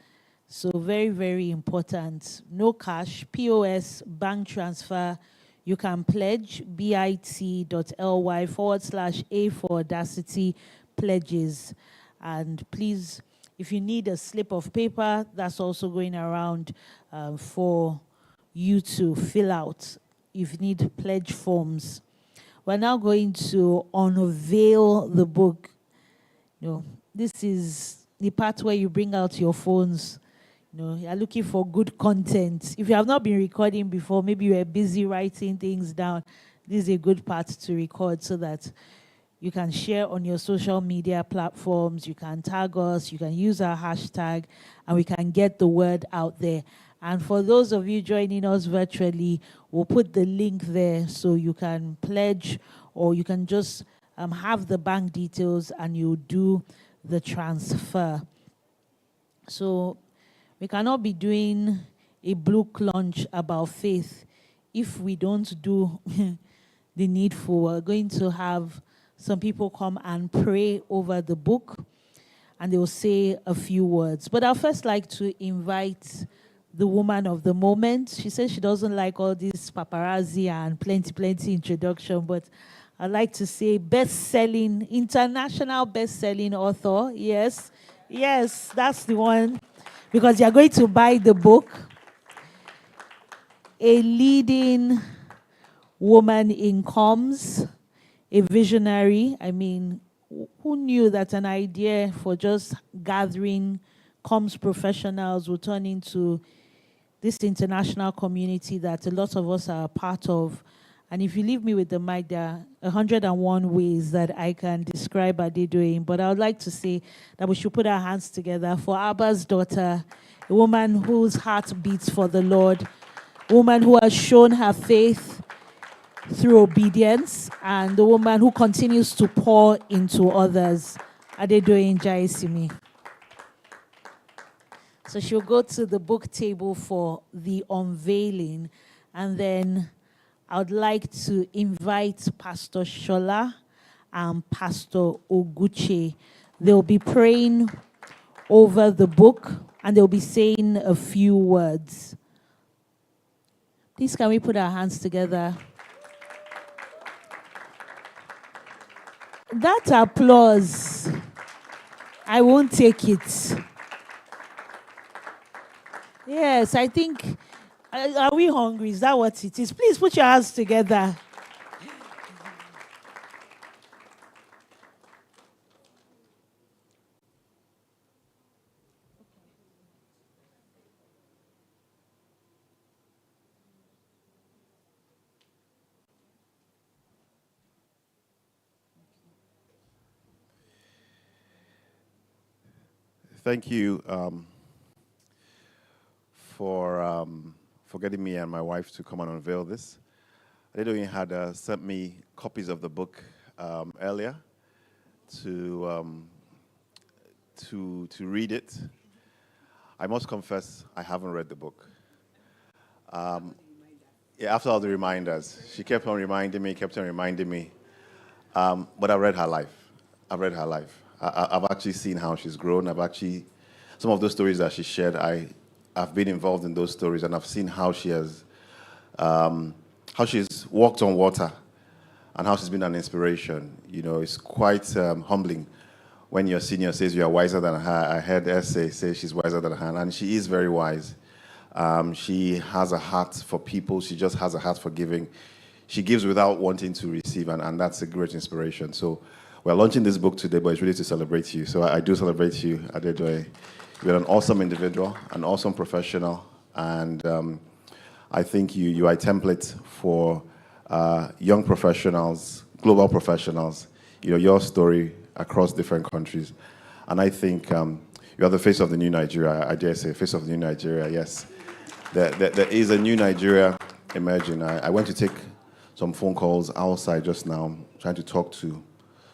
So very, very important. No cash, POS, bank transfer. You can pledge bit.ly/A for Audacity pledges. And please, if you need a slip of paper, that's also going around for you to fill out. If you need pledge forms. We're now going to unveil the book. This is the part where you bring out your phones. You're looking for good content. If you have not been recording before, maybe you were busy writing things down. This is a good part to record so that you can share on your social media platforms. You can tag us. You can use our hashtag, and we can get the word out there. And for those of you joining us virtually, we'll put the link there so you can pledge, or you can just have the bank details and you do the transfer. So we cannot be doing a book launch about faith if we don't do the needful. We're going to have some people come and pray over the book, and they will say a few words. But I'd first like to invite the woman of the moment. She says she doesn't like all this paparazzi and plenty introduction, but I'd like to say international best-selling author. Yes, that's the one. Because you're going to buy the book. A leading woman in comms, a visionary. I mean, who knew that an idea for just gathering comms professionals will turn into this international community that a lot of us are a part of? And if you leave me with the mic, there are 101 ways that I can describe Adedoyin. But I would like to say that we should put our hands together for Abba's daughter, a woman whose heart beats for the Lord, a woman who has shown her faith through obedience, and the woman who continues to pour into others, Adedoyin Jaisimi. So she'll go to the book table for the unveiling, and then I would like to invite Pastor Shola and Pastor Oguche. They'll be praying over the book and they'll be saying a few words. Please, can we put our hands together? That applause, I won't take it. Yes, I think. Are we hungry? Is that what it is? Please put your hands together. Thank you for getting me and my wife to come and unveil this. Adedoyin had sent me copies of the book earlier to read it. I must confess, I haven't read the book. After all the reminders, she kept on reminding me. But I've read her life. I've actually seen how she's grown. Some of those stories that she shared, I've been involved in those stories, and I've seen how she's walked on water and how she's been an inspiration. It's quite humbling when your senior says you are wiser than her. I heard Essay say she's wiser than her, and she is very wise. She has a heart for people. She just has a heart for giving. She gives without wanting to receive, and that's a great inspiration. So we're launching this book today, but it's really to celebrate you. So I do celebrate you, Adedoyin. You're an awesome individual, an awesome professional, and I think you are a template for young professionals, global professionals, your story across different countries. And I think you are the face of the new Nigeria. I dare say, face of the new Nigeria, yes. There is a new Nigeria emerging. I went to take some phone calls outside just now, trying to talk to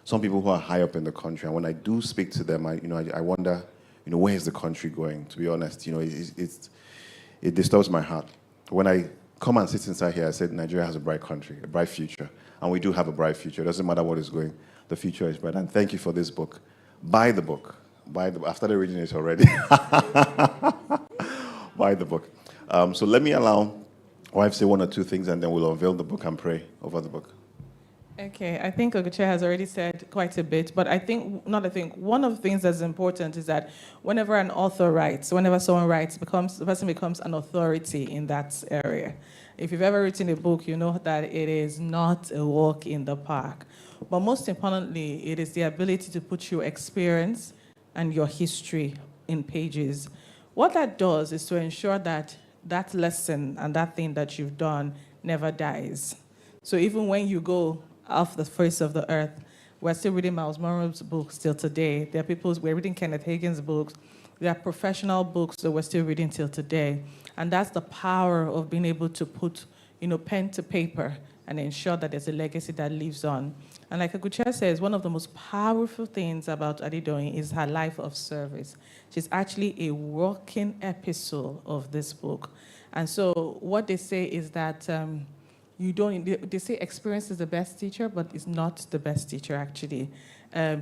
some people who are high up in the country. And when I do speak to them, I wonder, where is the country going? To be honest, it disturbs my heart. When I come and sit inside here, I said Nigeria has a bright country, a bright future, and we do have a bright future. It doesn't matter what is going, the future is bright. And thank you for this book. Buy the book. I've started reading it already. Buy the book. So let me allow wife say one or two things, and then we'll unveil the book and pray over the book. Okay, I think Oguche has already said quite a bit, but one of the things that's important is that whenever an author writes, whenever someone writes, the person becomes an authority in that area. If you've ever written a book, you know that it is not a walk in the park. But most importantly, it is the ability to put your experience and your history in pages. What that does is to ensure that that lesson and that thing that you've done never dies. So even when you go off the face of the earth, we're still reading Miles Monroe's books till today. There are we're reading Kenneth Hagin's books. There are professional books that we're still reading till today. And that's the power of being able to put, pen to paper and ensure that there's a legacy that lives on. And like Oguche says, one of the most powerful things about Adedoyin is her life of service. She's actually a walking epistle of this book. And so what they say is that they say experience is the best teacher, but it's not the best teacher, actually.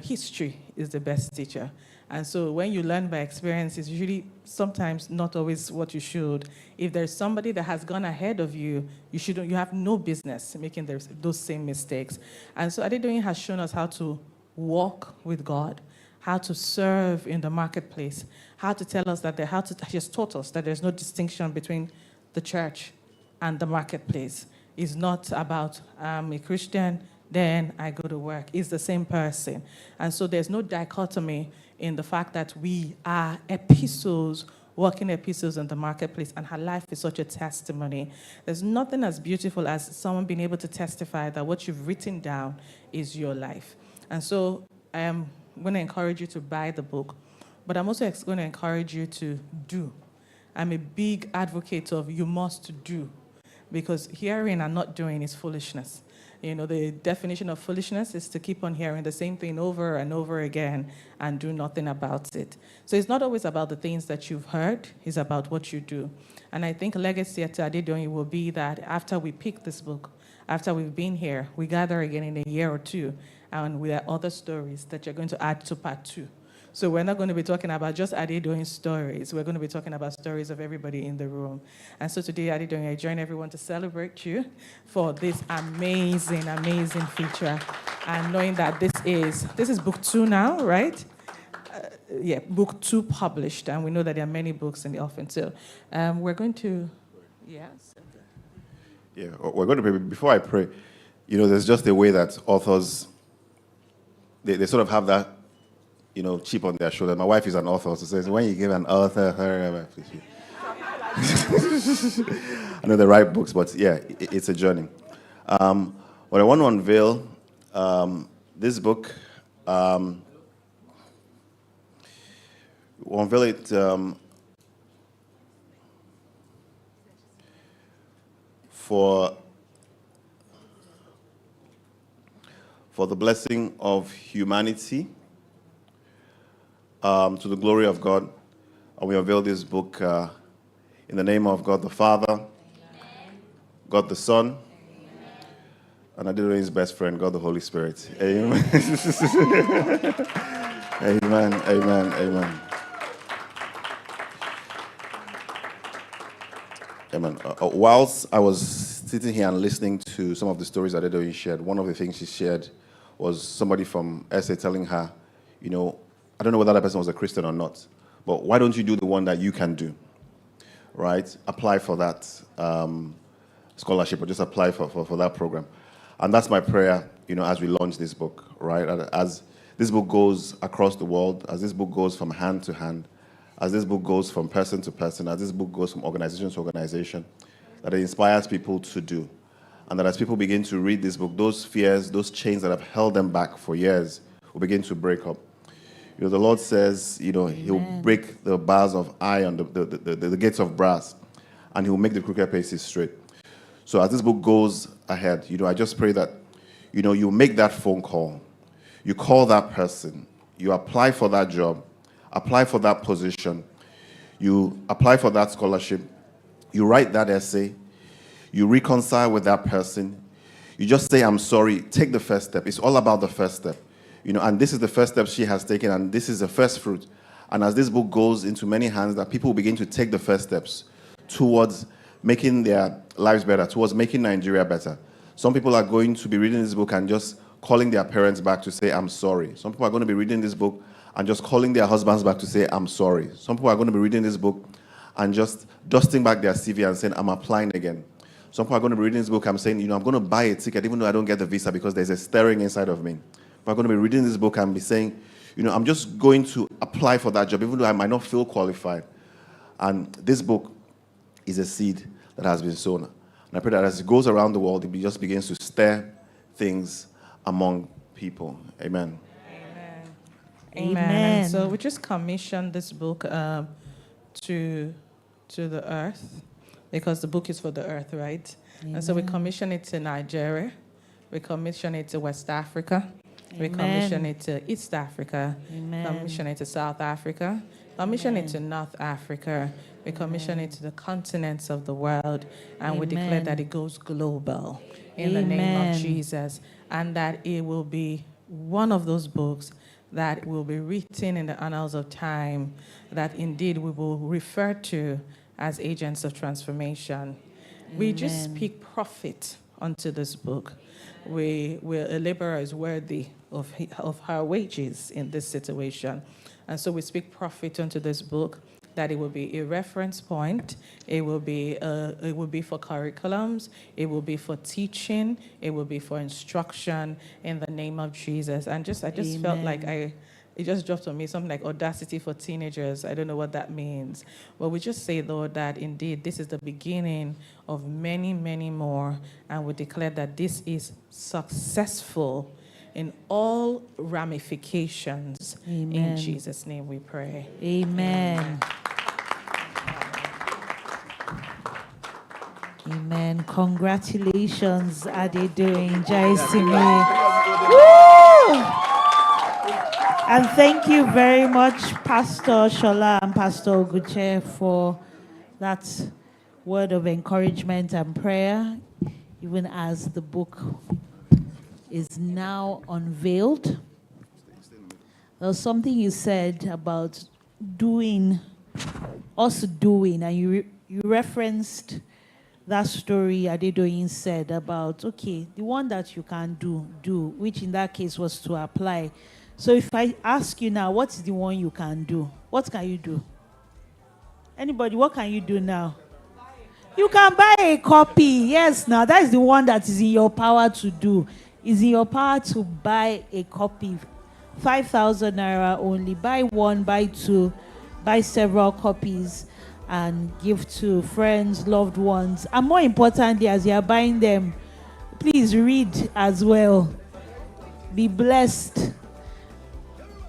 History is the best teacher. And so when you learn by experience, it's usually sometimes not always what you should. If there's somebody that has gone ahead of you, you have no business making those same mistakes. And so Adedoyin has shown us how to walk with God, how to serve in the marketplace, how to tell us she has taught us that there's no distinction between the church and the marketplace. It's not about, I'm a Christian, then I go to work. It's the same person. And so there's no dichotomy in the fact that we are epistles, walking epistles in the marketplace, and her life is such a testimony. There's nothing as beautiful as someone being able to testify that what you've written down is your life. And so I am going to encourage you to buy the book, but I'm also going to encourage you to do. I'm a big advocate of you must do, because hearing and not doing is foolishness. The definition of foolishness is to keep on hearing the same thing over and over again and do nothing about it. So it's not always about the things that you've heard, it's about what you do. And I think legacy at Adedoyin will be that after we pick this book, after we've been here, we gather again in a year or two, and we have other stories that you're going to add to part 2. So we're not going to be talking about just Adedoyin stories. We're going to be talking about stories of everybody in the room. And so today, Adedoyin, I join everyone to celebrate you for this amazing, amazing feature. And knowing that this is book 2 now, right? Book 2 published. And we know that there are many books in the offing. So we're going to, yes? Yeah, we're going to pray. Before I pray, there's just a way that authors, they sort of have that, chip on their shoulder. My wife is an author, so says, when you give an author her... I know they write books, but yeah, it's a journey. What I want to unveil, this book, we'll unveil it for the blessing of humanity, to the glory of God. And we unveil this book in the name of God the Father, God the Son, and Adedoyin's best friend, God the Holy Spirit. Amen. Amen, amen, amen. Amen. Whilst I was sitting here and listening to some of the stories that Adedoyin shared, one of the things she shared was somebody from SA telling her, I don't know whether that person was a Christian or not, but why don't you do the one that you can do, right? Apply for that scholarship, or just apply for that program. And that's my prayer, as we launch this book, right? As this book goes across the world, as this book goes from hand to hand, as this book goes from person to person, as this book goes from organization to organization, that it inspires people to do. And that as people begin to read this book, those fears, those chains that have held them back for years will begin to break up. The Lord says, He'll break the bars of iron, the gates of brass, and He'll make the crooked places straight. So as this book goes ahead, I just pray that, you make that phone call, you call that person, you apply for that job, apply for that position, you apply for that scholarship, you write that essay, you reconcile with that person, you just say, I'm sorry, take the first step. It's all about the first step. And this is the first step she has taken, and this is the first fruit. And as this book goes into many hands, that people begin to take the first steps towards making their lives better, towards making Nigeria better. Some people are going to be reading this book and just calling their parents back to say, I'm sorry. Some people are going to be reading this book and just calling their husbands back to say, I'm sorry. Some people are going to be reading this book and just dusting back their CV and saying, I'm applying again. Some people are going to be reading this book and saying, I'm going to buy a ticket even though I don't get the visa because there's a stirring inside of me. People are going to be reading this book and be saying, I'm just going to apply for that job even though I might not feel qualified. And this book is a seed that has been sown. And I pray that as it goes around the world, it just begins to stir things among people. Amen. Amen. And so we just commissioned this book to the earth, because the book is for the earth, right? Amen. And so we commission it to Nigeria, we commission it to West Africa, we commission it to East Africa, commission it to South Africa, commission it to North Africa, we commission it to the continents of the world, and we declare that it goes global in the name of Jesus, and that it will be one of those books that will be written in the annals of time, that indeed we will refer to as agents of transformation. We just speak profit unto this book. A laborer is worthy of her wages in this situation. And so we speak profit unto this book, that it will be a reference point, it will be for curriculums, it will be for teaching, it will be for instruction in the name of Jesus. And I just felt like it just dropped on me something like audacity for teenagers. I don't know what that means. But we just say, Lord, that indeed this is the beginning of many, many more. And we declare that this is successful in all ramifications. Amen. In Jesus' name we pray. Amen. Amen. Congratulations, Adedoyin Jaisimi. Woo! And thank you very much, Pastor Shola and Pastor Oguche, for that word of encouragement and prayer, even as the book is now unveiled. There was something you said about doing, and you referenced that story Adedoyin said about, okay, the one that you can do, which in that case was to apply. So if I ask you now, what's the one you can do? What can you do? Anybody, what can you do now? You can buy a copy. Yes, now that is the one that is in your power to do. It's in your power to buy a copy. 5,000 naira only. Buy one, buy two, buy several copies and give to friends, loved ones. And more importantly, as you are buying them, please read as well. Be blessed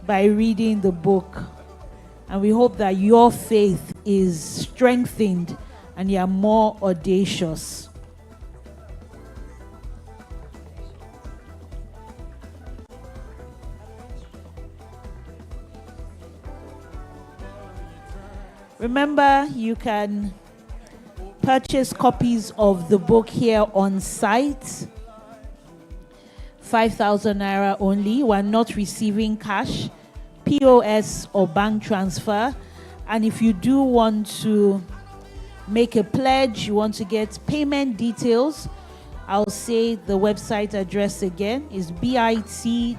by reading the book. And we hope that your faith is strengthened and you are more audacious. Remember, you can purchase copies of the book here on site. 5,000 naira only. We're not receiving cash, POS or bank transfer. And if you do want to make a pledge, you want to get payment details, I'll say the website address again is bit.ly/A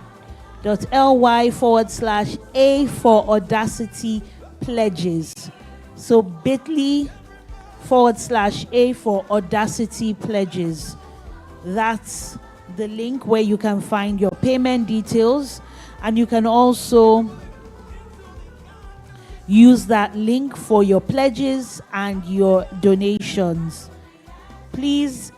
for Audacity Pledges. So bit.ly/A for Audacity Pledges. That's the link where you can find your payment details, and you can also use that link for your pledges and your donations. Please,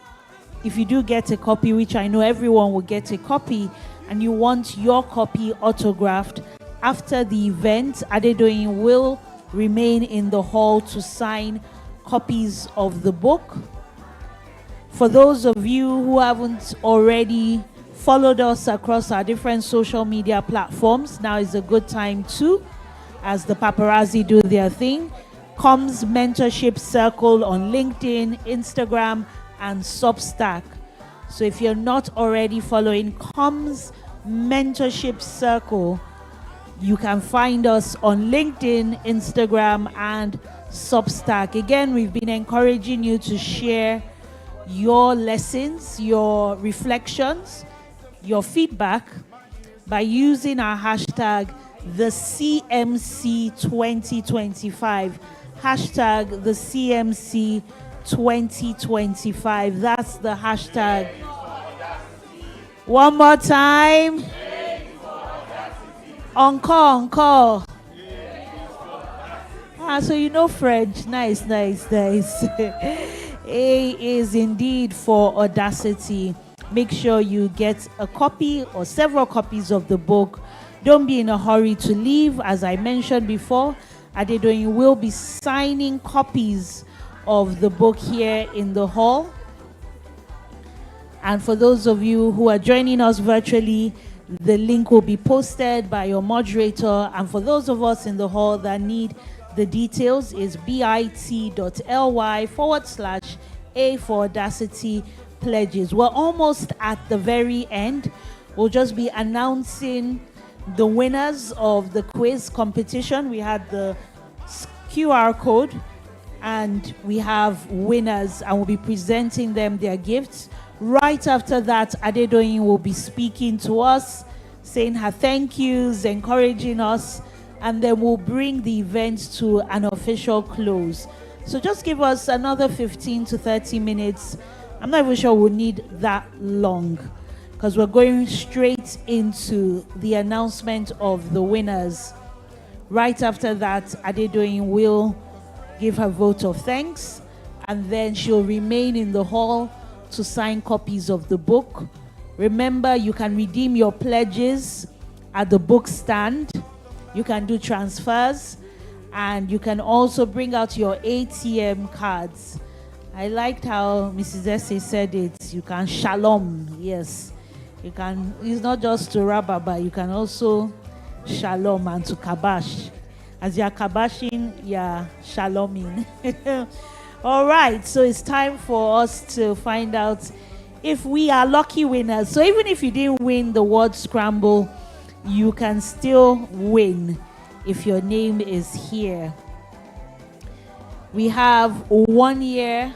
if you do get a copy, which I know everyone will get a copy, and you want your copy autographed, after the event, Adedoyin will remain in the hall to sign copies of the book For those of you who haven't already followed us across our different social media platforms, now is a good time too, as the paparazzi do their thing. Comes Mentorship Circle on LinkedIn, Instagram, and Substack. So if you're not already following Comes Mentorship Circle, you can find us on LinkedIn, Instagram, and Substack. Again, we've been encouraging you to share your lessons, your reflections, your feedback by using our hashtag the CMC 2025. Hashtag the CMC 2025. That's the hashtag. One more time. Encore. So you know French. Nice. A is indeed for audacity. Make sure you get a copy or several copies of the book. Don't be in a hurry to leave. As I mentioned before, Adedoyin will be signing copies of the book here in the hall. And for those of you who are joining us virtually, the link will be posted by your moderator. And for those of us in the hall that need the details, is bit.ly/A for Audacity pledges. We're almost at the very end. We'll just be announcing the winners of the quiz competition. We had the QR code and we have winners, and we'll be presenting them their gifts. Right after that, Adedoyin will be speaking to us, saying her thank yous, encouraging us, and then we'll bring the event to an official close. So just give us another 15 to 30 minutes. I'm not even sure we'll need that long, because we're going straight into the announcement of the winners. Right after that, Adedoyin will give her vote of thanks, and then she'll remain in the hall to sign copies of the book. Remember, you can redeem your pledges at the book stand. You can do transfers, and you can also bring out your ATM cards. I liked how Mrs. Essie said it. You can shalom. Yes. You can. It's not just to rababa. You can also shalom and to kabash. As you're kabashing, you're shaloming. All right. So it's time for us to find out if we are lucky winners. So even if you didn't win the word scramble, you can still win if your name is here. We have 1 year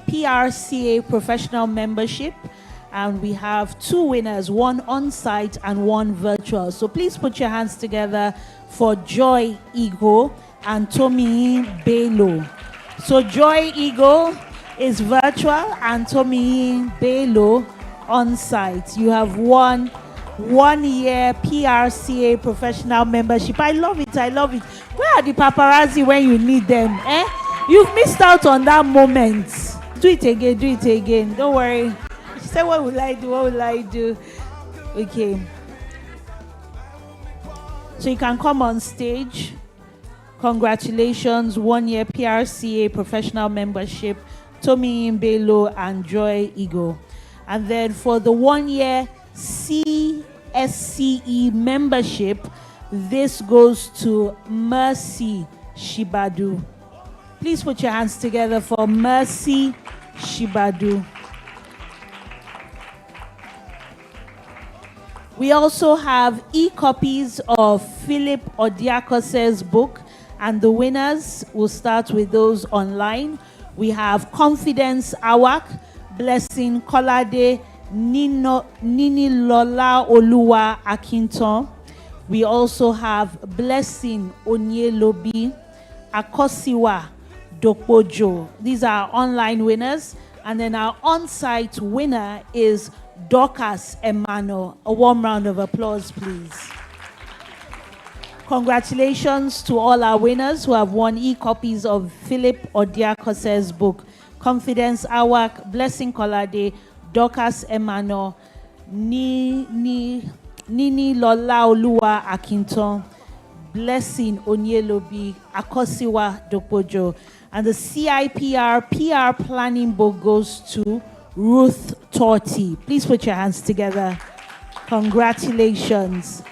PRCA professional membership, and we have 2 winners, one on-site and one virtual. So please put your hands together for Joy Ego and Tommy Bello. So Joy Ego is virtual and Tommy Bello on-site. You have won 1 year PRCA professional membership. I love it. Where are the paparazzi when you need them? You've missed out on that moment. Do it again. Don't worry. She said, what will I do? Okay. So you can come on stage. Congratulations, 1 year PRCA professional membership, Tommy Bello and Joy Ego. And then for the 1 year CSCE membership, this goes to Mercy Shibadu. Please put your hands together for Mercy Shibadu. We also have e-copies of Philip Odiakos' book, and the winners will start with those online. We have Confidence Awak, Blessing Kolade, Nini Lola Oluwa Akinton. We also have Blessing Onyelobi, Akosiwa Dokpojo. These are online winners. And then our on-site winner is Dorcas Emmanuel. A warm round of applause, please. Congratulations to all our winners who have won e-copies of Philip Odiakos' book, Confidence Awak, Blessing Kolade, Dorcas Emmanuel, Nini Lola Oluwa Akinton, Blessing Onyelobi, Akosiwa Dokpojo. And the CIPR PR planning book goes to Ruth Torty. Please put your hands together. Congratulations.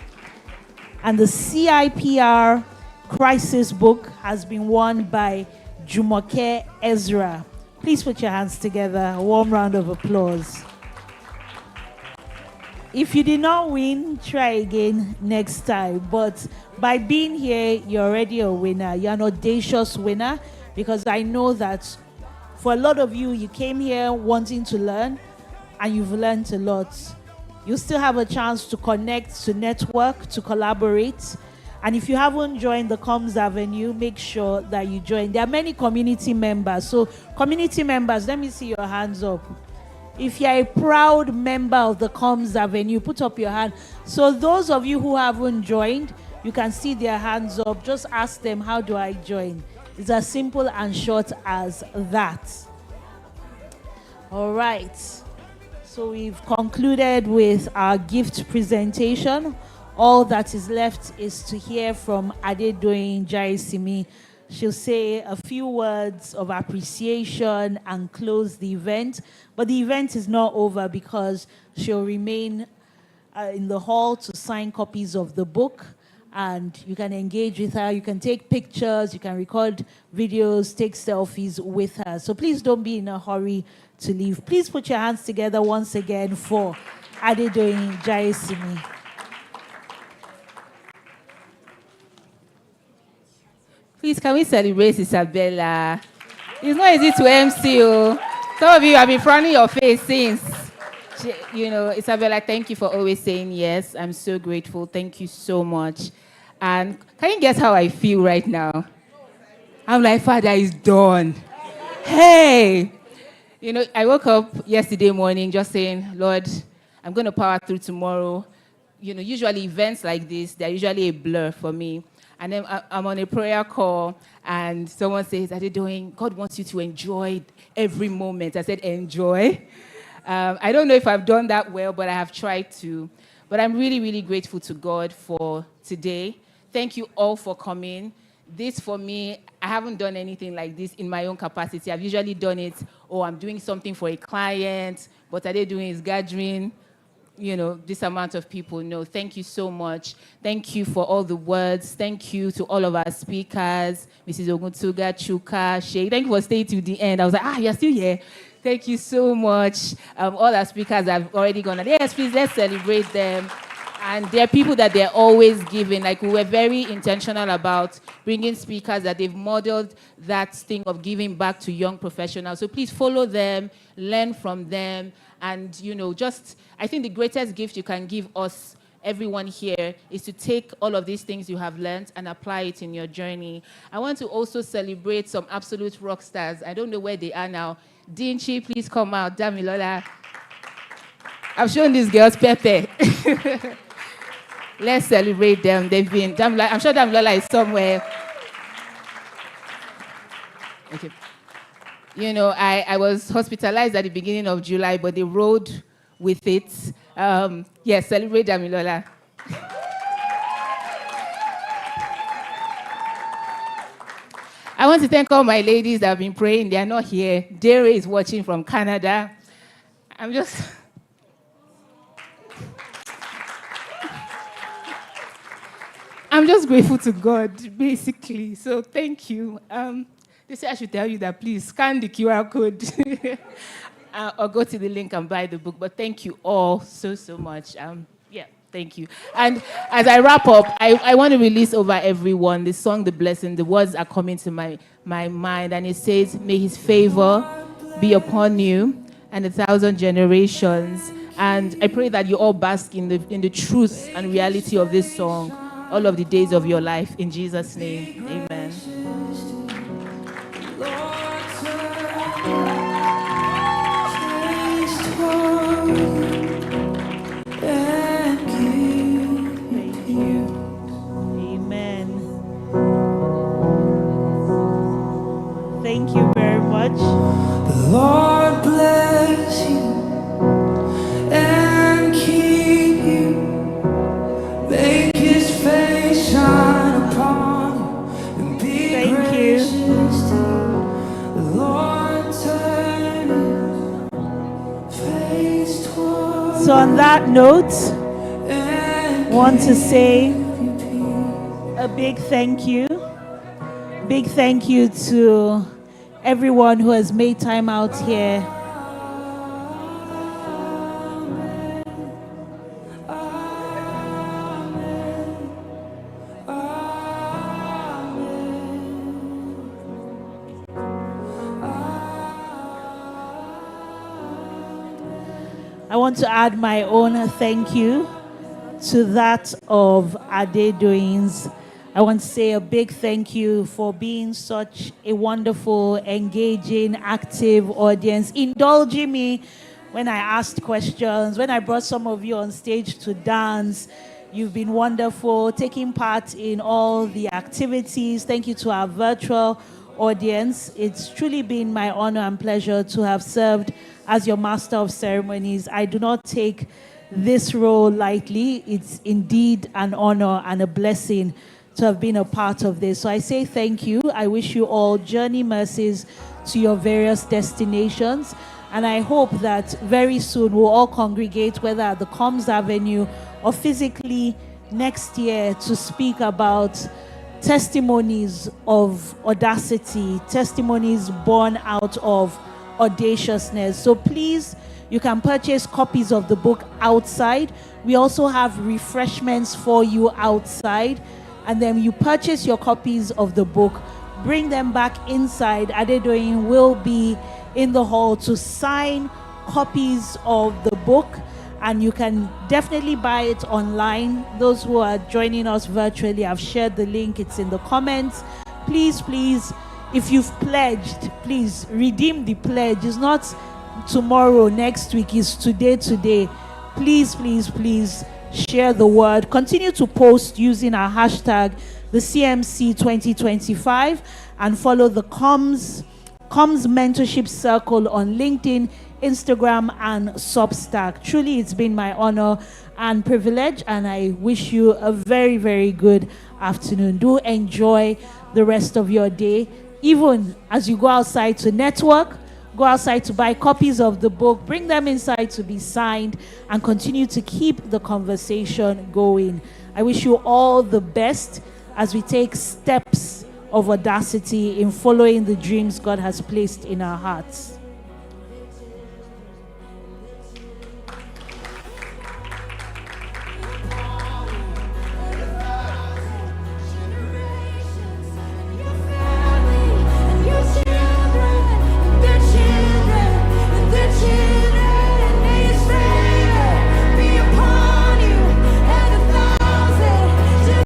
And the CIPR Crisis book has been won by Jumoke Ezra. Please put your hands together. A warm round of applause. If you did not win, try again next time. But by being here, you're already a winner. You're an audacious winner, because I know that for a lot of you, you came here wanting to learn, and you've learned a lot. You still have a chance to connect, to network, to collaborate. And if you haven't joined the Comms Avenue, make sure that you join. There are many community members. So community members, let me see your hands up. If you're a proud member of the Comms Avenue, put up your hand. So those of you who haven't joined, you can see their hands up. Just ask them, how do I join? It's as simple and short as that. All right. So we've concluded with our gift presentation. All that is left is to hear from Adedoyin Jaisimi. She'll say a few words of appreciation and close the event. But the event is not over, because she'll remain in the hall to sign copies of the book. And you can engage with her. You can take pictures. You can record videos, take selfies with her. So please don't be in a hurry to leave. Please put your hands together once again for Adedoyin Jaisimi. Please, can we celebrate Isabella? It's not easy to MC. Some of you have been frowning your face since. Isabella, thank you for always saying yes. I'm so grateful. Thank you so much. And can you guess how I feel right now? I'm like, Father is done. Hey! I woke up yesterday morning just saying, Lord, I'm going to power through tomorrow. Usually events like this, they're usually a blur for me. And then I'm on a prayer call, and someone says, God wants you to enjoy every moment. I said, enjoy? I don't know if I've done that well, but I have tried to. But I'm really, really grateful to God for today. Thank you all for coming. This, for me, I haven't done anything like this in my own capacity. I've usually done it, I'm doing something for a client. What are they doing is gathering, this amount of people. No, thank you so much. Thank you for all the words. Thank you to all of our speakers, Mrs. Oguntuga, Chuka, Shay. Thank you for staying to the end. I was like, you're still here. Thank you so much. All our speakers have already gone. Yes, please, let's celebrate them. And there are people that they're always giving. Like, we were very intentional about bringing speakers that they've modeled that thing of giving back to young professionals. So please follow them, learn from them. And, I think the greatest gift you can give us, everyone here, is to take all of these things you have learned and apply it in your journey. I want to also celebrate some absolute rock stars. I don't know where they are now. Dinchi, please come out. Damilola. I've shown these girls Pepe. Let's celebrate them. They've been, I'm sure Damilola is somewhere. Okay. I was hospitalized at the beginning of July, but they rode with it. Yes, celebrate Damilola. I want to thank all my ladies that have been praying. They are not here. Dere is watching from Canada. I'm just grateful to God, basically. So thank you. They say I should tell you that please scan the QR code or go to the link and buy the book. But thank you all so much. Thank you. And as I wrap up, I want to release over everyone the song, The Blessing. The words are coming to my mind, and it says, may his favor be upon you and 1,000 generations. And I pray that you all bask in the truth and reality of this song all of the days of your life. In Jesus' name, amen. Thank you very much. The Lord bless you and keep you. Make his face shine upon you and be gracious to you. The Lord turn So on that note, I want to say a big thank you. Big thank you to everyone who has made time out here. I want to add my own thank you to that of Adedoyin's. I want to say a big thank you for being such a wonderful, engaging, active audience, indulging me when I asked questions, when I brought some of you on stage to dance. You've been wonderful, taking part in all the activities. Thank you to our virtual audience. It's truly been my honor and pleasure to have served as your master of ceremonies. I do not take this role lightly. It's indeed an honor and a blessing to have been a part of this. So I say thank you. I wish you all journey mercies to your various destinations. And I hope that very soon we'll all congregate, whether at the Comms Avenue or physically next year, to speak about testimonies of audacity, testimonies born out of audaciousness. So please, you can purchase copies of the book outside. We also have refreshments for you outside. And then you purchase your copies of the book, bring them back inside. Adedoyin will be in the hall to sign copies of the book. And you can definitely buy it online. Those who are joining us virtually, I've shared the link. It's in the comments. Please, please, if you've pledged, please redeem the pledge. It's not tomorrow, next week. It's today. Please, please, please share the word. Continue to post using our hashtag, the CMC 2025, and follow the Comms Mentorship Circle on LinkedIn, Instagram, and Substack. Truly, it's been my honor and privilege, and I wish you a very, very good afternoon. Do enjoy the rest of your day. Even as you go outside to network, go outside to buy copies of the book, bring them inside to be signed, and continue to keep the conversation going. I wish you all the best as we take steps of audacity in following the dreams God has placed in our hearts.